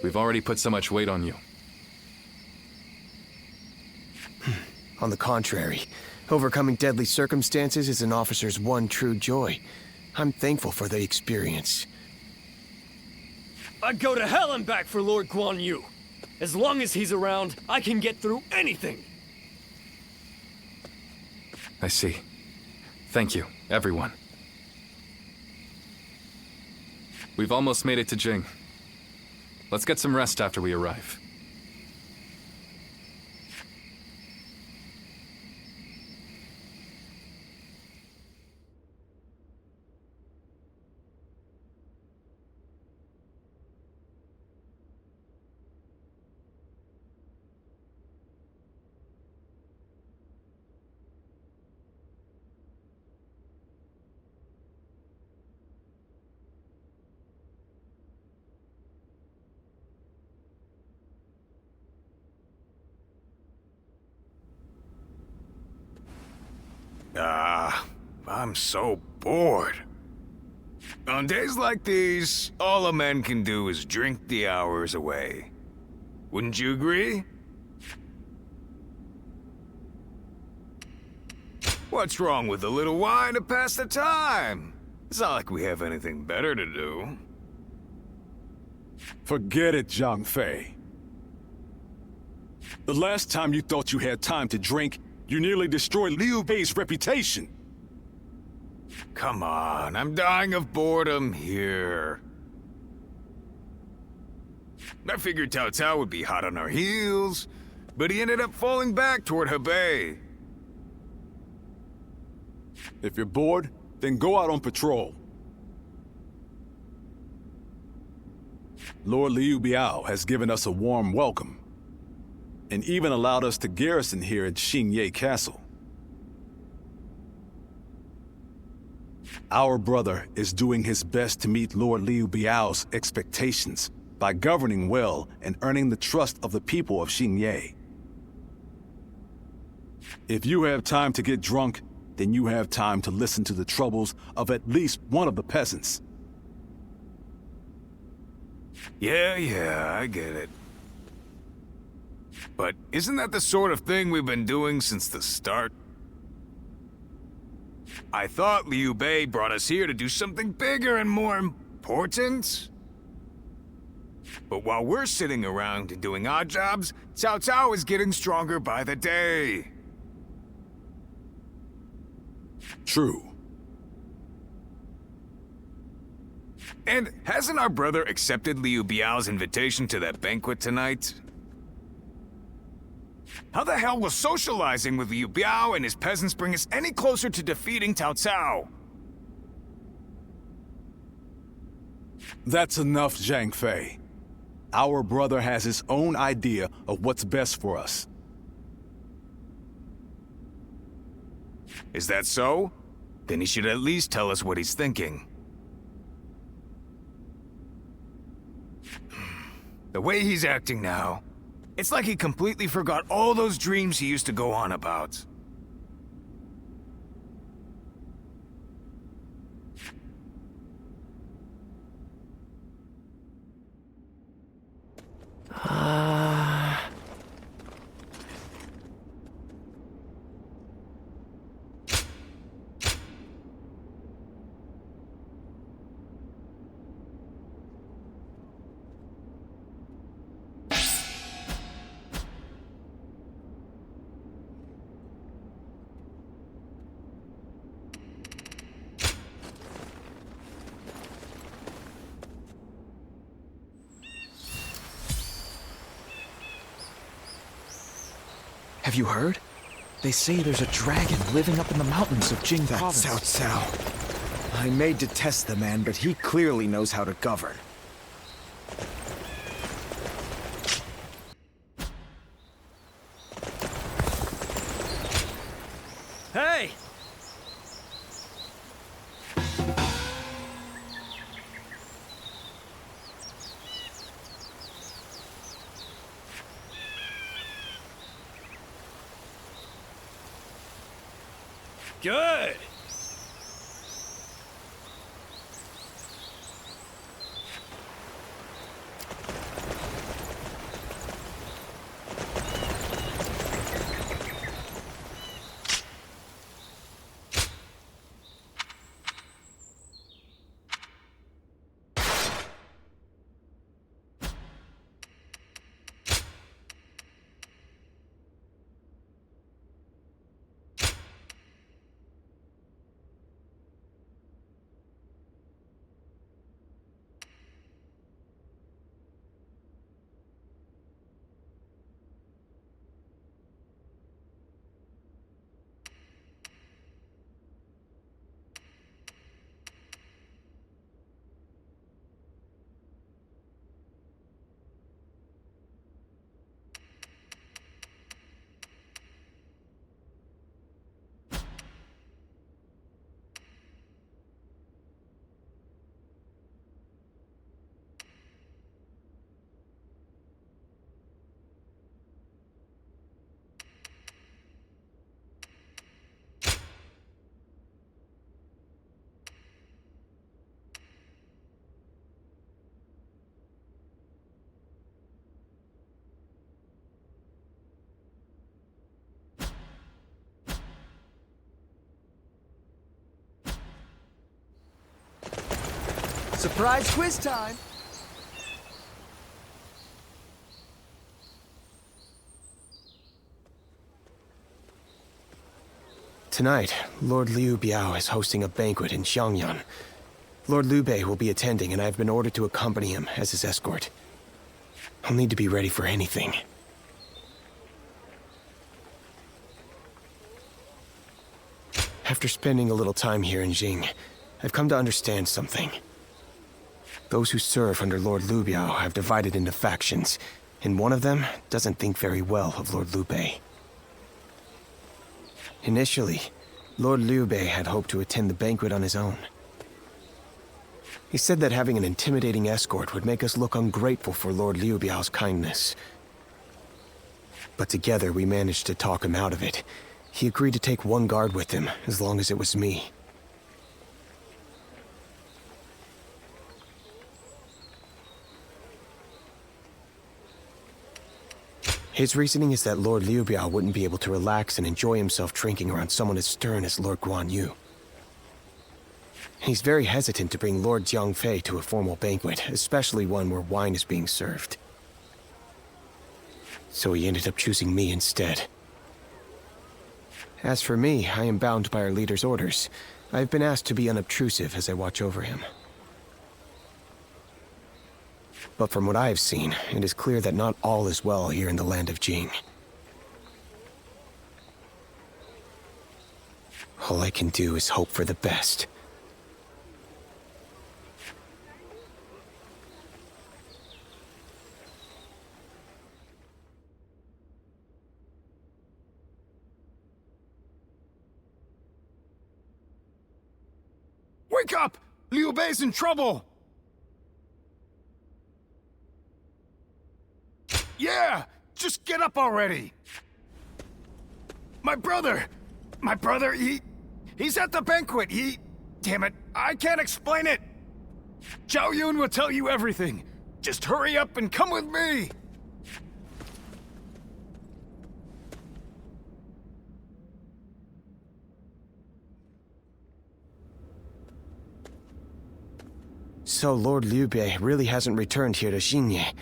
we've already put so much weight on you. On the contrary, overcoming deadly circumstances is an officer's one true joy. I'm thankful for the experience. I'd go to hell and back for Lord Guan Yu. As long as he's around, I can get through anything. I see. Thank you, everyone. We've almost made it to Jing. Let's get some rest after we arrive. I'm so bored. On days like these, all a man can do is drink the hours away. Wouldn't you agree? What's wrong with a little wine to pass the time? It's not like we have anything better to do. Forget it, Xiao Pei. The last time you thought you had time to drink, you nearly destroyed Liu Bei's reputation. Come on, I'm dying of boredom here. I figured Cao Cao would be hot on our heels, but he ended up falling back toward Hebei. If you're bored, then go out on patrol. Lord Liu Biao has given us a warm welcome, and even allowed us to garrison here at Xinye Castle. Our brother is doing his best to meet Lord Liu Biao's expectations by governing well and earning the trust of the people of Xinye. If you have time to get drunk, then you have time to listen to the troubles of at least one of the peasants. Yeah, I get it. But isn't that the sort of thing we've been doing since the start? I thought Liu Bei brought us here to do something bigger and more important. But while we're sitting around and doing odd jobs, Cao Cao is getting stronger by the day. True. And hasn't our brother accepted Liu Biao's invitation to that banquet tonight? How the hell will socializing with Liu Biao and his peasants bring us any closer to defeating Cao Cao? That's enough, Xiao Pei. Our brother has his own idea of what's best for us. Is that so? Then he should at least tell us what he's thinking. The way he's acting now, it's like he completely forgot all those dreams he used to go on about. Have you heard? They say there's a dragon living up in the mountains of Jing province. Cao Cao. I may detest the man, but he clearly knows how to govern. Hey! Good! Surprise quiz time! Tonight, Lord Liu Biao is hosting a banquet in Xiangyan. Lord Liu Bei will be attending, and I have been ordered to accompany him as his escort. I'll need to be ready for anything. After spending a little time here in Jing, I've come to understand something. Those who serve under Lord Liu Biao have divided into factions, and one of them doesn't think very well of Lord Liu Bei. Initially, Lord Liu Bei had hoped to attend the banquet on his own. He said that having an intimidating escort would make us look ungrateful for Lord Liu Biao's kindness. But together we managed to talk him out of it. He agreed to take one guard with him, as long as it was me. His reasoning is that Lord Liu Biao wouldn't be able to relax and enjoy himself drinking around someone as stern as Lord Guan Yu. He's very hesitant to bring Lord Xiao Pei to a formal banquet, especially one where wine is being served. So he ended up choosing me instead. As for me, I am bound by our leader's orders. I've been asked to be unobtrusive as I watch over him. But from what I have seen, it is clear that not all is well here in the land of Jing. All I can do is hope for the best. Wake up! Liu Bei's in trouble! Yeah! Just get up already! My brother, he's at the banquet, damn it, I can't explain it! Zhao Yun will tell you everything. Just hurry up and come with me! So Lord Liu Bei really hasn't returned here to Xinye.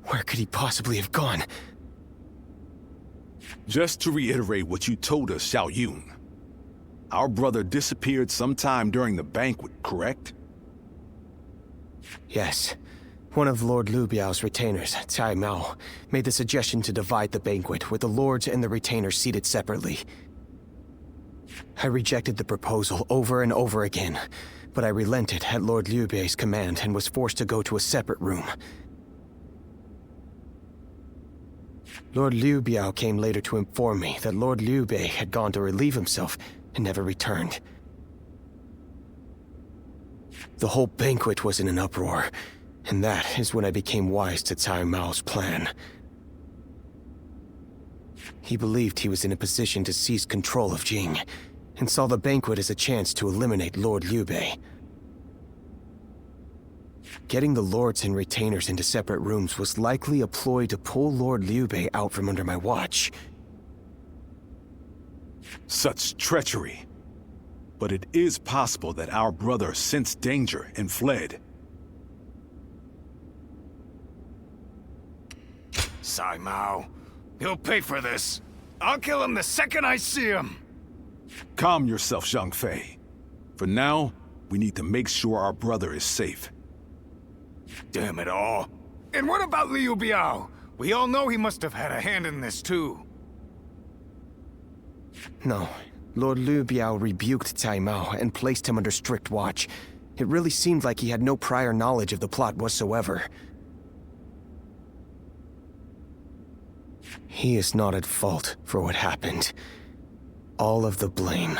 Where could he possibly have gone? Just to reiterate what you told us, Xiao Yun. Our brother disappeared sometime during the banquet, correct? Yes. One of Lord Liu Biao's retainers, Cai Mao, made the suggestion to divide the banquet, with the lords and the retainers seated separately. I rejected the proposal over and over again, but I relented at Lord Liu Bei's command and was forced to go to a separate room. Lord Liu Biao came later to inform me that Lord Liu Bei had gone to relieve himself and never returned. The whole banquet was in an uproar, and that is when I became wise to Cai Mao's plan. He believed he was in a position to seize control of Jing, and saw the banquet as a chance to eliminate Lord Liu Bei. Getting the lords and retainers into separate rooms was likely a ploy to pull Lord Liu Bei out from under my watch. Such treachery. But it is possible that our brother sensed danger and fled. Sai Mao, he'll pay for this. I'll kill him the second I see him. Calm yourself, Xiao Pei. For now, we need to make sure our brother is safe. Damn it all. And what about Liu Biao? We all know he must have had a hand in this too. No. Lord Liu Biao rebuked Cai Mao and placed him under strict watch. It really seemed like he had no prior knowledge of the plot whatsoever. He is not at fault for what happened. All of the blame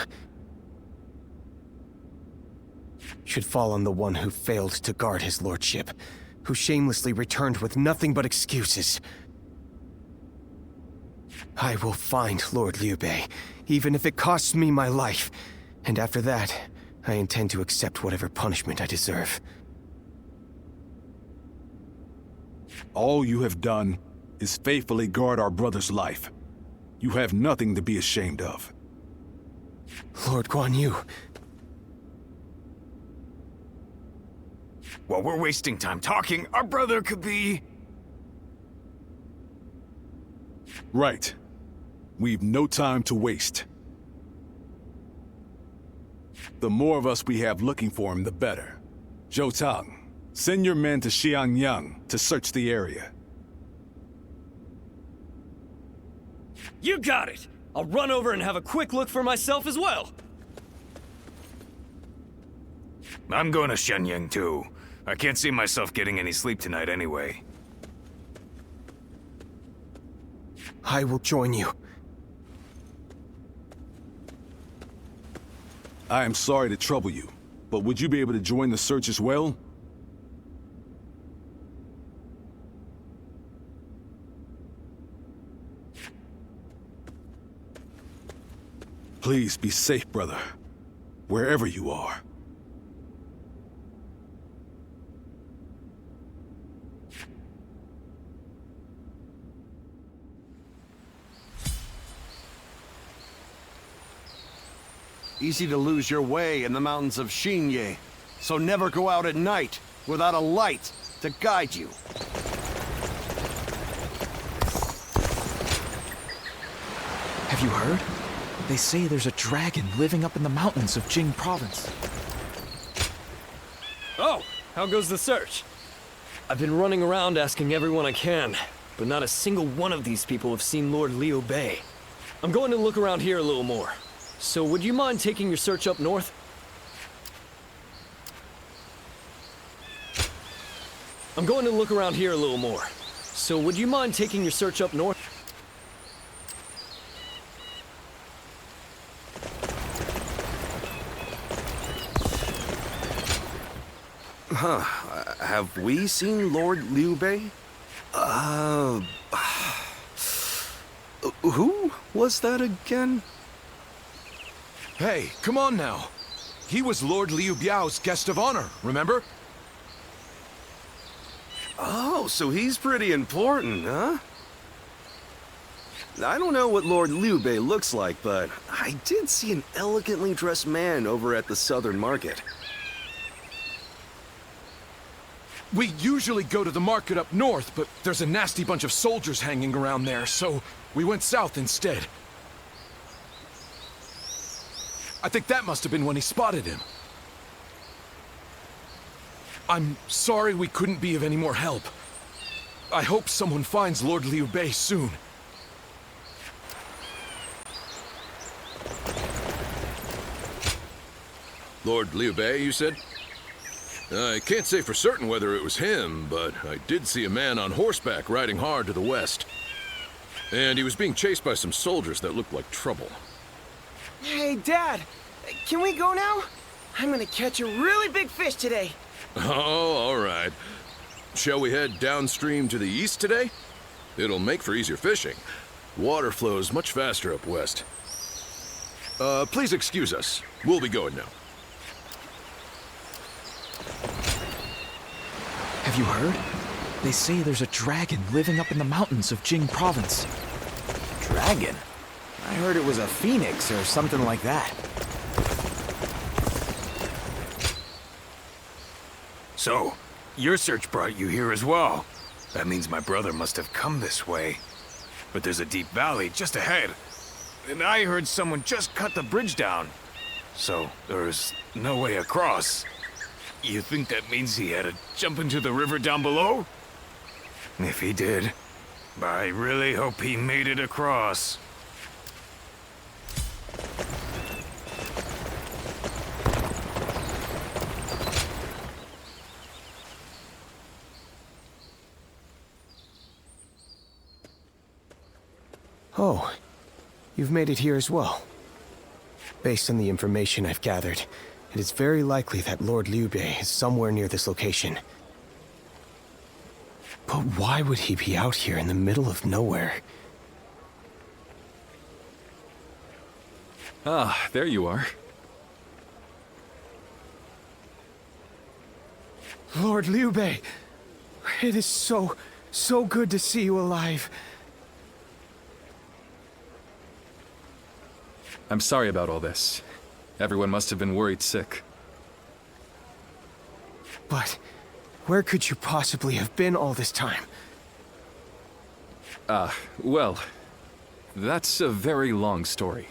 should fall on the one who failed to guard his lordship, who shamelessly returned with nothing but excuses. I will find Lord Liu Bei, even if it costs me my life. And after that, I intend to accept whatever punishment I deserve. All you have done is faithfully guard our brother's life. You have nothing to be ashamed of. Lord Guan Yu. While we're wasting time talking, our brother could be... Right. We've no time to waste. The more of us we have looking for him, the better. Zhou Tang, send your men to Xiangyang to search the area. You got it! I'll run over and have a quick look for myself as well. I'm going to Shenyang too. I can't see myself getting any sleep tonight anyway. I will join you. I am sorry to trouble you, but would you be able to join the search as well? Please be safe, brother, wherever you are. Easy to lose your way in the mountains of Xinye, so never go out at night without a light to guide you. Have you heard? They say there's a dragon living up in the mountains of Jing province. Oh, how goes the search? I've been running around asking everyone I can, but not a single one of these people have seen Lord Liu Bei. I'm going to look around here a little more. So would you mind taking your search up north? I'm going to look around here a little more. So would you mind taking your search up north? Huh. Have we seen Lord Liu Bei? Who was that again? Hey, come on now. He was Lord Liu Biao's guest of honor, remember? Oh, so he's pretty important, huh? I don't know what Lord Liu Bei looks like, but I did see an elegantly dressed man over at the southern market. We usually go to the market up north, but there's a nasty bunch of soldiers hanging around there, so we went south instead. I think that must have been when he spotted him. I'm sorry we couldn't be of any more help. I hope someone finds Lord Liu Bei soon. Lord Liu Bei, you said? I can't say for certain whether it was him, but I did see a man on horseback riding hard to the west. And he was being chased by some soldiers that looked like trouble. Hey, Dad! Can we go now? I'm gonna catch a really big fish today. Oh, all right. Shall we head downstream to the east today? It'll make for easier fishing. Water flows much faster up west. Please excuse us. We'll be going now. Have you heard? They say there's a dragon living up in the mountains of Jing province. Dragon? I heard it was a phoenix or something like that. So, your search brought you here as well. That means my brother must have come this way. But there's a deep valley just ahead. And I heard someone just cut the bridge down. So, there's no way across. You think that means he had to jump into the river down below? If he did, I really hope he made it across. Oh, you've made it here as well. Based on the information I've gathered, it is very likely that Lord Liu Bei is somewhere near this location. But why would he be out here in the middle of nowhere? Ah, there you are. Lord Liu Bei, it is so good to see you alive. I'm sorry about all this. Everyone must have been worried sick. But Where could you possibly have been all this time? Well, that's a very long story.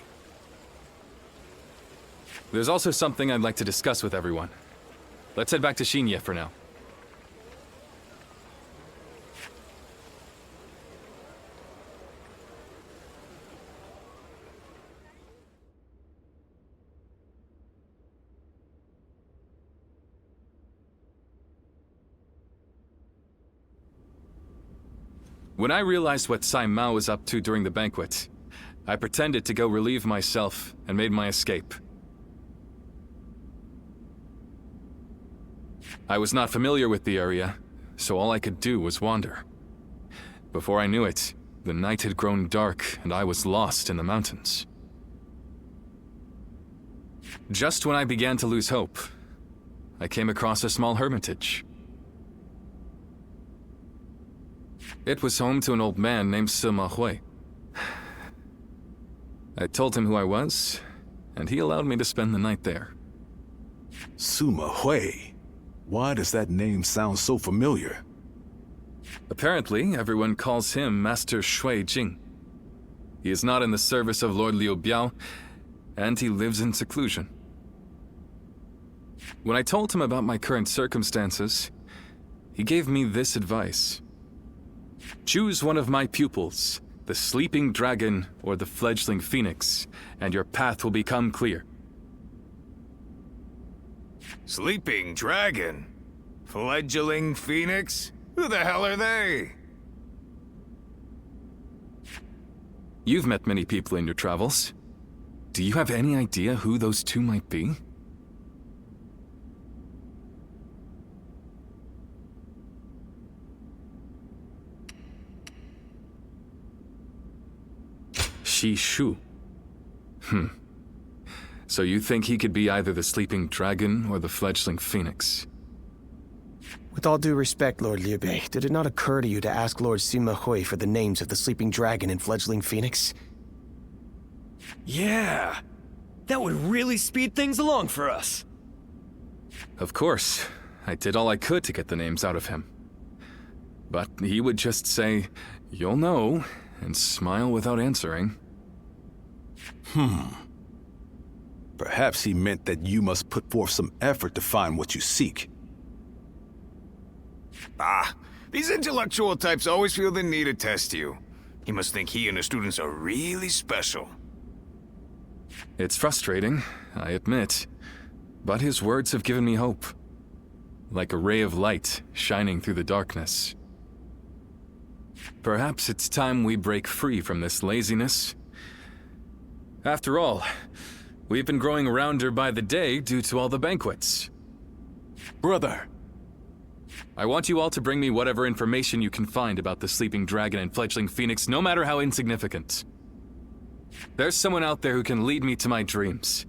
There's also something I'd like to discuss with everyone. Let's head back to Xinye for now. When I realized what Sai Mao was up to during the banquet, I pretended to go relieve myself and made my escape. I was not familiar with the area, so all I could do was wander. Before I knew it, the night had grown dark and I was lost in the mountains. Just when I began to lose hope, I came across a small hermitage. It was home to an old man named Sima Hui. I told him who I was, and he allowed me to spend the night there. Sima Hui? Why does that name sound so familiar? Apparently, everyone calls him Master Shui Jing. He is not in the service of Lord Liu Biao, and he lives in seclusion. When I told him about my current circumstances, he gave me this advice. Choose one of my pupils, the sleeping dragon or the fledgling phoenix, and your path will become clear. Sleeping dragon? Fledgling phoenix? Who the hell are they? You've met many people in your travels. Do you have any idea who those two might be? Shu. So you think he could be either the sleeping dragon or the fledgling phoenix? With all due respect, Lord Liu Bei, did it not occur to you to ask Lord Sima Hui for the names of the sleeping dragon and fledgling phoenix? Yeah! That would really speed things along for us. Of course. I did all I could to get the names out of him. But he would just say, "You'll know," and smile without answering. Perhaps he meant that you must put forth some effort to find what you seek. These intellectual types always feel the need to test you. He must think he and his students are really special. It's frustrating, I admit, but his words have given me hope. Like a ray of light shining through the darkness. Perhaps it's time we break free from this laziness. After all, we've been growing rounder by the day due to all the banquets. Brother! I want you all to bring me whatever information you can find about the sleeping dragon and fledgling phoenix, no matter how insignificant. There's someone out there who can lead me to my dreams,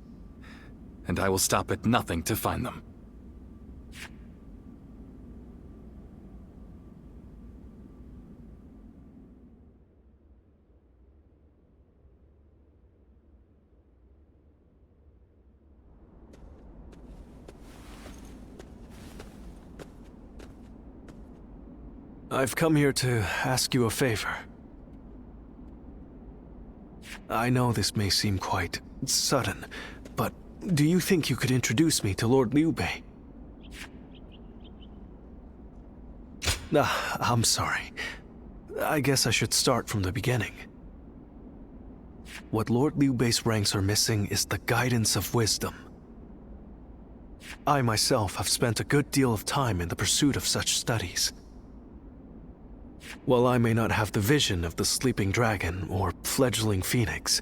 and I will stop at nothing to find them. I've come here to ask you a favor. I know this may seem quite sudden, but do you think you could introduce me to Lord Liu Bei? I'm sorry. I guess I should start from the beginning. What Lord Liu Bei's ranks are missing is the guidance of wisdom. I myself have spent a good deal of time in the pursuit of such studies. While I may not have the vision of the sleeping dragon or fledgling phoenix,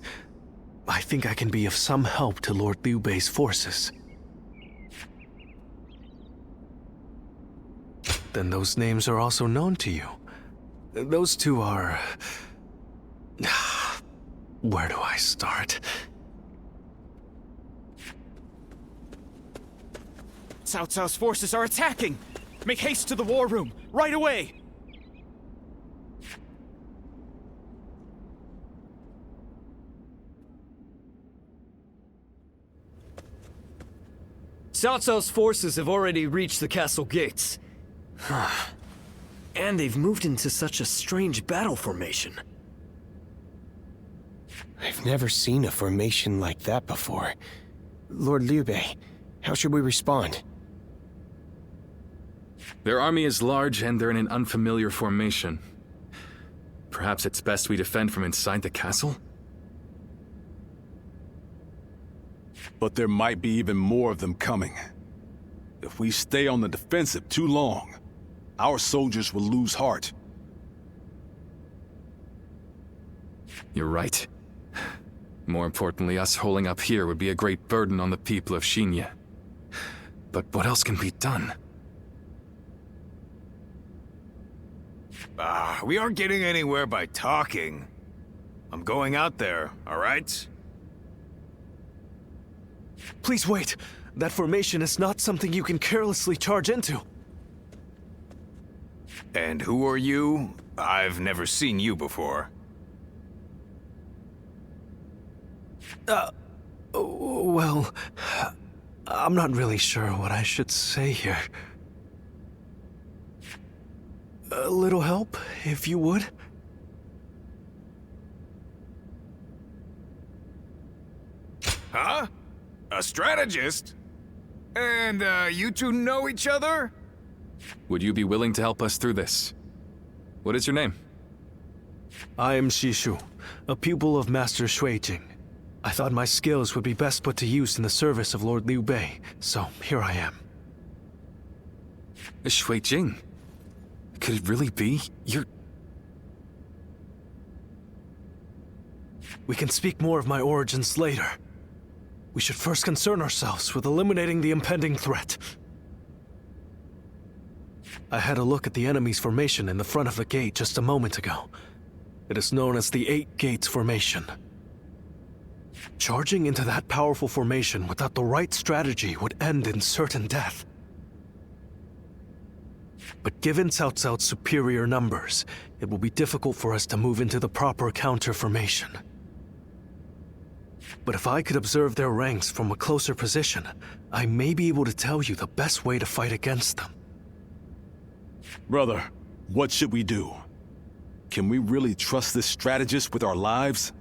I think I can be of some help to Lord Liu Bei's forces. Then those names are also known to you. Those two are... Where do I start? Cao Cao's forces are attacking! Make haste to the war room, right away! Cao Cao's forces have already reached the castle gates. And they've moved into such a strange battle formation. I've never seen a formation like that before. Lord Liu Bei, how should we respond? Their army is large and they're in an unfamiliar formation. Perhaps it's best we defend from inside the castle? But there might be even more of them coming. If we stay on the defensive too long, our soldiers will lose heart. You're right. More importantly, us holding up here would be a great burden on the people of Xinye. But what else can be done? We aren't getting anywhere by talking. I'm going out there, all right? Please wait. That formation is not something you can carelessly charge into. And who are you? I've never seen you before. Well, I'm not really sure what I should say here. A little help, if you would? Huh? A strategist? And, you two know each other? Would you be willing to help us through this? What is your name? I am Shishu, a pupil of Master Shuijing. I thought my skills would be best put to use in the service of Lord Liu Bei, so here I am. Shuijing? Could it really be? You're... We can speak more of my origins later. We should first concern ourselves with eliminating the impending threat. I had a look at the enemy's formation in the front of the gate just a moment ago. It is known as the Eight Gates Formation. Charging into that powerful formation without the right strategy would end in certain death. But given Cao Cao's superior numbers, it will be difficult for us to move into the proper counter formation. But if I could observe their ranks from a closer position, I may be able to tell you the best way to fight against them. Brother, what should we do? Can we really trust this strategist with our lives?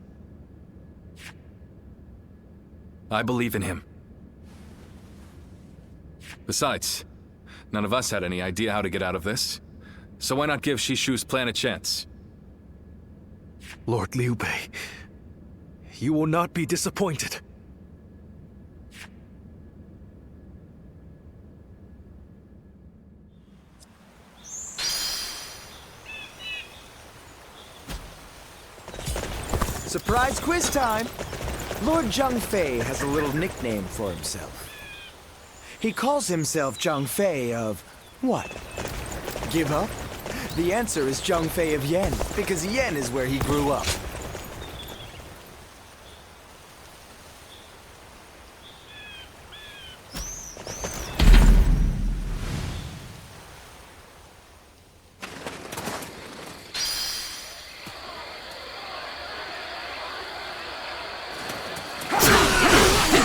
I believe in him. Besides, none of us had any idea how to get out of this. So why not give Shishu's plan a chance? Lord Liu Bei, you will not be disappointed. Surprise quiz time! Lord Zhang Fei has a little nickname for himself. He calls himself Zhang Fei of... what? Give up? The answer is Zhang Fei of Yen, because Yen is where he grew up.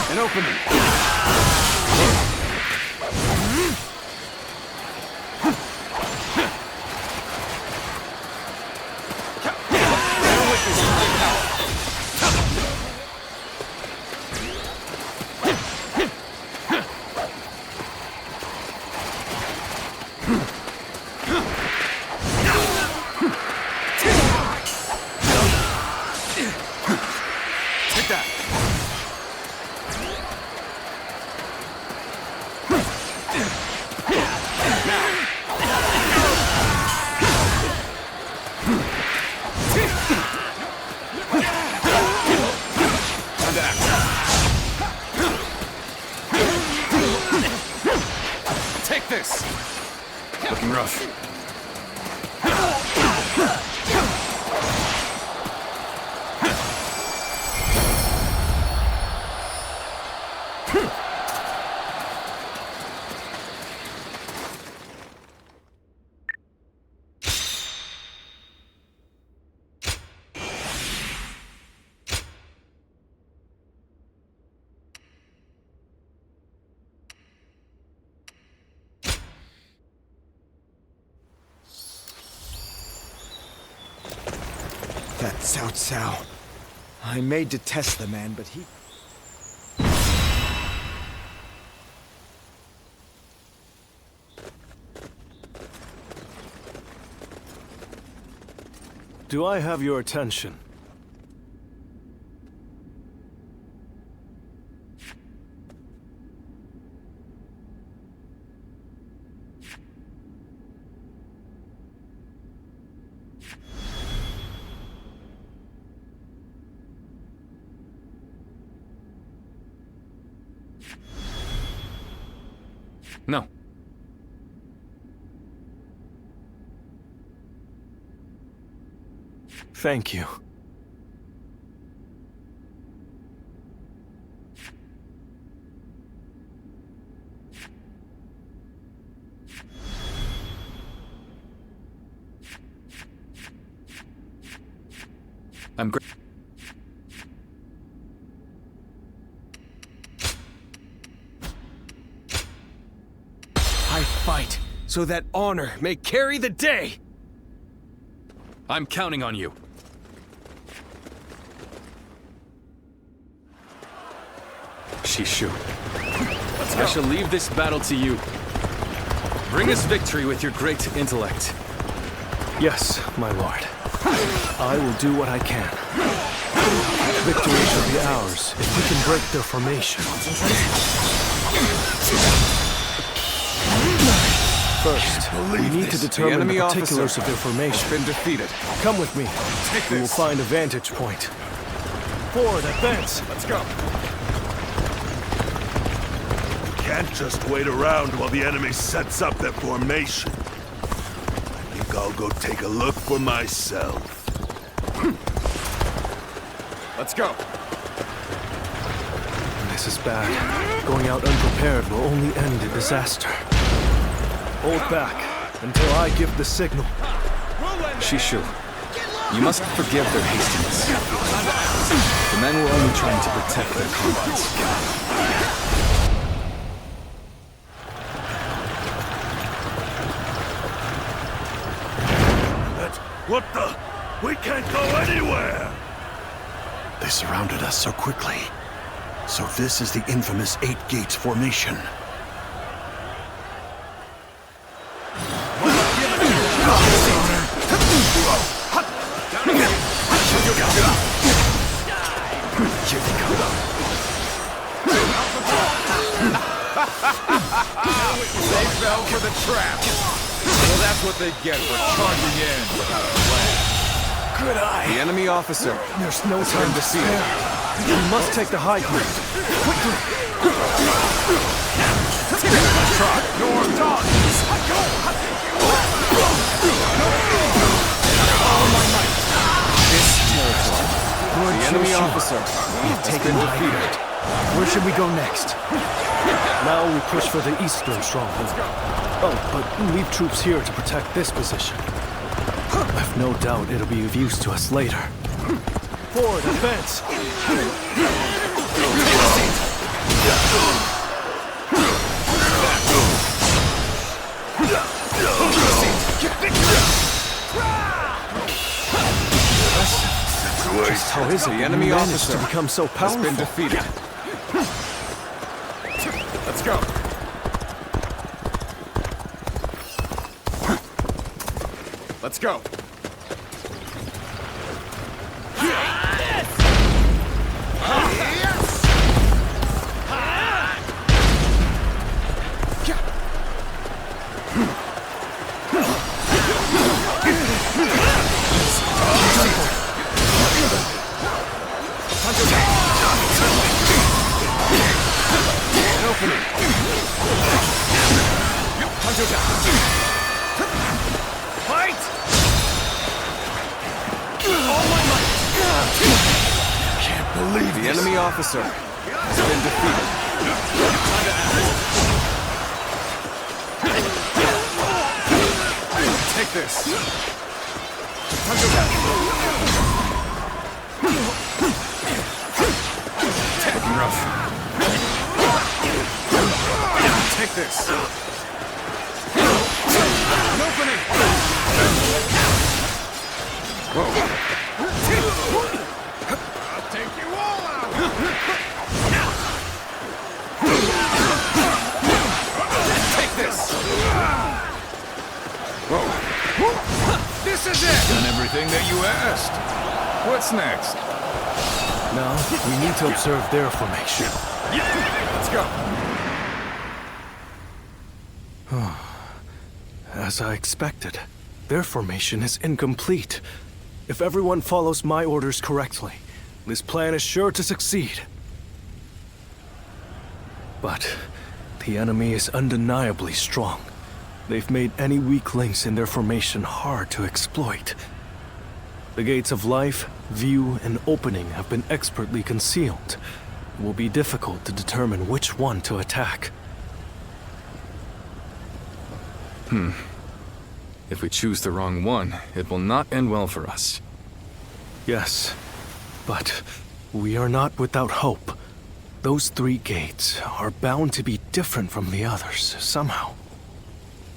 An opening. Take that. That Cao Cao. I may detest the man, but he... Do I have your attention? No. Thank you. I'm great. I fight so that honor may carry the day! I'm counting on you. Shishu. I shall leave this battle to you. Bring us victory with your great intellect. Yes, my lord. I will do what I can. Victory shall be ours if we can break their formation. First, we need to determine the particulars of their formation. Been defeated. Come with me. We will find a vantage point. Forward, advance. Let's go. Can't just wait around while the enemy sets up their formation. I think I'll go take a look for myself. Let's go. This is bad. Going out unprepared will only end in disaster. Hold back until I give the signal. Shishu, you must forgive their hastiness. The men were only trying to protect their comrades. What the? We can't go anywhere! They surrounded us so quickly. So this is the infamous 8 Gates formation. They fell for the trap. Well, that's what they get for charging in without a plan. Good eye. The enemy officer. There's no time to spare. We must take the high ground. Quickly. Trot your dogs. All my might. This territory. The enemy officer has taken defeated. Where should we go next? Now we push for the eastern stronghold. Oh, but leave troops here to protect this position. I've no doubt it'll be of use to us later. Forward, advance! Just how is it the enemy officer to become so powerful? Has been defeated. Let's go. Let's go. Fight! All my might! Can't believe the enemy officer has been defeated. Take this. Looking rough. Take this. An opening. Whoa. everything that you asked. What's next? Now, we need to observe their formation. Let's go. As I expected, their formation is incomplete. If everyone follows my orders correctly, this plan is sure to succeed. But the enemy is undeniably strong. They've made any weak links in their formation hard to exploit. The gates of life, view, and opening have been expertly concealed. It will be difficult to determine which one to attack. If we choose the wrong one, it will not end well for us. Yes, but we are not without hope. Those 3 gates are bound to be different from the others, somehow.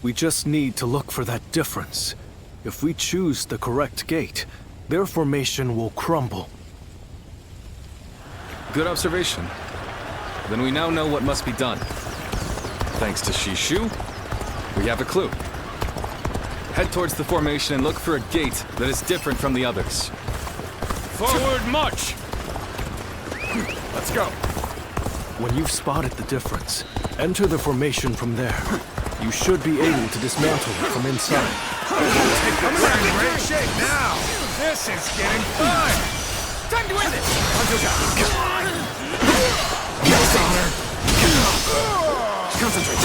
We just need to look for that difference. If we choose the correct gate, their formation will crumble. Good observation. Then we now know what must be done. Thanks to Shishu, we have a clue. Head towards the formation and look for a gate that is different from the others. Forward march! Let's go. When you've spotted the difference, enter the formation from there. You should be able to dismantle it from inside. I'm in great shape now. This is getting fun. Time to win this. Yes, honor. Concentrate.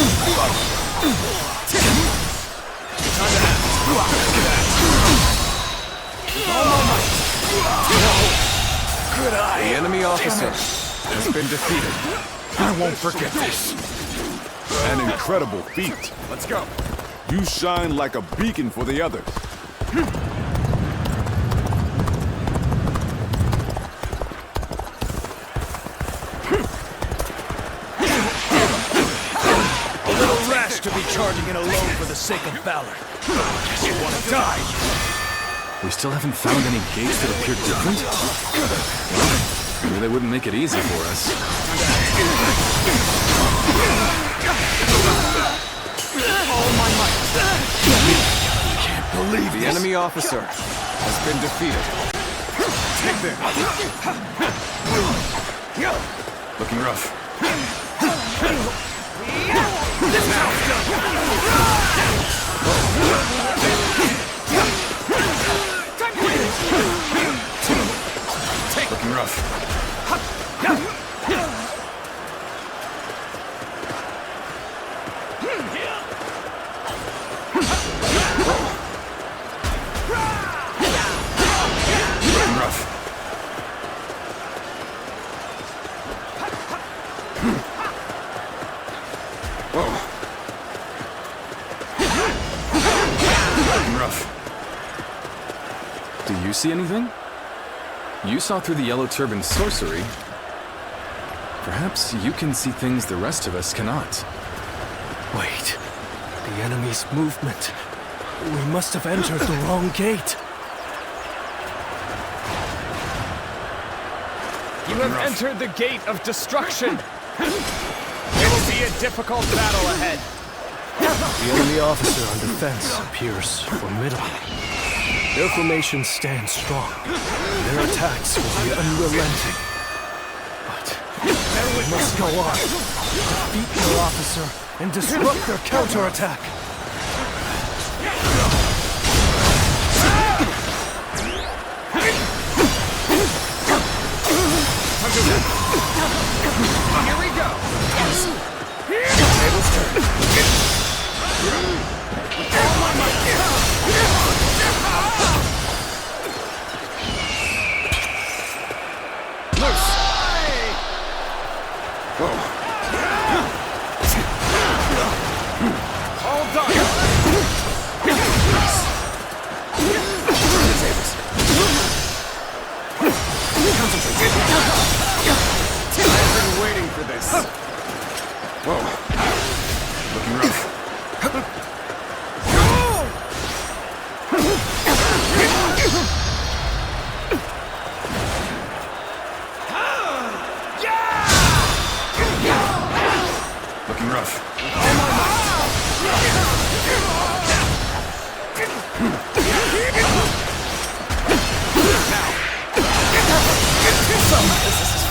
Good eye. The enemy officer has been defeated. I won't forget this. An incredible feat. Let's go. You shine like a beacon for the others. A little rash to be charging in alone for the sake of valor. Guess you want to die. We still haven't found any gates that appear different? Well, maybe they wouldn't make it easy for us. All my might. Can't believe the enemy officer has been defeated. Take this. Looking rough. Looking rough. Do you see anything? You saw through the yellow turban sorcery. Perhaps you can see things the rest of us cannot. Wait. The enemy's movement. We must have entered the wrong gate. You have entered the gate of destruction. It will be a difficult battle ahead. The enemy officer on defense appears formidable. Their formation stands strong. Their attacks will be unrelenting. But we must go on. Defeat their officer and disrupt their counterattack. Here we go. Table's turn. All my might. Loose. All done. I've been waiting for this. Whoa. Looking rough. Looking rough.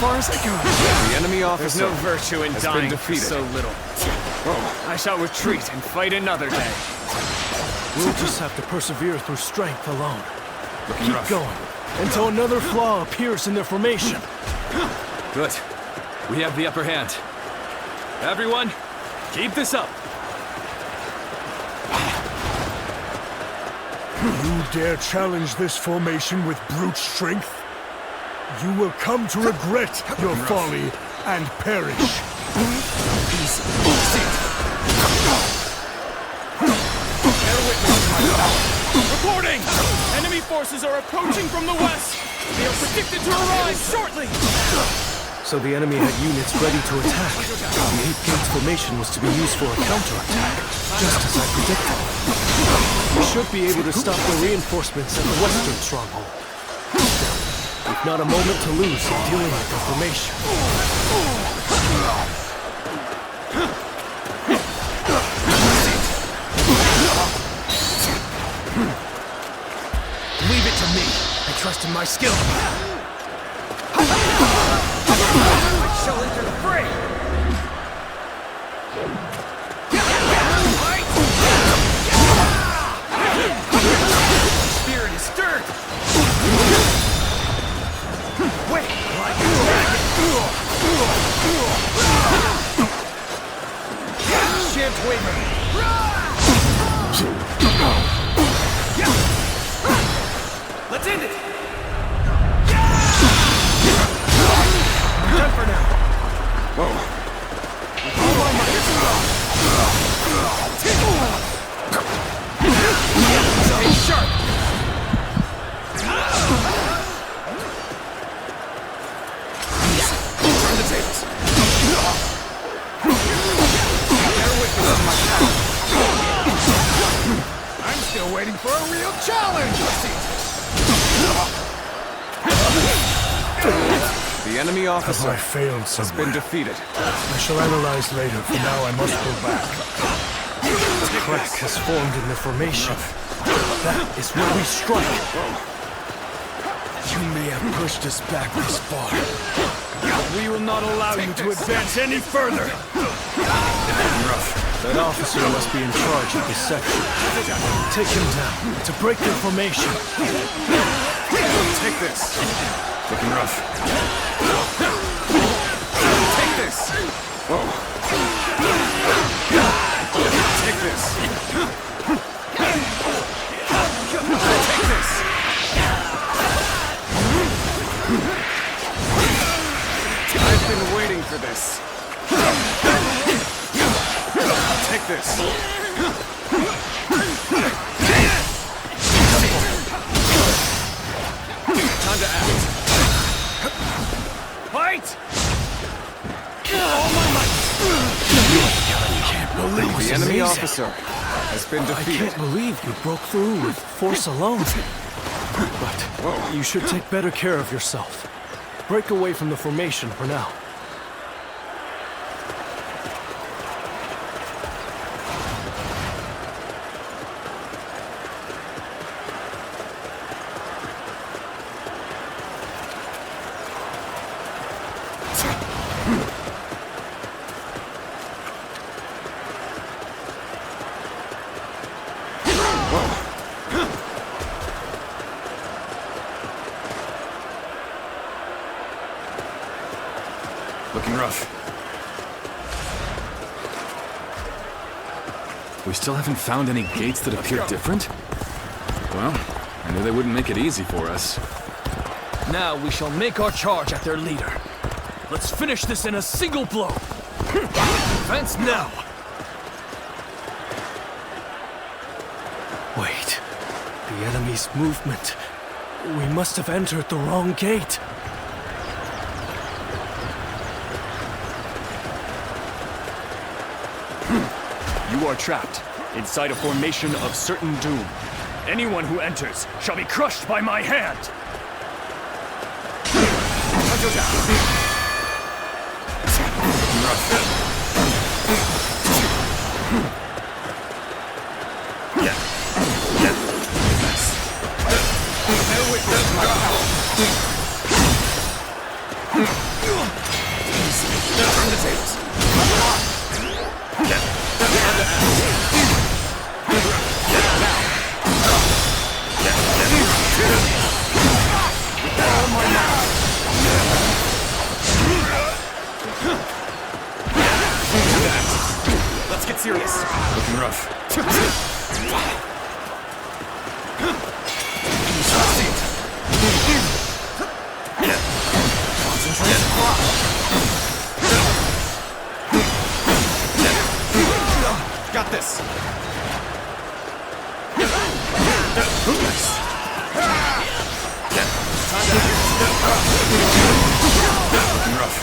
far as I go. The enemy officer There's no virtue in has dying been for defeated. so little. I shall retreat and fight another day. We'll just have to persevere through strength alone. Keep rough. going until another flaw appears in their formation. Good. We have the upper hand. Everyone, keep this up. You dare challenge this formation with brute strength? You will come to regret your folly and perish. Reporting! Enemy forces are approaching from the west! They are predicted to arrive shortly! So the enemy had units ready to attack. The 8 gates formation was to be used for a counterattack, just as I predicted. We should be able to stop the reinforcements at the western stronghold. With not a moment to lose in dealing with the formation. Leave it to me. I trust in my skill. I shall enter the fray! Spirit is stirred! Wait, like a dragon! Shan't waver! Let's end it! Done for now. Stay sharp. Turn the tables. Bear witness to my power. I'm still waiting for a real challenge. The enemy officer Have I failed has somewhere? been defeated. I shall analyze later. For now, I must go back. A crack has formed in the formation. That is where we strike. You may have pushed us back this far. We will not allow you to advance any further! That officer must be in charge of this section. Take him down to break their formation. Take this. Looking rough. Take this. Whoa. Take this. Take this. I've been waiting for this. Take this. Time to act. Fight! All my might! Can't believe The enemy officer has been I defeated. can't believe you broke through with force alone. But you should take better care of yourself. Break away from the formation for now. Looking rough. We still haven't found any gates that appear different? Well, I knew they wouldn't make it easy for us. Now we shall make our charge at their leader. Let's finish this in a single blow. Advance now! Wait. The enemy's movement. We must have entered the wrong gate. You are trapped inside a formation of certain doom. Anyone who enters shall be crushed by my hand. rough. Got this. Rough.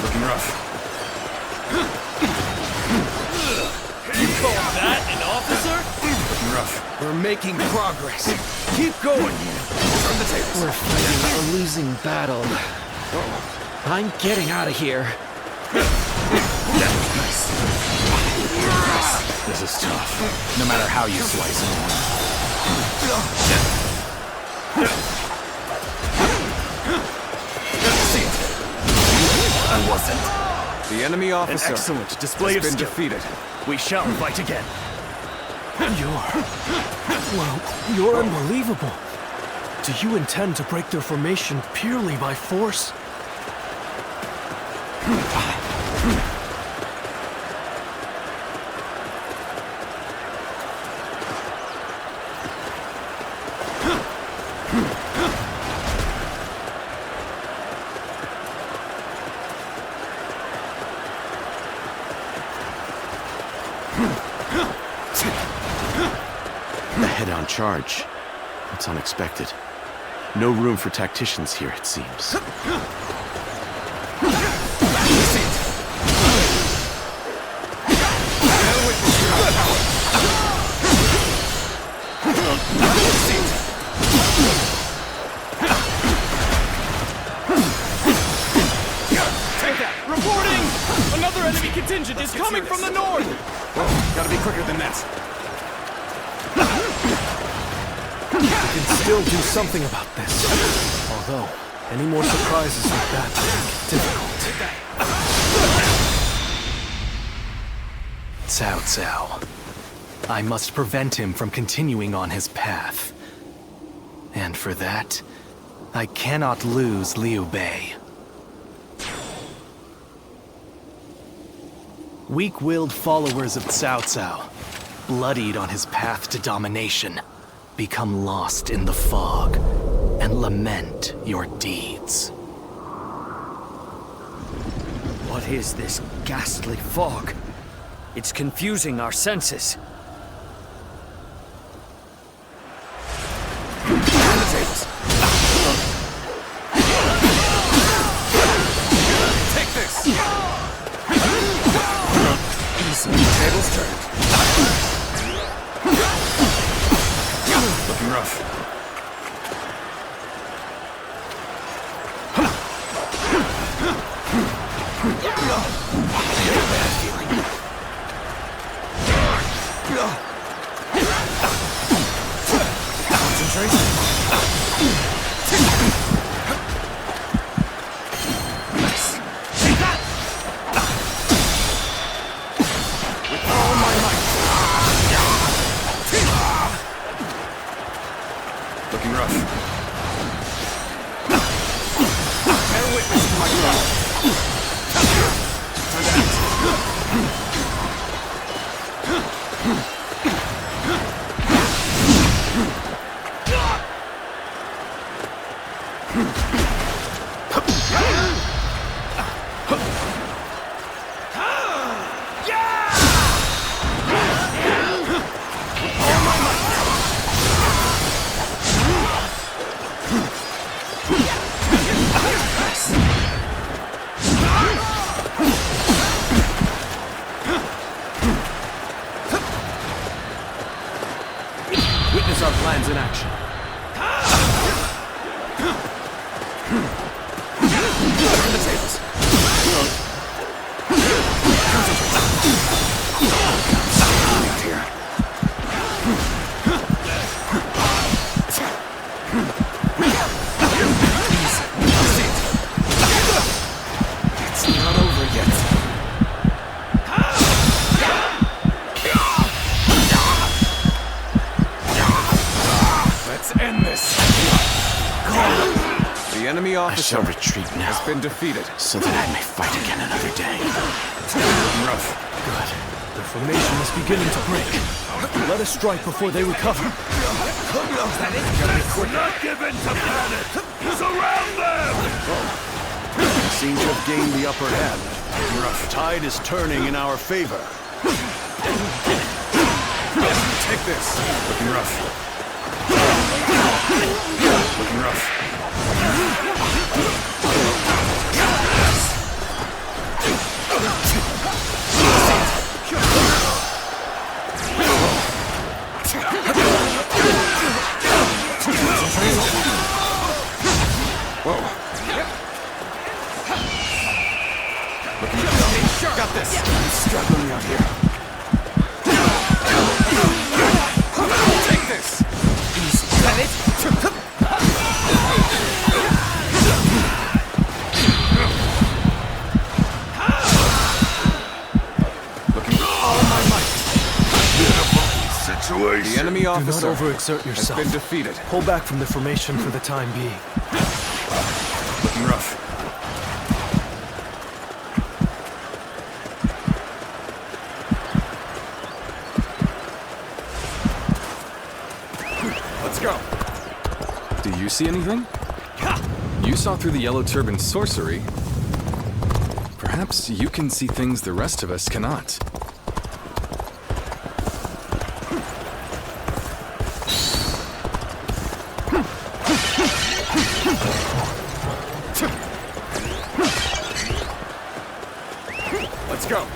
Looking rough. You call that an officer? Looking rough. We're making progress. Keep going. Turn the tables. We're fighting a losing battle. I'm getting out of here. This is tough. No matter how you slice it. I wasn't. The enemy officer. An excellent display has of been skill. defeated. We shall fight again. You're unbelievable. Do you intend to break their formation purely by force? The head-on charge. It's unexpected. No room for tacticians here, it seems. Reporting! Another enemy contingent is coming from the north! Whoa, gotta be quicker than that. We can still do something about this. Although, any more surprises like that will make it difficult. Cao Cao. I must prevent him from continuing on his path. And for that, I cannot lose Liu Bei. Weak-willed followers of Cao Cao, bloodied on his path to domination, become lost in the fog and lament your deeds. What is this ghastly fog? It's confusing our senses. Take this! Easy. Tables turned. Looking rough. Bad feeling. enemy officer I shall retreat now, has been defeated. so that I may fight again another day. Rough. Good. Their formation is beginning to break. Let us strike before they recover. Do not give in to panic! Surround them! We seem to have gained the upper hand. Rough. Tide is turning in our favor. Take this! Looking rough. Looking rough. Got this! I'm struggling out here. Take this! Is that it? Looking all my might. Situation. The enemy officer Do not overexert yourself. has been defeated. Pull back from the formation for the time being. Looking rough. Let's go. Do you see anything? You saw through the Yellow Turban's sorcery. Perhaps you can see things the rest of us cannot. Let's go.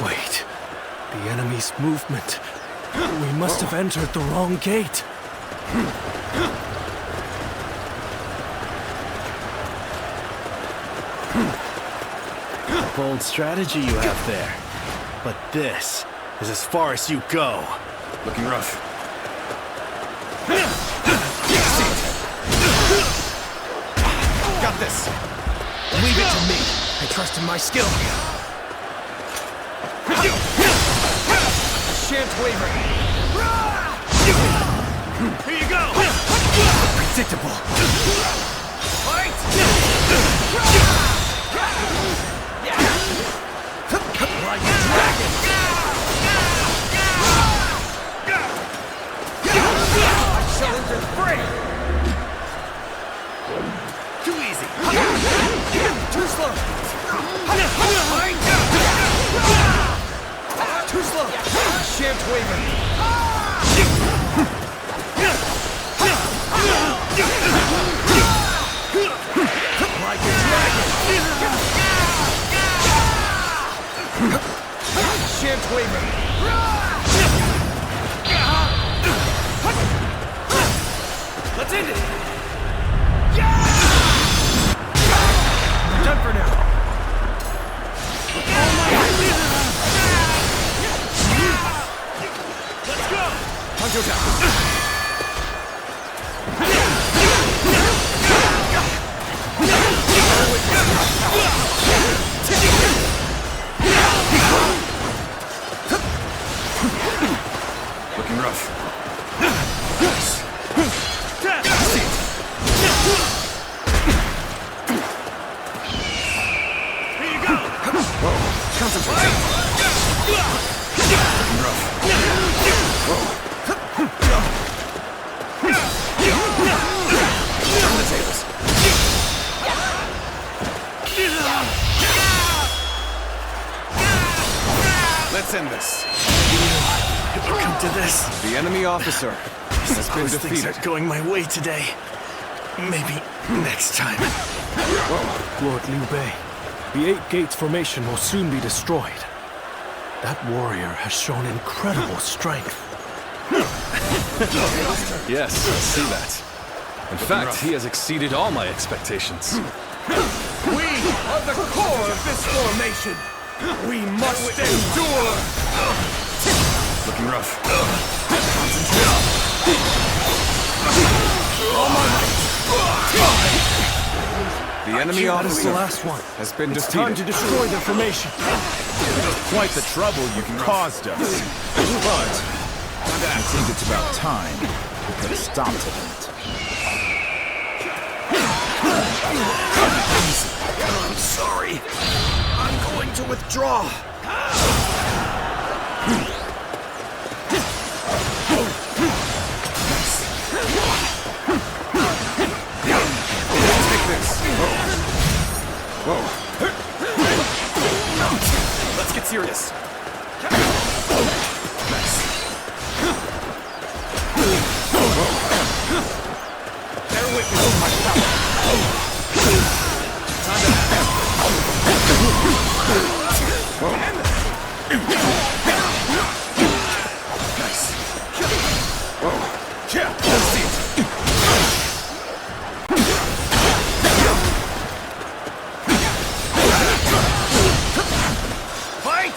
Wait. The enemy's movement. We must have entered the wrong gate. Bold strategy you have there. But this is as far as you go. Looking rough. Got this. Leave it to me. I trust in my skill. Shan't waver. Here you go! Predictable. Fight! Like a dragon. I shall enter the fray. Too easy. Too slow. Too slow. Shan't waver. Like a dragon. Shan't waver. Let's end it. I'm done for now. Let's go! Looking rough. Here you go! Whoa, concentrate. Looking rough. Whoa. Turn the tables. Let's end this. It will come to this. The enemy officer has been Things defeated. are going my way today. Maybe next time. Lord Liu Bei, the 8 Gates formation will soon be destroyed. That warrior has shown incredible strength. Yes, I see that. In fact, he has exceeded all my expectations. We are the core of this formation. We must endure. Looking rough. The enemy That is the officer last one. has been It's defeated. time to destroy their formation. Quite the trouble you've caused us. But I think it's about time we put a stop to that. I'm sorry. I'm going to withdraw. Take this. Whoa. Let's get serious. Bear witness to my power. Nice. Whoa. Yeah, let's see it. Fight!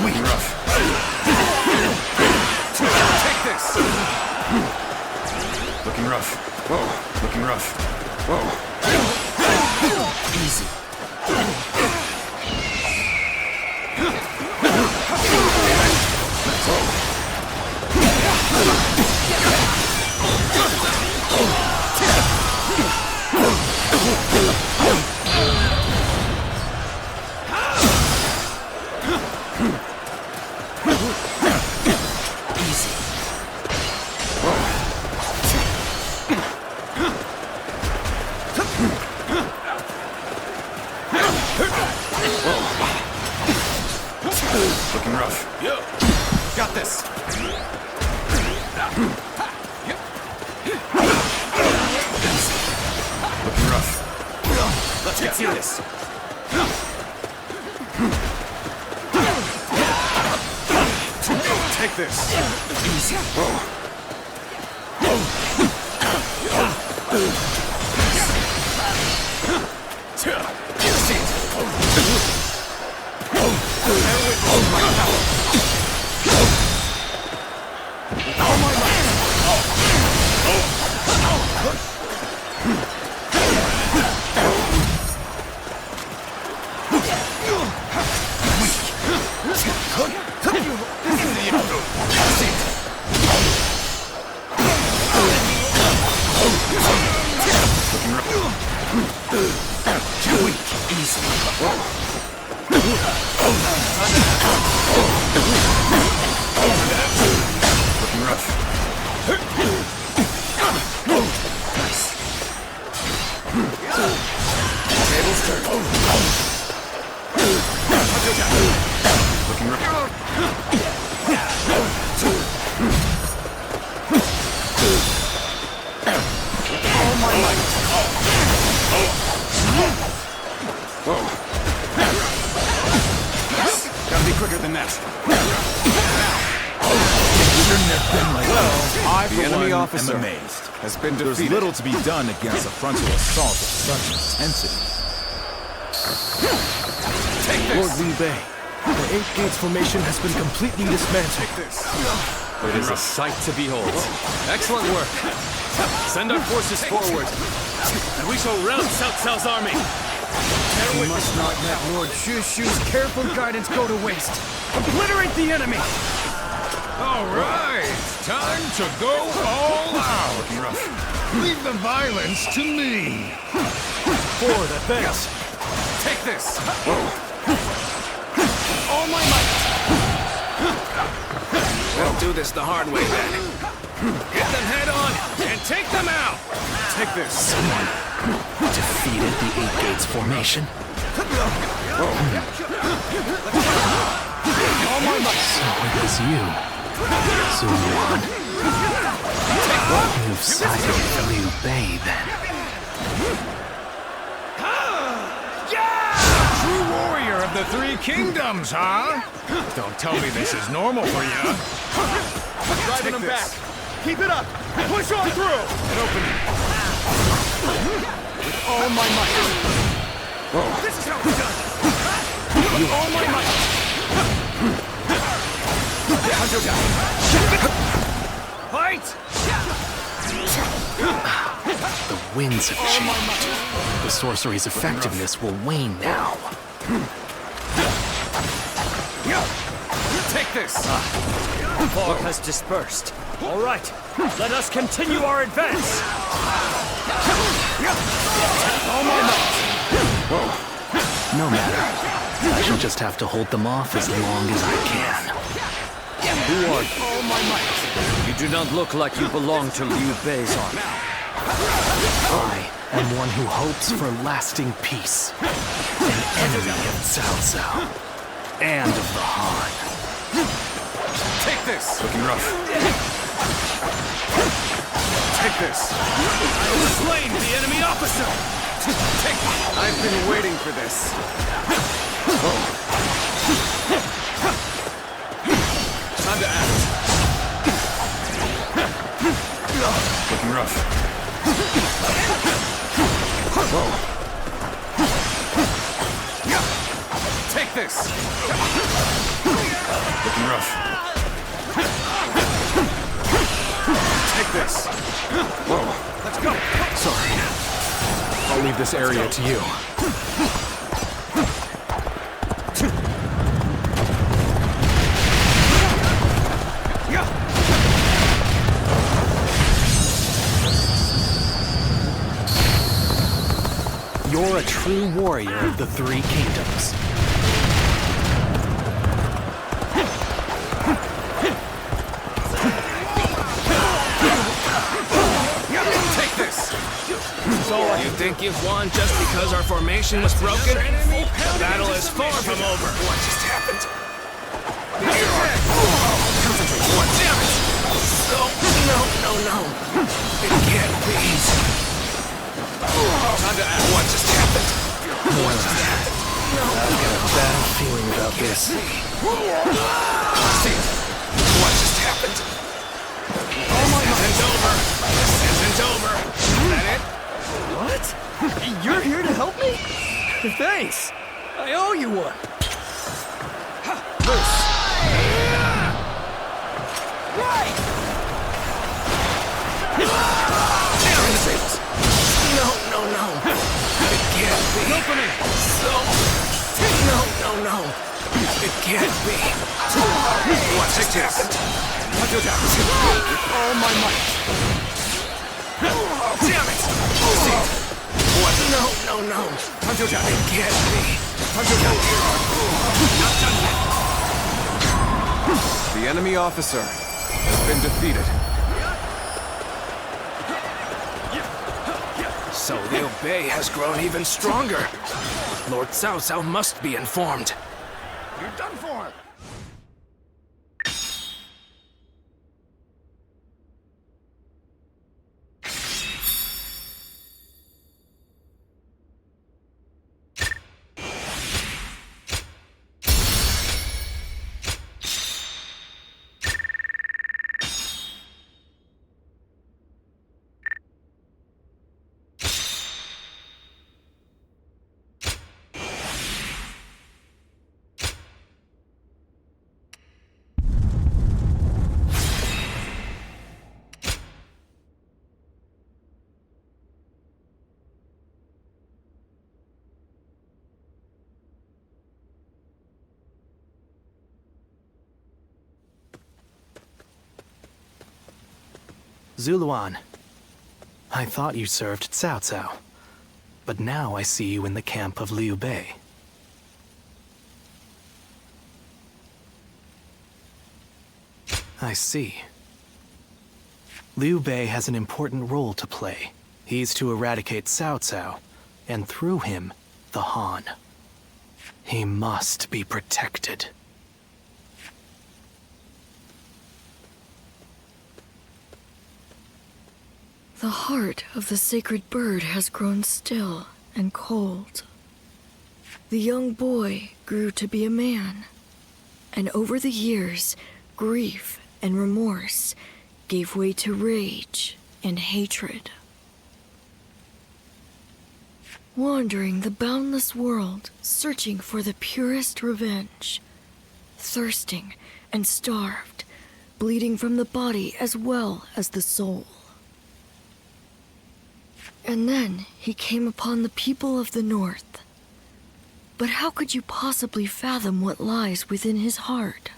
Looking rough. Take this. Looking rough. Whoa. Looking rough. Whoa. Easy. Looking rough. Yo. Got this. Looking rough. Let's get serious. Take this. Easy. Whoa. Gotta be quicker than that. I, The enemy officer am amazed. has been There's defeated. little to be done against a frontal assault of such intensity. Lord Liu Bei, the Eight Gates formation has been completely dismantled. It is a sight to behold. Excellent work. Send our forces forward, and we shall rout Cao Cao's army. We must not let Lord Shu's careful guidance go to waste. Obliterate the enemy! All right, time to go all out. Leave the violence to me. Forward, advance. Take this! All my might! We'll do this the hard way then. Hit them head on and take them out! Take this. Someone defeated the Eight Gates formation. All my might! So it was you, Sun Yuan. You've sided with Liu Bei then. True warrior of the Three Kingdoms, huh? Don't tell me this is normal for you. Driving them back! Keep it up! Push on through! An opening. With all my might! This is how it's done! With all my might! Fight! The winds have changed. The sorcery's effectiveness will wane now. Take this! The fog has dispersed. All right, let us continue our advance! All my might! No matter. I shall just have to hold them off as long as I can. Who are you? All my might! You do not look like you belong to Liu Bei's army. I am one who hopes for lasting peace. An enemy of Cao Cao. And of the Han. Take this! Looking rough. Take this! I have slain the enemy officer! Take this! I've been waiting for this. Time to act. Looking rough. Take this! Looking rough. Take this! Let's go! Sorry. I'll leave this area to you. You're a true warrior of the Three Kingdoms. Take this! So, you think you've won just because our formation was broken? The battle is far from over. What just happened? What? Damn it! No. It can't be. Time to act. What just happened? What just happened? I've got a bad feeling about this. See, what just happened? This isn't over. This isn't over. Is that it? What? You're here to help me? Thanks. I owe you one. Loose! Right! Damn the tables. No. It can't be. Opening! So... No. It can't be. What just happened? All my might! Damn it! See? What? No. It can't be. Not done yet. The enemy officer has been defeated. So Liu Bei has grown even stronger. Lord Cao Cao must be informed. You're done for. Zuluan, I thought you served Cao Cao, but now I see you in the camp of Liu Bei. I see. Liu Bei has an important role to play. He's to eradicate Cao Cao, and through him, the Han. He must be protected. The heart of the sacred bird has grown still and cold. The young boy grew to be a man, and over the years, grief and remorse gave way to rage and hatred. Wandering the boundless world, searching for the purest revenge, thirsting and starved, bleeding from the body as well as the soul. And then he came upon the people of the North. But how could you possibly fathom what lies within his heart?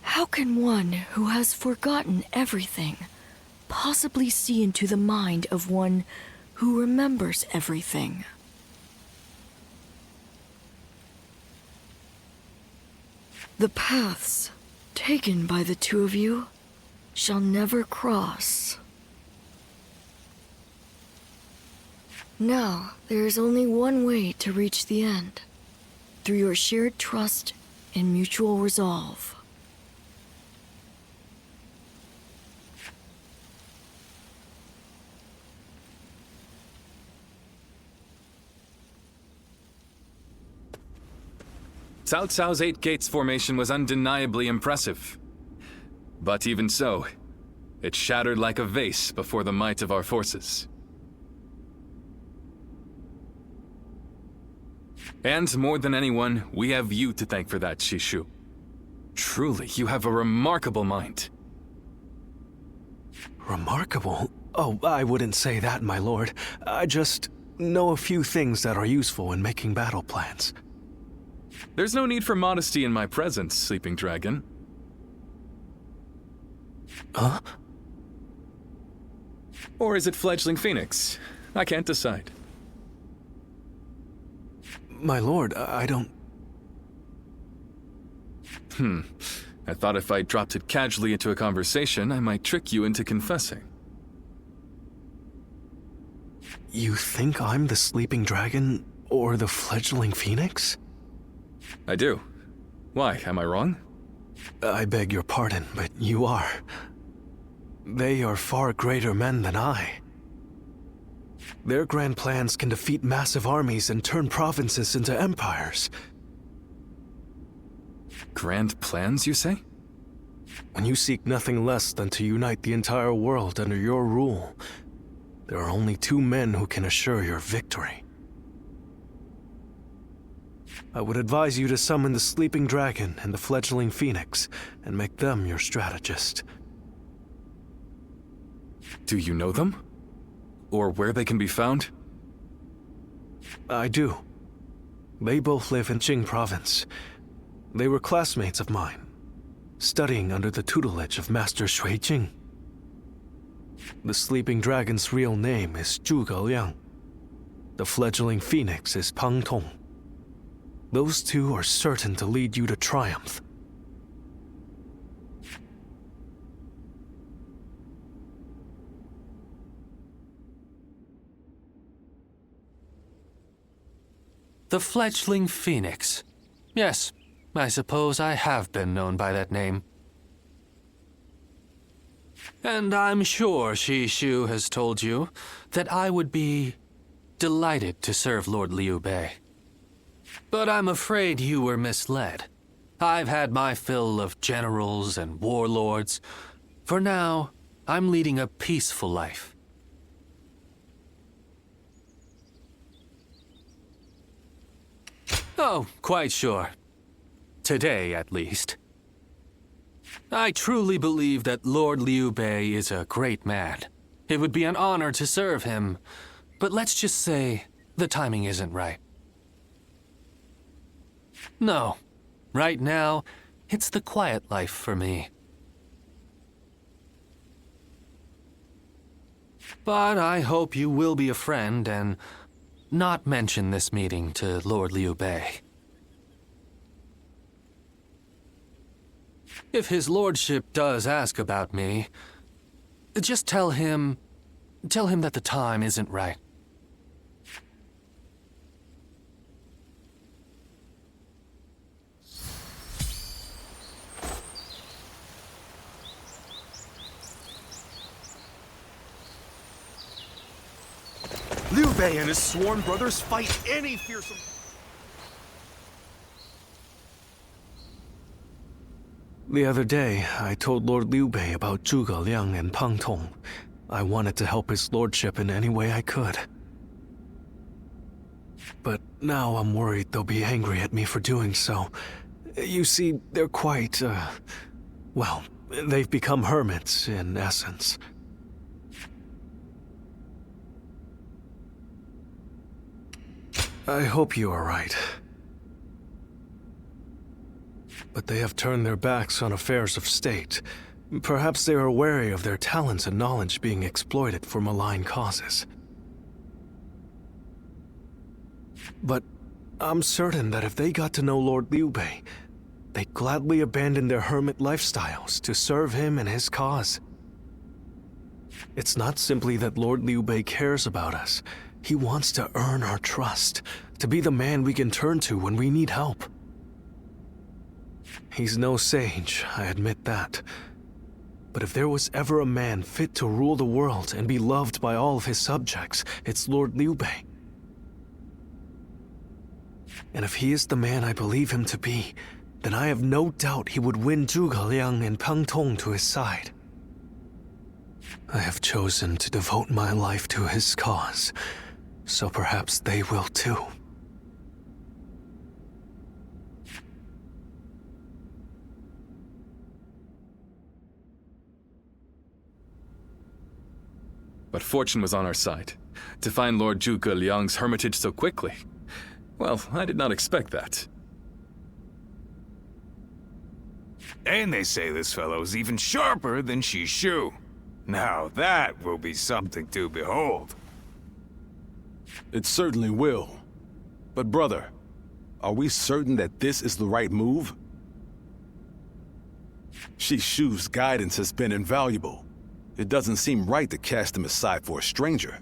How can one who has forgotten everything possibly see into the mind of one who remembers everything? The paths taken by the two of you shall never cross. Now, there is only one way to reach the end, through your shared trust and mutual resolve. Cao Cao's 8 Gates formation was undeniably impressive. But even so, it shattered like a vase before the might of our forces. And more than anyone, we have you to thank for that, Shishu. Truly, you have a remarkable mind. Remarkable? Oh, I wouldn't say that, my lord. I just know a few things that are useful in making battle plans. There's no need for modesty in my presence, Sleeping Dragon. Huh? Or is it Fledgling Phoenix? I can't decide. My lord, I don't... I thought if I dropped it casually into a conversation, I might trick you into confessing. You think I'm the Sleeping Dragon or the Fledgling Phoenix? I do. Why, am I wrong? I beg your pardon, but you are. They are far greater men than I. Their grand plans can defeat massive armies and turn provinces into empires. Grand plans, you say? When you seek nothing less than to unite the entire world under your rule, there are only 2 men who can assure your victory. I would advise you to summon the Sleeping Dragon and the Fledgling Phoenix and make them your strategist. Do you know them? Or where they can be found? I do. They both live in Qing province. They were classmates of mine, studying under the tutelage of Master Shui Jing. The Sleeping Dragon's real name is Zhuge Liang. The Fledgling Phoenix is Pang Tong. Those 2 are certain to lead you to triumph. The Fledgling Phoenix. Yes, I suppose I have been known by that name. And I'm sure Shishu has told you that I would be delighted to serve Lord Liu Bei. But I'm afraid you were misled. I've had my fill of generals and warlords. For now, I'm leading a peaceful life. Oh, quite sure. Today, at least. I truly believe that Lord Liu Bei is a great man. It would be an honor to serve him, but let's just say the timing isn't right. No. Right now, it's the quiet life for me. But I hope you will be a friend and not mention this meeting to Lord Liu Bei. If his lordship does ask about me, just tell him that the time isn't right. Liu Bei and his sworn brothers fight any fearsome... The other day, I told Lord Liu Bei about Zhuge Liang and Pang Tong. I wanted to help his lordship in any way I could. But now I'm worried they'll be angry at me for doing so. You see, they're quite, well, they've become hermits, in essence. I hope you are right. But they have turned their backs on affairs of state. Perhaps they are wary of their talents and knowledge being exploited for malign causes. But I'm certain that if they got to know Lord Liu Bei, they'd gladly abandon their hermit lifestyles to serve him and his cause. It's not simply that Lord Liu Bei cares about us. He wants to earn our trust, to be the man we can turn to when we need help. He's no sage, I admit that. But if there was ever a man fit to rule the world and be loved by all of his subjects, it's Lord Liu Bei. And if he is the man I believe him to be, then I have no doubt he would win Zhuge Liang and Pang Tong to his side. I have chosen to devote my life to his cause, so perhaps they will too. But fortune was on our side. To find Lord Zhuge Liang's hermitage so quickly. Well, I did not expect that. And they say this fellow's even sharper than Shishu. Now that will be something to behold. It certainly will. But brother, are we certain that this is the right move? Shishu's guidance has been invaluable. It doesn't seem right to cast him aside for a stranger.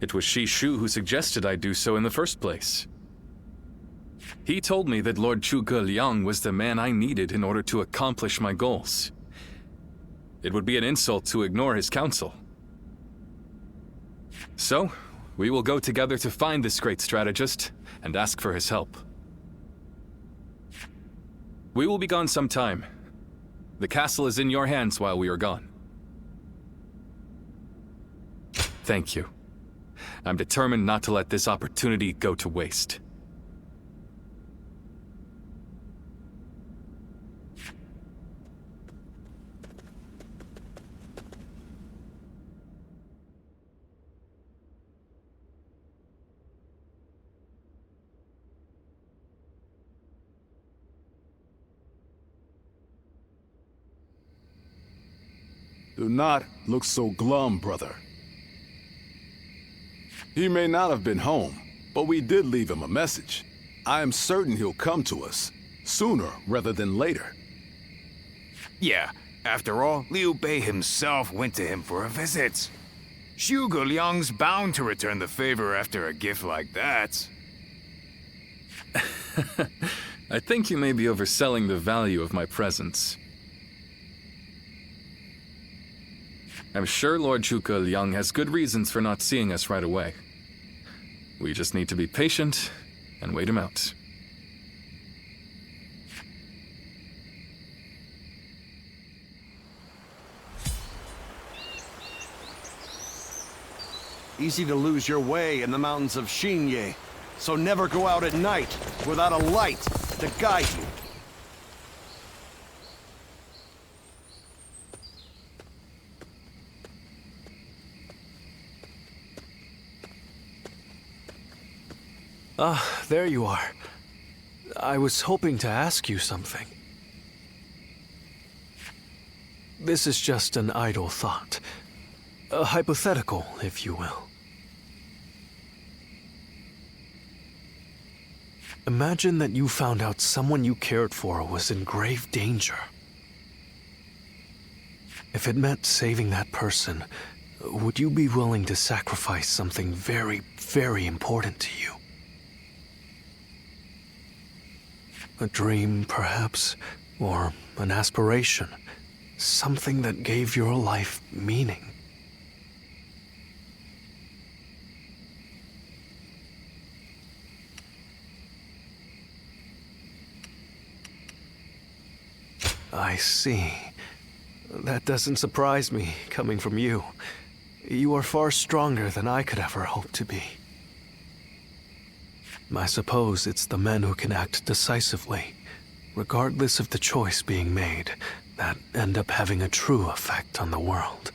It was Shishu who suggested I do so in the first place. He told me that Lord Zhuge Liang was the man I needed in order to accomplish my goals. It would be an insult to ignore his counsel. So, we will go together to find this great strategist and ask for his help. We will be gone some time. The castle is in your hands while we are gone. Thank you. I'm determined not to let this opportunity go to waste. Do not look so glum, brother. He may not have been home, but we did leave him a message. I am certain he'll come to us, sooner rather than later. Yeah, after all, Liu Bei himself went to him for a visit. Zhuge Liang's bound to return the favor after a gift like that. I think you may be overselling the value of my presence. I'm sure Lord Zhuge Liang has good reasons for not seeing us right away. We just need to be patient and wait him out. Easy to lose your way in the mountains of Xinye, so never go out at night without a light to guide you. Ah, there you are. I was hoping to ask you something. This is just an idle thought. A hypothetical, if you will. Imagine that you found out someone you cared for was in grave danger. If it meant saving that person, would you be willing to sacrifice something very, very important to you? A dream, perhaps, or an aspiration, something that gave your life meaning. I see. That doesn't surprise me, coming from you. You are far stronger than I could ever hope to be. I suppose it's the men who can act decisively, regardless of the choice being made, that end up having a true effect on the world.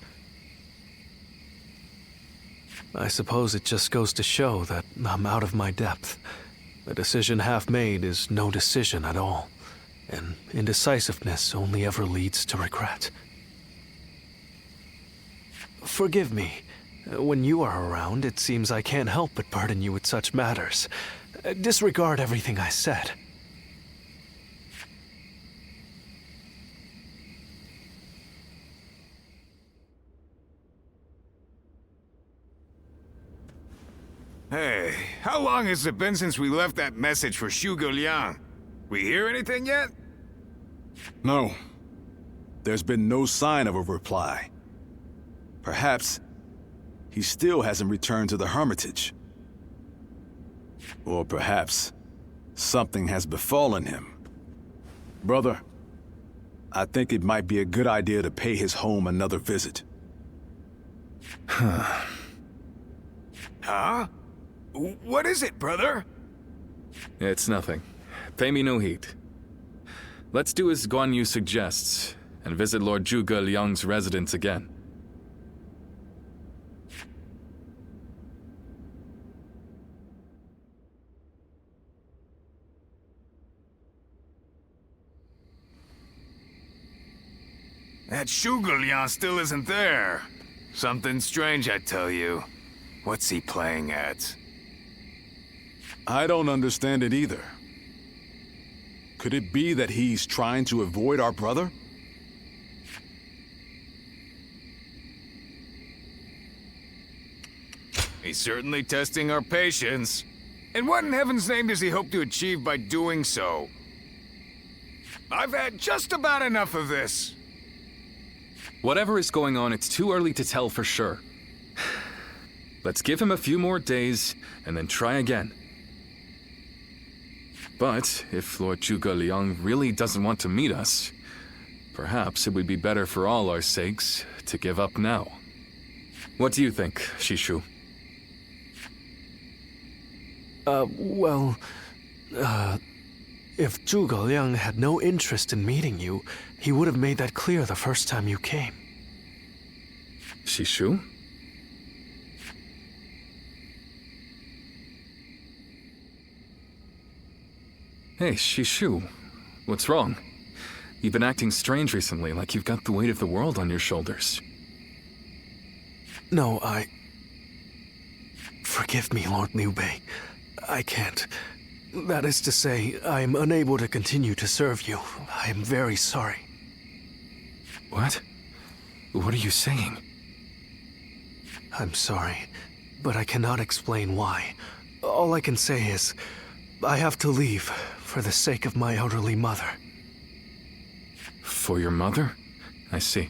I suppose it just goes to show that I'm out of my depth. A decision half made is no decision at all. And indecisiveness only ever leads to regret. Forgive me. When you are around, it seems I can't help but burden you with such matters. Disregard everything I said. Hey, how long has it been since we left that message for Zhuge Liang? We hear anything yet? No. There's been no sign of a reply. Perhaps he still hasn't returned to the Hermitage. Or perhaps something has befallen him. Brother, I think it might be a good idea to pay his home another visit. Huh? What is it, brother? It's nothing. Pay me no heed. Let's do as Guan Yu suggests, and visit Lord Zhuge Liang's residence again. That Zhuge Liang still isn't there. Something strange, I tell you. What's he playing at? I don't understand it either. Could it be that he's trying to avoid our brother? He's certainly testing our patience. And what in heaven's name does he hope to achieve by doing so? I've had just about enough of this. Whatever is going on, it's too early to tell for sure. Let's give him a few more days, and then try again. But if Lord Zhuge Liang really doesn't want to meet us, perhaps it would be better for all our sakes to give up now. What do you think, Shishu? If Zhuge Liang had no interest in meeting you, he would have made that clear the first time you came. Shishu? Hey, Shishu. What's wrong? You've been acting strange recently, like you've got the weight of the world on your shoulders. No, Forgive me, Lord Liu Bei. I can't. That is to say, I am unable to continue to serve you. I am very sorry. What? What are you saying? I'm sorry, but I cannot explain why. All I can say is, I have to leave for the sake of my elderly mother. For your mother? I see.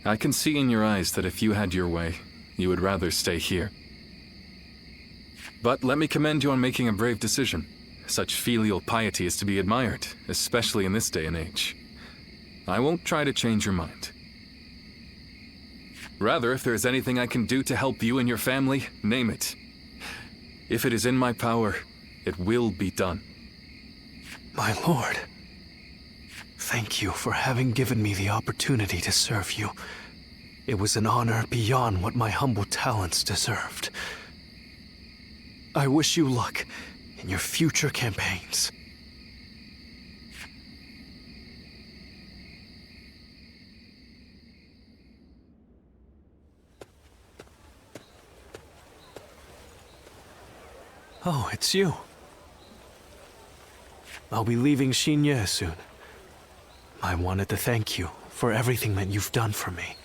I can see in your eyes that if you had your way, you would rather stay here. But let me commend you on making a brave decision. Such filial piety is to be admired, especially in this day and age. I won't try to change your mind. Rather, if there's anything I can do to help you and your family, name it. If it is in my power, it will be done. My lord, thank you for having given me the opportunity to serve you. It was an honor beyond what my humble talents deserved. I wish you luck in your future campaigns. Oh, it's you. I'll be leaving Xinye soon. I wanted to thank you for everything that you've done for me.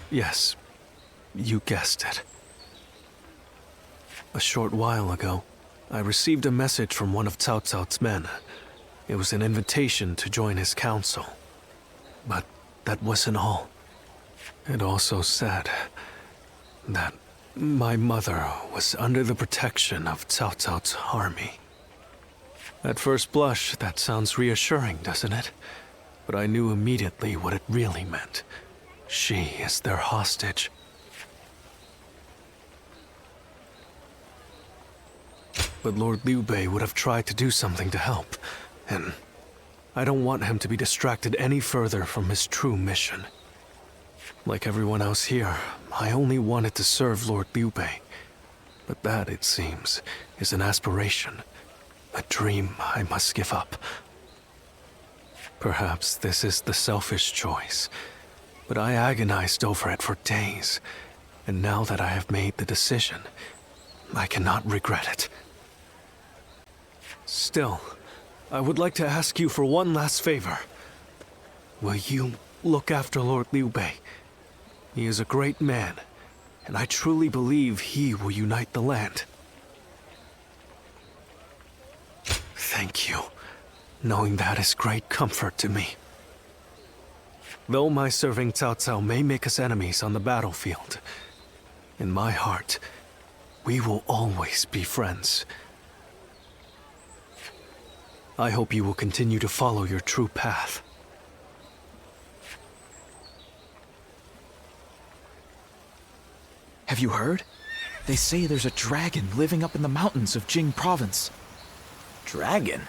Yes, you guessed it. A short while ago, I received a message from one of Cao Cao's men. It was an invitation to join his council. But that wasn't all. It also said that my mother was under the protection of Cao Cao's army. At first blush, that sounds reassuring, doesn't it? But I knew immediately what it really meant. She is their hostage. But Lord Liu Bei would have tried to do something to help, and I don't want him to be distracted any further from his true mission. Like everyone else here, I only wanted to serve Lord Liu Bei. But that, it seems, is an aspiration, a dream I must give up. Perhaps this is the selfish choice, but I agonized over it for days, and now that I have made the decision, I cannot regret it. Still, I would like to ask you for one last favor. Will you look after Lord Liu Bei? He is a great man, and I truly believe he will unite the land. Thank you. Knowing that is great comfort to me. Though my serving Cao Cao may make us enemies on the battlefield, in my heart, we will always be friends. I hope you will continue to follow your true path. Have you heard? They say there's a dragon living up in the mountains of Jing province. Dragon?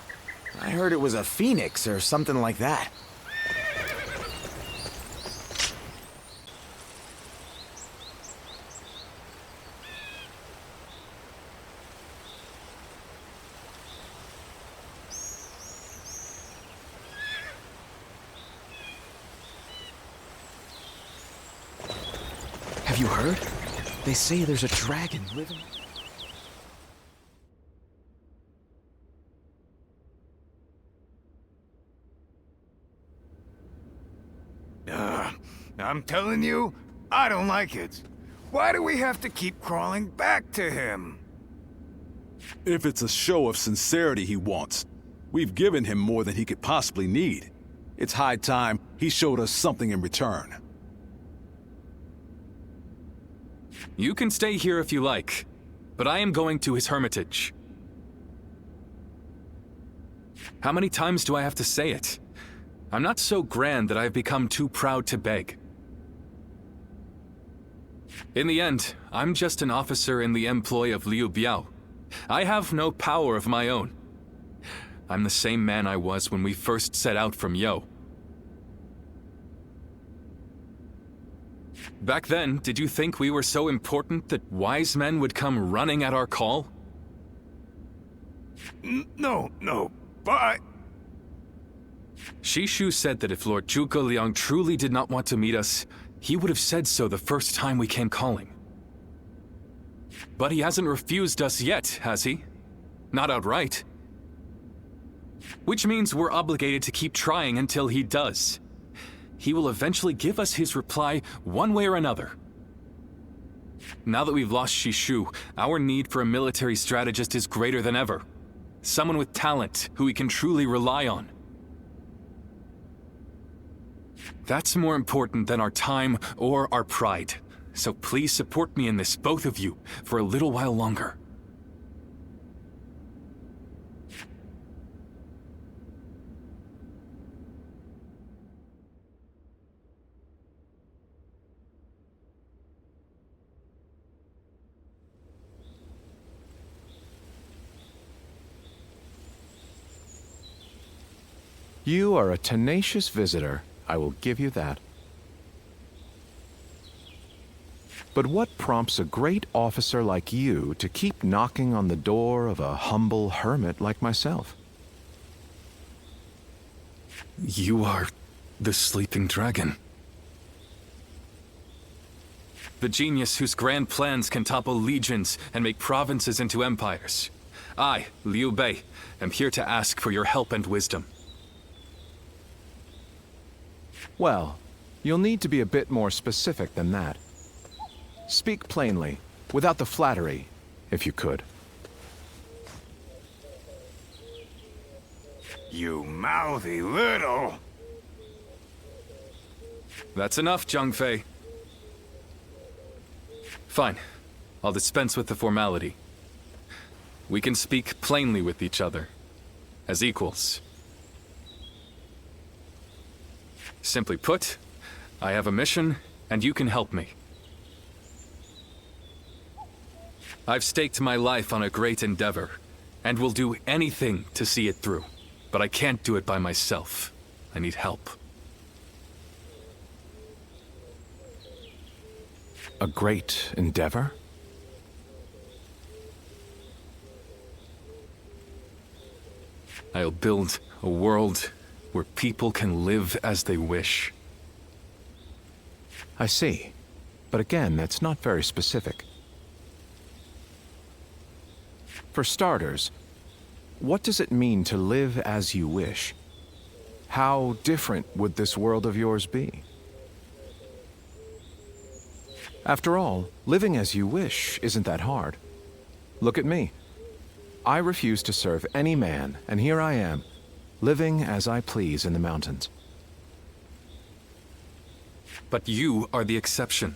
I heard it was a phoenix or something like that. Have you heard? They say there's a dragon living... I'm telling you, I don't like it. Why do we have to keep crawling back to him? If it's a show of sincerity he wants, we've given him more than he could possibly need. It's high time he showed us something in return. You can stay here if you like, but I am going to his hermitage. How many times do I have to say it? I'm not so grand that I've become too proud to beg. In the end, I'm just an officer in the employ of Liu Biao. I have no power of my own. I'm the same man I was when we first set out from Yo. Back then, did you think we were so important that wise men would come running at our call? No, but... Shishu said that if Lord Zhuge Liang truly did not want to meet us, he would have said so the first time we came calling. But he hasn't refused us yet, has he? Not outright. Which means we're obligated to keep trying until he does. He will eventually give us his reply one way or another. Now that we've lost Shishu, our need for a military strategist is greater than ever. Someone with talent who we can truly rely on. That's more important than our time or our pride. So please support me in this, both of you, for a little while longer. You are a tenacious visitor. I will give you that. But what prompts a great officer like you to keep knocking on the door of a humble hermit like myself? You are The sleeping dragon. The genius whose grand plans can topple legions and make provinces into empires. I, Liu Bei, am here to ask for your help and wisdom. Well, you'll need to be a bit more specific than that. Speak plainly, without the flattery, if you could. You mouthy little... That's enough, Zhang Fei. Fine. I'll dispense with the formality. We can speak plainly with each other, as equals. Simply put, I have a mission, and you can help me. I've staked my life on a great endeavor, and will do anything to see it through. But I can't do it by myself. I need help. A great endeavor? I'll build a world where people can live as they wish. I see. But again, that's not very specific. For starters, what does it mean to live as you wish? How different would this world of yours be? After all, living as you wish isn't that hard. Look at me. I refuse to serve any man, and here I am, living as I please in the mountains. But you are the exception.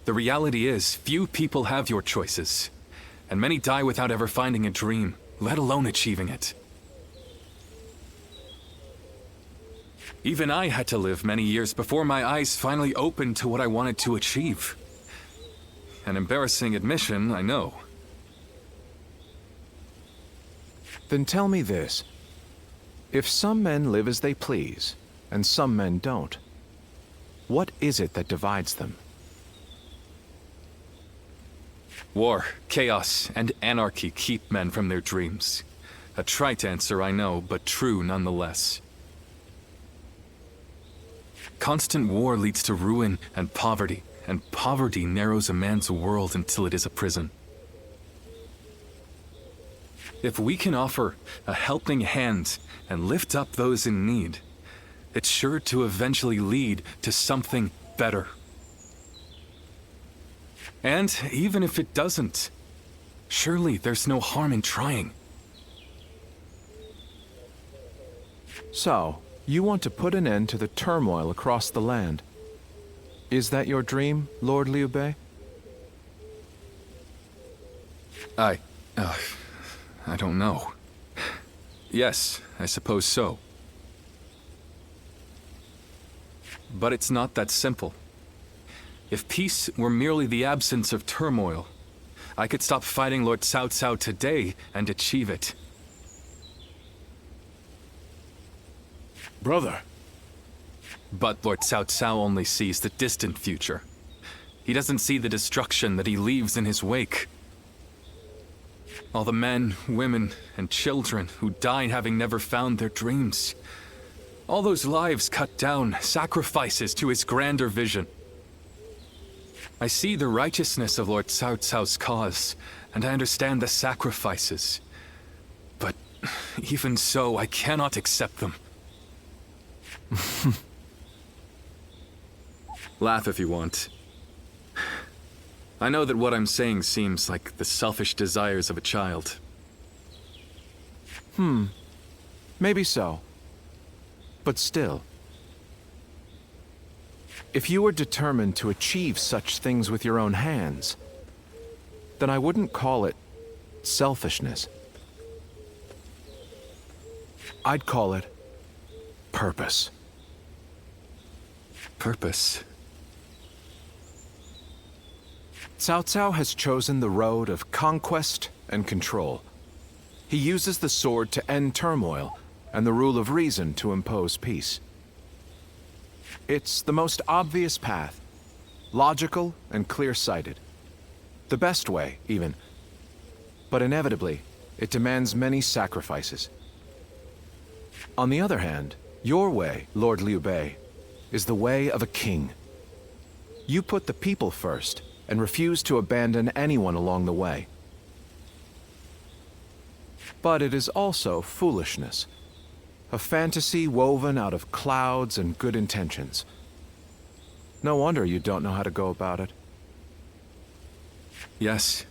The reality is, few people have your choices, and many die without ever finding a dream, let alone achieving it. Even I had to live many years before my eyes finally opened to what I wanted to achieve. An embarrassing admission, I know. Then tell me this. If some men live as they please, and some men don't, what is it that divides them? War, chaos, and anarchy keep men from their dreams. A trite answer, I know, but true nonetheless. Constant war leads to ruin and poverty narrows a man's world until it is a prison. If we can offer a helping hand and lift up those in need, it's sure to eventually lead to something better. And even if it doesn't, surely there's no harm in trying. So, you want to put an end to the turmoil across the land. Is that your dream, Lord Liu Bei? I don't know. Yes, I suppose so. But it's not that simple. If peace were merely the absence of turmoil, I could stop fighting Lord Cao Cao today and achieve it. Brother. But Lord Cao Cao only sees the distant future. He doesn't see the destruction that he leaves in his wake. All the men, women, and children who died having never found their dreams. All those lives cut down, sacrifices to his grander vision. I see the righteousness of Lord Cao Cao's cause, and I understand the sacrifices. But even so, I cannot accept them. Laugh if you want. I know that what I'm saying seems like the selfish desires of a child. Maybe so. But still. If you were determined to achieve such things with your own hands, then I wouldn't call it selfishness. I'd call it purpose. Purpose? Cao Cao has chosen the road of conquest and control. He uses the sword to end turmoil, and the rule of reason to impose peace. It's the most obvious path, logical and clear-sighted. The best way, even. But inevitably, it demands many sacrifices. On the other hand, Your way, Lord Liu Bei, is the way of a king. You put the people first and refuse to abandon anyone along the way. But it is also foolishness, a fantasy woven out of clouds and good intentions. No wonder you don't know how to go about it. Yes,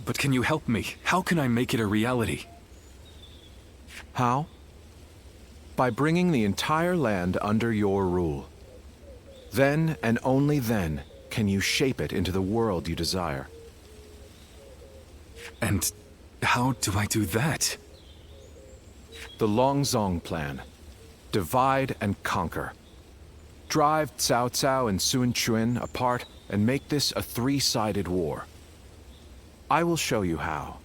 but can you help me? How can I make it a reality? How? By bringing the entire land under your rule. Then, and only then, can you shape it into the world you desire. And how do I do that? The Longzong plan. Divide and conquer. Drive Cao Cao and Sun Quan apart and make this a three-sided war. I will show you how.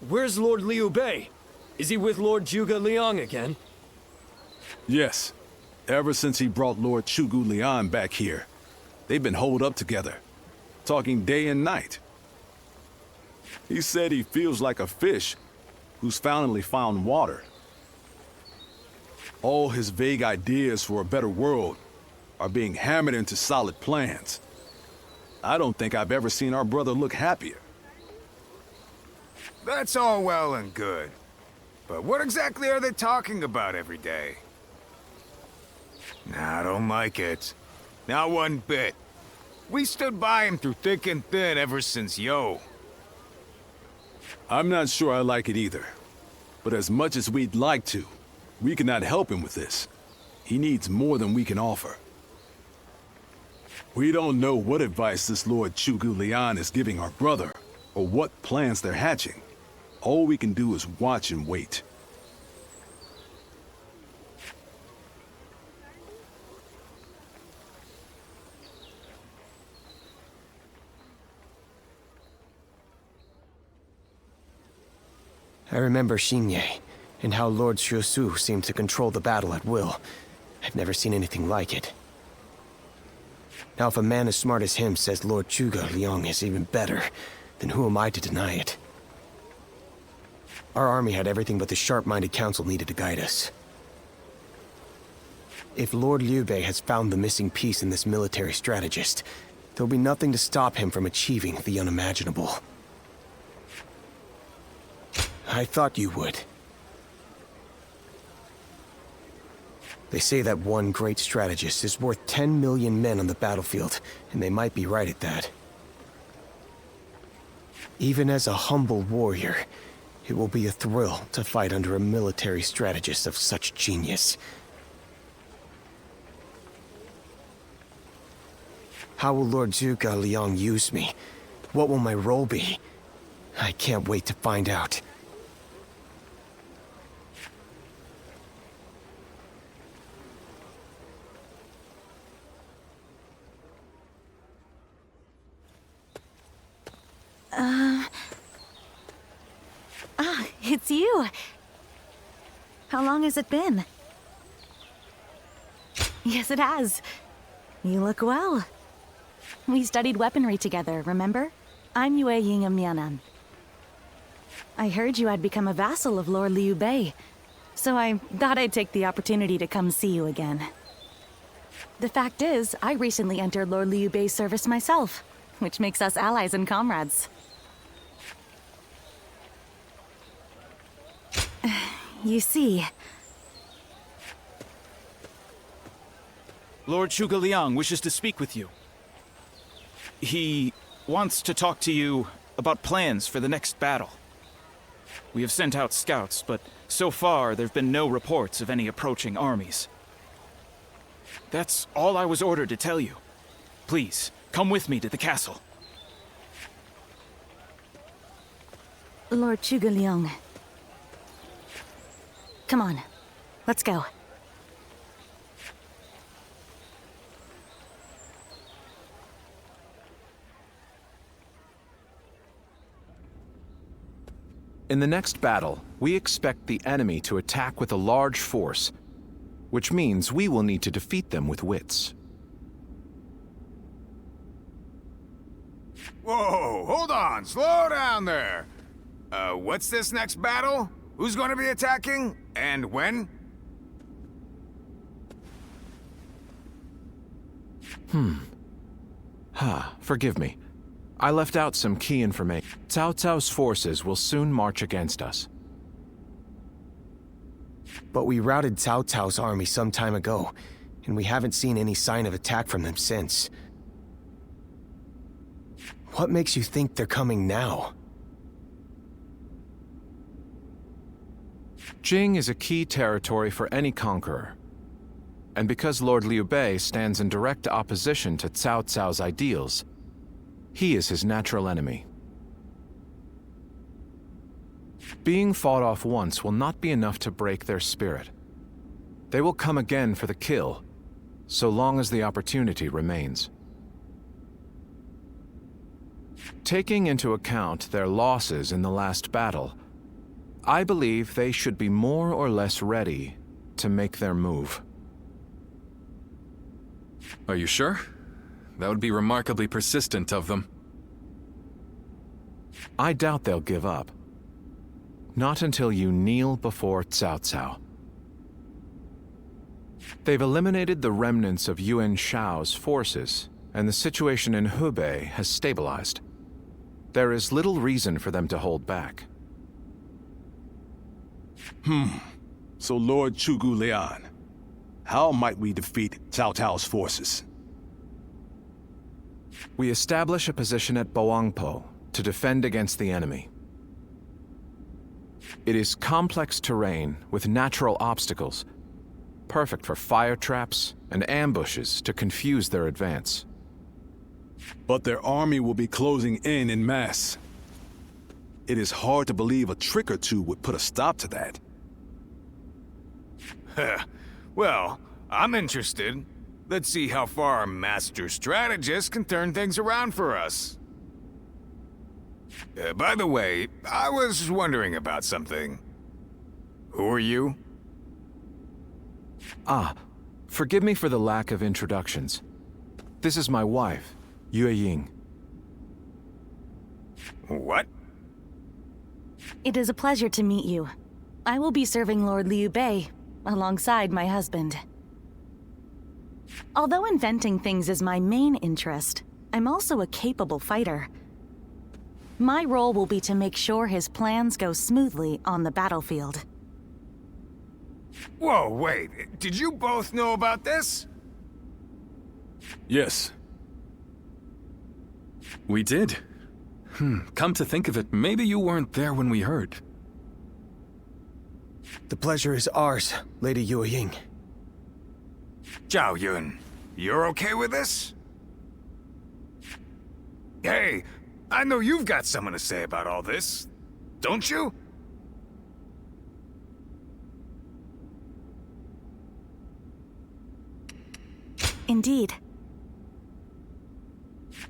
Where's Lord Liu Bei? Is he with Lord Zhuge Liang again? Yes. Ever since he brought Lord Zhuge Liang back here, they've been holed up together, talking day and night. He said he feels like a fish who's finally found water. All his vague ideas for a better world are being hammered into solid plans. I don't think I've ever seen our brother look happier. That's all well and good. But what exactly are they talking about every day? Nah, I don't like it. Not one bit. We stood by him through thick and thin ever since Yo. I'm not sure I like it either. But as much as we'd like to, we cannot help him with this. He needs more than we can offer. We don't know what advice this Lord Zhuge Liang is giving our brother, or what plans they're hatching. All we can do is watch and wait. I remember Xinye, and how Lord Xuesu seemed to control the battle at will. I've never seen anything like it. Now if a man as smart as him says Lord Zhuge Liang is even better, then who am I to deny it? Our army had everything but the sharp-minded council needed to guide us. If Lord Liu Bei has found the missing piece in this military strategist, there'll be nothing to stop him from achieving the unimaginable. I thought you would. They say that one great strategist is worth 10 million men on the battlefield, and they might be right at that. Even as a humble warrior, it will be a thrill to fight under a military strategist of such genius. How will Lord Zhuge Liang use me? What will my role be? I can't wait to find out. It's you. How long has it been? Yes, it has. You look well. We studied weaponry together, remember? I'm Yue Ying of Mianan. I heard you had become a vassal of Lord Liu Bei, so I thought I'd take the opportunity to come see you again. The fact is, I recently entered Lord Liu Bei's service myself, which makes us allies and comrades. You see... Lord Zhuge Liang wishes to speak with you. He wants to talk to you about plans for the next battle. We have sent out scouts, but so far there have been no reports of any approaching armies. That's all I was ordered to tell you. Please, come with me to the castle. Lord Zhuge Liang. Come on, let's go. In the next battle, we expect the enemy to attack with a large force. which means we will need to defeat them with wits. Whoa, hold on, slow down there. What's this next battle? Who's going to be attacking? And when? Forgive me. I left out some key information. Cao Cao's forces will soon march against us. But we routed Cao Cao's army some time ago, and we haven't seen any sign of attack from them since. What makes you think they're coming now? Jing is a key territory for any conqueror. And because Lord Liu Bei stands in direct opposition to Cao Cao's ideals, he is his natural enemy. Being fought off once will not be enough to break their spirit. They will come again for the kill, so long as the opportunity remains. Taking into account their losses in the last battle, I believe they should be more or less ready to make their move. Are you sure? That would be remarkably persistent of them. I doubt they'll give up. Not until you kneel before Cao Cao. They've eliminated the remnants of Yuan Shao's forces, and the situation in Hubei has stabilized. There is little reason for them to hold back. So Lord Chugu Lian, how might we defeat Cao Cao's forces? We establish a position at Bowangpo to defend against the enemy. It is complex terrain with natural obstacles, perfect for fire traps and ambushes to confuse their advance. But their army will be closing in mass. It is hard to believe a trick or two would put a stop to that. Well, I'm interested. Let's see how far our master strategist can turn things around for us. By the way, I was wondering about something. Who are you? Forgive me for the lack of introductions. This is my wife, Yue Ying. What? It is a pleasure to meet you. I will be serving Lord Liu Bei, alongside my husband. Although inventing things is my main interest, I'm also a capable fighter. My role will be to make sure his plans go smoothly on the battlefield. Whoa, wait. Did you both know about this? Yes. We did. Come to think of it, maybe you weren't there when we heard. The pleasure is ours, Lady Yue Ying. Zhao Yun, you're okay with this? Hey, I know you've got something to say about all this, don't you? Indeed.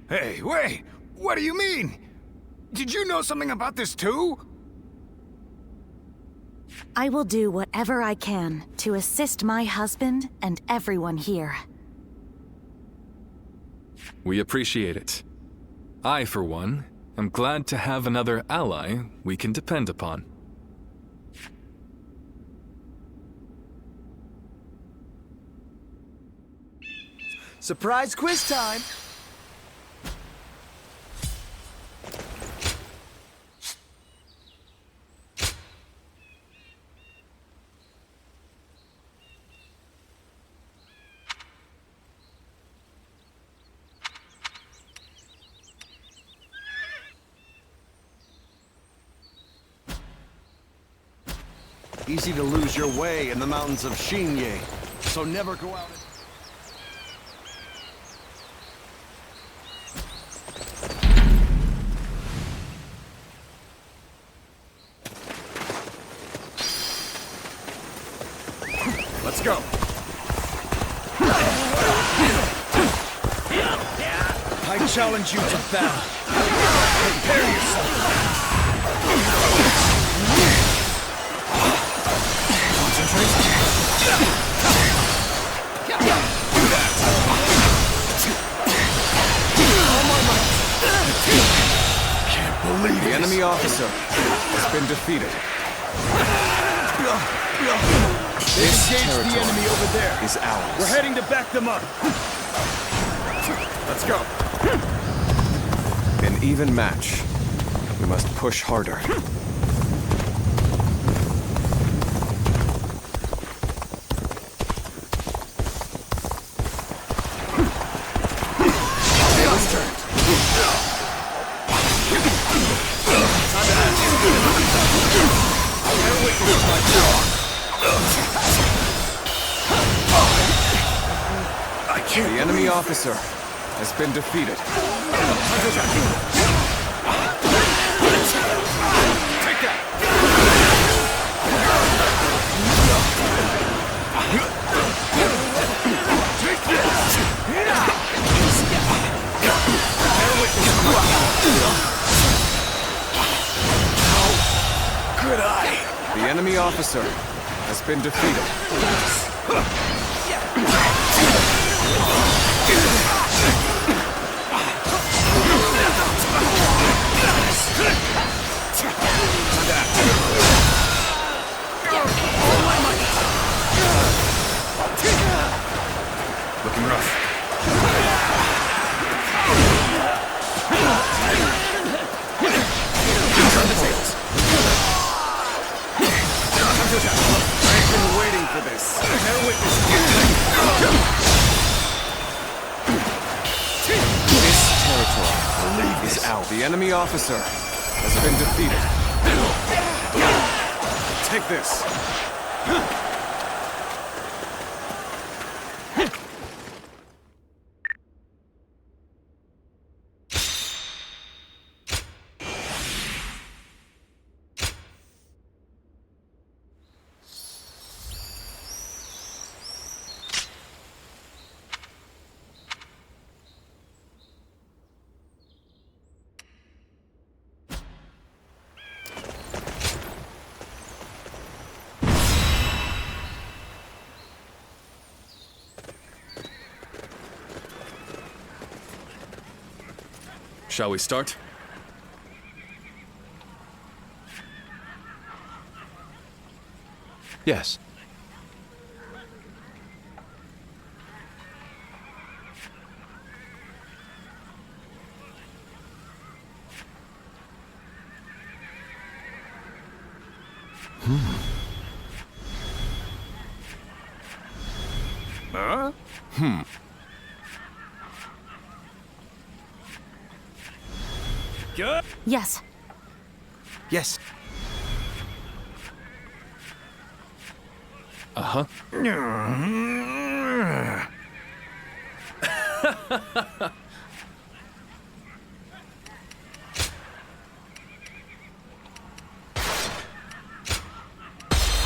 Hey, wait! What do you mean? Did you know something about this too? I will do whatever I can to assist my husband and everyone here. We appreciate it. I, for one, am glad to have another ally we can depend upon. Surprise quiz time! Easy to lose your way in the mountains of Xinye, so never go out. Let's go. I challenge you to battle. Prepare yourself. Concentrate. believe The enemy officer has been defeated. This Engage the enemy over there. is ours. We're heading to back them up. Let's go. An even match. We must push harder. Tables turned. Bear witness to my power. The enemy officer has been defeated. Take that! How could I? The enemy officer has been defeated. Looking rough. Turn the tables. I've been waiting for this. Bear witness. This territory is out. The enemy officer has been defeated. Take this. Shall we start? Yes. Huh? Good. Yes. Yes. Uh-huh.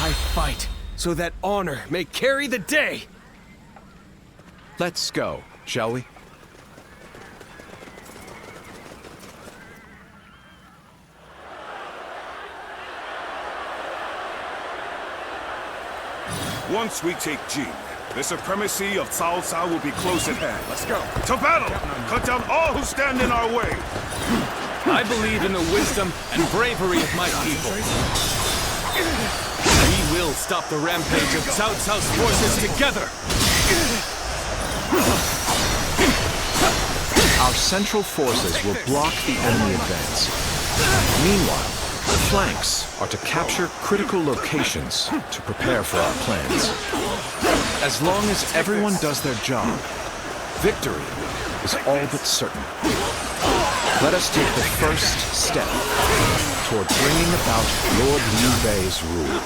I fight so that honor may carry the day. Let's go, shall we? Once we take Jing, the supremacy of Cao Cao will be close at hand. Let's go. To battle! Cut down all who stand in our way! I believe in the wisdom and bravery of my people. We will stop the rampage of Cao Cao's forces together! Our central forces will block the enemy advance. Meanwhile, the flanks are to capture critical locations to prepare for our plans. As long as everyone does their job, victory is all but certain. Let us take the first step toward bringing about Lord Liu Bei's rule.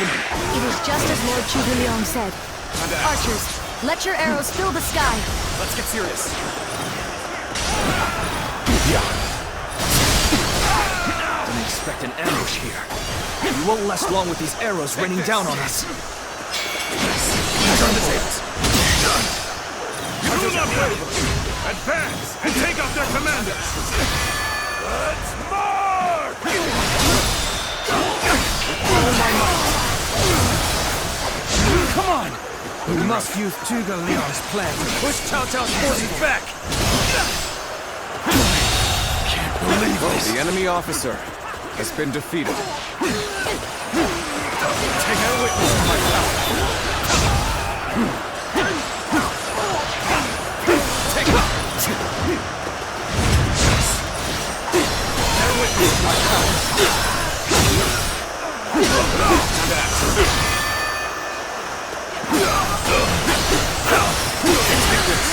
It is just as Lord Chuguliong said. Archers, let your arrows fill the sky. Let's get serious. Didn't expect an ambush here. We won't last long with these arrows raining down on us. Turn the tables. Do not waver! Advance and take out their commanders! Let's march! Come on! We must use Zhuge Liang's plan to push Cao Cao's forces back! Can't believe believe this. The enemy officer has been defeated. Take a witness to my power. Take it. Bear witness to my power. Take this.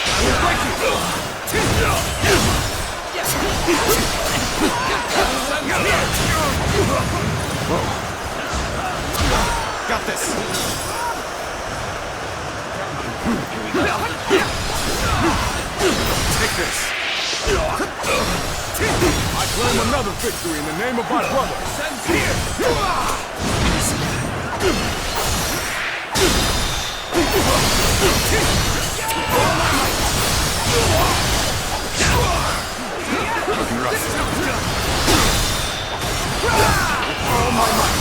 I will break you. Got this. Take this. I claim another victory in the name of my brother. Send here. Looking rough. All my might.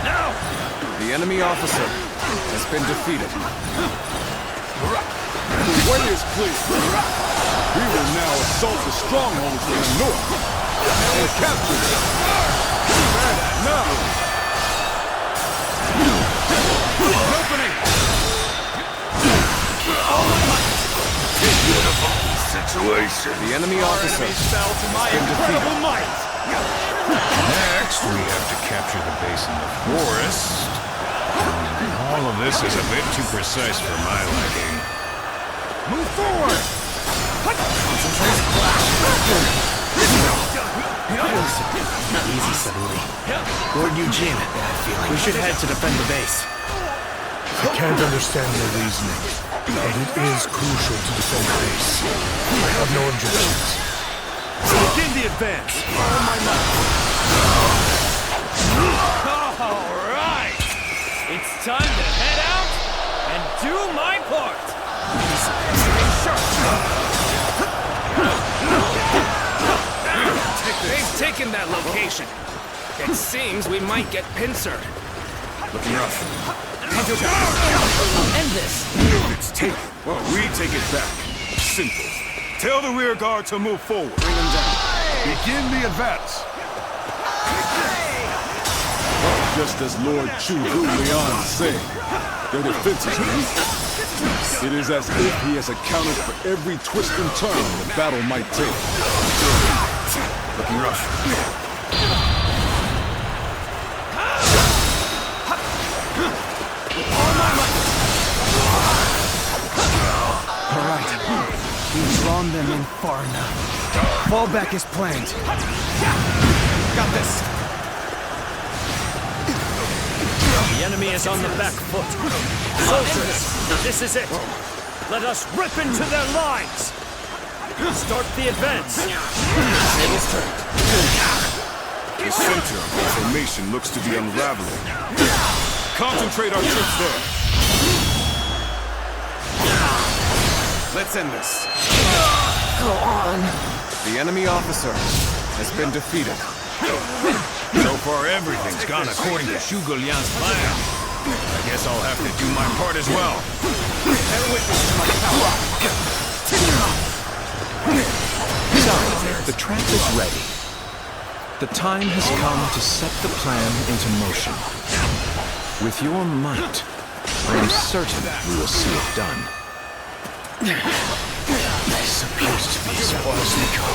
Now! The enemy officer has been defeated. The way is clear. We will now assault the strongholds in the north and capture them. Now! Opening! Beautiful situation. The enemy officer fell to my incredible might. Next, we have to capture the base in the forest. All of this is a bit too precise for my liking. Move forward! Easy suddenly. Lord Eugene, we should head to defend the base. I can't understand your reasoning, but it is crucial to defend the base. I have no objections. Begin the advance! All right! It's time to head out and do my part! They've taken that location. It seems we might get pincered. Looking rough. End this! It's taken. Well, we take it back. Simple. Tell the rear guard to move forward. Bring them down. Begin the advance. Just as Lord Chu Lian said, their defense is weak. It is as if he has accounted for every twist and turn the battle might take. Looking rough. All right. We've drawn them in far enough. Fall back as planned. Got this. The enemy is on the back foot. Soldiers, this is it. Let us rip into their lines. Start the advance. Tables turned. The center of the formation looks to be unraveling. Concentrate our troops there. Let's end this. Go on. The enemy officer has been defeated. So far, everything's gone according to Zhuge Liang's plan. I guess I'll have to do my part as well. Bear witness to my power. So, the trap is ready. The time has come to set the plan into motion. With your might, I am certain we will see it done. This appears to be as far as we go.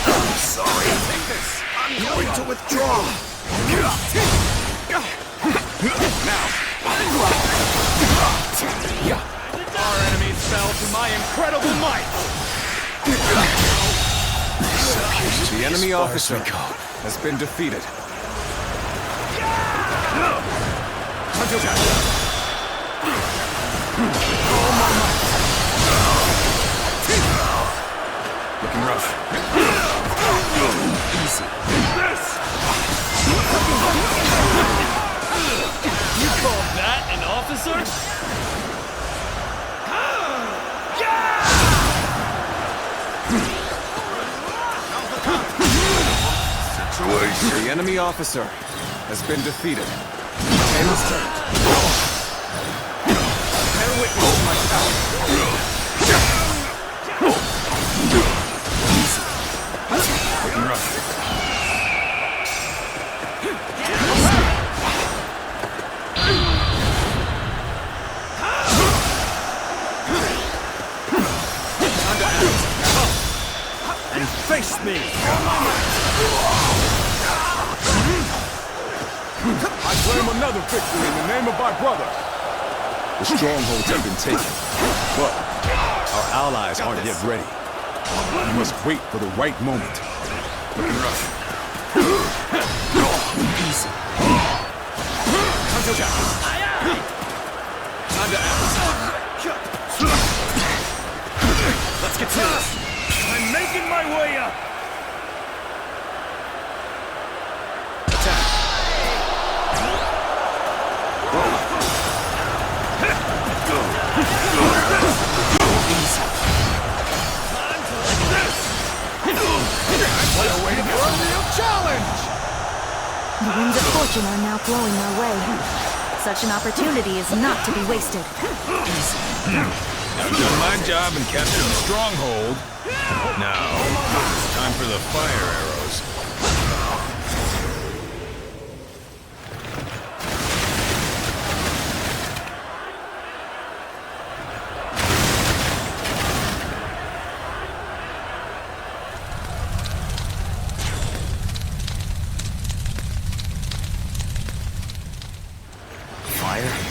I'm sorry. Take this. I'm going to withdraw. Now. Our enemies fell to my incredible might! The enemy officer has been defeated. Looking rough. Easy. You call that an officer? The enemy officer has been defeated. Tables turned. Bear witness to my power. and face me! I claim another victory in the name of my brother. The strongholds have been taken, but our allies aren't yet ready. We must wait for the right moment. Looking rough. Easy. Time to act. Let's get to this. I'm making my way up. What a way to throw a real challenge! The winds of fortune are now blowing our way. Such an opportunity is not to be wasted. I've done my job and captured the stronghold. Now, it's time for the fire arrows.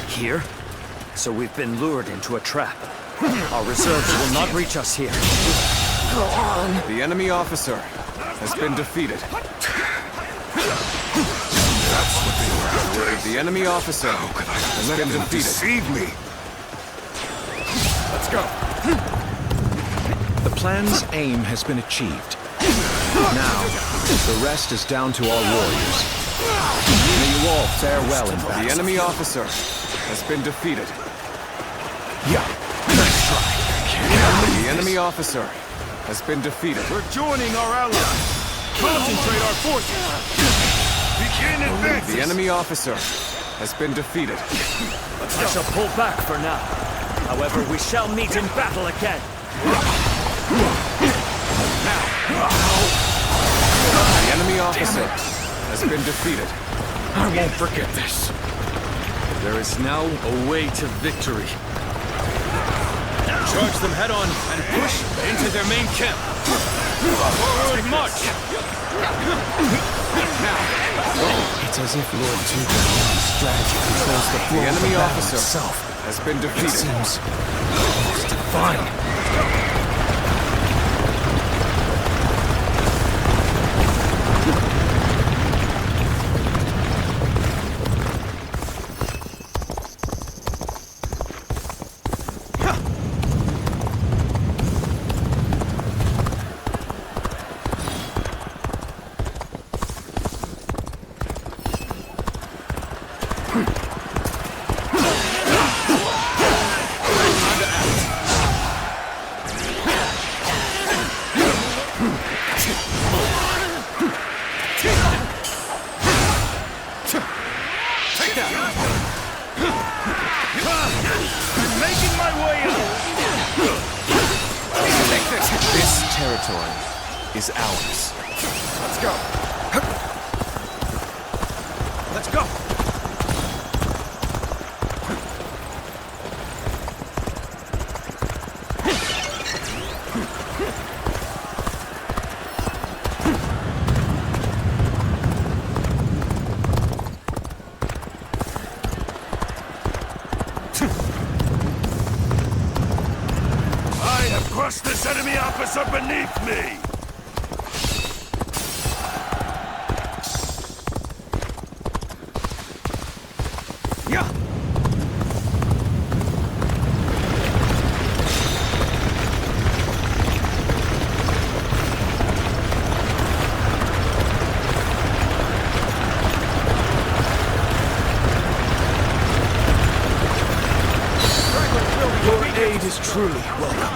Here? So we've been lured into a trap. Our reserves will not reach us here. Go on. The enemy officer has been defeated. That's what they were after. The enemy officer has been defeated. Deceive me. Let's go. The plan's aim has been achieved. Now, the rest is down to our warriors. May you all fare well in battle. The enemy officer has been defeated. Yeah, nice try. The enemy officer has been defeated. We're joining our allies. Concentrate our forces. Begin advancing. The enemy officer has been defeated. I shall pull back for now. However, we shall meet in battle again. The enemy officer has been defeated. I won't forget this. There is now a way to victory. Charge them head on and push into their main camp. Forward march! It's as if Lord Zhuge's strategy controls the flow of the battle itself. Has been defeated. It seems almost divine. Is ours. Let's go. Let's go. I have crushed this enemy officer beneath me. Is truly welcome.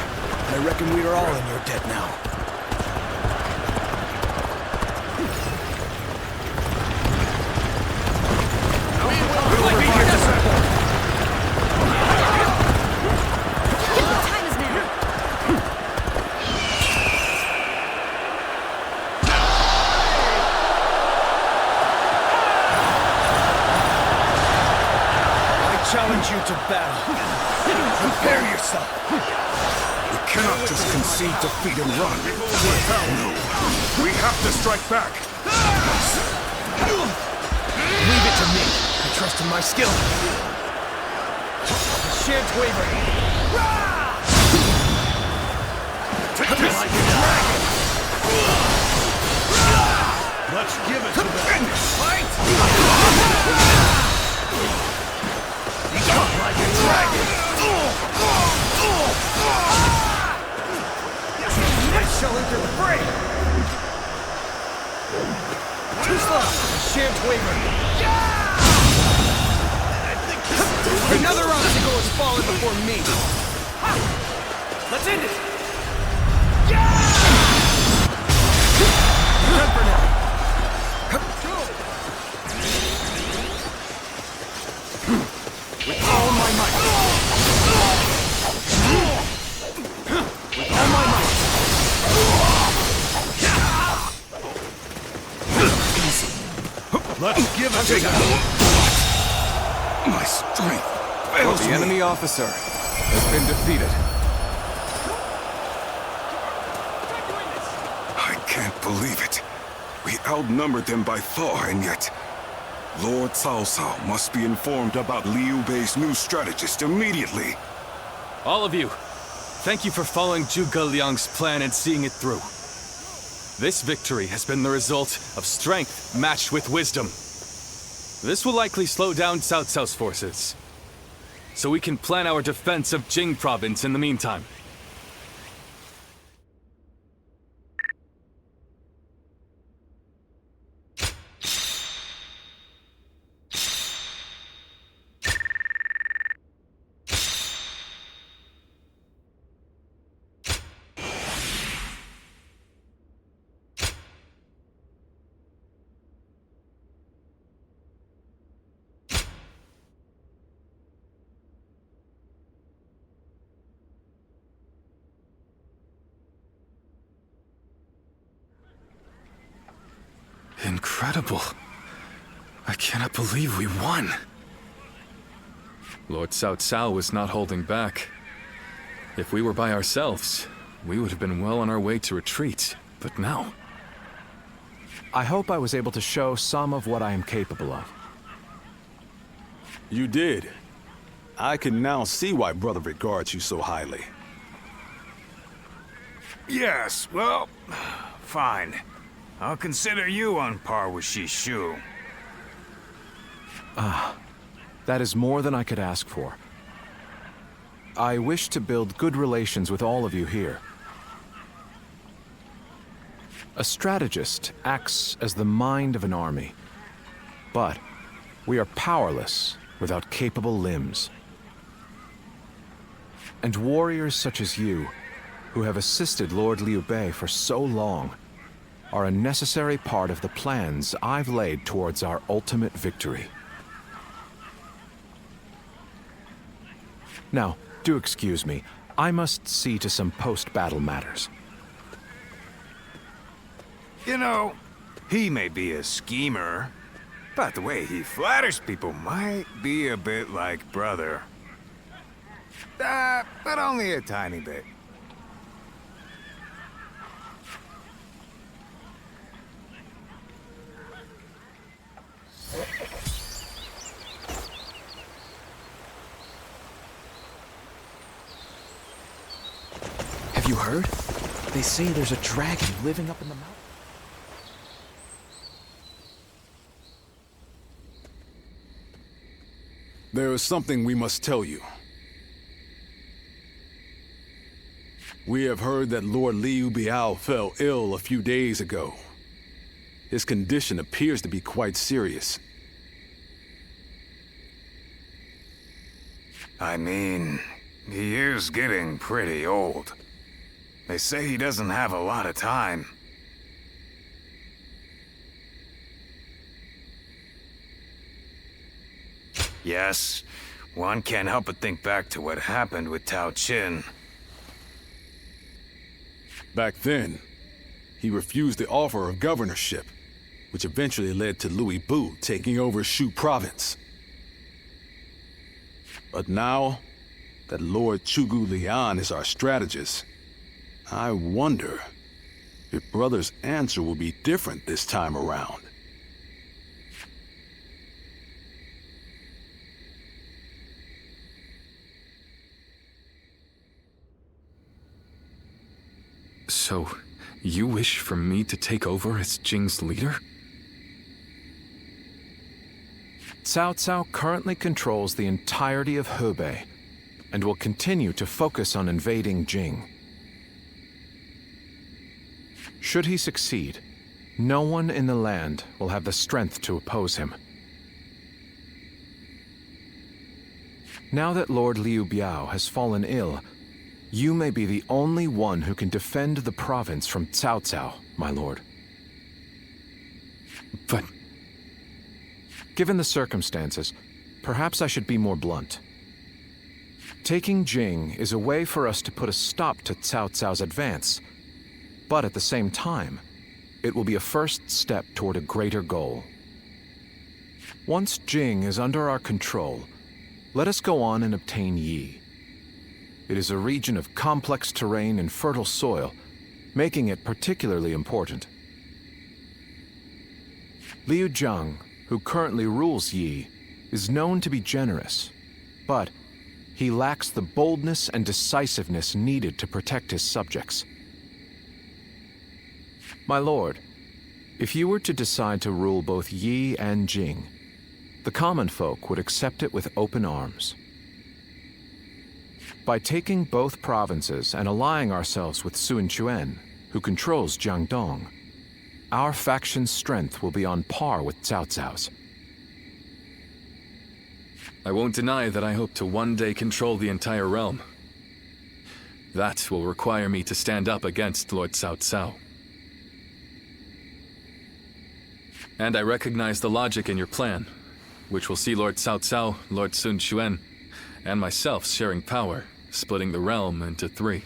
I reckon we are all in your debt now. I challenge you to battle. Prepare yourself. The cannot just concede defeat and run. No, we have to strike back. Leave it to me. I trust in my skill. I shan't waver. Take this like a dragon. Let's give it to them. Fight! You come like a dragon. I shall enter the fray. Too slow. I shan't waver. Another obstacle has fallen before me. Let's end it. Done for now. With all my might. With all my might. Easy. Let's give it to them. My strength fails me. The enemy officer has been defeated. I can't believe it. We outnumbered them by far, and yet Lord Cao Cao must be informed about Liu Bei's new strategist immediately. All of you, thank you for following Zhuge Liang's plan and seeing it through. This victory has been the result of strength matched with wisdom. This will likely slow down Cao Cao's forces, so we can plan our defense of Jing province in the meantime. Incredible. I cannot believe we won. Lord Cao Cao was not holding back. If we were by ourselves, we would have been well on our way to retreat. But now... I hope I was able to show some of what I am capable of. You did. I can now see why Brother regards you so highly. Yes, well, fine. I'll consider you on par with Shishu. That is more than I could ask for. I wish to build good relations with all of you here. A strategist acts as the mind of an army, but we are powerless without capable limbs. And warriors such as you, who have assisted Lord Liu Bei for so long, are a necessary part of the plans I've laid towards our ultimate victory. Now, do excuse me. I must see to some post-battle matters. You know, he may be a schemer, but the way he flatters people might be a bit like Brother. But only a tiny bit. Have you heard? They say there's a dragon living up in the mountain. There is something we must tell you. We have heard that Lord Liu Biao fell ill a few days ago. His condition appears to be quite serious. I mean, he is getting pretty old. They say he doesn't have a lot of time. Yes, one can't help but think back to what happened with Tao Qin. Back then, he refused the offer of governorship, which eventually led to Louis Bu taking over Shu province. But now that Lord Zhuge Liang is our strategist, I wonder if Brother's answer will be different this time around. So, you wish for me to take over as Jing's leader? Cao Cao currently controls the entirety of Hebei and will continue to focus on invading Jing. Should he succeed, no one in the land will have the strength to oppose him. Now that Lord Liu Biao has fallen ill, you may be the only one who can defend the province from Cao Cao, my lord. But... given the circumstances, perhaps I should be more blunt. Taking Jing is a way for us to put a stop to Cao Cao's advance, but at the same time, it will be a first step toward a greater goal. Once Jing is under our control, let us go on and obtain Yi. It is a region of complex terrain and fertile soil, making it particularly important. Liu Zhang, who currently rules Yi, is known to be generous, but he lacks the boldness and decisiveness needed to protect his subjects. My lord, if you were to decide to rule both Yi and Jing, the common folk would accept it with open arms. By taking both provinces and allying ourselves with Sun Quan, who controls Jiangdong, our faction's strength will be on par with Cao Cao's. I won't deny that I hope to one day control the entire realm. That will require me to stand up against Lord Cao Cao. And I recognize the logic in your plan, which will see Lord Cao Cao, Lord Sun Quan, and myself sharing power, splitting the realm into 3.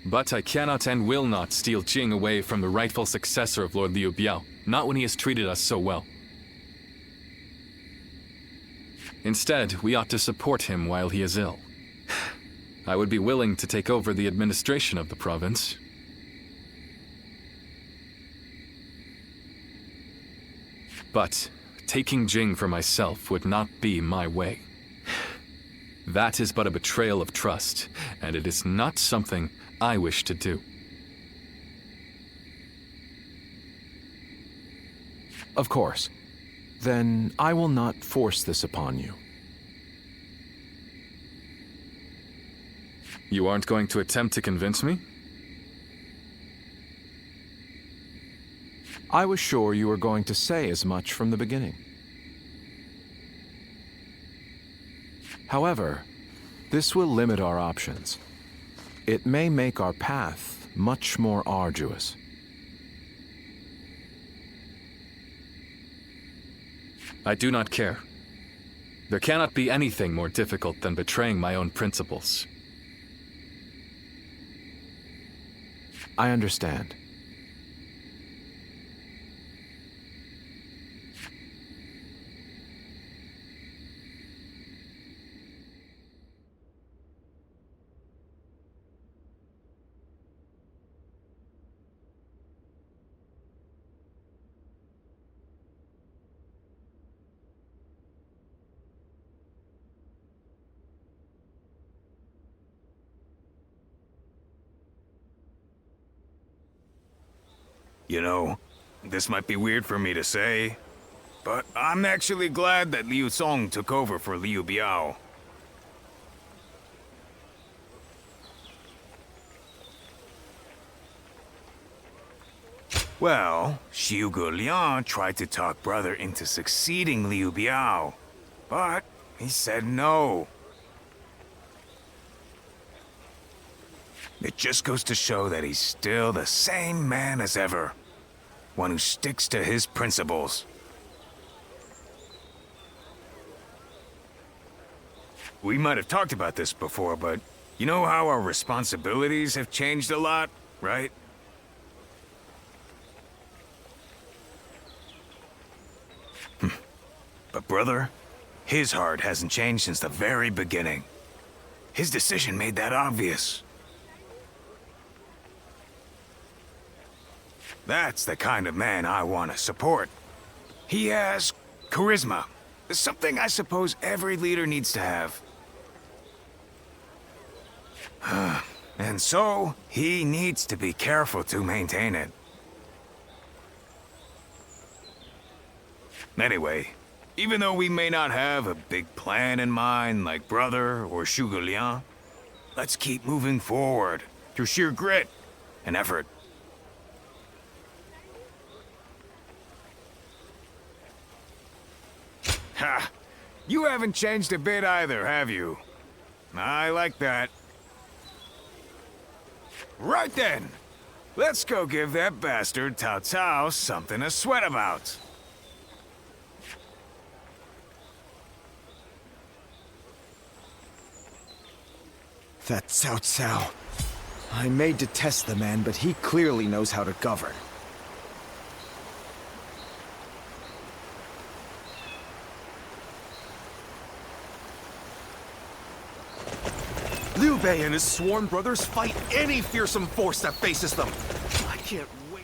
But I cannot and will not steal Jing away from the rightful successor of Lord Liu Biao, not when he has treated us so well. Instead, we ought to support him while he is ill. I would be willing to take over the administration of the province. But taking Jing for myself would not be my way. That is but a betrayal of trust, and it is not something I wish to do. Of course. Then I will not force this upon you. You aren't going to attempt to convince me? I was sure you were going to say as much from the beginning. However, this will limit our options. It may make our path much more arduous. I do not care. There cannot be anything more difficult than betraying my own principles. I understand. You know, this might be weird for me to say, but I'm actually glad that Liu Song took over for Liu Biao. Well, Xiu Liang tried to talk Brother into succeeding Liu Biao, but he said no. It just goes to show that he's still the same man as ever. One who sticks to his principles. We might have talked about this before, but you know how our responsibilities have changed a lot, right? But brother, his heart hasn't changed since the very beginning. His decision made that obvious. That's the kind of man I want to support. He has charisma. Something I suppose every leader needs to have. And so, he needs to be careful to maintain it. Anyway, even though we may not have a big plan in mind like Brother or Zhuge Liang, let's keep moving forward through sheer grit and effort. Ha! You haven't changed a bit either, have you? I like that. Right then! Let's go give that bastard Cao Cao something to sweat about. That Cao Cao. I may detest the man, but he clearly knows how to govern. Liu Bei and his sworn brothers fight any fearsome force that faces them. I can't wait.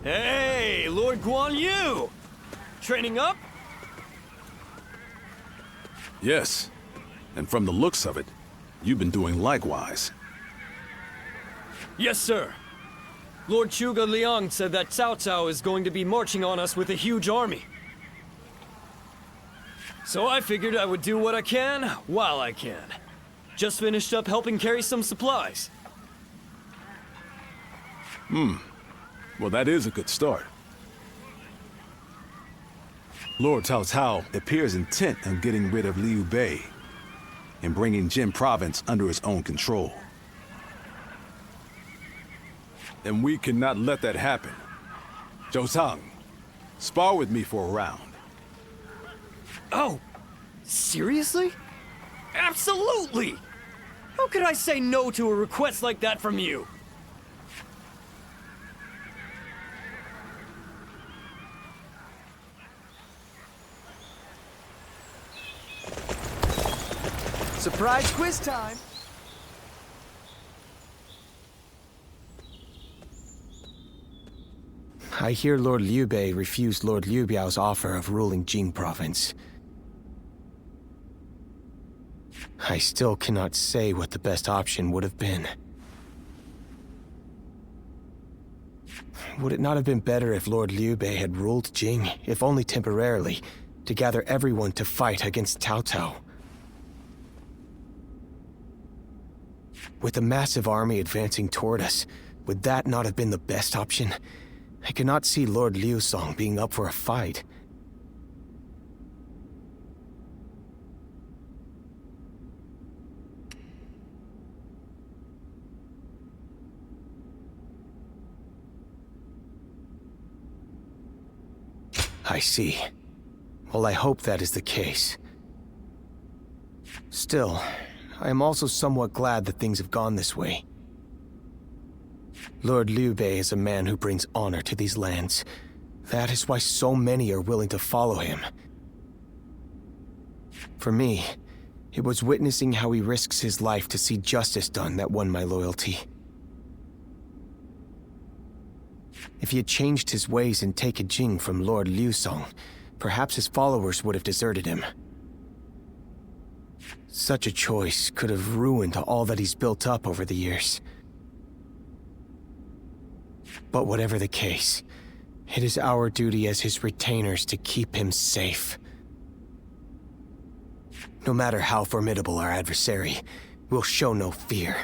Hey, Lord Guan Yu! Training up? Yes. And from the looks of it, you've been doing likewise. Yes, sir. Lord Zhuge Liang said that Cao Cao is going to be marching on us with a huge army. So I figured I would do what I can, while I can. Just finished up helping carry some supplies. Well, that is a good start. Lord Cao Cao appears intent on getting rid of Liu Bei and bringing Jin province under his own control. And we cannot let that happen. Zhou Tang, spar with me for a round. Oh, seriously? Absolutely! How could I say no to a request like that from you? Surprise quiz time! I hear Lord Liu Bei refused Lord Liu Biao's offer of ruling Jing province. I still cannot say what the best option would have been. Would it not have been better if Lord Liu Bei had ruled Jing, if only temporarily, to gather everyone to fight against Cao Cao? With the massive army advancing toward us, would that not have been the best option? I cannot see Lord Liu Song being up for a fight. I see. Well, I hope that is the case. Still, I am also somewhat glad that things have gone this way. Lord Liu Bei is a man who brings honor to these lands. That is why so many are willing to follow him. For me, it was witnessing how he risks his life to see justice done that won my loyalty. If he had changed his ways and taken Jing from Lord Liu Song, perhaps his followers would have deserted him. Such a choice could have ruined all that he's built up over the years. But whatever the case, it is our duty as his retainers to keep him safe. No matter how formidable our adversary, we'll show no fear.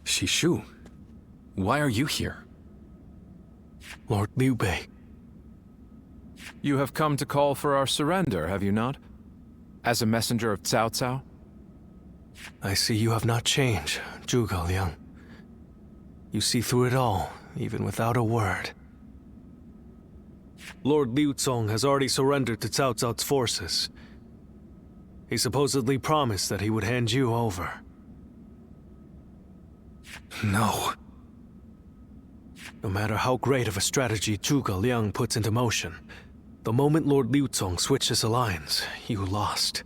Shishu, why are you here? Lord Liu Bei. You have come to call for our surrender, have you not? As a messenger of Cao Cao? I see you have not changed, Zhuge Liang. You see through it all, even without a word. Lord Liu Song has already surrendered to Cao Cao's forces. He supposedly promised that he would hand you over. No. No matter how great of a strategy Zhuge Liang puts into motion, the moment Lord Liu Cong switches the lines, you lost.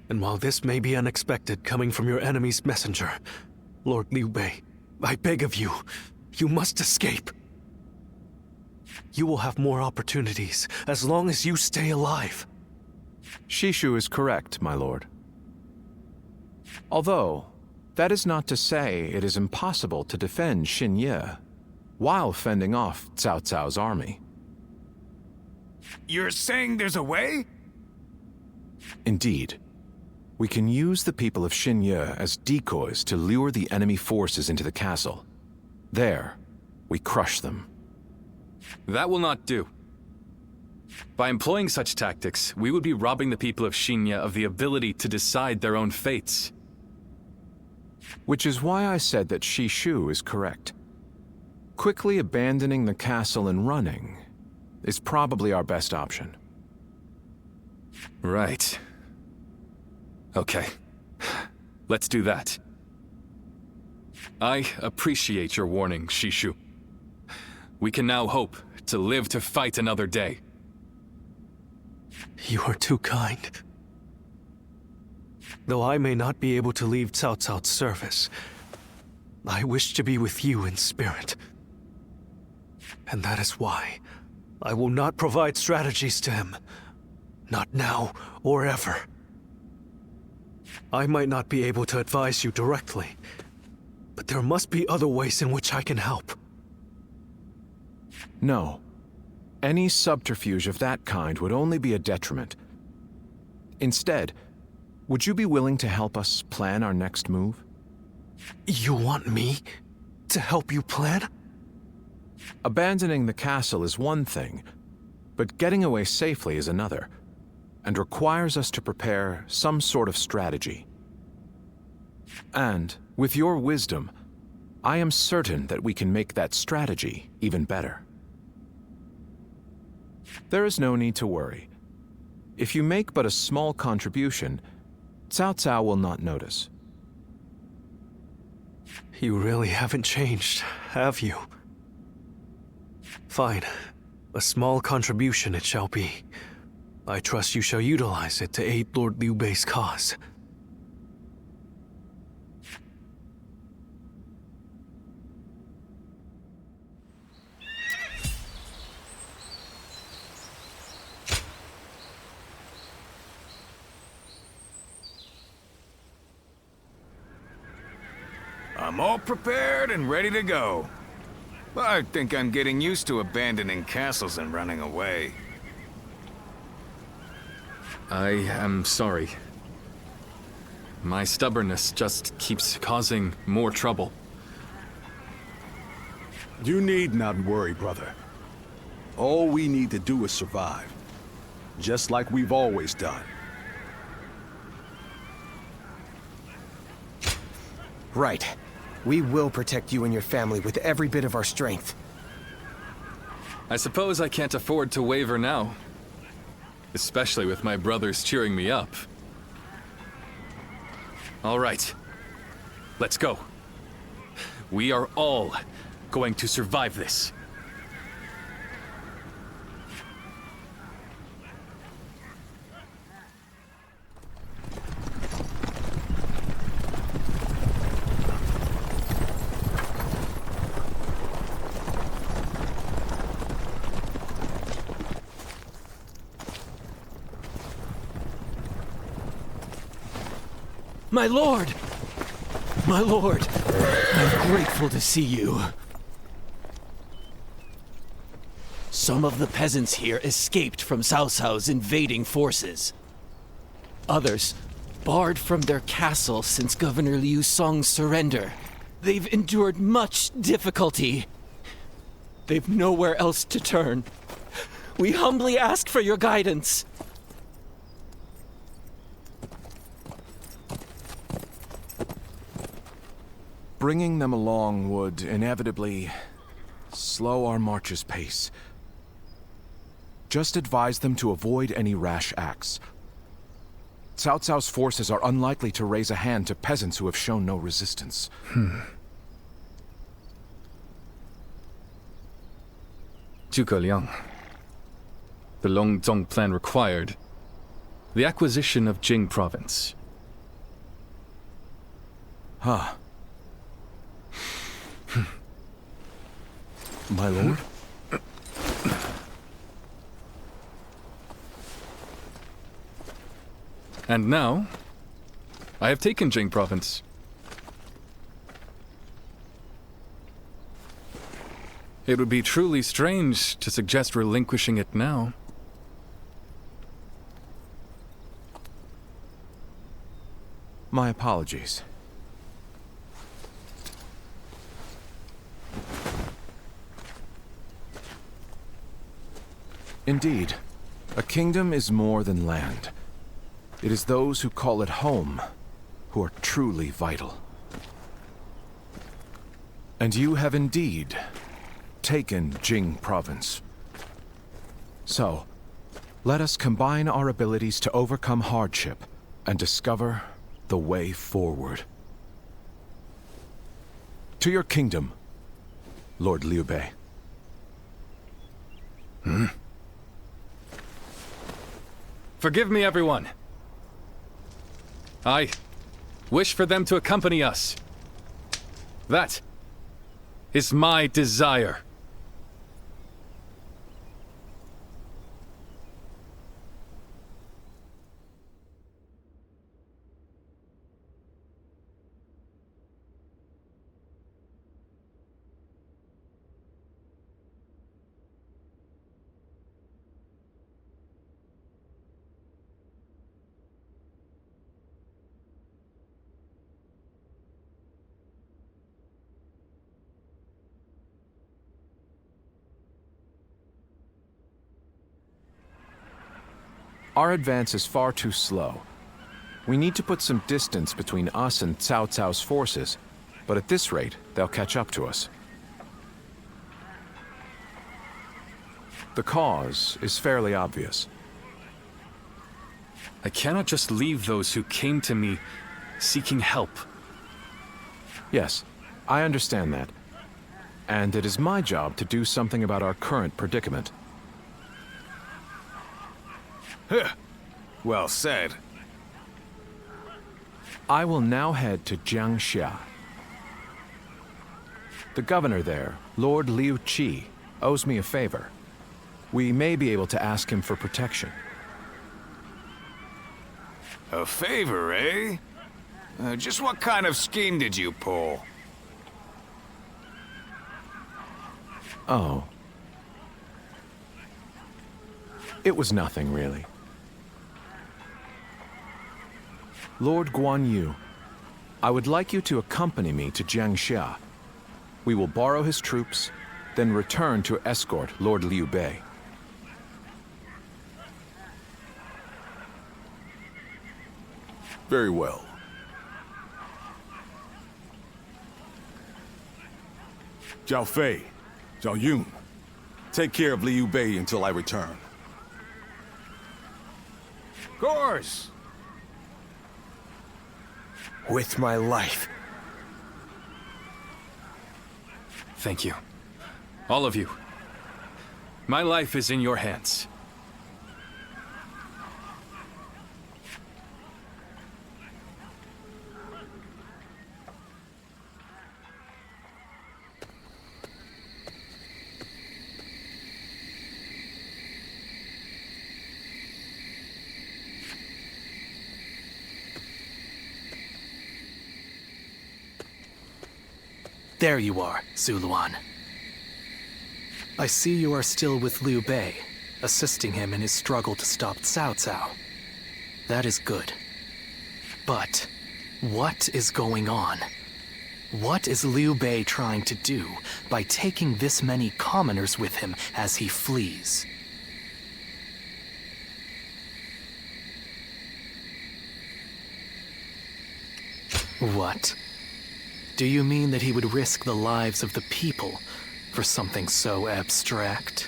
And while this may be unexpected coming from your enemy's messenger, Lord Liu Bei, I beg of you, you must escape. You will have more opportunities as long as you stay alive. Shishu is correct, my lord. Although, that is not to say it is impossible to defend Xinye while fending off Cao Cao's army. You're saying there's a way? Indeed. We can use the people of Xinye as decoys to lure the enemy forces into the castle. There, we crush them. That will not do. By employing such tactics, we would be robbing the people of Xinye of the ability to decide their own fates. Which is why I said that Shishu is correct. Quickly abandoning the castle and running is probably our best option. Right. Okay. Let's do that. I appreciate your warning, Shishu. We can now hope to live to fight another day. You are too kind. Though I may not be able to leave Cao Cao's service, I wish to be with you in spirit. And that is why I will not provide strategies to him. Not now or ever. I might not be able to advise you directly, but there must be other ways in which I can help. No. Any subterfuge of that kind would only be a detriment. Instead, would you be willing to help us plan our next move? You want me to help you plan? Abandoning the castle is one thing, but getting away safely is another, and requires us to prepare some sort of strategy. And, with your wisdom, I am certain that we can make that strategy even better. There is no need to worry. If you make but a small contribution, Cao Cao will not notice. You really haven't changed, have you? Fine. A small contribution it shall be. I trust you shall utilize it to aid Lord Liu Bei's cause. I'm all prepared and ready to go. I think I'm getting used to abandoning castles and running away. I am sorry. My stubbornness just keeps causing more trouble. You need not worry, brother. All we need to do is survive. Just like we've always done. Right. We will protect you and your family with every bit of our strength. I suppose I can't afford to waver now. Especially with my brothers cheering me up. All right. Let's go. We are all going to survive this. My lord! My lord! I'm grateful to see you. Some of the peasants here escaped from Cao Cao's invading forces. Others barred from their castle since Governor Liu Song's surrender. They've endured much difficulty. They've nowhere else to turn. We humbly ask for your guidance. Bringing them along would inevitably slow our march's pace. Just advise them to avoid any rash acts. Cao Cao's forces are unlikely to raise a hand to peasants who have shown no resistance. Zhuge Liang. The Longzong plan required the acquisition of Jing province. Huh. My lord? And now, I have taken Jing province. It would be truly strange to suggest relinquishing it now. My apologies. Indeed, a kingdom is more than land. It is those who call it home who are truly vital. And you have indeed taken Jing province. So, let us combine our abilities to overcome hardship and discover the way forward. To your kingdom, Lord Liu Bei. Forgive me, everyone. I wish for them to accompany us. That is my desire. Our advance is far too slow. We need to put some distance between us and Cao Cao's forces, but at this rate, they'll catch up to us. The cause is fairly obvious. I cannot just leave those who came to me seeking help. Yes, I understand that. And it is my job to do something about our current predicament. Well said. I will now head to Jiangxia. The governor there, Lord Liu Qi, owes me a favor. We may be able to ask him for protection. A favor, eh? Just what kind of scheme did you pull? Oh. It was nothing, really. Lord Guan Yu, I would like you to accompany me to Jiangxia. We will borrow his troops, then return to escort Lord Liu Bei. Very well. Xiao Pei, Xiao Yun, take care of Liu Bei until I return. Of course. With my life. Thank you. All of you. My life is in your hands. There you are, Zuluan. I see you are still with Liu Bei, assisting him in his struggle to stop Cao Cao. That is good. But what is going on? What is Liu Bei trying to do by taking this many commoners with him as he flees? What? Do you mean that he would risk the lives of the people for something so abstract?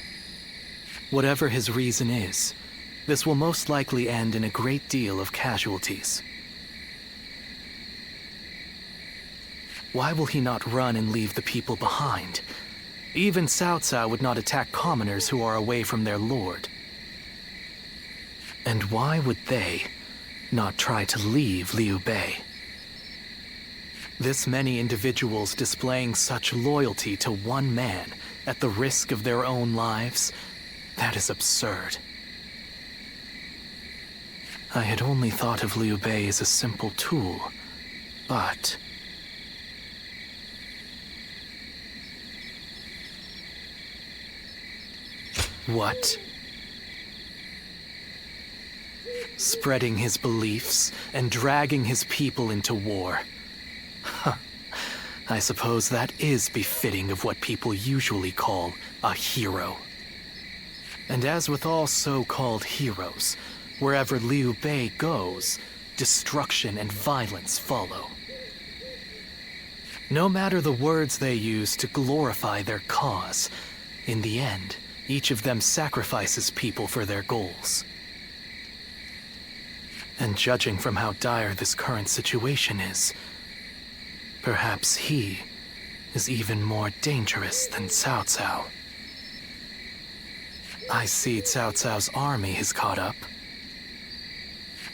Whatever his reason is, This will most likely end in a great deal of casualties. Why will he not run and leave the people behind? Even Cao Cao would not attack commoners who are away from their lord. And why would they not try to leave Liu Bei? This many individuals displaying such loyalty to one man at the risk of their own lives, that is absurd. I had only thought of Liu Bei as a simple tool, but... What? Spreading his beliefs and dragging his people into war. Huh. I suppose that is befitting of what people usually call a hero. And as with all so-called heroes, wherever Liu Bei goes, destruction and violence follow. No matter the words they use to glorify their cause, in the end, each of them sacrifices people for their goals. And judging from how dire this current situation is, perhaps he is even more dangerous than Cao Cao. I see Cao Cao's army has caught up.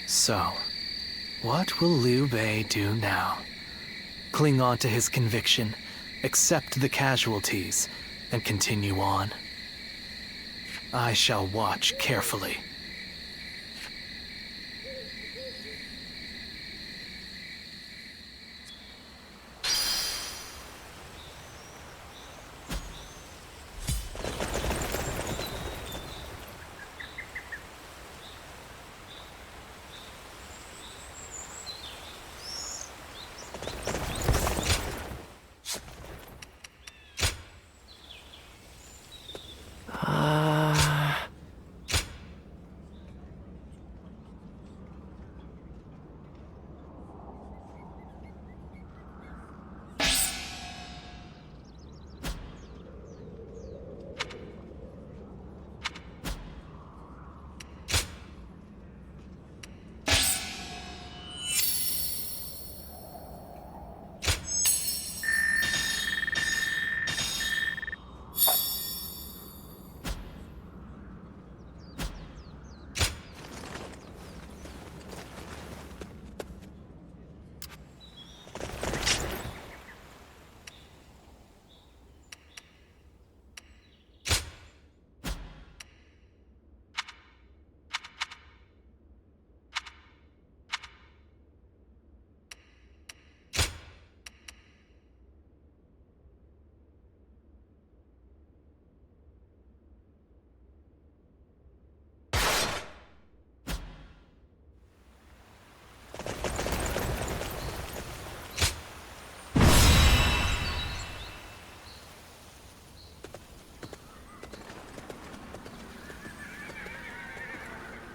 So, what will Liu Bei do now? Cling on to his conviction, accept the casualties, and continue on? I shall watch carefully.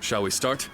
Shall we start?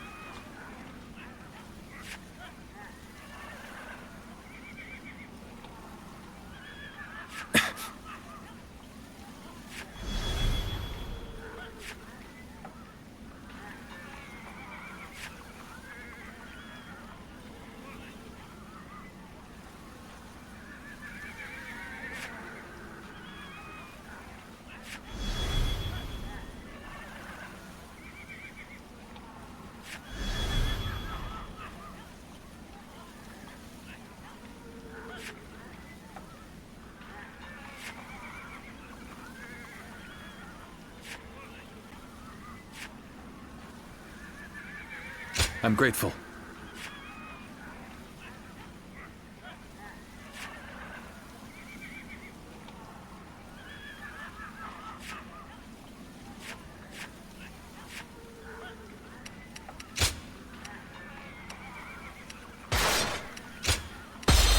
I'm grateful.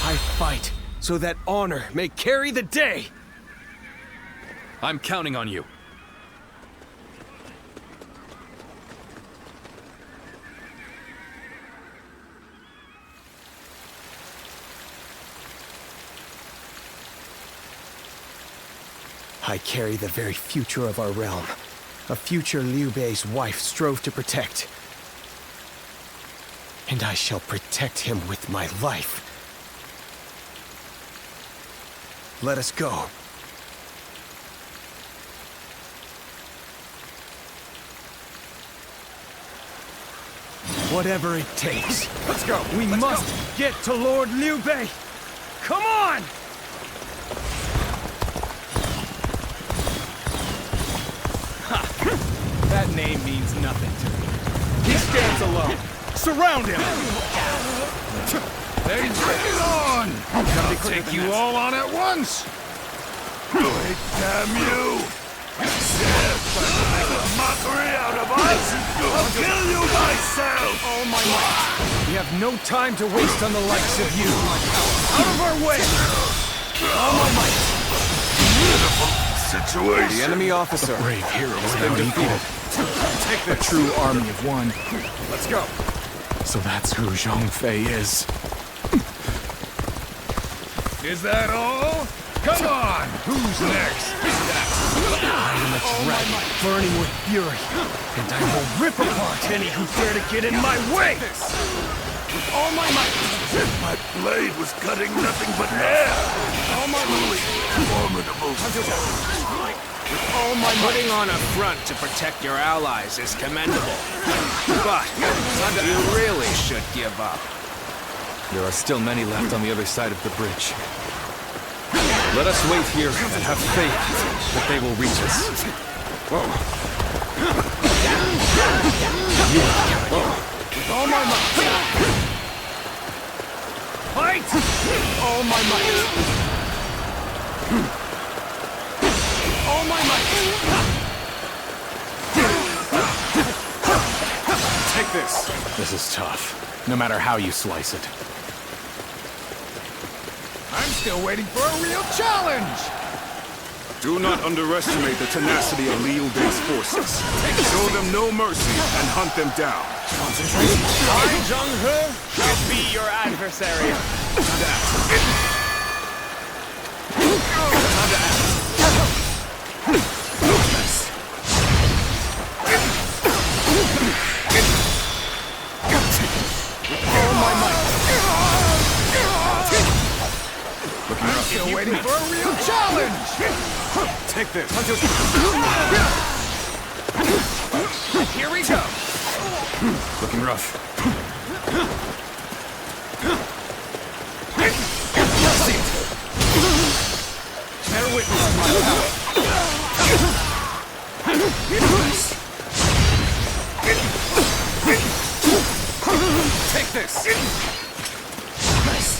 I fight so that honor may carry the day! I'm counting on you. I carry the very future of our realm. a future Liu Bei's wife strove to protect. And I shall protect him with my life. Let us go. Whatever it takes. Let's go. We must get to Lord Liu Bei. Come on! That name means nothing to me. He stands alone. Surround him! Hey, bring it on! I'll take you all on at once! Wait, damn you! Make a mockery out of us! I'll kill you myself! Oh my might! We have no time to waste on the likes of you! Out of our way! Oh my might! Beautiful situation! The enemy officer. A brave hero has been defeated. Take A true army of one. Let's go! So that's who Xiao Pei is. Is that all? Come on! Who's next? I am a dragon, burning with fury, and I will rip apart any who dare to get in my way! With all my might! My blade was cutting nothing but air! All my might! Formidable. With all my might! Putting on a front to protect your allies is commendable. But you really should give up. There are still many left on the other side of the bridge. Let us wait here and have faith that they will reach us. With all my might! Fight! All my might! All my might! Take this. This is tough, no matter how you slice it. I'm still waiting for a real challenge! Do not underestimate the tenacity of Liu Bei's forces. Show them no mercy and hunt them down. I, Zheng He, shall be your adversary. All my might! I'm still waiting for a real challenge! Take this. Here we go! Looking rough. Bear witness my power! Take this! Nice!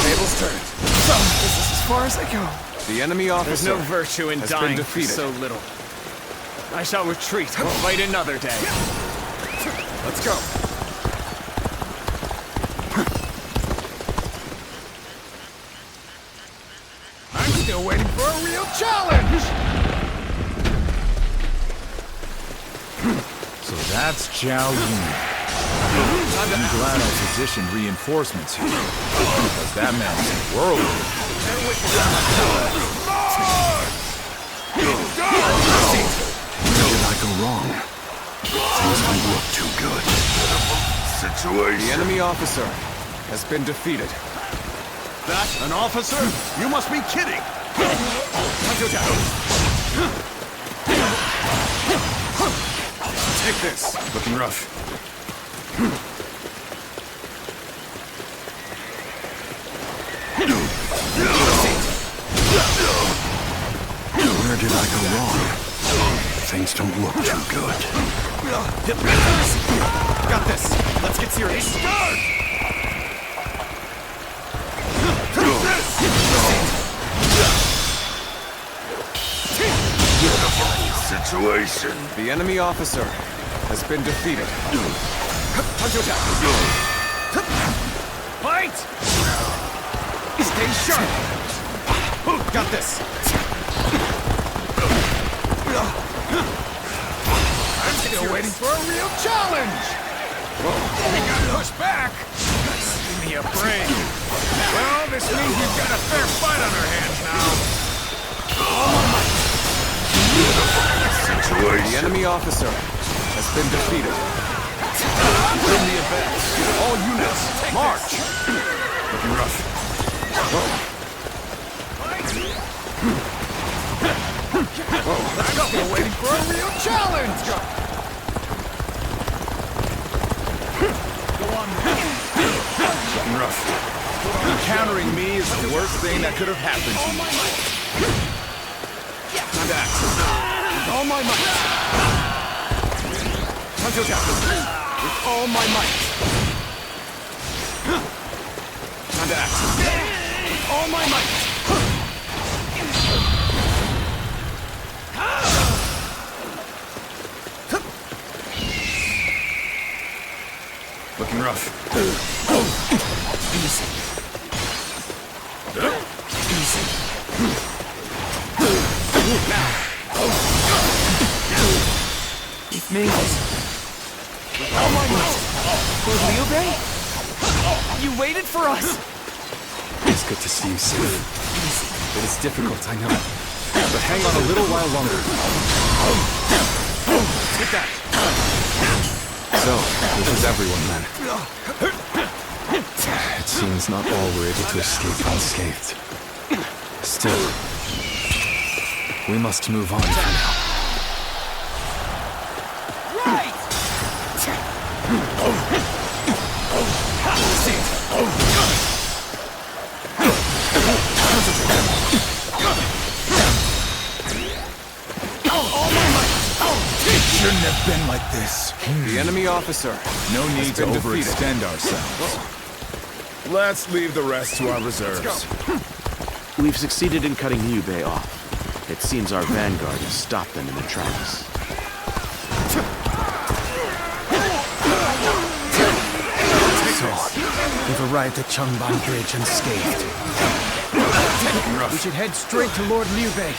Tables turned. So, this is as far as I go. The enemy officer. There's no virtue in has dying been for defeated. so little. I shall retreat and fight another day. Let's go. I'm still waiting for a real challenge! So that's Zhao Yun. I'm glad I positioned reinforcements here, because that man's a whirlwind. Where did I go wrong? Things don't look too good. Situation. The enemy officer has been defeated. That an officer? You must be kidding! Take this. Looking rough. Where did I go wrong? Things don't look too good. Got this. Let's get serious. Situation. The enemy officer has been defeated. Fight! Stay sharp. Got this. Still waiting for a real challenge! We got pushed back! Give me a break. Well, this means we've got a fair fight on our hands now. The enemy officer has been defeated. Bring the advance. All units, march! Looking rough. I'm still waiting for a real challenge! Looking rough. Encountering me is the worst thing that could have happened to you. With all my might. With all my might. Time to act. With all my might. Looking rough. Easy. Easy. Now. It means. With all my might. Lord Liu Bei? You waited for us! It's good to see you safe. It is difficult, I know. But hang on a little while longer. Take that. So, this is everyone then. It seems not all were able to escape unscathed. Still, we must move on for now. Right! It shouldn't have been like this. The enemy officer. No need to overextend ourselves. Let's leave the rest to our reserves. We've succeeded in cutting Liu Bei off. It seems our vanguard has stopped them in their tracks. So, we've arrived at Changban Bridge unscathed. We should head straight to Lord Liu Bei.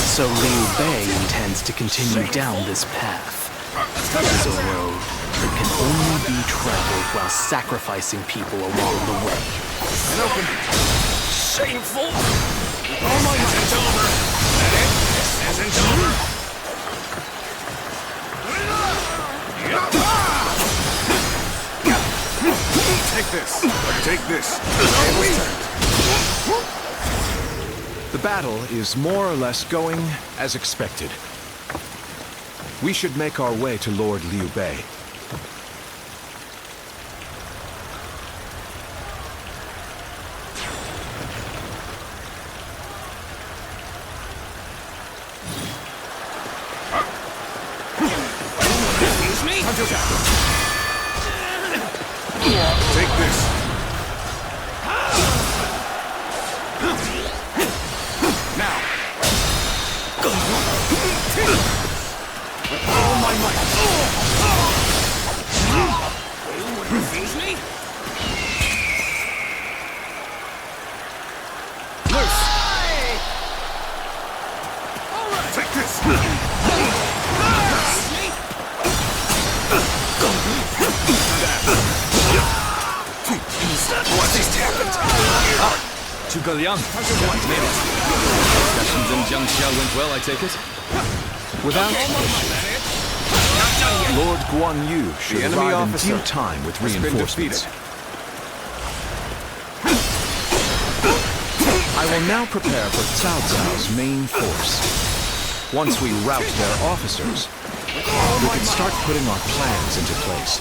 So Liu Bei intends to continue down this path. It is a road that can only be traveled while sacrificing people along the way. Shameful! Oh my God! It's over! This isn't over! Take this! Take this! The battle is more or less going as expected. We should make our way to Lord Liu Bei. Excuse me? Take this! Now! With all my might! Excuse me? Loose! Alright! Take this! What just happened? Zhuge Liang, what minute? Discussions in Jiangxia went well, I take it? Without Lord Guan Yu should arrive in due time with reinforcements. I will now prepare for Cao Cao's main force. Once we rout their officers, we can start putting our plans into place.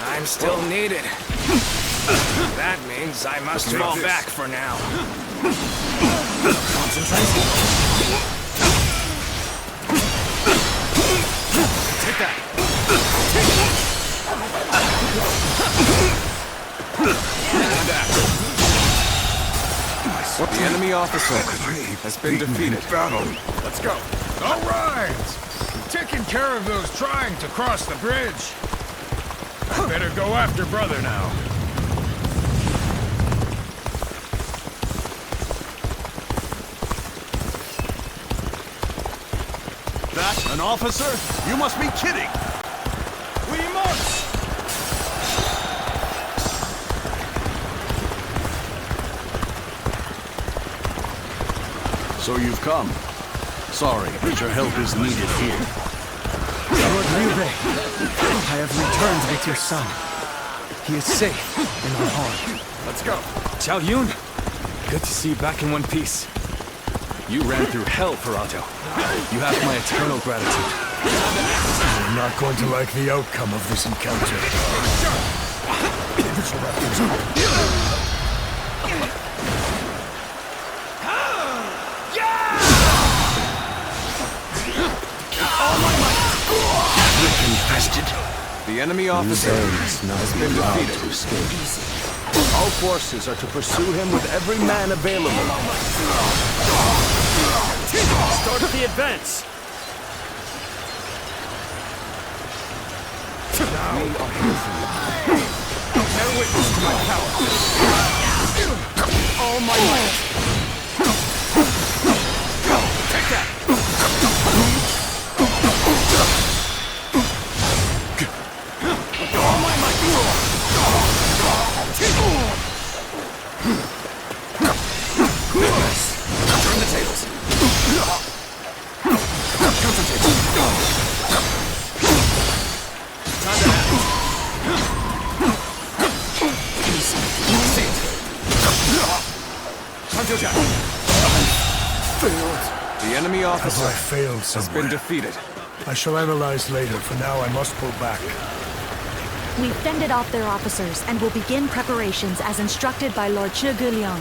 I'm still needed. That means I must fall back for now. Concentrate. Take that! The enemy officer has been defeated. Let's go. All right. Taking care of those trying to cross the bridge. I better go after brother now. An officer? You must be kidding! We march! So you've come. Sorry, but your help is needed here. Lord Liu Bei, I have returned with your son. He is safe and unharmed. Let's go. Xiao Yun, good to see you back in one piece. You ran through hell, Perato. You have my eternal gratitude. You're not going to like the outcome of this encounter. Infested. The enemy officer has been defeated. All forces are to pursue him with every man available. Start the advance! We are here for you. Bear witness to my power. All my might. Take that! All my might! Turn the tables. Time to act. Easy. See it. Time to attack. Failed. The enemy officer I failed has somewhere? been defeated. I shall analyze later. For now, I must pull back. We've fended off their officers and will begin preparations as instructed by Lord Zhuge Liang.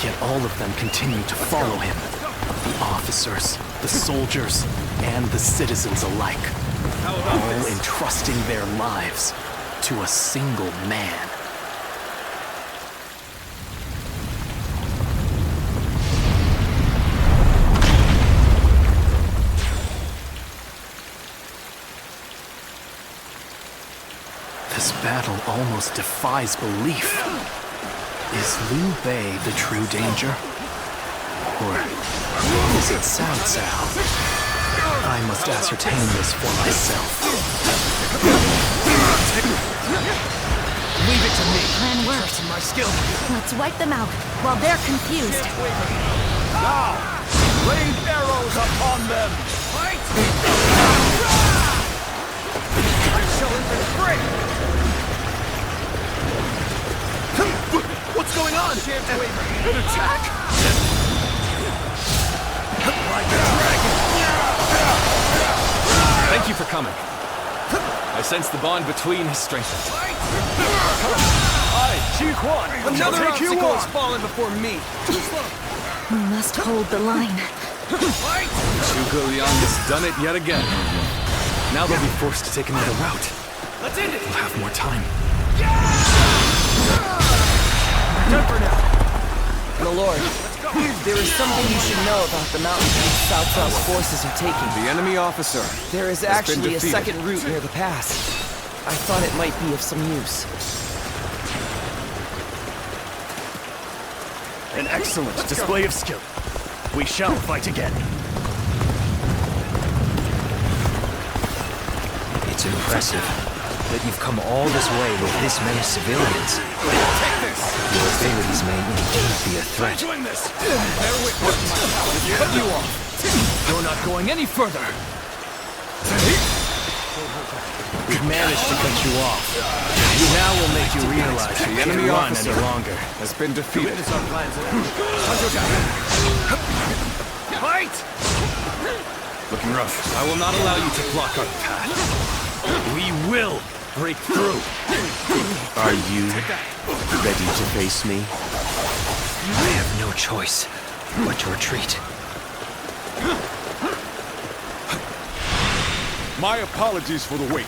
Yet all of them continue to follow him. The officers, the soldiers, and the citizens alike. All entrusting their lives to a single man. This battle almost defies belief. Is Liu Bei the true danger? Or is it Cao Cao? I must ascertain this for myself. Leave it to me. Plan works. My skill. Let's wipe them out while they're confused. Now, rain arrows upon them. Fight! I shall infiltrate. What's going on? An attack! Like a dragon! Thank you for coming. I sense the bond between has strengthened. Another obstacle has fallen before me. We must hold the line. Zhuge Liang has done it yet again. Now they'll be forced to take another route. Let's end it! We'll have more time. Done for now. My lord, there is something you should know about the mountain Cao Cao's forces are taking. The enemy officer. There is actually a second route near the pass. I thought it might be of some use. An excellent display of skill. We shall fight again. It's impressive that you've come all this way with this many civilians. Your abilities may indeed be a threat. Cut you off. You're not going any further. We've managed to cut you off. Now we'll make you realize The you enemy can't run officer any longer. has been defeated. Fight! Looking rough. I will not allow you to block our path. We will break through. Are you ready to face me? I have no choice but to retreat. My apologies for the wait.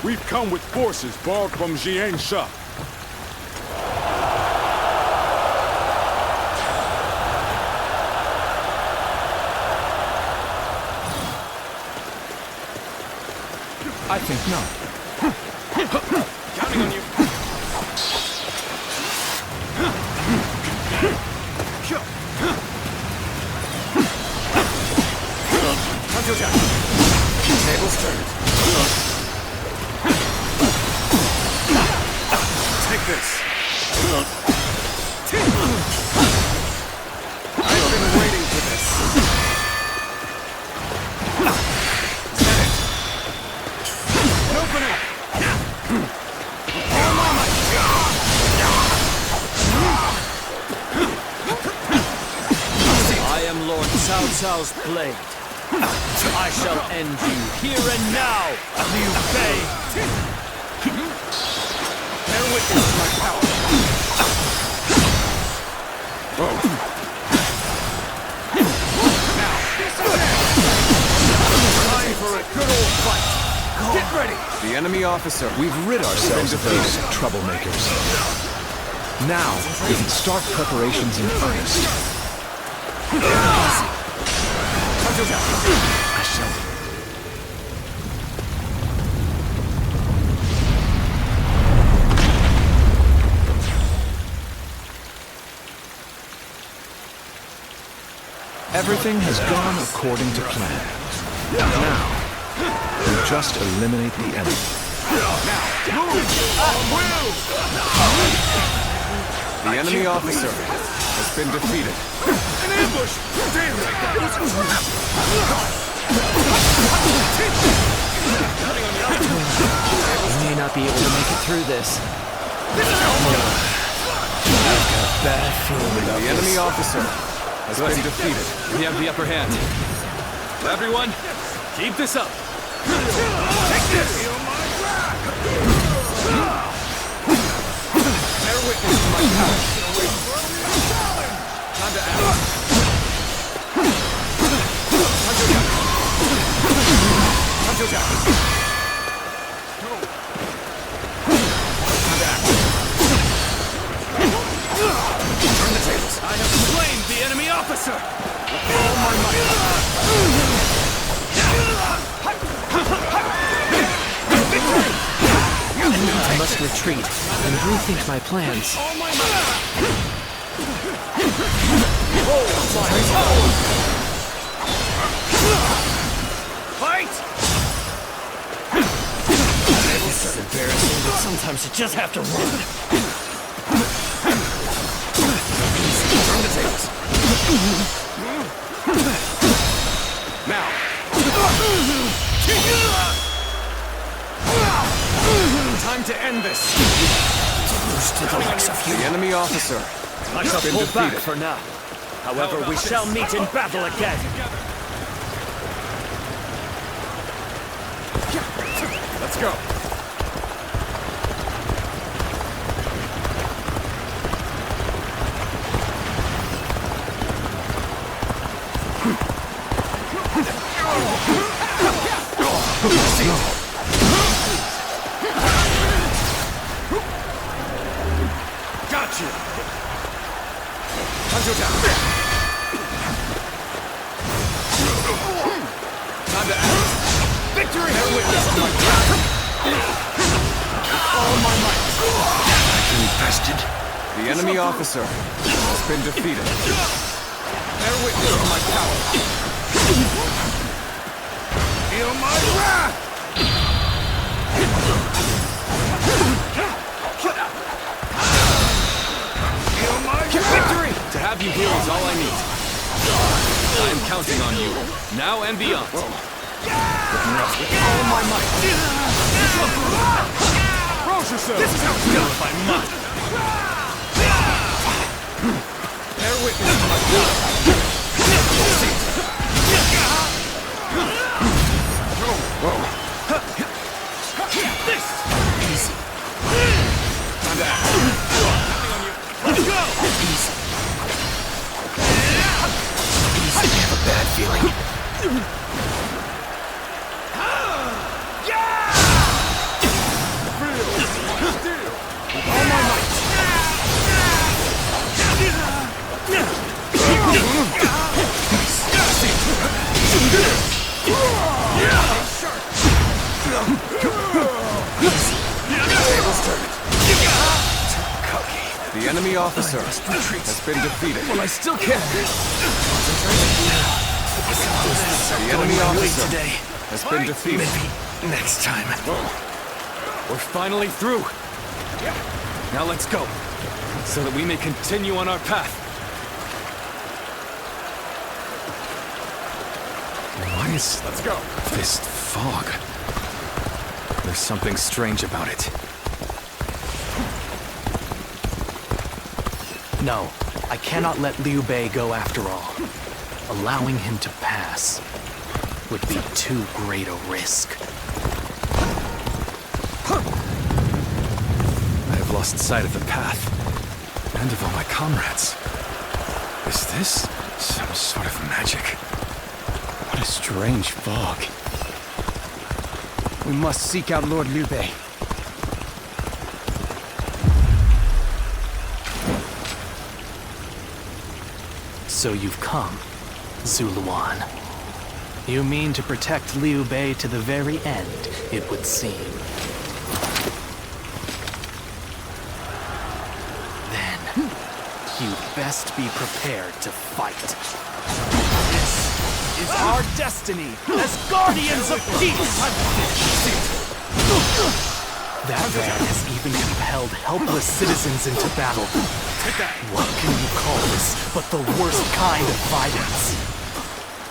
We've come with forces borrowed from Xian Sha. I think not. Counting on you. Tables turned. Take this. I've been waiting for this. Is that it? Open it! All my might! I am Lord Cao Cao's blade. I shall end you here and now, Liu Bei! Bear witness to my power. Now, this is it! Time for a good old fight. Get ready! The enemy officer. We've rid ourselves of those troublemakers. Now, we can start preparations in earnest. I shall. Everything has gone according to plan. Now, we just eliminate the enemy. The enemy officer has been defeated. An ambush! Damn it! You may not be able to make it through this. I've got a bad feeling about The enemy officer has been defeated. We have the upper hand. Everyone, keep this up. Take this! Bear witness to my power. Time to act. Turn the tables. I have slain the enemy officer! All my might. I must retreat and rethink my plans. All my might. Fight! This is embarrassing, but sometimes you just have to run. Turn the tables. Now. Time to end this. To the likes of you. The enemy officer I shall pull back for now. However, we shall meet in battle again. Let's go. Gotcha. Hunter down. Time to act. Victory! Bear witness to my power. All my might. infested. The enemy officer has been defeated. Bear witness to my power. Feel my wrath! Feel my victory! To have you here is all I need. I am counting on you, now and beyond. All my might. Rouse yourself! This is how it's done if I must. Bear witness to my power. This! Easy. Time to act. Let's go! Easy. I have a bad feeling. All my might. The enemy officer has been defeated. Well, I still can. The enemy officer has been defeated. Maybe next time. We're finally through. Now let's go, so that we may continue on our path. What is this fog? There's something strange about it. No, I cannot let Liu Bei go after all. Allowing him to pass would be too great a risk. I have lost sight of the path, and of all my comrades. Is this some sort of magic? What a strange fog. We must seek out Lord Liu Bei. So you've come, Zuluan. You mean to protect Liu Bei to the very end, it would seem. Then, you'd best be prepared to fight. This is our destiny as guardians of peace! That man has even compelled helpless citizens into battle. What can you call this but the worst kind of violence?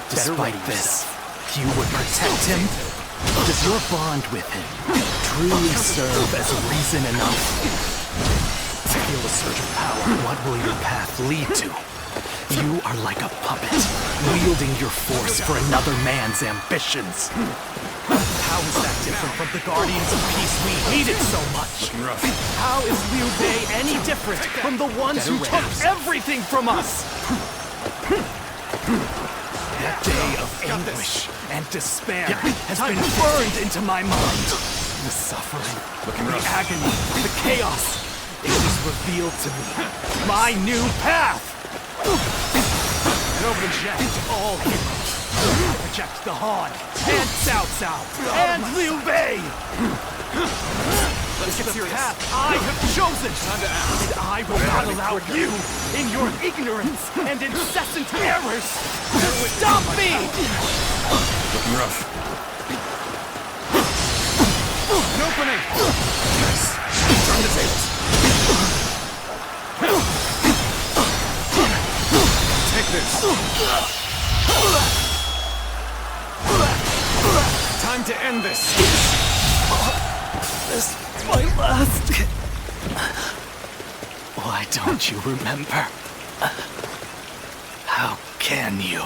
Despite this, you would protect him? Does your bond with him truly serve as reason enough? Feel a surge of power. What will your path lead to? You are like a puppet, wielding your force for another man's ambitions. How is that different from the Guardians of Peace we hated so much? How is Liu Bei any different from the ones who took everything from us? That day of anguish and despair has been burned into my mind. The suffering, the agony, the chaos. It was revealed to me. My new path! I reject all heroes. I reject the Han, and Cao Cao, and Liu Bei! This is the path I have chosen! And I will not allow you, in your ignorance and incessant errors, to stop me! Looking rough. An opening! Yes. Turn the tables. Take this. Time to end this. This is my last. Why don't you remember? How can you?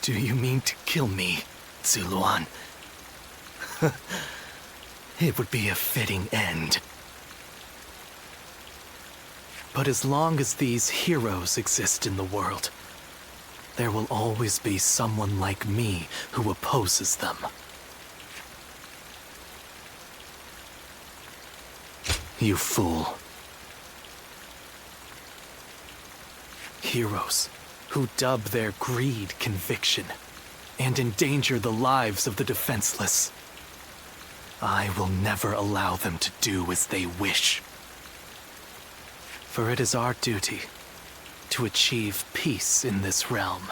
Do you mean to kill me, Zuluan? It would be a fitting end. But as long as these heroes exist in the world, there will always be someone like me who opposes them. You fool. Heroes who dub their greed conviction and endanger the lives of the defenseless. I will never allow them to do as they wish. For it is our duty to achieve peace in this realm.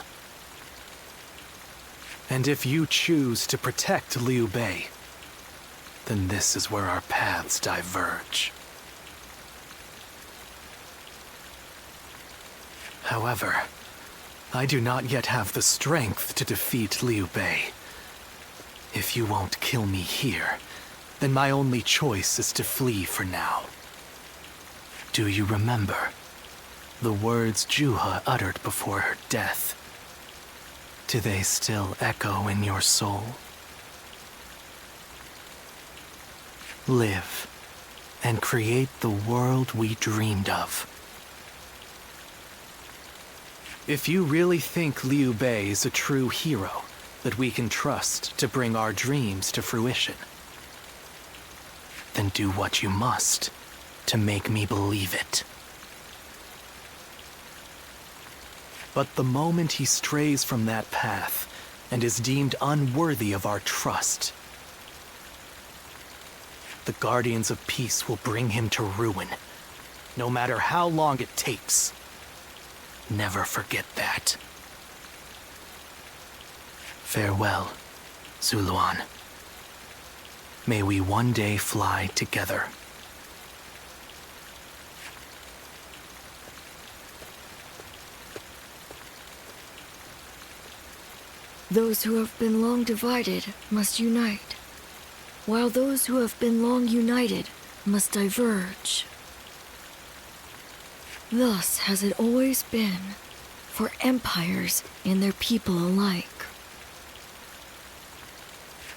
And if you choose to protect Liu Bei, then this is where our paths diverge. However, I do not yet have the strength to defeat Liu Bei. If you won't kill me here, then my only choice is to flee for now. Do you remember the words Juha uttered before her death? Do they still echo in your soul? Live and create the world we dreamed of. If you really think Liu Bei is a true hero that we can trust to bring our dreams to fruition, then do what you must to make me believe it. But the moment he strays from that path and is deemed unworthy of our trust, the Guardians of Peace will bring him to ruin, no matter how long it takes. never forget that. Farewell, Zuluan. May we one day fly together. Those who have been long divided must unite, while those who have been long united must diverge. Thus has it always been for empires and their people alike.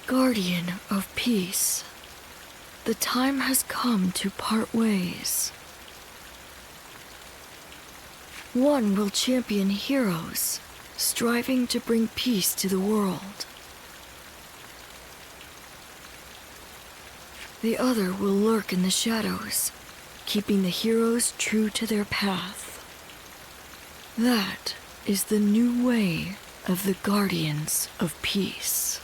Guardian of peace, the time has come to part ways. One will champion heroes, striving to bring peace to the world. The other will lurk in the shadows, keeping the heroes true to their path. That is the new way of the Guardians of Peace.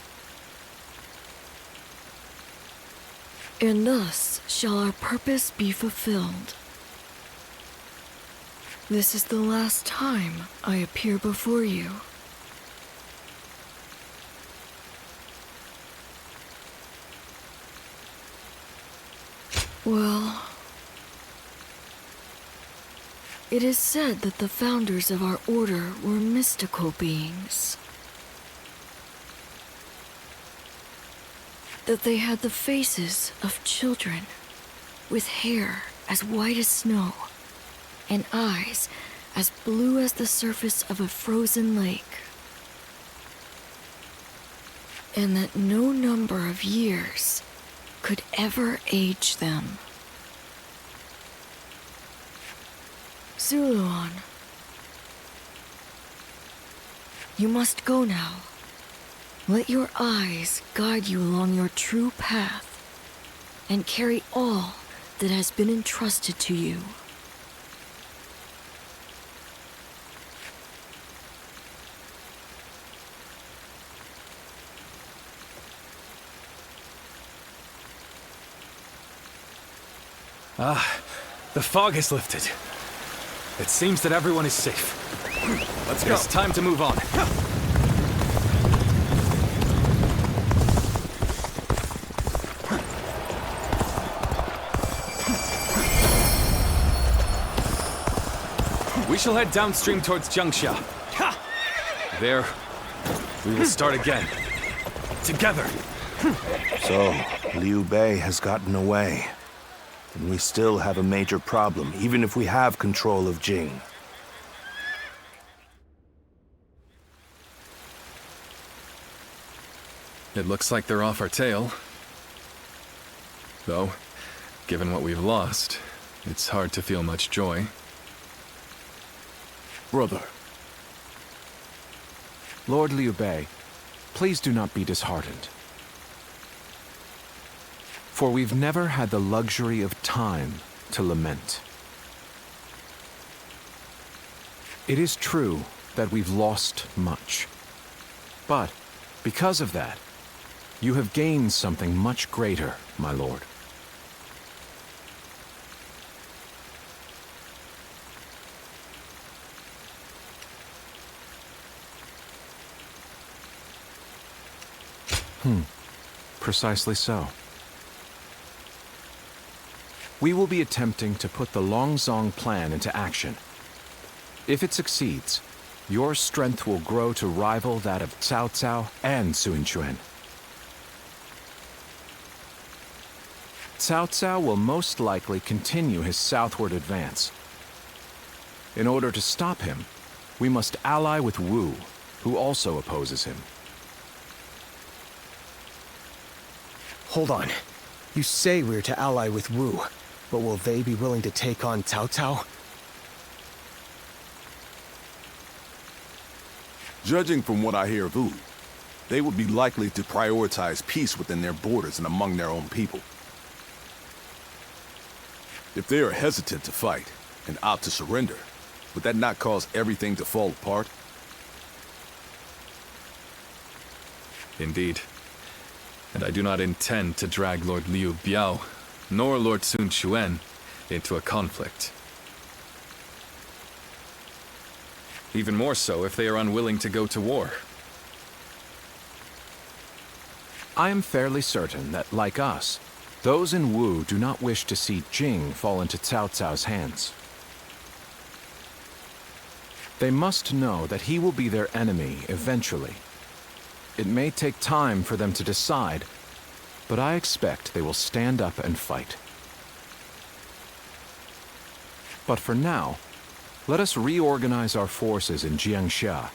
And thus shall our purpose be fulfilled. This is the last time I appear before you. Well, it is said that the founders of our order were mystical beings. That they had the faces of children, with hair as white as snow, and eyes as blue as the surface of a frozen lake. And that no number of years could ever age them. Zuluan, you must go now. Let your eyes guide you along your true path, and carry all that has been entrusted to you. The fog has lifted. It seems that everyone is safe. Let's go. It's time to move on. We shall head downstream towards Jiangxia. There, we will start again. Together. So, Liu Bei has gotten away. And we still have a major problem, even if we have control of Jing. It looks like they're off our tail. Though, given what we've lost, it's hard to feel much joy. Brother. Lord Liu Bei, please do not be disheartened. For we've never had the luxury of time to lament. It is true that we've lost much. But, because of that, you have gained something much greater, my lord. Precisely so. We will be attempting to put the Longzong plan into action. If it succeeds, your strength will grow to rival that of Cao Cao and Sun Quan. Cao Cao will most likely continue his southward advance. In order to stop him, we must ally with Wu, who also opposes him. Hold on. You say we're to ally with Wu, but will they be willing to take on Cao Cao? Judging from what I hear of Wu, they would be likely to prioritize peace within their borders and among their own people. If they are hesitant to fight and opt to surrender, would that not cause everything to fall apart? Indeed. And I do not intend to drag Lord Liu Biao, nor Lord Sun Quan, into a conflict. Even more so if they are unwilling to go to war. I am fairly certain that, like us, those in Wu do not wish to see Jing fall into Cao Cao's hands. They must know that he will be their enemy eventually. It may take time for them to decide, but I expect they will stand up and fight. But for now, let us reorganize our forces in Jiangxia.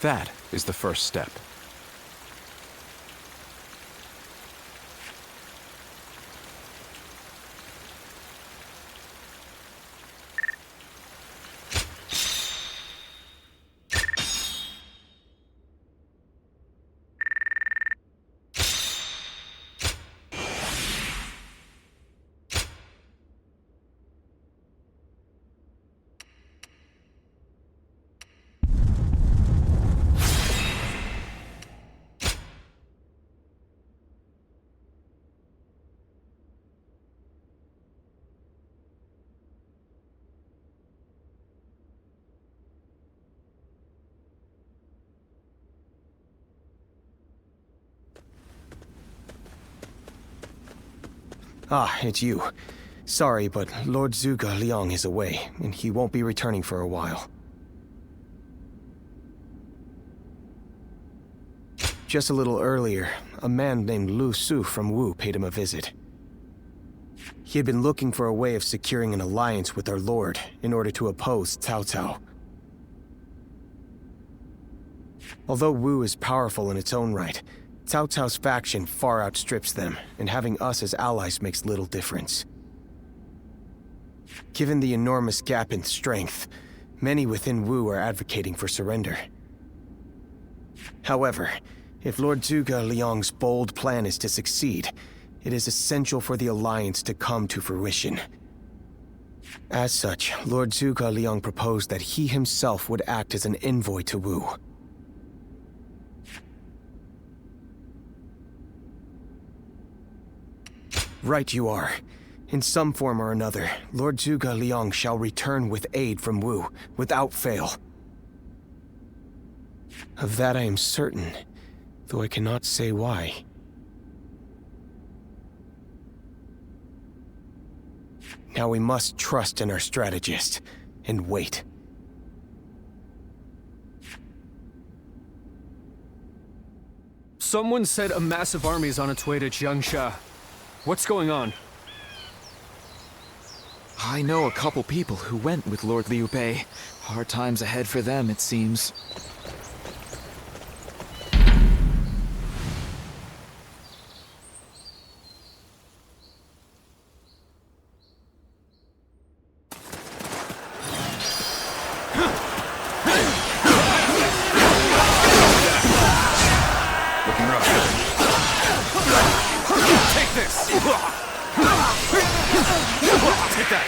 That is the first step. Ah, it's you. Sorry, but Lord Zhuge Liang is away, and he won't be returning for a while. Just a little earlier, a man named Lu Su from Wu paid him a visit. He had been looking for a way of securing an alliance with our lord in order to oppose Cao Cao. Although Wu is powerful in its own right, Cao Cao's faction far outstrips them, and having us as allies makes little difference. Given the enormous gap in strength, many within Wu are advocating for surrender. However, if Lord Zhuge Liang's bold plan is to succeed, it is essential for the alliance to come to fruition. As such, Lord Zhuge Liang proposed that he himself would act as an envoy to Wu. Right you are. In some form or another, Lord Zhuge Liang shall return with aid from Wu, without fail. Of that I am certain, though I cannot say why. Now we must trust in our strategist, and wait. Someone said a massive army is on its way to Jiangxia. What's going on? I know a couple people who went with Lord Liu Bei. Hard times ahead for them, it seems. Looking rough. Take this! Take that!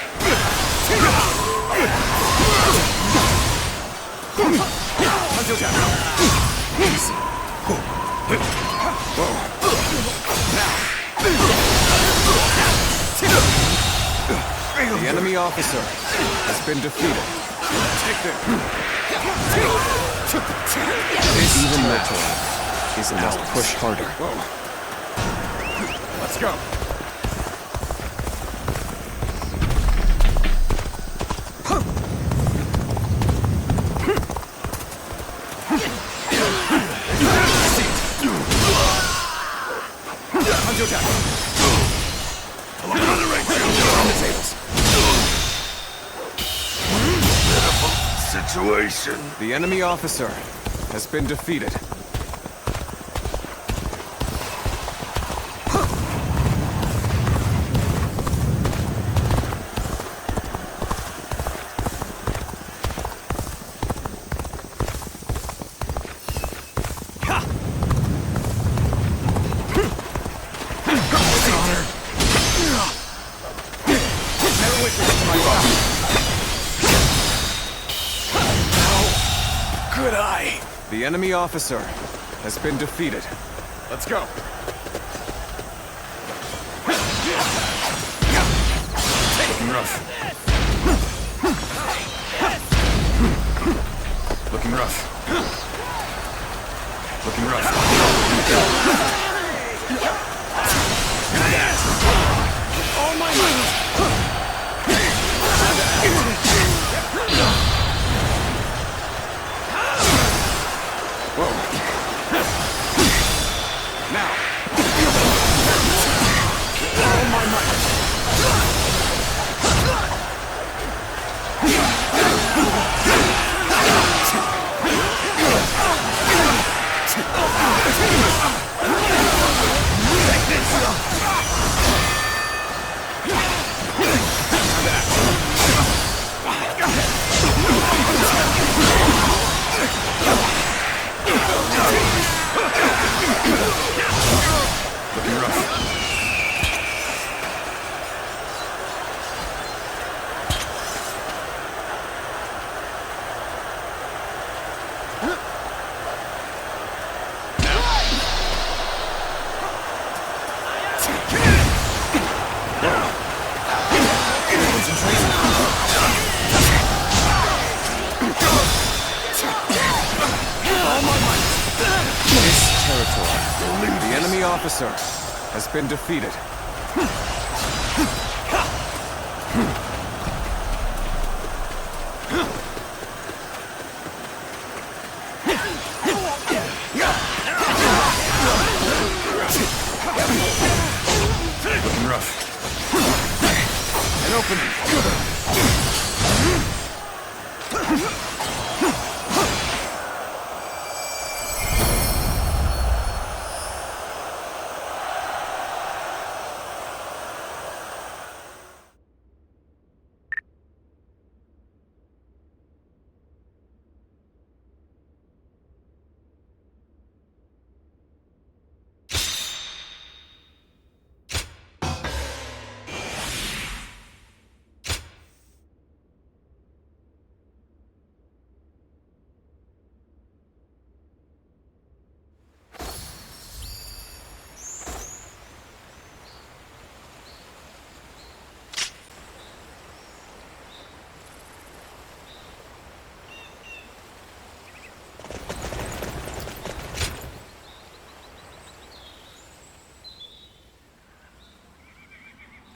Easy. The enemy officer has been defeated. Take this! Even Metal is must push harder. Let's go. Situation. The enemy officer has been defeated. The enemy officer has been defeated. Let's go. Taking rough. Looking rough. Looking rough. All my might! Whoa. Now. All my might. Looking rough. The enemy officer has been defeated. Looking rough. An opening.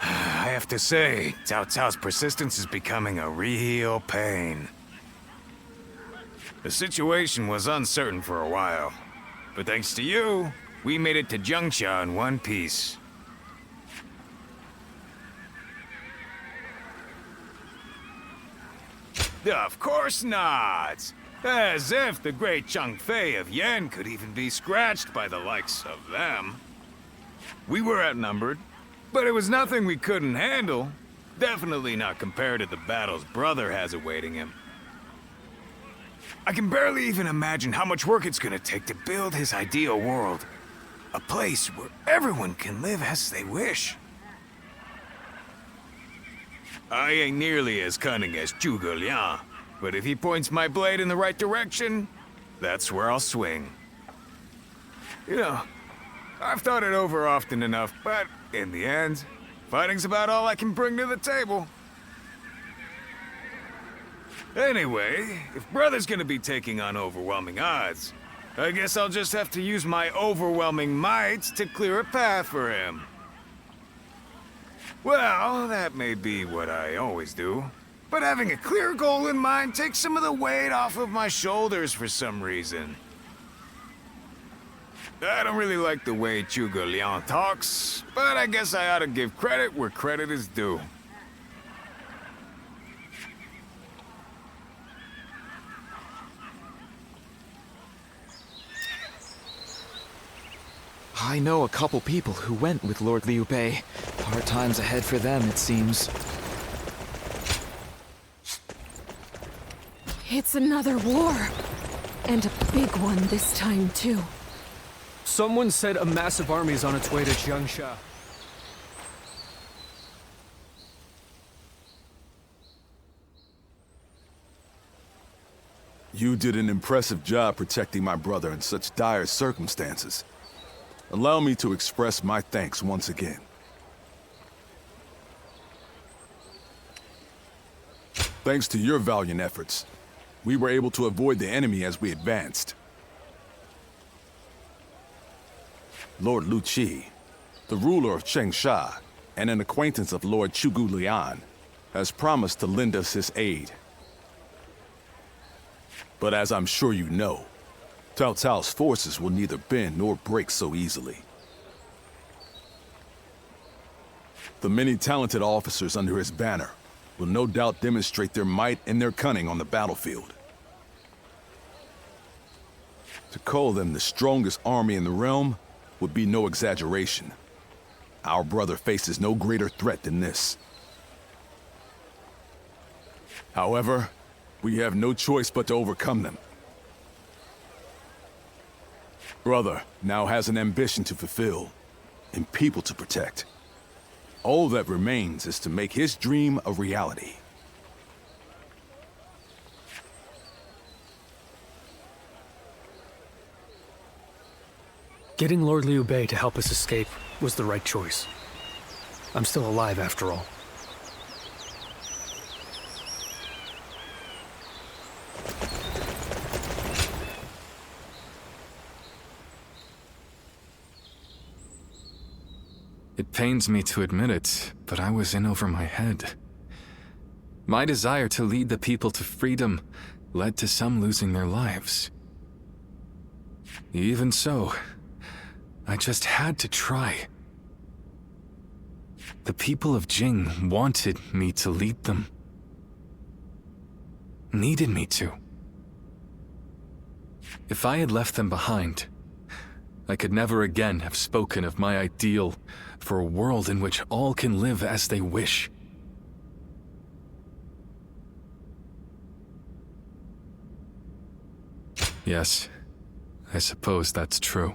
I have to say, Cao Cao's persistence is becoming a real pain. The situation was uncertain for a while, but thanks to you, we made it to Zhengsha in one piece. Of course not! As if the great Chang Fei of Yan could even be scratched by the likes of them. We were outnumbered, but it was nothing we couldn't handle. Definitely not compared to the battles brother has awaiting him. I can barely even imagine how much work it's gonna take to build his ideal world. A place where everyone can live as they wish. I ain't nearly as cunning as Zhuge Liang, but if he points my blade in the right direction, that's where I'll swing. You know, I've thought it over often enough, but in the end, fighting's about all I can bring to the table. Anyway, if Brother's gonna be taking on overwhelming odds, I guess I'll just have to use my overwhelming might to clear a path for him. Well, that may be what I always do, but having a clear goal in mind takes some of the weight off of my shoulders for some reason. I don't really like the way Zhuge Liang talks, but I guess I ought to give credit where credit is due. I know a couple people who went with Lord Liu Bei. Hard times ahead for them, it seems. It's another war. And a big one this time, too. Someone said a massive army is on its way to Jiangsha. You did an impressive job protecting my brother in such dire circumstances. Allow me to express my thanks once again. Thanks to your valiant efforts, we were able to avoid the enemy as we advanced. Lord Lu Qi, the ruler of Chengsha and an acquaintance of Lord Chugu Lian, has promised to lend us his aid. But as I'm sure you know, Cao Cao's forces will neither bend nor break so easily. The many talented officers under his banner will no doubt demonstrate their might and their cunning on the battlefield. To call them the strongest army in the realm would be no exaggeration. Our brother faces no greater threat than this. However, we have no choice but to overcome them. Brother now has an ambition to fulfill and people to protect. All that remains is to make his dream a reality. Getting Lord Liu Bei to help us escape was the right choice. I'm still alive after all. It pains me to admit it, but I was in over my head. My desire to lead the people to freedom led to some losing their lives. Even so, I just had to try. The people of Jing wanted me to lead them. Needed me to. If I had left them behind, I could never again have spoken of my ideal for a world in which all can live as they wish. Yes, I suppose that's true.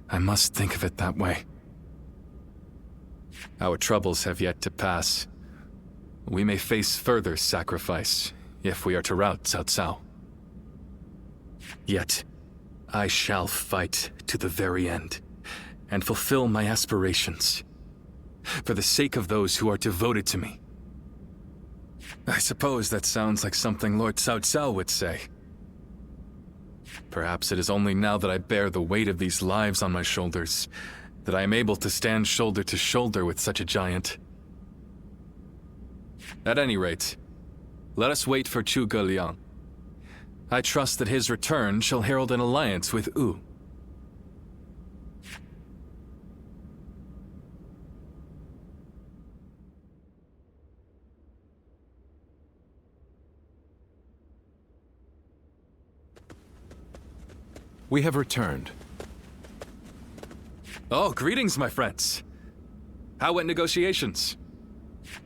I must think of it that way. Our troubles have yet to pass. We may face further sacrifice if we are to rout Cao Cao. Yet, I shall fight to the very end and fulfill my aspirations for the sake of those who are devoted to me. I suppose that sounds like something Lord Cao Cao would say. Perhaps it is only now that I bear the weight of these lives on my shoulders that I am able to stand shoulder to shoulder with such a giant. At any rate, let us wait for Zhuge Liang. I trust that his return shall herald an alliance with Wu. We have returned. Oh, greetings, my friends. How went negotiations?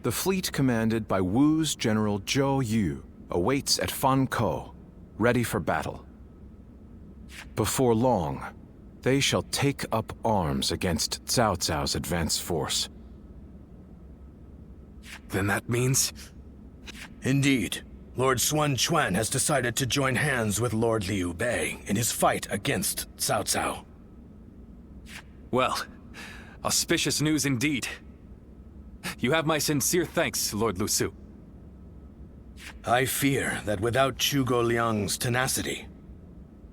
The fleet commanded by Wu's General Zhou Yu awaits at Fan Ko, ready for battle. Before long, they shall take up arms against Cao Cao's advance force. Then that means... Indeed. Lord Xuan Chuan has decided to join hands with Lord Liu Bei in his fight against Cao Cao. Well, auspicious news indeed. You have my sincere thanks, Lord Lu Su. I fear that without Zhuge Liang's tenacity,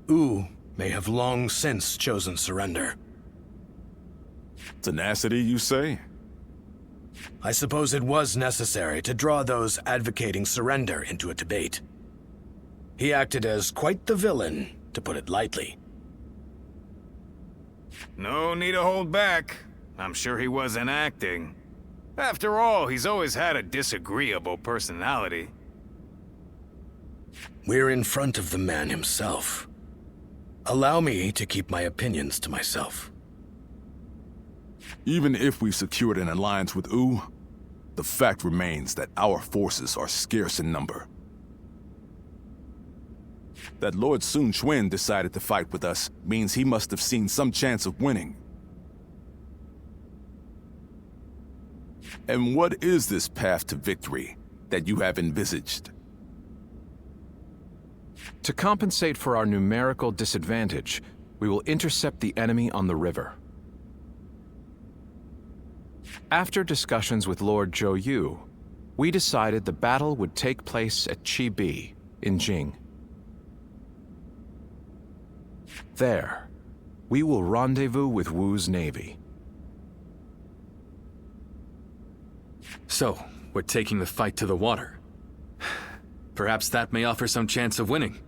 Wu may have long since chosen surrender. Tenacity, you say? I suppose it was necessary to draw those advocating surrender into a debate. He acted as quite the villain, to put it lightly. No need to hold back. I'm sure he wasn't acting. After all, he's always had a disagreeable personality. We're in front of the man himself. Allow me to keep my opinions to myself. Even if we secured an alliance with Wu, the fact remains that our forces are scarce in number. That Lord Sun Quan decided to fight with us means he must have seen some chance of winning. And what is this path to victory that you have envisaged? To compensate for our numerical disadvantage, we will intercept the enemy on the river. After discussions with Lord Zhou Yu, we decided the battle would take place at Chibi in Jing. There, we will rendezvous with Wu's navy. So, we're taking the fight to the water. Perhaps that may offer some chance of winning.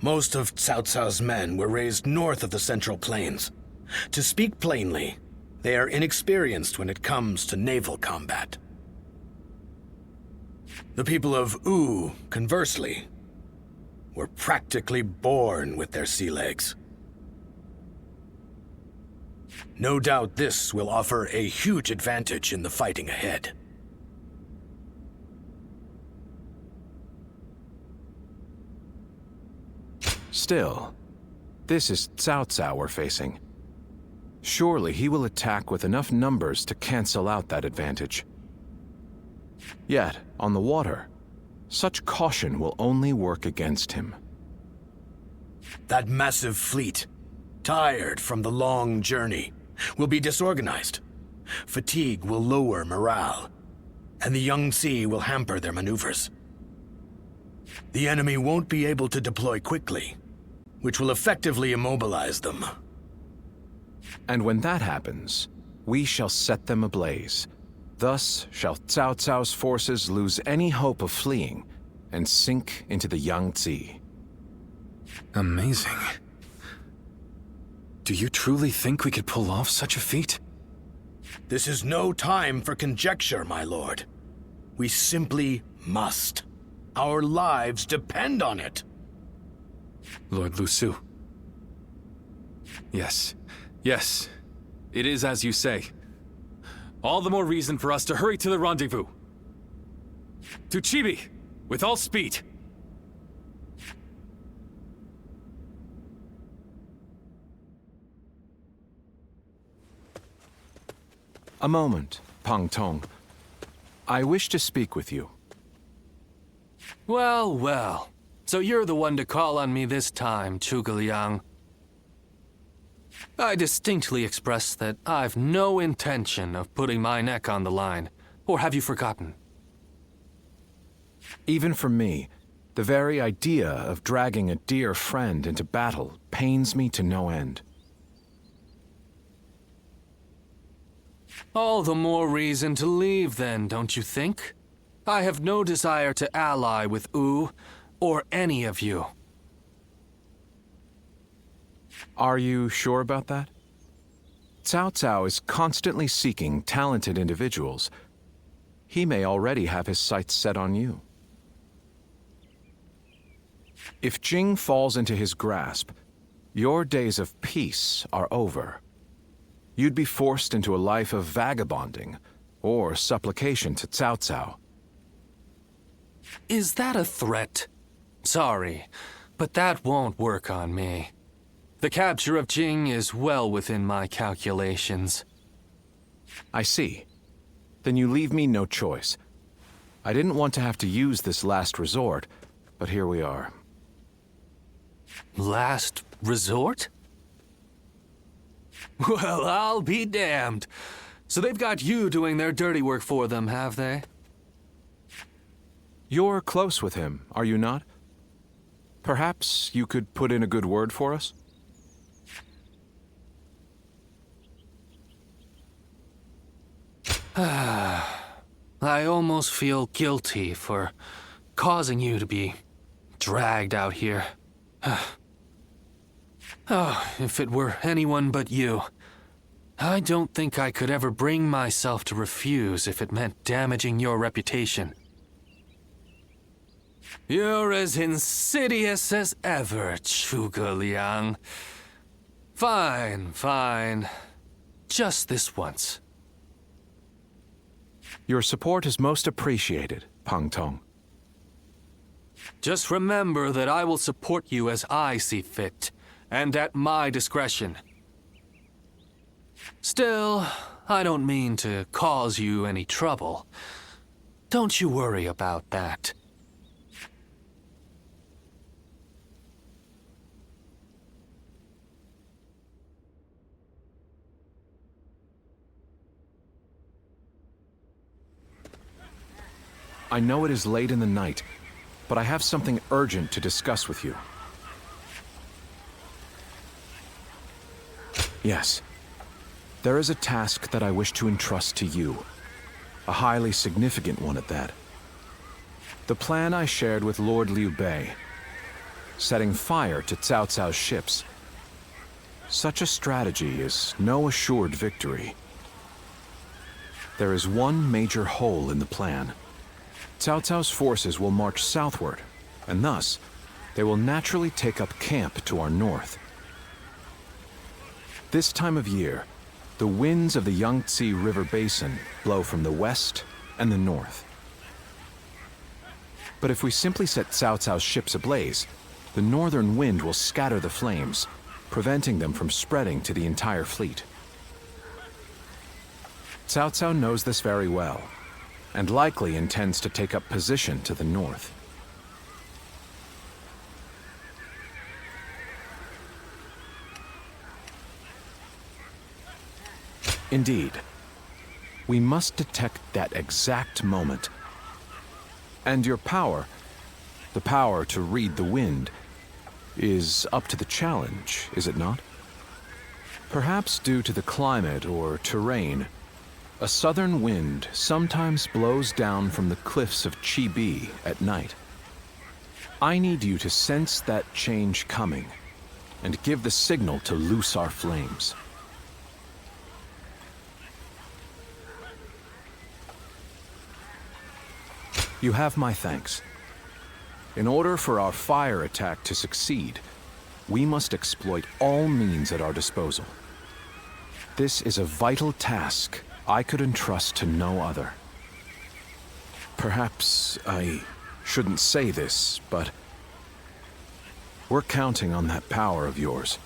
Most of Cao Cao's men were raised north of the Central Plains. To speak plainly, they are inexperienced when it comes to naval combat. The people of Wu, conversely, were practically born with their sea legs. No doubt this will offer a huge advantage in the fighting ahead. Still, this is Cao Cao we're facing. Surely he will attack with enough numbers to cancel out that advantage. Yet, on the water, such caution will only work against him. That massive fleet, tired from the long journey, will be disorganized. Fatigue will lower morale, and the Yangtze will hamper their maneuvers. The enemy won't be able to deploy quickly, which will effectively immobilize them. And when that happens, we shall set them ablaze. Thus shall Cao Cao's forces lose any hope of fleeing and sink into the Yangtze. Amazing. Do you truly think we could pull off such a feat? This is no time for conjecture, my lord. We simply must. Our lives depend on it. Lord Lu Su. Yes. Yes. It is as you say. All the more reason for us to hurry to the rendezvous. To Chibi, with all speed. A moment, Pang Tong. I wish to speak with you. Well, well. So you're the one to call on me this time, Zhuge Liang. I distinctly expressed that I've no intention of putting my neck on the line. Or have you forgotten? Even for me, the very idea of dragging a dear friend into battle pains me to no end. All the more reason to leave then, don't you think? I have no desire to ally with Wu, or any of you. Are you sure about that? Cao Cao is constantly seeking talented individuals. He may already have his sights set on you. If Jing falls into his grasp, your days of peace are over. You'd be forced into a life of vagabonding or supplication to Cao Cao. Is that a threat? Sorry, but that won't work on me. The capture of Jing is well within my calculations. I see. Then you leave me no choice. I didn't want to have to use this last resort, but here we are. Last resort? Well, I'll be damned. So they've got you doing their dirty work for them, have they? You're close with him, are you not? Perhaps you could put in a good word for us? I almost feel guilty for causing you to be dragged out here. Oh, if it were anyone but you. I don't think I could ever bring myself to refuse if it meant damaging your reputation. You're as insidious as ever, Zhuge Liang. Fine, fine. Just this once. Your support is most appreciated, Pang Tong. Just remember that I will support you as I see fit, and at my discretion. Still, I don't mean to cause you any trouble. Don't you worry about that. I know it is late in the night, but I have something urgent to discuss with you. Yes. There is a task that I wish to entrust to you. A highly significant one at that. The plan I shared with Lord Liu Bei, setting fire to Cao Cao's ships. Such a strategy is no assured victory. There is one major hole in the plan. Cao Cao's forces will march southward, and thus, they will naturally take up camp to our north. This time of year, the winds of the Yangtze River Basin blow from the west and the north. But if we simply set Cao Cao's ships ablaze, the northern wind will scatter the flames, preventing them from spreading to the entire fleet. Cao Cao knows this very well, and likely intends to take up position to the north. Indeed, we must detect that exact moment. And your power, the power to read the wind, is up to the challenge, is it not? Perhaps due to the climate or terrain, a southern wind sometimes blows down from the cliffs of Chibi at night. I need you to sense that change coming and give the signal to loose our flames. You have my thanks. In order for our fire attack to succeed, we must exploit all means at our disposal. This is a vital task I could entrust to no other. Perhaps I shouldn't say this, but we're counting on that power of yours.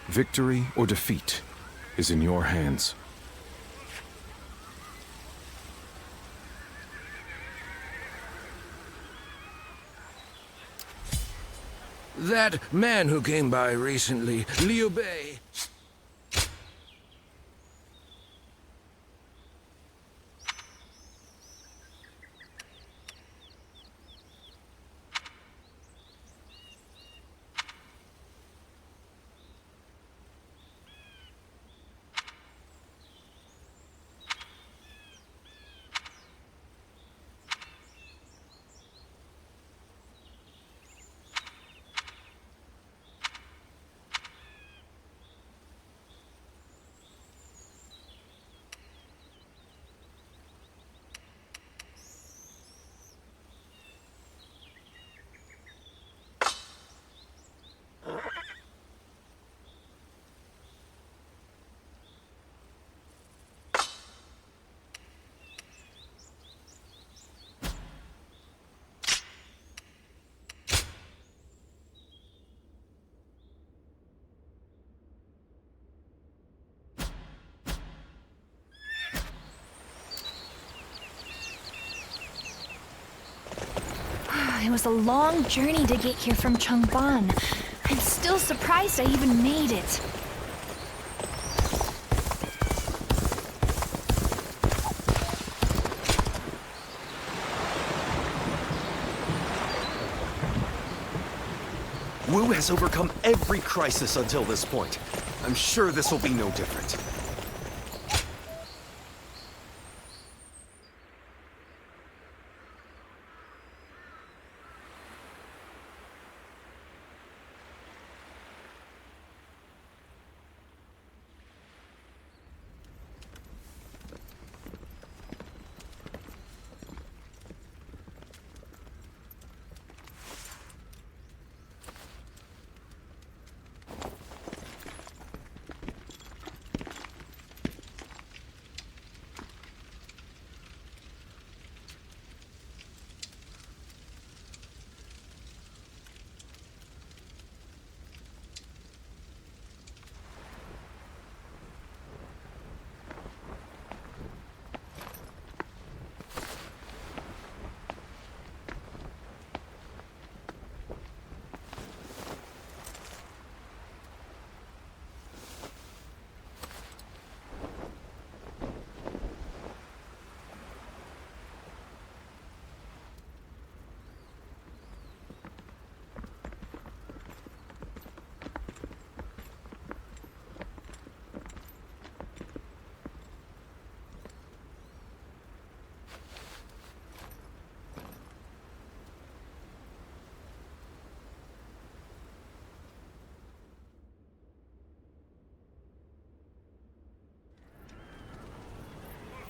Victory or defeat is in your hands. That man who came by recently, Liu Bei. It was a long journey to get here from Changban. I'm still surprised I even made it. Wu has overcome every crisis until this point. I'm sure this will be no different.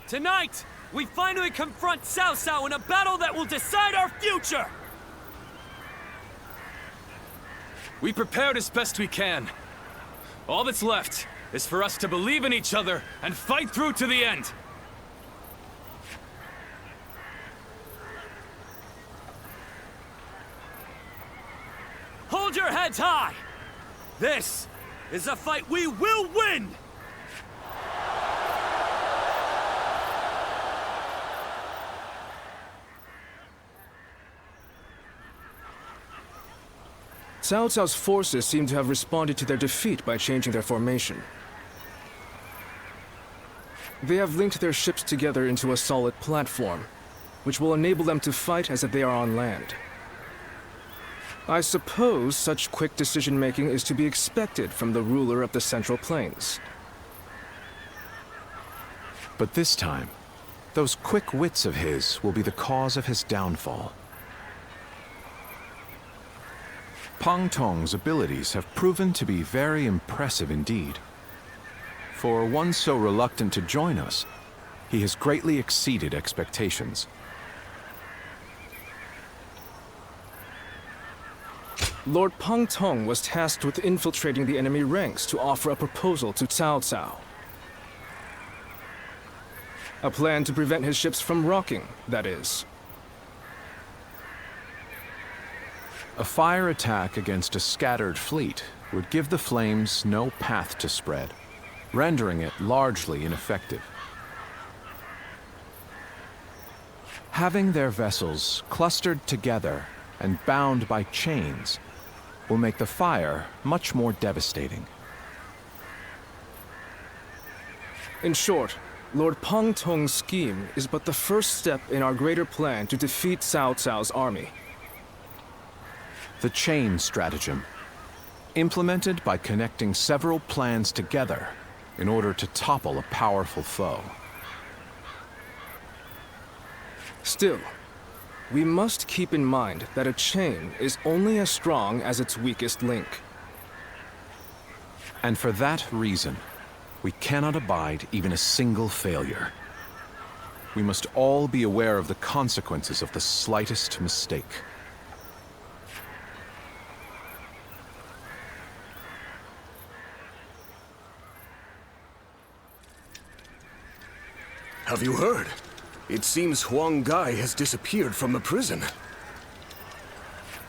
Tonight, we finally confront Cao Cao in a battle that will decide our future! We prepared as best we can. All that's left is for us to believe in each other and fight through to the end. Hold your heads high! This is a fight we will win! Cao Cao's forces seem to have responded to their defeat by changing their formation. They have linked their ships together into a solid platform, which will enable them to fight as if they are on land. I suppose such quick decision-making is to be expected from the ruler of the Central Plains. But this time, those quick wits of his will be the cause of his downfall. Pang Tong's abilities have proven to be very impressive indeed. For one so reluctant to join us, he has greatly exceeded expectations. Lord Pang Tong was tasked with infiltrating the enemy ranks to offer a proposal to Cao Cao. A plan to prevent his ships from rocking, that is. A fire attack against a scattered fleet would give the flames no path to spread, rendering it largely ineffective. Having their vessels clustered together and bound by chains will make the fire much more devastating. In short, Lord Pang Tong's scheme is but the first step in our greater plan to defeat Cao Cao's army. The chain stratagem, implemented by connecting several plans together in order to topple a powerful foe. Still, we must keep in mind that a chain is only as strong as its weakest link. And for that reason, we cannot abide even a single failure. We must all be aware of the consequences of the slightest mistake. Have you heard? It seems Huang Gai has disappeared from the prison.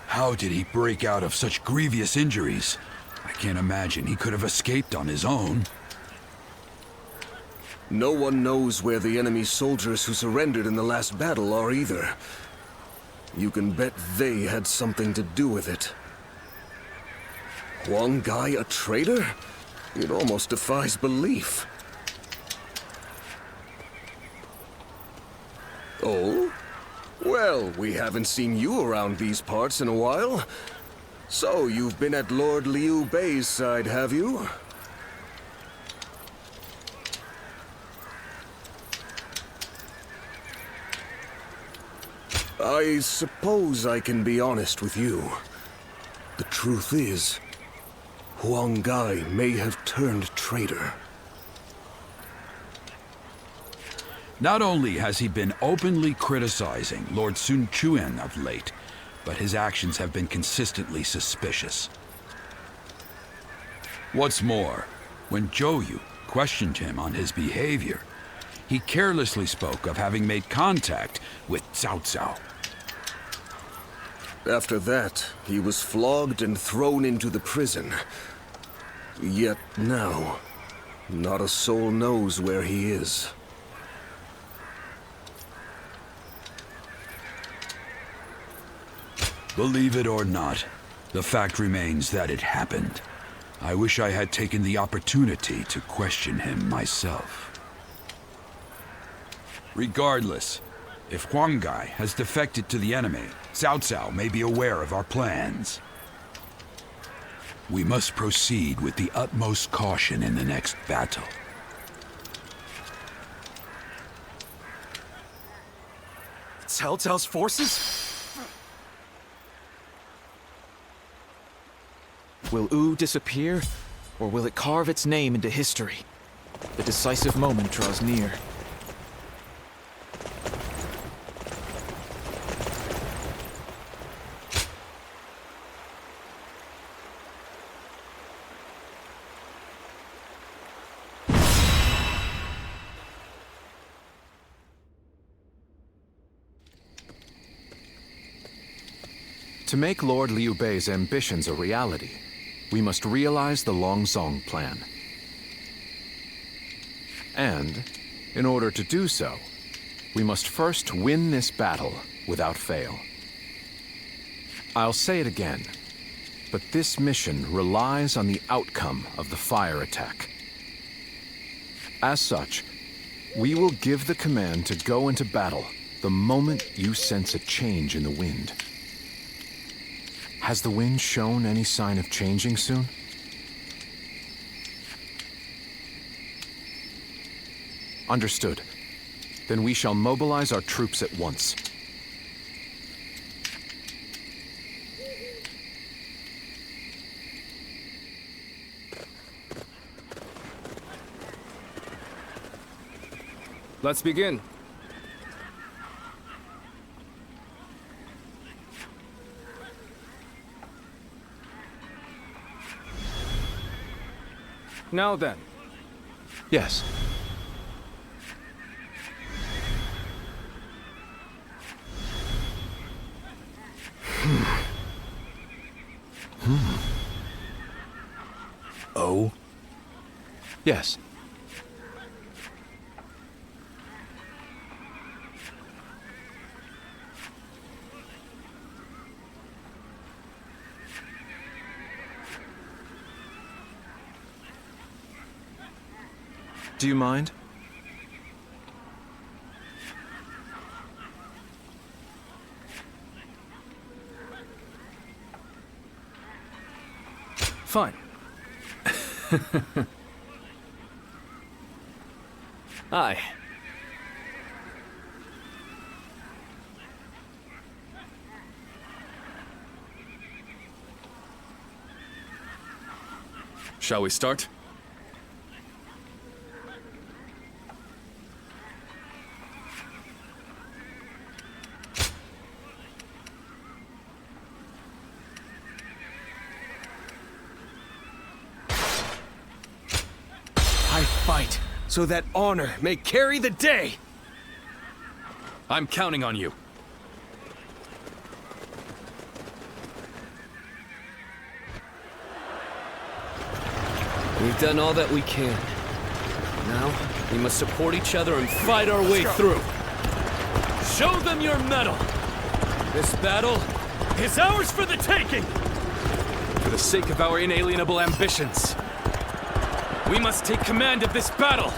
How did he break out of such grievous injuries? I can't imagine he could have escaped on his own. No one knows where the enemy soldiers who surrendered in the last battle are either. You can bet they had something to do with it. Huang Gai a traitor? It almost defies belief. Oh? Well, we haven't seen you around these parts in a while. So, you've been at Lord Liu Bei's side, have you? I suppose I can be honest with you. The truth is, Huang Gai may have turned traitor. Not only has he been openly criticizing Lord Sun Quan of late, but his actions have been consistently suspicious. What's more, when Zhou Yu questioned him on his behavior, he carelessly spoke of having made contact with Cao Cao. After that, he was flogged and thrown into the prison. Yet now, not a soul knows where he is. Believe it or not, the fact remains that it happened. I wish I had taken the opportunity to question him myself. Regardless, if Huang Gai has defected to the enemy, Cao Cao may be aware of our plans. We must proceed with the utmost caution in the next battle. Cao Cao's forces? Will Wu disappear, or will it carve its name into history? The decisive moment draws near. To make Lord Liu Bei's ambitions a reality, we must realize the Longzong plan. And, in order to do so, we must first win this battle without fail. I'll say it again, but this mission relies on the outcome of the fire attack. As such, we will give the command to go into battle the moment you sense a change in the wind. Has the wind shown any sign of changing soon? Understood. Then we shall mobilize our troops at once. Let's begin. Now then. Yes. Oh? Yes. Do you mind? Fine. Aye. Shall we start? I fight so that honor may carry the day! I'm counting on you. We've done all that we can. Now, we must support each other and fight our way through. Show them your mettle! This battle is ours for the taking! For the sake of our inalienable ambitions, we must take command of this battle!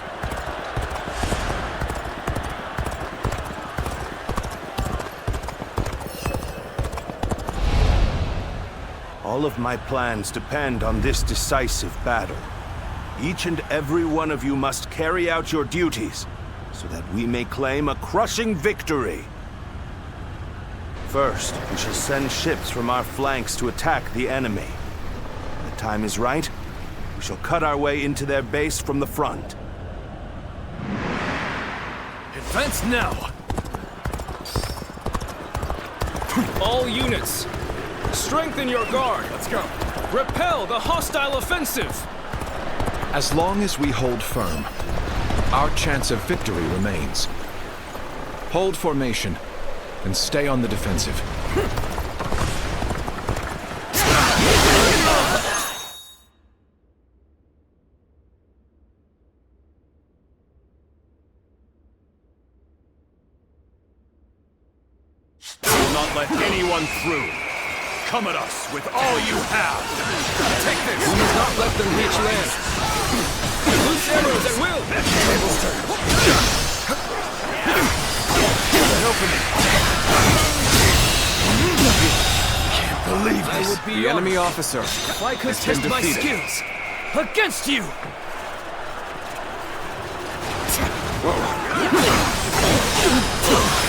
All of my plans depend on this decisive battle. Each and every one of you must carry out your duties, so that we may claim a crushing victory. First, we shall send ships from our flanks to attack the enemy. When the time is right, we shall cut our way into their base from the front. Advance now! All units, strengthen your guard. Let's go. Repel the hostile offensive. As long as we hold firm, our chance of victory remains. Hold formation and stay on the defensive. Will not let anyone through. Come at us with all you have. Take this. We must not let them reach land. Loose arrows at will. Tables turn. An opening. Can't believe I this. would be The enemy honored officer if I could has been test my defeated. skills against you.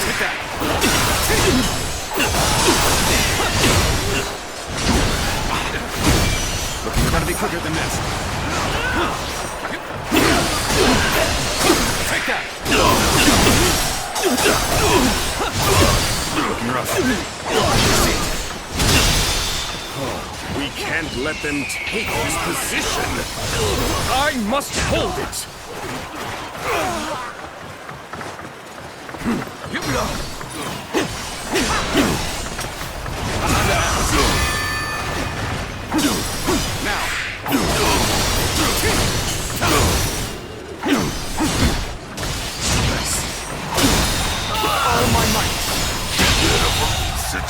Take that. Look, you gotta be quicker than this. Take that. Looking rough. We can't let them take this position. I must hold it.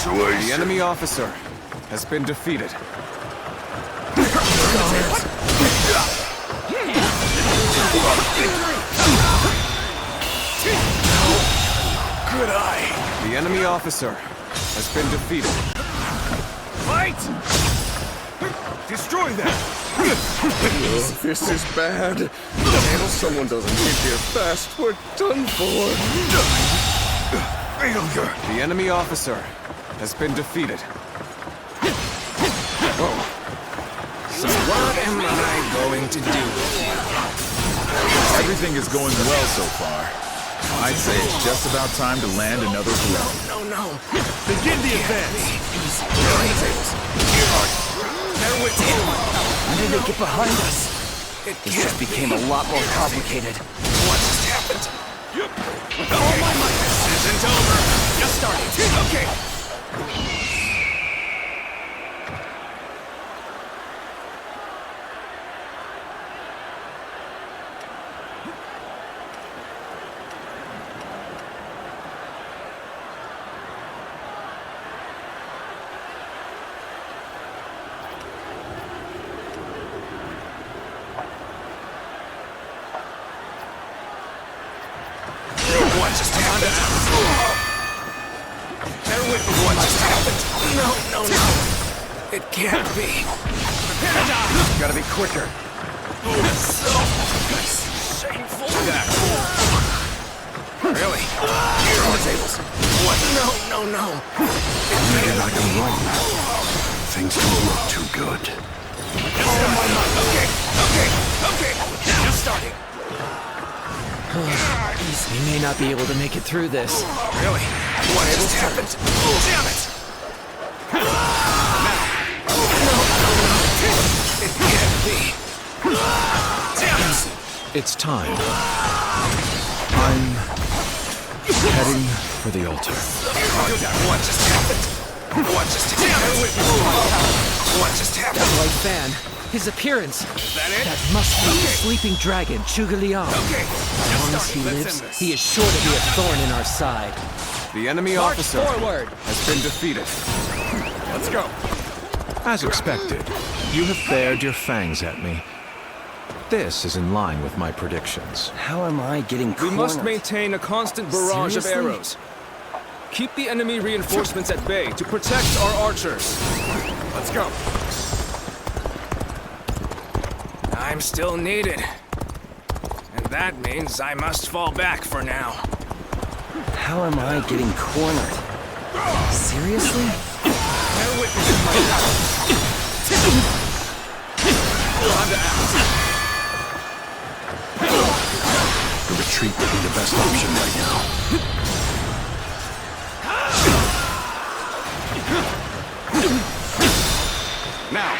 situation. The enemy officer has been defeated. Good eye. The enemy officer has been defeated. Fight! Destroy them! Oh, this is bad. If someone doesn't get here fast, we're done for. Failure. The enemy officer has been defeated. So what am I going to do? Everything is going well so far. I'd say it's just about time to land another blow. No. Begin the advance. When did they get behind us? This just became a lot more complicated. What just happened? With all my might. This isn't over. Just starting. Okay. What just happened? Bear with me. What just happened? No. It can't be. Prepare to die. Gotta be quicker. So shameful. Really? Here are the tables. What? No. Where did I go wrong? Things don't look too good. Okay. Just starting. We may not be able to make it through this. Really? What just happened? Damn it! No. It can't be. Damn it! It's time. I'm heading for the altar. What just happened? What just happened? What just happened? That white fan. His appearance. That it? That must be the sleeping dragon, Zhuge Liang. Okay. As long as he lives, he is sure to be a thorn in our side. The enemy March officer forward. has been defeated. Let's go. As expected, you have bared your fangs at me. This is in line with my predictions. How am I getting We cornered? must maintain a constant barrage Seriously? of arrows. Keep the enemy reinforcements at bay to protect our archers. Let's go. I'm still needed. And that means I must fall back for now. How am I getting cornered? Seriously? Bear witness to my power. On to act. The retreat would be the best option right now. Now!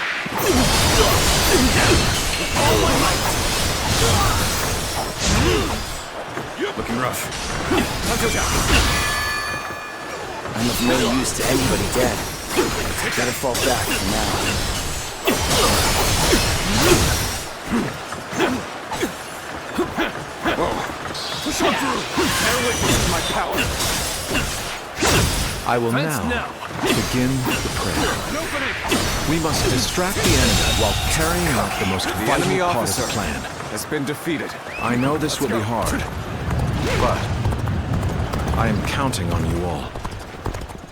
All my might. Looking rough. I'm of no use to anybody dead. Gotta fall back for now. Push on through. Bear witness to my power. I will now begin the prayer. We must distract the enemy while carrying out the most enemy vital part of officer the plan. has been defeated. I know this will be hard, but I am counting on you all.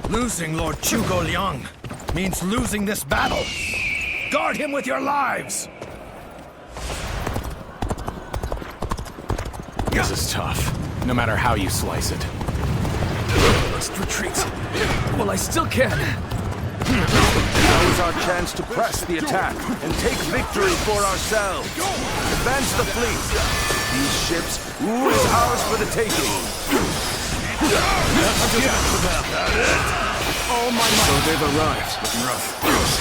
Losing Lord Zhuge Liang means losing this battle. Guard him with your lives! This is tough, no matter how you slice it. Must retreat. Well, I still can. Now is our chance to press the attack and take victory for ourselves. Advance the fleet. These ships, is ours for the taking. All my might. So they've arrived. Looking rough.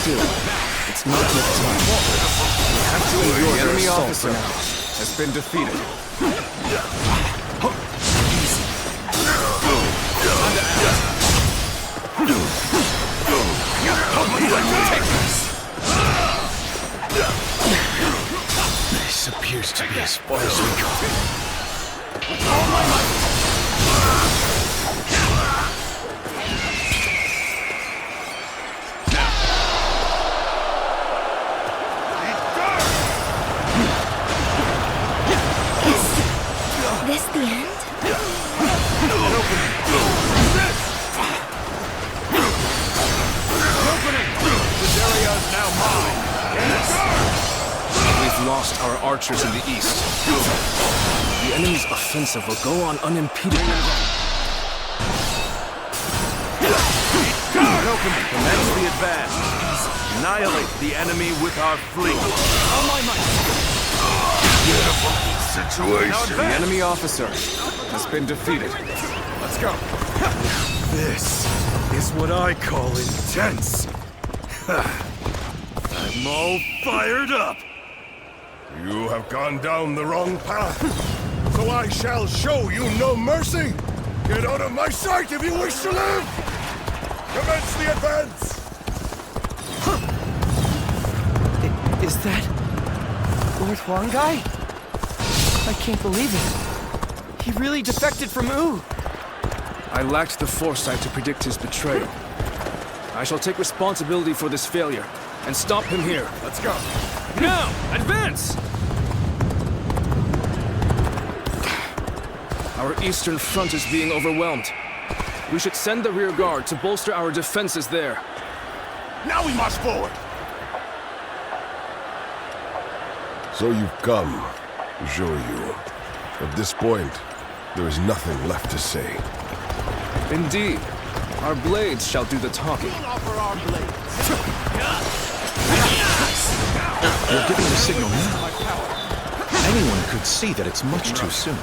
Still, it's not yet time. We have to endure The their enemy assault officer for now. has been defeated. This appears to be as far as we go. exhaust our archers in the east. The enemy's offensive will go on unimpeded. Commence the advance. Annihilate the enemy with our fleet. On my might. Situation. The enemy officer has been defeated. Let's go. This is what I call intense. I'm all fired up. You have gone down the wrong path, so I shall show you no mercy. Get out of my sight if you wish to live. Commence the advance. Is that Lord Huangai? I can't believe it. He really defected from Wu. I lacked the foresight to predict his betrayal. I shall take responsibility for this failure and stop him here. Let's go. Now, advance! Our eastern front is being overwhelmed. We should send the rear guard to bolster our defenses there. Now we march forward. So you've come, Zhou Yu. At this point, there is nothing left to say. Indeed. Our blades shall do the talking. You're giving the signal now. Anyone could see that it's much too soon.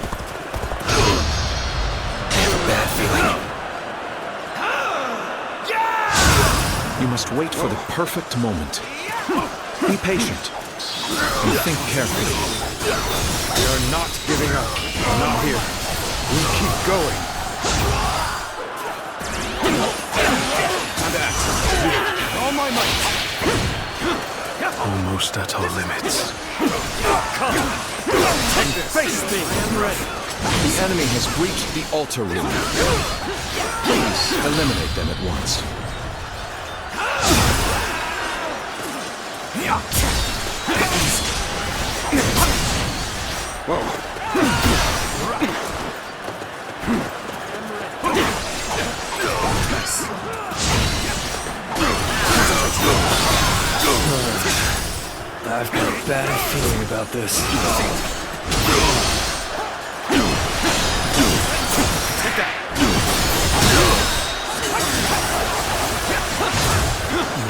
I have a bad feeling. You must wait for the perfect moment. Be patient. And think carefully. We are not giving up. Not here. We keep going. All my might. Almost at our limits. Come. Face me. I am ready. The enemy has breached the altar room. Please eliminate them at once. I've got a bad feeling about this. You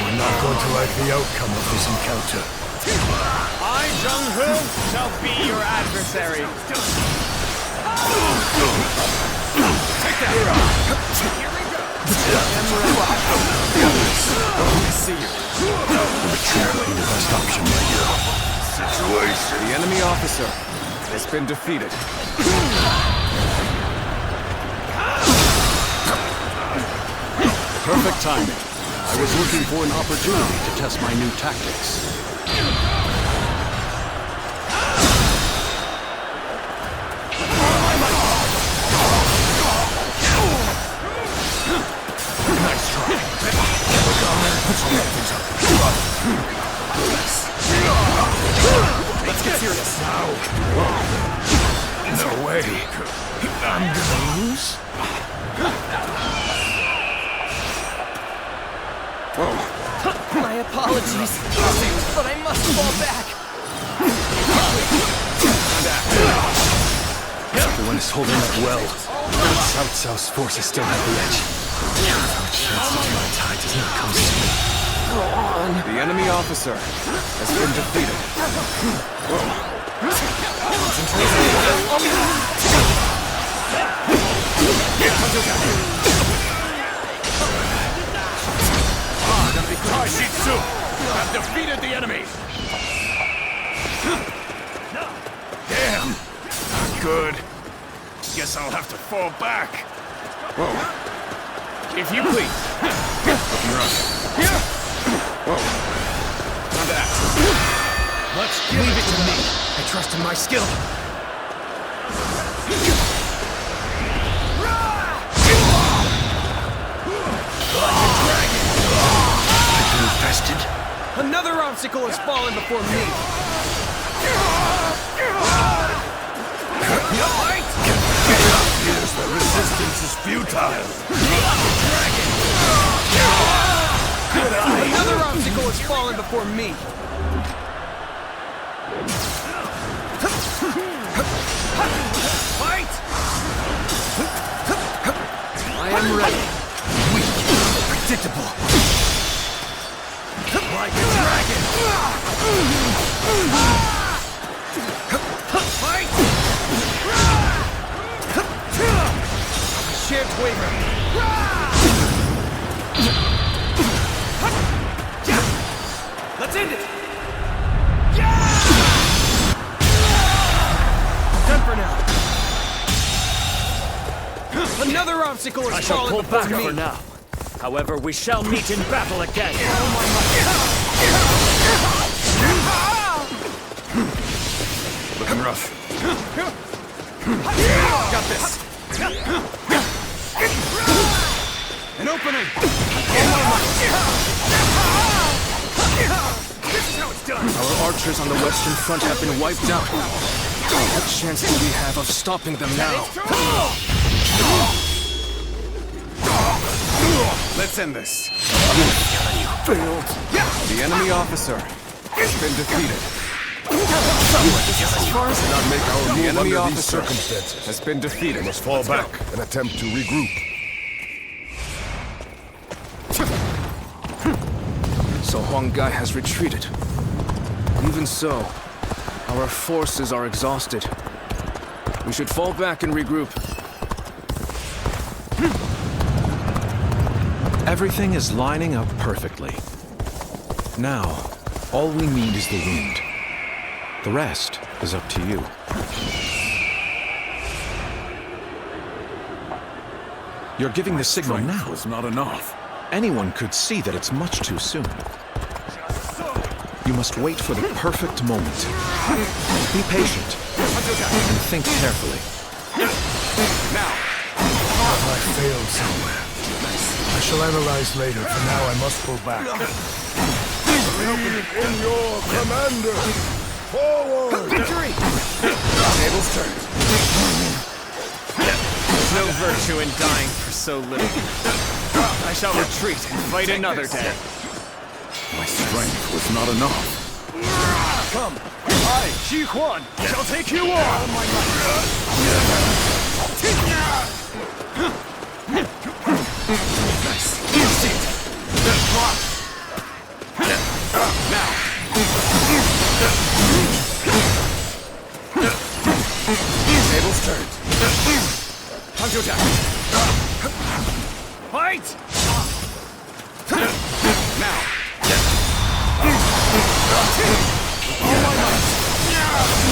are not going to like the outcome of this encounter. I, Zheng-Hu, shall be your adversary. Take that! Here we go! I see you. Retreat will be the best option right now. Situation. The enemy officer has been defeated. Perfect timing. I was looking for an opportunity to test my new tactics. Nice try. Let's get serious. No way. I'm gonna lose? My apologies, but I must fall back. Everyone is holding up well. Cao Cao's forces still have the edge. Our chance to turn the tide does not come soon. Go on. The enemy officer has been defeated. I've defeated the enemy. Damn. Not good. Guess I'll have to fall back. If you please. Let's leave it to me. I trust in my skill. Infested. Another obstacle has fallen before me. Yes, the resistance is futile. Another obstacle has fallen before me. Fight! I am ready. Weak, predictable. Like a dragon. Fight! Shan't waver. Let's end it. Done for now. Another obstacle is I shall pull back me. for now. However, we shall meet in battle again. Looking rough. Got this. An opening. This is how it's done. Our archers on the western front have been wiped out. What chance do we have of stopping them now? Let's end this. Failed. The enemy officer has been defeated. As far as Cannot make our The move enemy under these officer circumstances. has been defeated. Must fall back and attempt to regroup. So Huang Gai has retreated. Even so, our forces are exhausted. We should fall back and regroup. Everything is lining up perfectly. Now, all we need is the wind. The rest is up to you. You're giving the signal now. Was not enough. Anyone could see that it's much too soon. You must wait for the perfect moment. Be patient and think carefully. Now, have I failed somewhere? I shall analyze later. For now, I must pull back. Believe in your commander. Forward! Victory! Tables turned. There's no virtue in dying for so little. I shall retreat and fight another day. My strength was not enough. Come, I, Xi Huan, shall take you on! Nice. Easy. Now. Tables turned. Time to attack. Fight! Now. All my might.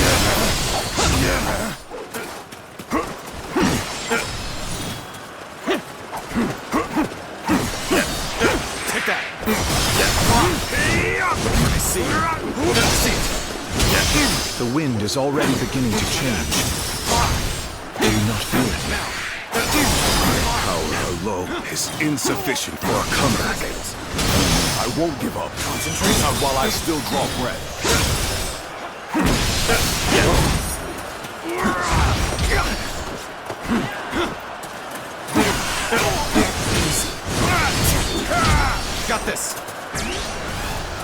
Take that. I see. The wind is already beginning to change. Do you not feel it? My power alone is insufficient for a comeback. I won't give up. Concentrate not while I still draw breath. Got this.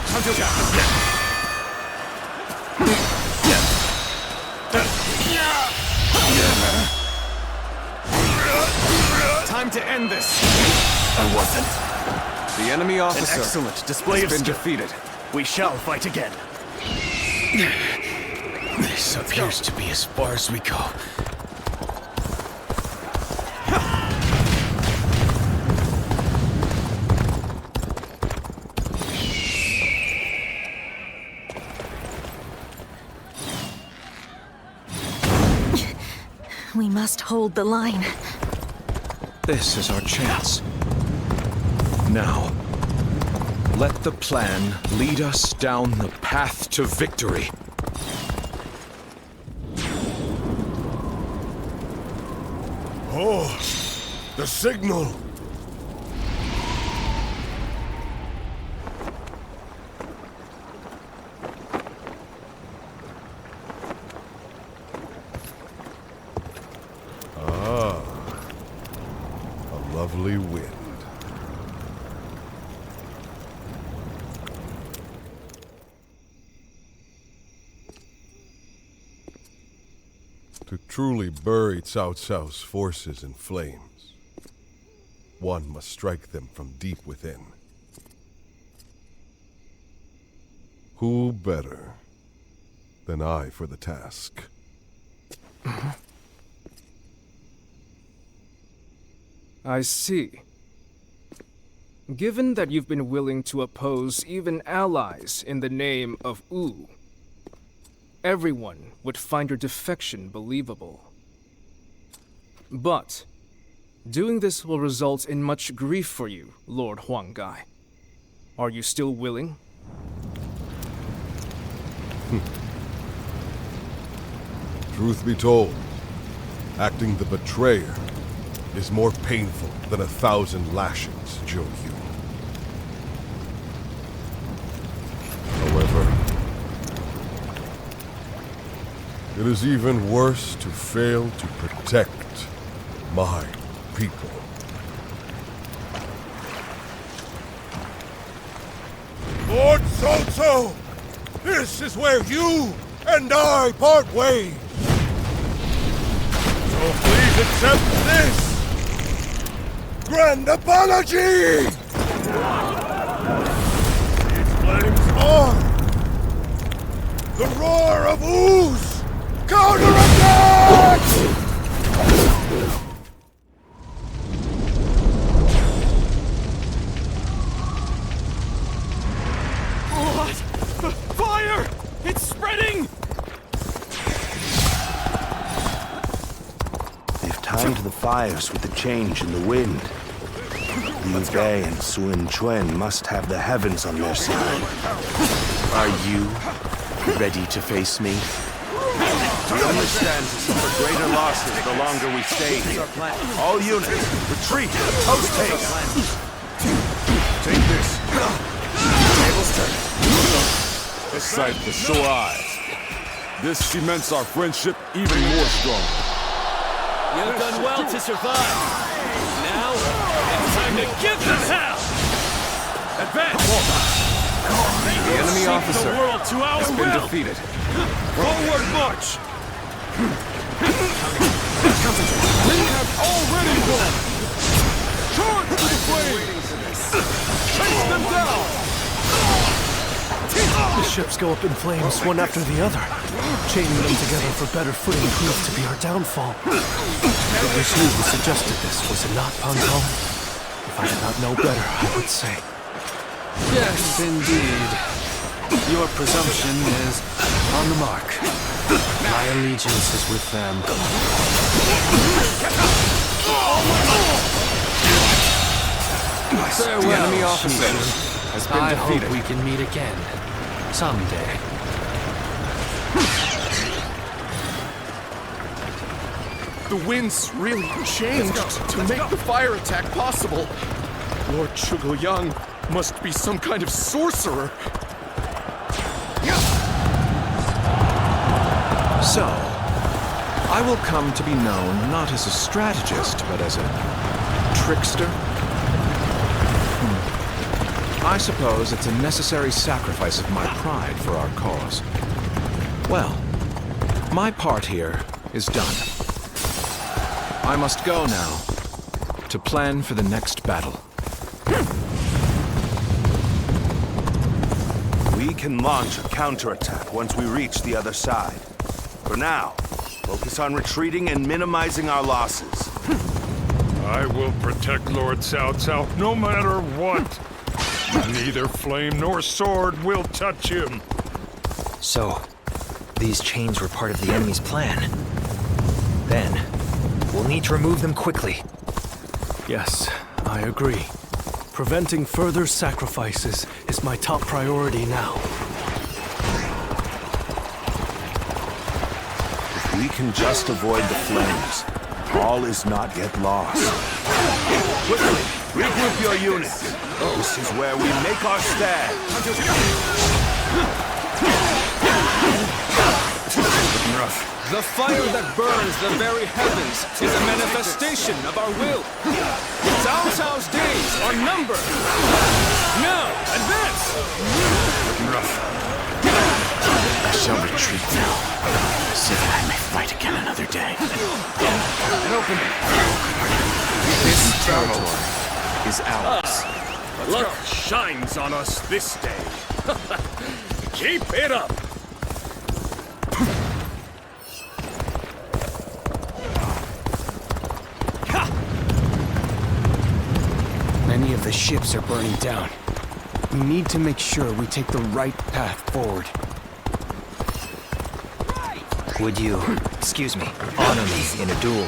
Time to attack. Time to end this. I wasn't. The enemy officer An excellent display of has been skill. defeated. We shall fight again. This appears to be as far as we go. We must hold the line. This is our chance. Now, let the plan lead us down the path to victory. Oh, the signal! Ah, a lovely wind. To truly bury Cao Cao's forces in flames, one must strike them from deep within. Who better than I for the task? I see. Given that you've been willing to oppose even allies in the name of Wu, everyone would find your defection believable. But doing this will result in much grief for you, Lord Huanggai. Are you still willing? Truth be told, acting the betrayer is more painful than 1,000 lashings, Zhou Yu. However, it is even worse to fail to protect my people. Lord Cao Cao, this is where you and I part ways. So please accept this grand apology! These flames are the roar of Wu's counterattack! What? Fire! It's spreading! They've timed the fires with the change in the wind. Liu Bei and Sun Quan must have the heavens on their side. Are you ready to face me? We only stand to suffer greater losses the longer we stay here. All units, retreat! Post haste! Take this. Tables turn. A sight for sore eyes. This cements our friendship even more strong. You've done well to survive. Now, it's time to give them hell! Advance! The enemy officer has been defeated. Forward march! We have already won! Charge to the flames! Chase them down! The ships go up in flames, one after the other. Chaining them together for better footing proved to be our downfall. It was you who suggested this, was it not, Pantal? If I did not know better, I would say. Yes, indeed. Your presumption is on the mark. My allegiance is with them. Farewell, The enemy officer Chibi. has been I defeated. hope we can meet again. Someday. The winds really changed to make the fire attack possible. Lord Zhuge must be some kind of sorcerer. So, I will come to be known not as a strategist, but as a trickster. I suppose it's a necessary sacrifice of my pride for our cause. Well, my part here is done. I must go now to plan for the next battle. We can launch a counterattack once we reach the other side. For now, focus on retreating and minimizing our losses. I will protect Lord Cao Cao no matter what. Neither flame nor sword will touch him. So, these chains were part of the enemy's plan. Then, we'll need to remove them quickly. Yes, I agree. Preventing further sacrifices is my top priority now. If we can just avoid the flames, all is not yet lost. Quickly, regroup your units. This is where we make our stand. Looking rough. The fire that burns the very heavens is a manifestation of our will. Cao Cao's days are numbered. Now, advance! Looking rough. A shall retreat now, so that I may fight again another day. This territory is ours. Luck shines on us this day. Keep it up! Many of the ships are burning down. We need to make sure we take the right path forward. Would you, excuse me, honor me in a duel?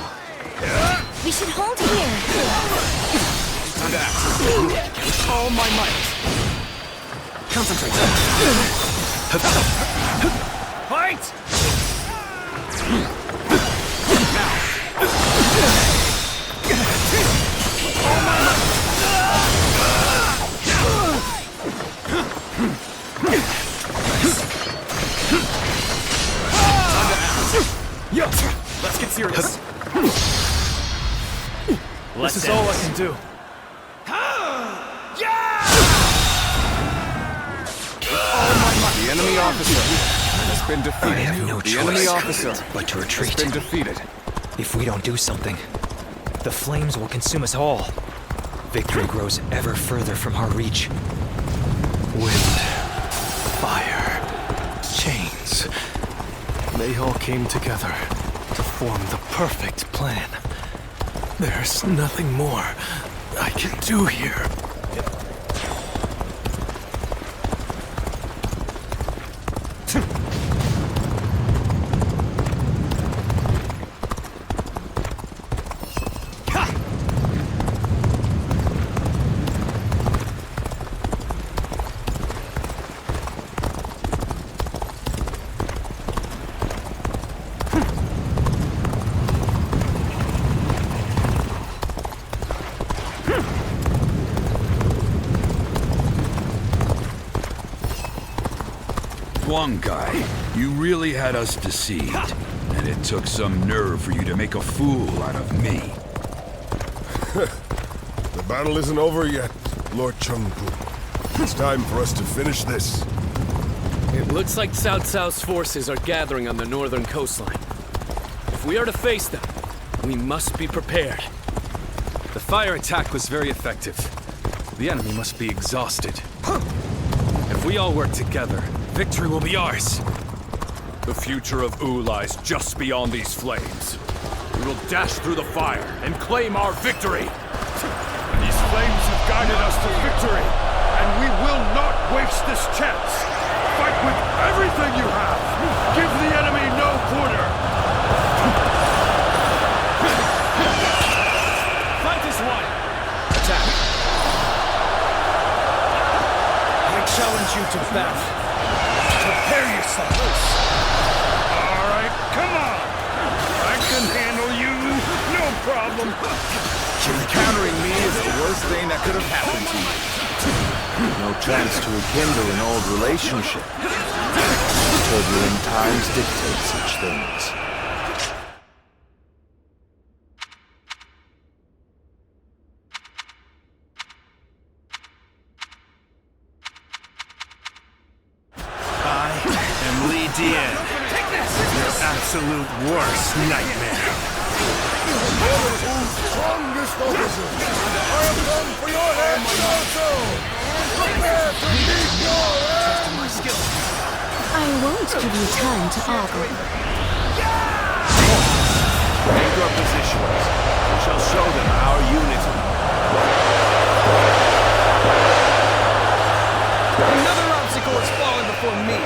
We should hold here. With all my might. Concentrate. Fight! Yo, let's get serious. This is all I can do. The enemy officer has been defeated. I have no The enemy choice officer but to retreat. has been defeated. If we don't do something, the flames will consume us all. Victory grows ever further from our reach. Wind, fire, chains. They all came together to form the perfect plan. There's nothing more I can do here. One guy, you really had us deceived. And it took some nerve for you to make a fool out of me. The battle isn't over yet, Lord Chengpu. It's time for us to finish this. It looks like Cao Cao's forces are gathering on the northern coastline. If we are to face them, we must be prepared. The fire attack was very effective. The enemy must be exhausted. If we all work together, victory will be ours. The future of Wu lies just beyond these flames. We will dash through the fire and claim our victory. These flames have guided us to victory, and we will not waste this chance. Fight with everything you have. Give the enemy no quarter. Fight is won. Attack. I challenge you to battle. Prepare yourselves. All right, come on. I can handle you, no problem. Encountering me is the worst thing that could have happened to you. No chance to rekindle an old relationship. Turbulent times dictate such things. Your absolute worst nightmare. Strongest officer! I have come for your head, Xiao. Prepare to meet your end! I won't give you time to argue. Take your positions. We shall show them our unity. Another obstacle has fallen before me.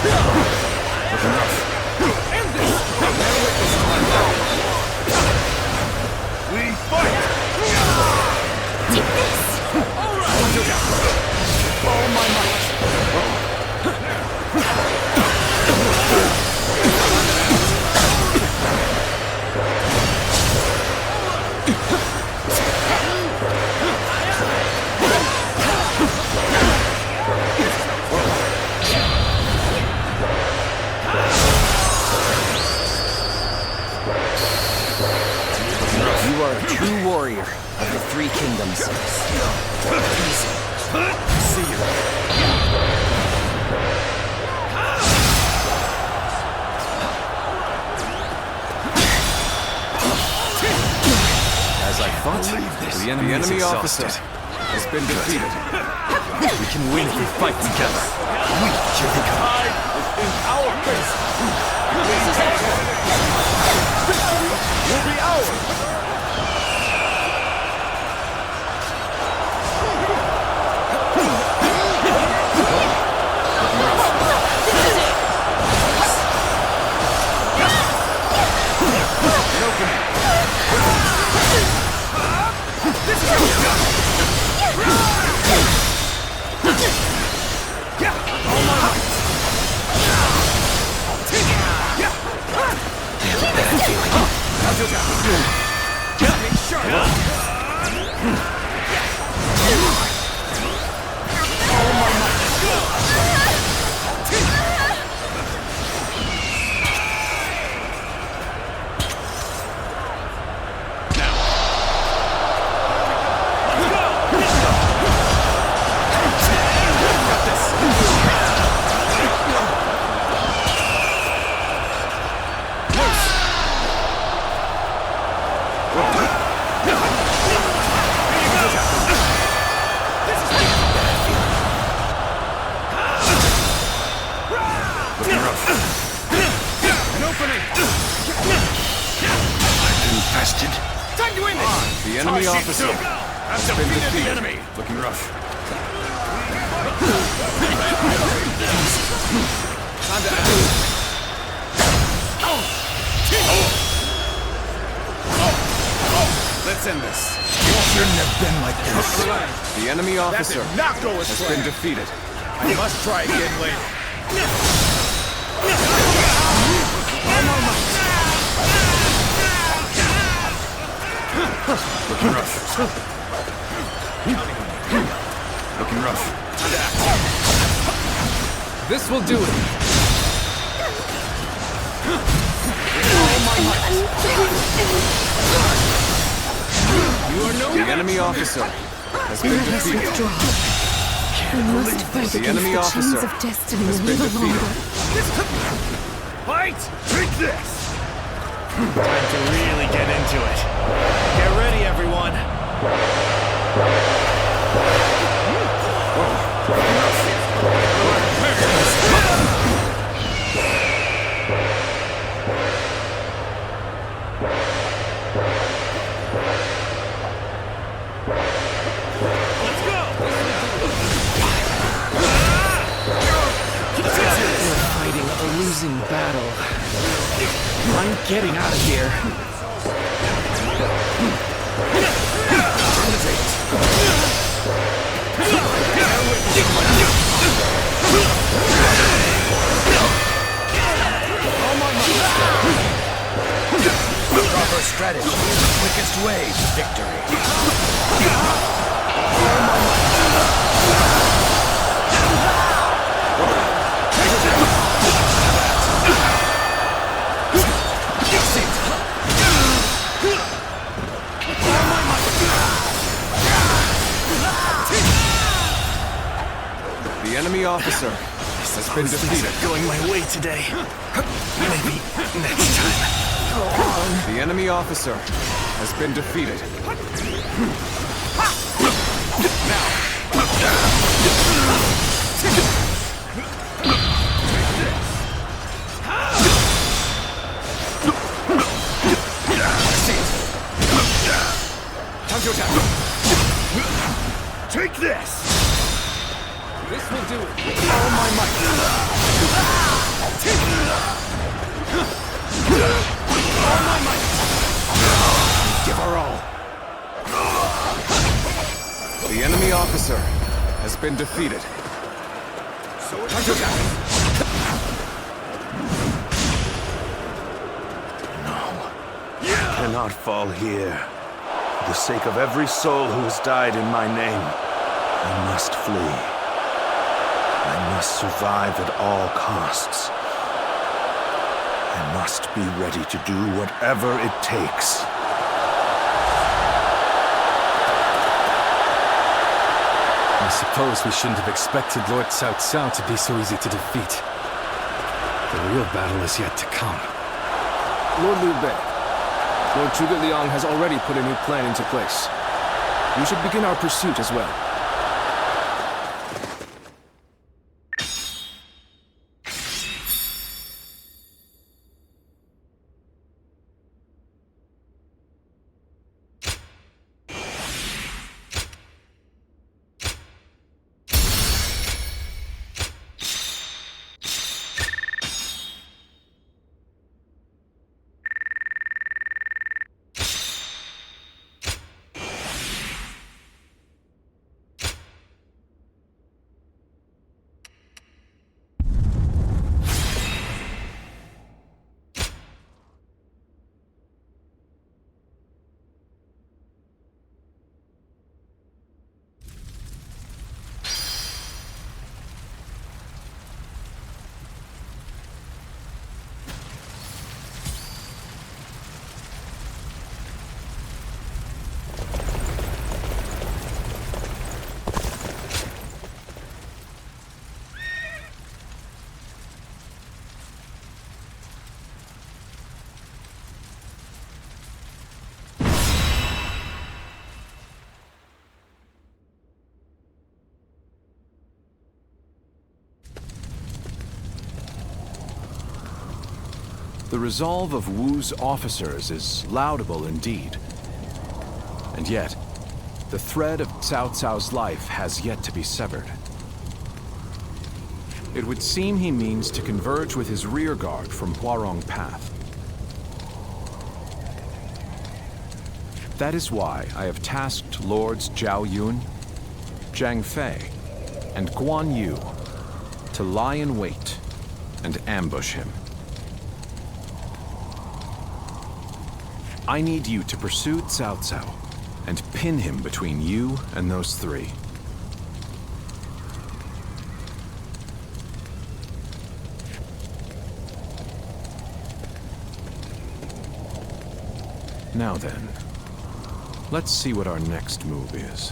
We fight! Take this! All my might! You are a true warrior of the Three Kingdoms. See you. As I thought, the enemy officer has been defeated. We can win if we fight together. We should Hide in our face. Victory will be ours. The enemy officer has been defeated. Looking rough. Time to act. Let's end this. It shouldn't have been like this. The enemy officer That did not go as has planned. been defeated. I must try again later. Looking rough. Looking rough. This will do it. You are no. The enemy officer has been Let us defeated. withdraw. We must fight The against enemy the officer chains of destiny has a been little defeated. longer. Fight! Take this! Time to really get into it. Get ready, everyone. We're fighting a losing battle. I'm getting out of here. Proper strategy is the quickest way to victory. The enemy officer has been defeated. Going my way today. Maybe next time. The enemy officer has been defeated. Time to attack. Take this! This will do it. All my might. officer has been defeated. I cannot fall here. For the sake of every soul who has died in my name, I must flee. I must survive at all costs. I must be ready to do whatever it takes. I suppose we shouldn't have expected Lord Cao Cao to be so easy to defeat. The real battle is yet to come. Lord Liu Bei, Lord Zhuge Liang has already put a new plan into place. We should begin our pursuit as well. The resolve of Wu's officers is laudable indeed. And yet, the thread of Cao Cao's life has yet to be severed. It would seem he means to converge with his rearguard from Huarong Path. That is why I have tasked Lords Zhao Yun, Zhang Fei, and Guan Yu to lie in wait and ambush him. I need you to pursue Cao Cao and pin him between you and those three. Now then, let's see what our next move is.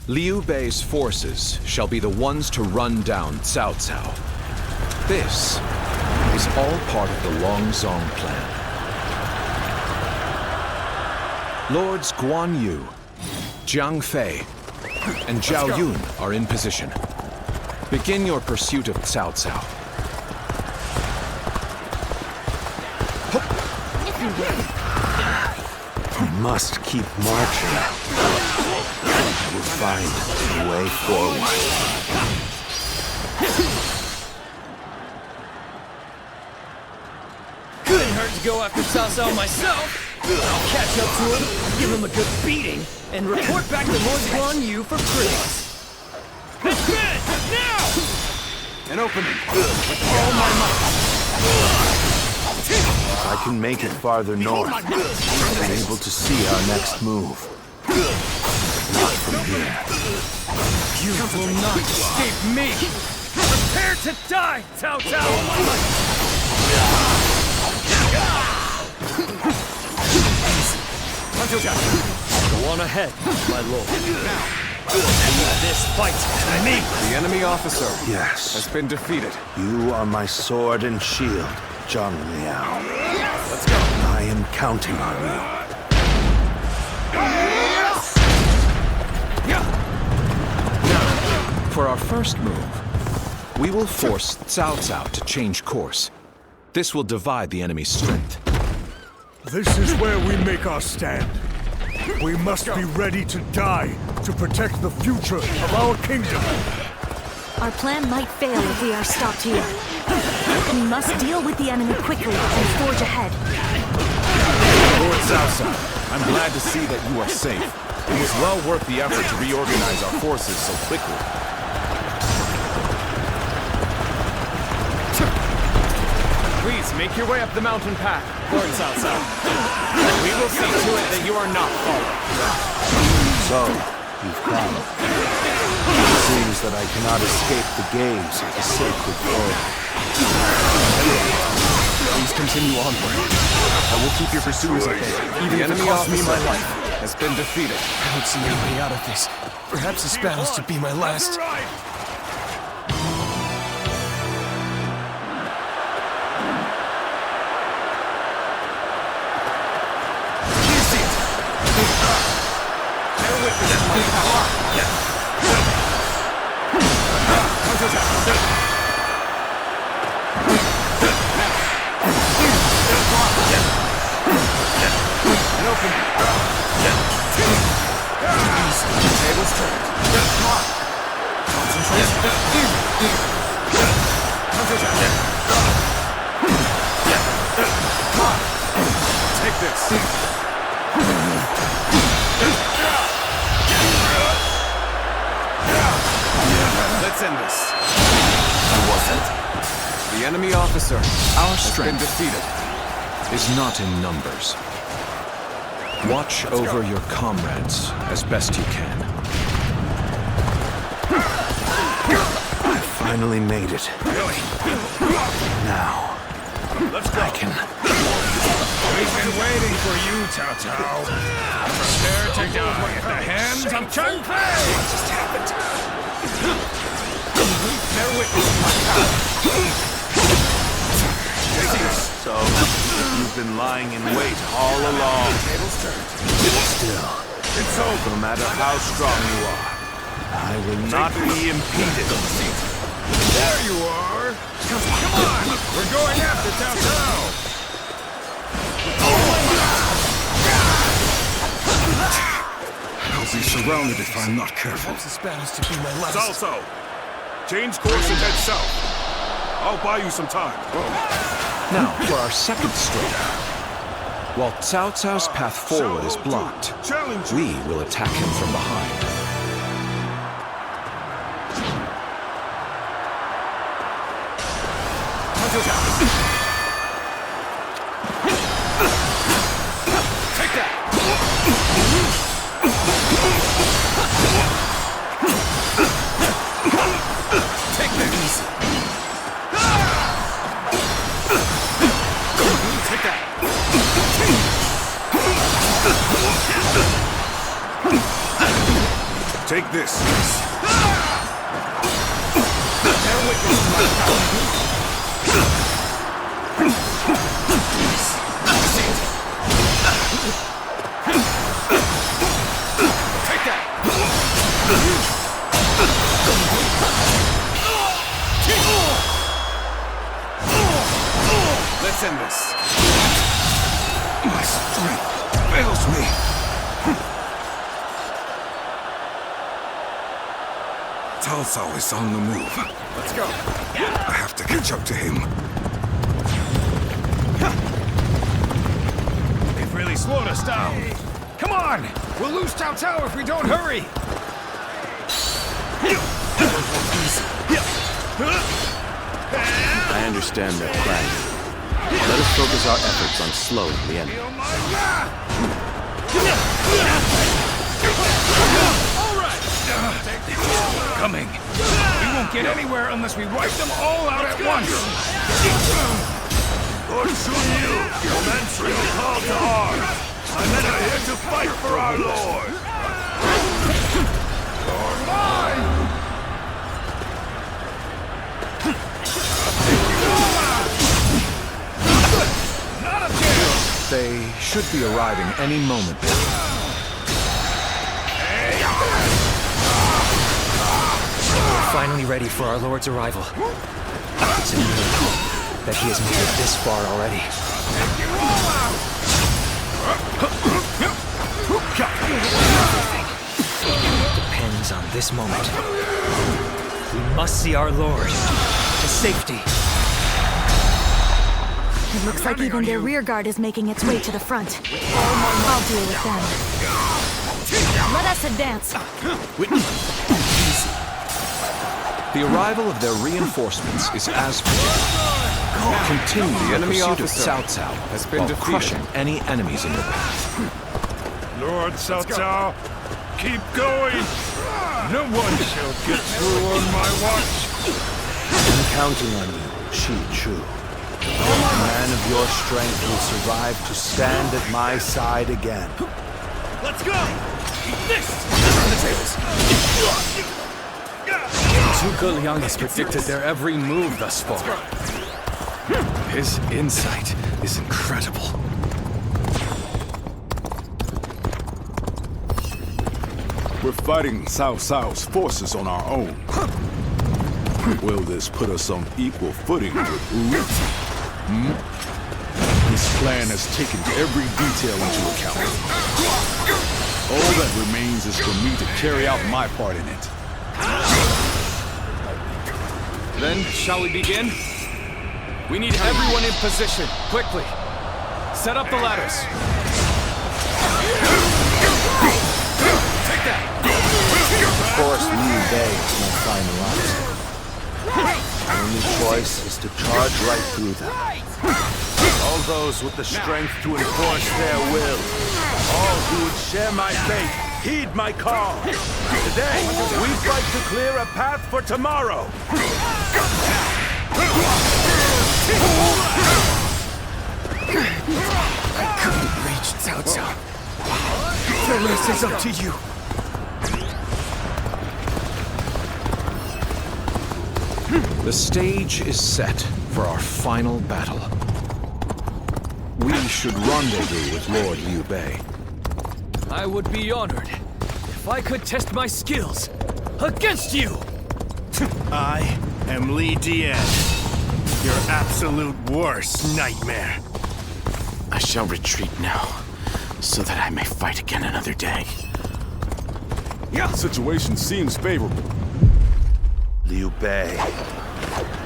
Liu Bei's forces shall be the ones to run down Cao Cao. This is all part of the Longzong plan. Lords Guan Yu, Zhang Fei, and Zhao Yun are in position. Begin your pursuit of Cao Cao. I must keep marching. I will find a way forward. Couldn't hurt to go after Cao Cao myself. I'll catch up to him, give him a good beating, and report back to Lord Guan Yu for praise. That's it! Now! An opening. With all my might. I can make it farther north. I'm able to see our next move. Not from here. You will not escape me! Prepare to die, Cao Cao! Go on ahead, my lord. Now, this fight, I mean! The enemy officer Yes. has been defeated. You are my sword and shield, Zhang Liao. Let's go. I am counting on you. For our first move, we will force Cao Cao to change course. This will divide the enemy's strength. This is where we make our stand. We must be ready to die to protect the future of our kingdom. Our plan might fail if we are stopped here. We must deal with the enemy quickly and forge ahead. Lord Cao Cao, I'm glad to see that you are safe. It was well worth the effort to reorganize our forces so quickly. Please make your way up the mountain path, Lord Cao Cao. We will see to it that you are not followed. So, you've come. It seems that I cannot escape the gaze of the sacred foe. Please continue onward. I will keep your pursuers at bay, even if it costs me my life. Has been defeated. I don't see any way out of this. Perhaps this battle's to be my last. Take this. Let's end this. I wasn't. The enemy officer, Our has been strength defeated. is not in numbers. Watch over your comrades as best you can. I finally made it. Now, I can... We've been waiting for you, Cao Cao. Prepare to die at the hands of Xiao Pei! What just happened? Bear witness to my power. So, you've been lying in wait all along. Still, no matter how strong you are, I will not be impeded. There you are! Come on! We're going after Cao Cao! I'll be surrounded if I'm not careful. This battle's to be my last. Cao Cao, change course and head south. I'll buy you some time. Now, for our second stroke. While Cao Cao's path forward is blocked, we will attack him from behind. Take that! Take that easy. Take that. Take this. Bear witness to my power. Take that. Let's end this. My strength fails me. Cao Cao is on the move. Let's go. I have to catch up to him. If really slowed us down. Come on! We'll lose Cao Cao if we don't hurry! I understand their plan. Let us focus our efforts on slowing the enemy. Coming. We won't get anywhere unless we wipe them all out at once. Lord Xinye, commencing the call to arms. My men are here to fight for our lord. You're mine! Not a chance! They should be arriving any moment. We're finally ready for our Lord's arrival. It's a miracle that he has made it this far already. Everything depends on this moment. We must see our Lord to safety. It looks like even their rear guard is making its way to the front. I'll deal with them. Let us advance. The arrival of their reinforcements is as predicted. Continue the enemy pursuit of officer Cao Cao has been while defeated. crushing any enemies in your path. Lord Cao Cao, keep going! No one shall get through on my watch! I'm counting on you, Chu. A man of your strength will survive to stand at my side again. Let's go! This! On the tables! Zhuge Liang has predicted their every move thus far. His insight is incredible. We're fighting Cao Cao's forces on our own. Will this put us on equal footing with Wu? This plan has taken every detail into account. All that remains is for me to carry out my part in it. Then, shall we begin? We need everyone in position, quickly. Set up the ladders. Take that! Of course, Liu Bei is my final obstacle. My only choice is to charge right through them. All those with the strength to enforce their will, all who would share my fate, heed my call. Today, we fight to clear a path for tomorrow. I couldn't reach Cao Cao. The rest is up to you. The stage is set for our final battle. We should rendezvous with Lord Liu Bei. I would be honored if I could test my skills against you! I am Li Dian, your absolute worst nightmare. I shall retreat now, so that I may fight again another day. The situation seems favorable. Liu Bei.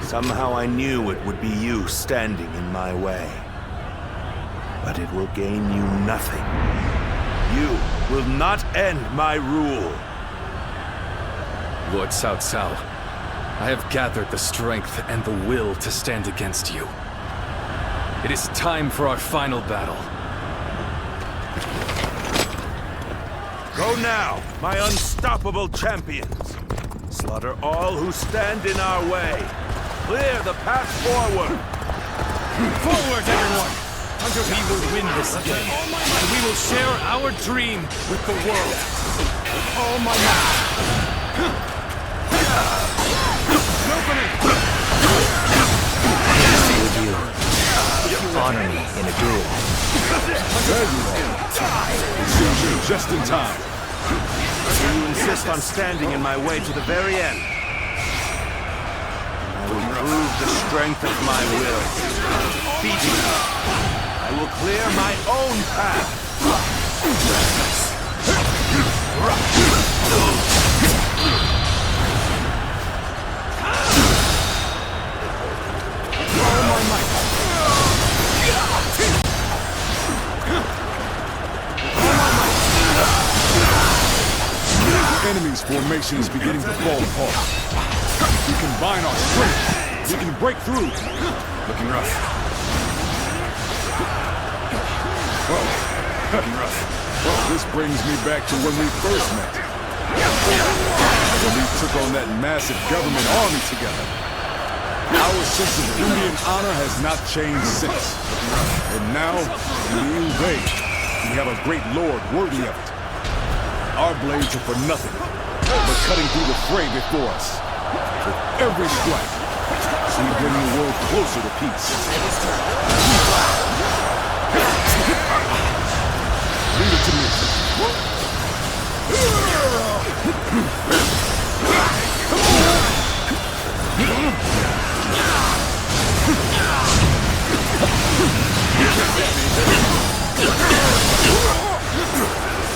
Somehow I knew it would be you standing in my way. But it will gain you nothing. You will not end my rule. Lord Cao Cao, I have gathered the strength and the will to stand against you. It is time for our final battle. Go now, my unstoppable champions. Slaughter all who stand in our way. Clear the path forward. Forward, everyone! We will win this game, and we will share our dream with the world. All my might. With you. Honor me in a duel. There you are. Xinye just in time. So you insist on standing in my way to the very end? I will prove the strength of my will. Defeating you, I will clear my own path. formation is beginning to fall apart. If we combine our strength, we can break through. Looking rough. Whoa, looking rough. Well, this brings me back to when we first met. When we took on that massive government army together. Our sense of duty and honor has not changed since. And now, in Liu Bei, we have a great lord worthy of it. Our blades are for nothing, but cutting through the fray before us. With every strike, we bring the world closer to peace. Leave it to me.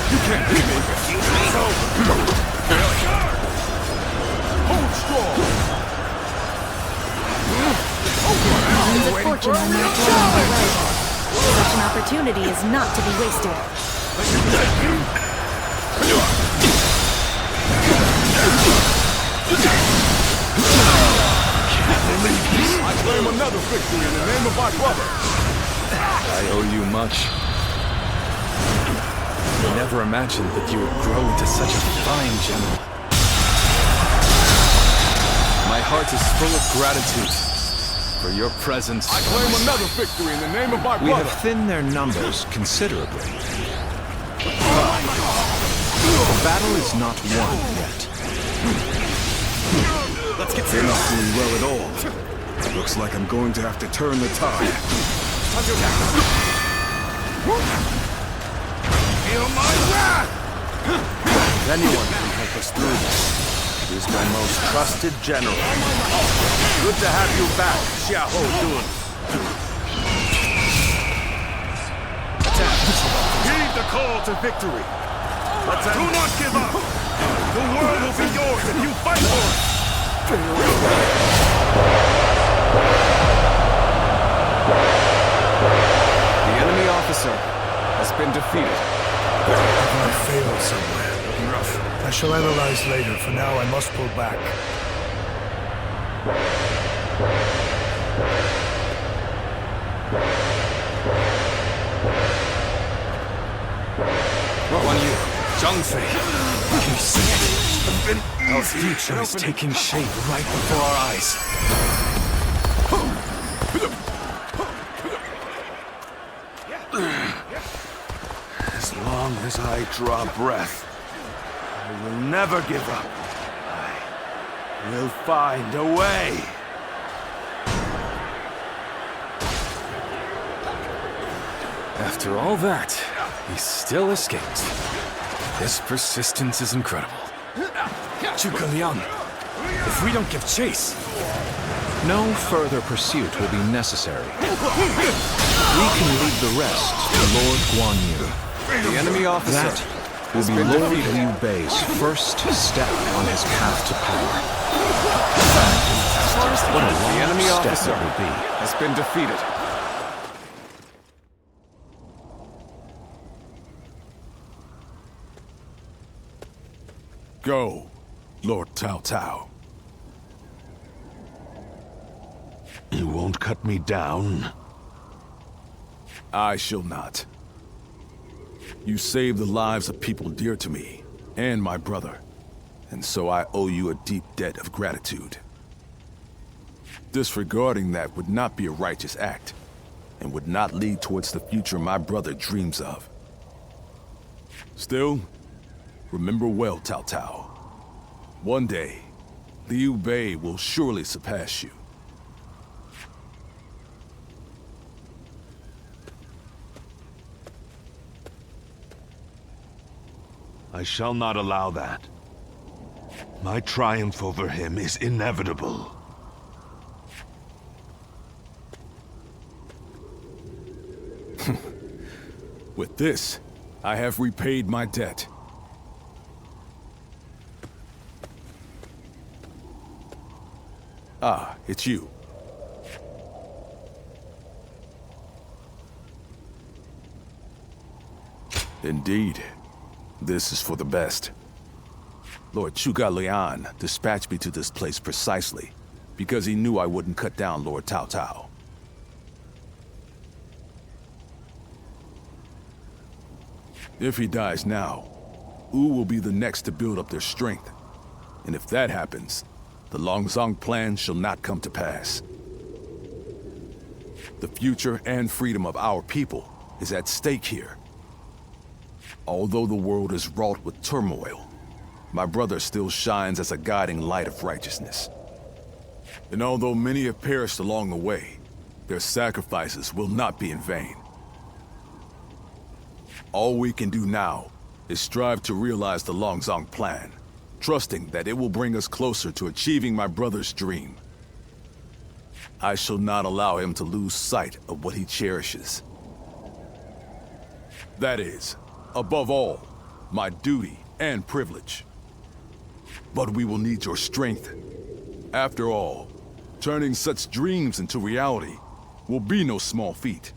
You can't beat me. It's over. Hold strong. Lines of fortune are not along the road. Such an opportunity is not to be wasted. I claim another victory in the name of my brother. I owe you much. I never imagined that you would grow into such a fine general. My heart is full of gratitude for your presence. I claim another victory in the name of my brother. We have thinned their numbers considerably. The battle is not won yet. Let's get They're not doing well at all. Looks like I'm going to have to turn the tide. Feel my wrath! If anyone can help us through this, he is my most trusted general. Good to have you back, Xiao Dun. Heed the call to victory. Do not give up. The world will be yours if you fight for it. The enemy officer has been defeated. I failed somewhere. Rough. I shall analyze later. For now, I must pull back. Guan Yu, Zhang Fei, can you see it? Our future is taking shape right before our eyes. As long as I draw breath, I will never give up. I will find a way. After all that, he still escaped. His persistence is incredible. Zhuge Liang, if we don't give chase... No further pursuit will be necessary. We can leave the rest to Lord Guan Yu. The enemy officer That will be Lord Liu Bei's first step on his path to power. What a long The enemy step officer it will be. has been defeated. Go, Lord Cao Cao. You won't cut me down? I shall not. You saved the lives of people dear to me, and my brother, and so I owe you a deep debt of gratitude. Disregarding that would not be a righteous act, and would not lead towards the future my brother dreams of. Still, remember well, Cao Cao. One day, Liu Bei will surely surpass you. I shall not allow that. My triumph over him is inevitable. With this, I have repaid my debt. Ah, it's you. Indeed. This is for the best. Lord Lian dispatched me to this place precisely because he knew I wouldn't cut down Lord Cao Cao. If he dies now, Wu will be the next to build up their strength. And if that happens, the Longzong plan shall not come to pass. The future and freedom of our people is at stake here. Although the world is wrought with turmoil, my brother still shines as a guiding light of righteousness. And although many have perished along the way, their sacrifices will not be in vain. All we can do now is strive to realize the Longzong plan, trusting that it will bring us closer to achieving my brother's dream. I shall not allow him to lose sight of what he cherishes. That is, above all, my duty and privilege. But we will need your strength. After all, turning such dreams into reality will be no small feat.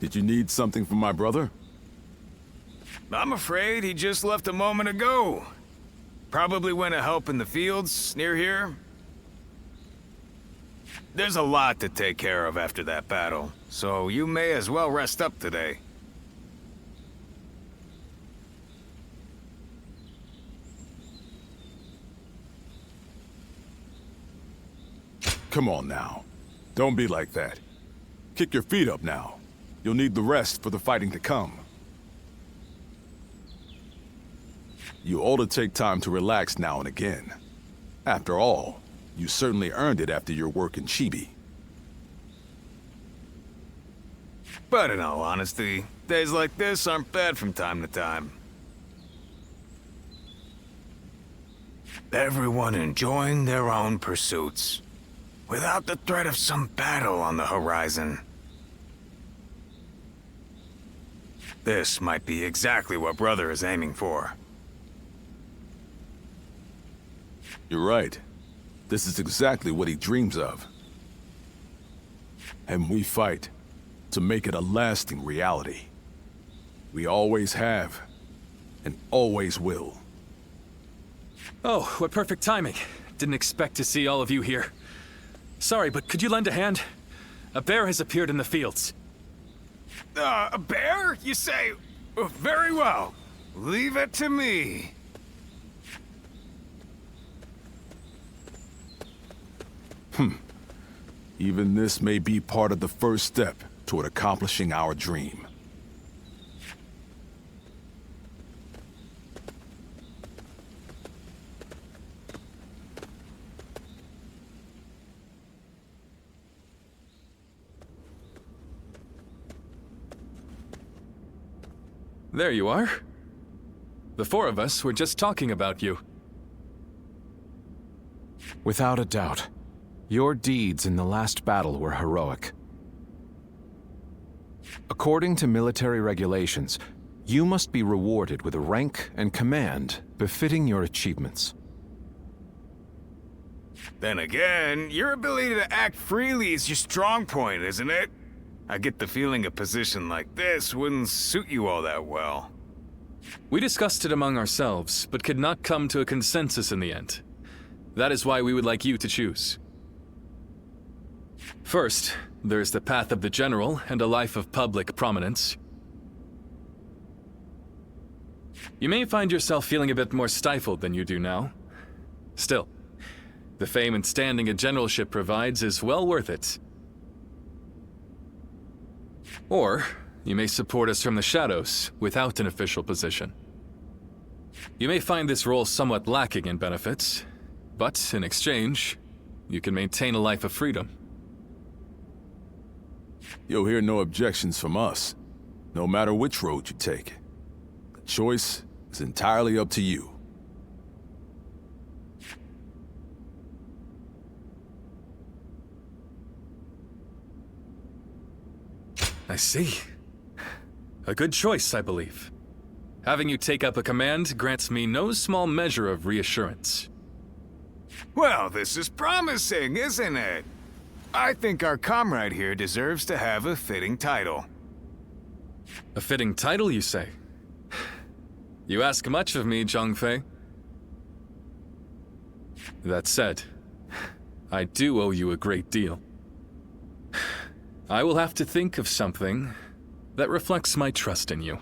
Did you need something from my brother? I'm afraid he just left a moment ago. Probably went to help in the fields near here. There's a lot to take care of after that battle, so you may as well rest up today. Come on now. Don't be like that. Kick your feet up now. You'll need the rest for the fighting to come. You ought to take time to relax now and again. After all, you certainly earned it after your work in Chibi. But in all honesty, days like this aren't bad from time to time. Everyone enjoying their own pursuits, without the threat of some battle on the horizon. This might be exactly what Brother is aiming for. You're right. This is exactly what he dreams of. And we fight to make it a lasting reality. We always have, and always will. Oh, what perfect timing. Didn't expect to see all of you here. Sorry, but could you lend a hand? A bear has appeared in the fields. A bear, you say? Very well. Leave it to me. Even this may be part of the first step toward accomplishing our dream. There you are. The four of us were just talking about you. Without a doubt, your deeds in the last battle were heroic. According to military regulations, you must be rewarded with a rank and command befitting your achievements. Then again, your ability to act freely is your strong point, isn't it? I get the feeling a position like this wouldn't suit you all that well. We discussed it among ourselves, but could not come to a consensus in the end. That is why we would like you to choose. First, there's the path of the general and a life of public prominence. You may find yourself feeling a bit more stifled than you do now. Still, the fame and standing a generalship provides is well worth it. Or, you may support us from the shadows without an official position. You may find this role somewhat lacking in benefits, but in exchange, you can maintain a life of freedom. You'll hear no objections from us, no matter which road you take. The choice is entirely up to you. I see. A good choice, I believe. Having you take up a command grants me no small measure of reassurance. Well, this is promising, isn't it? I think our comrade here deserves to have a fitting title. A fitting title, you say? You ask much of me, Zhang Fei. That said, I do owe you a great deal. I will have to think of something that reflects my trust in you.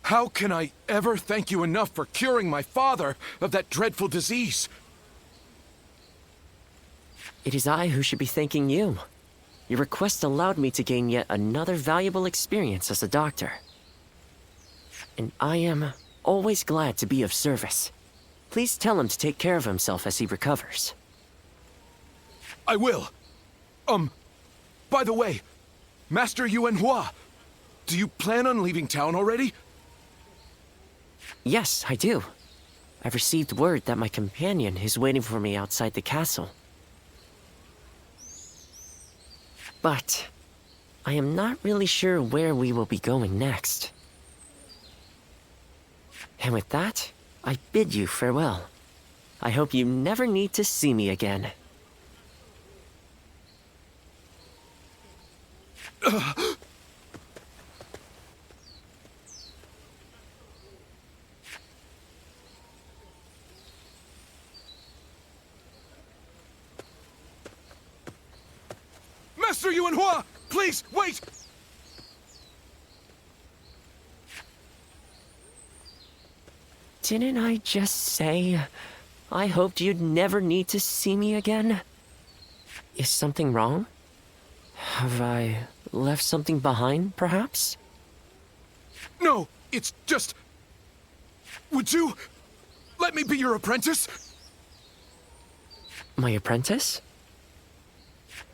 How can I ever thank you enough for curing my father of that dreadful disease? It is I who should be thanking you. Your request allowed me to gain yet another valuable experience as a doctor. And I am always glad to be of service. Please tell him to take care of himself as he recovers. I will. By the way, Master Yuan Hua, do you plan on leaving town already? Yes, I do. I've received word that my companion is waiting for me outside the castle. But I am not really sure where we will be going next. And with that, I bid you farewell. I hope you never need to see me again. Master Yuan Hua, please, wait! Didn't I just say I hoped you'd never need to see me again? Is something wrong? Have I left something behind, perhaps? No, it's just... Would you let me be your apprentice? My apprentice?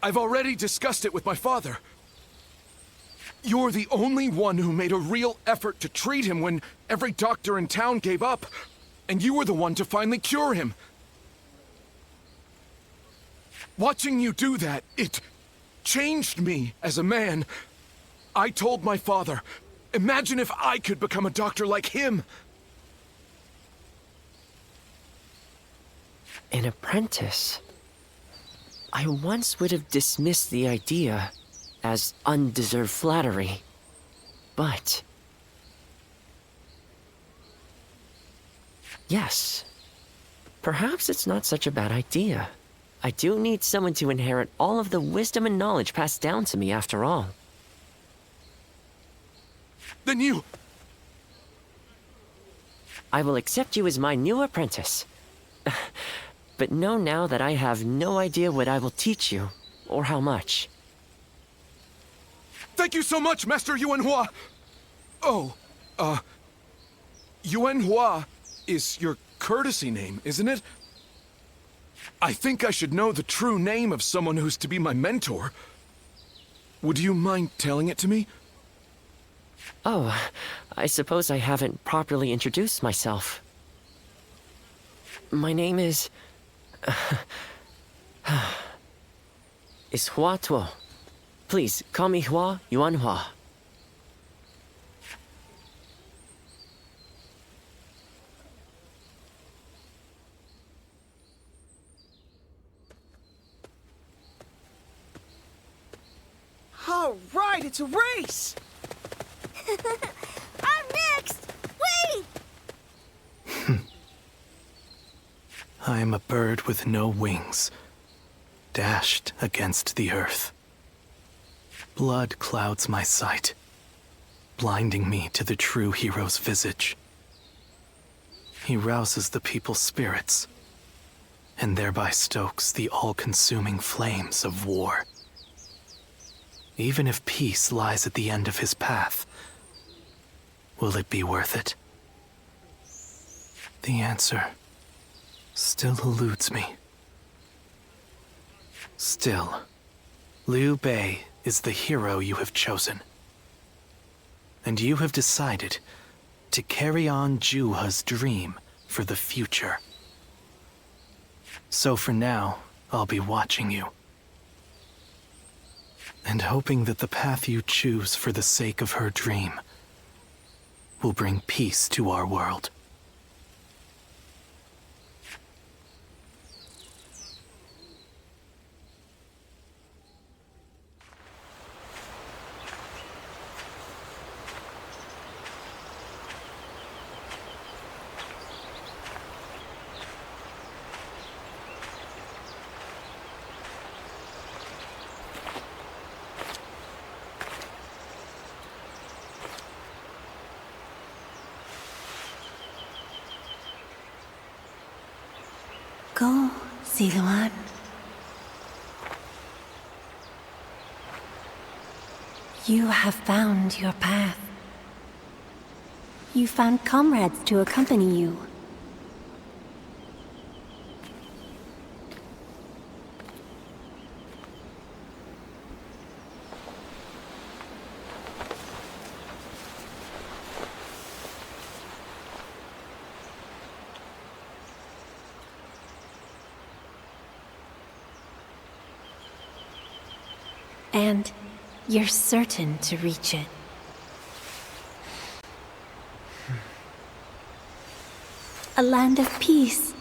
I've already discussed it with my father. You're the only one who made a real effort to treat him when every doctor in town gave up, and you were the one to finally cure him. Watching you do that, it changed me as a man. I told my father, imagine if I could become a doctor like him. An apprentice? I once would have dismissed the idea as undeserved flattery, but... Yes, perhaps it's not such a bad idea. I do need someone to inherit all of the wisdom and knowledge passed down to me after all. Then you... I will accept you as my new apprentice. But know now that I have no idea what I will teach you, or how much. Thank you so much, Master Yuan Hua! Oh, Yuan Hua is your courtesy name, isn't it? I think I should know the true name of someone who's to be my mentor. Would you mind telling it to me? Oh, I suppose I haven't properly introduced myself. My name is... is Hua Tuo. Please, call me Hua Yuan Hua. All right, it's a race! I'm next! Wait! I am a bird with no wings, dashed against the earth. Blood clouds my sight, blinding me to the true hero's visage. He rouses the people's spirits, and thereby stokes the all-consuming flames of war. Even if peace lies at the end of his path, will it be worth it? The answer still eludes me. Still, Liu Bei is the hero you have chosen. And you have decided to carry on Juha's dream for the future. So for now, I'll be watching you. And hoping that the path you choose for the sake of her dream will bring peace to our world. Go, Ziluan. You have found your path. You found comrades to accompany you. And you're certain to reach it. A land of peace,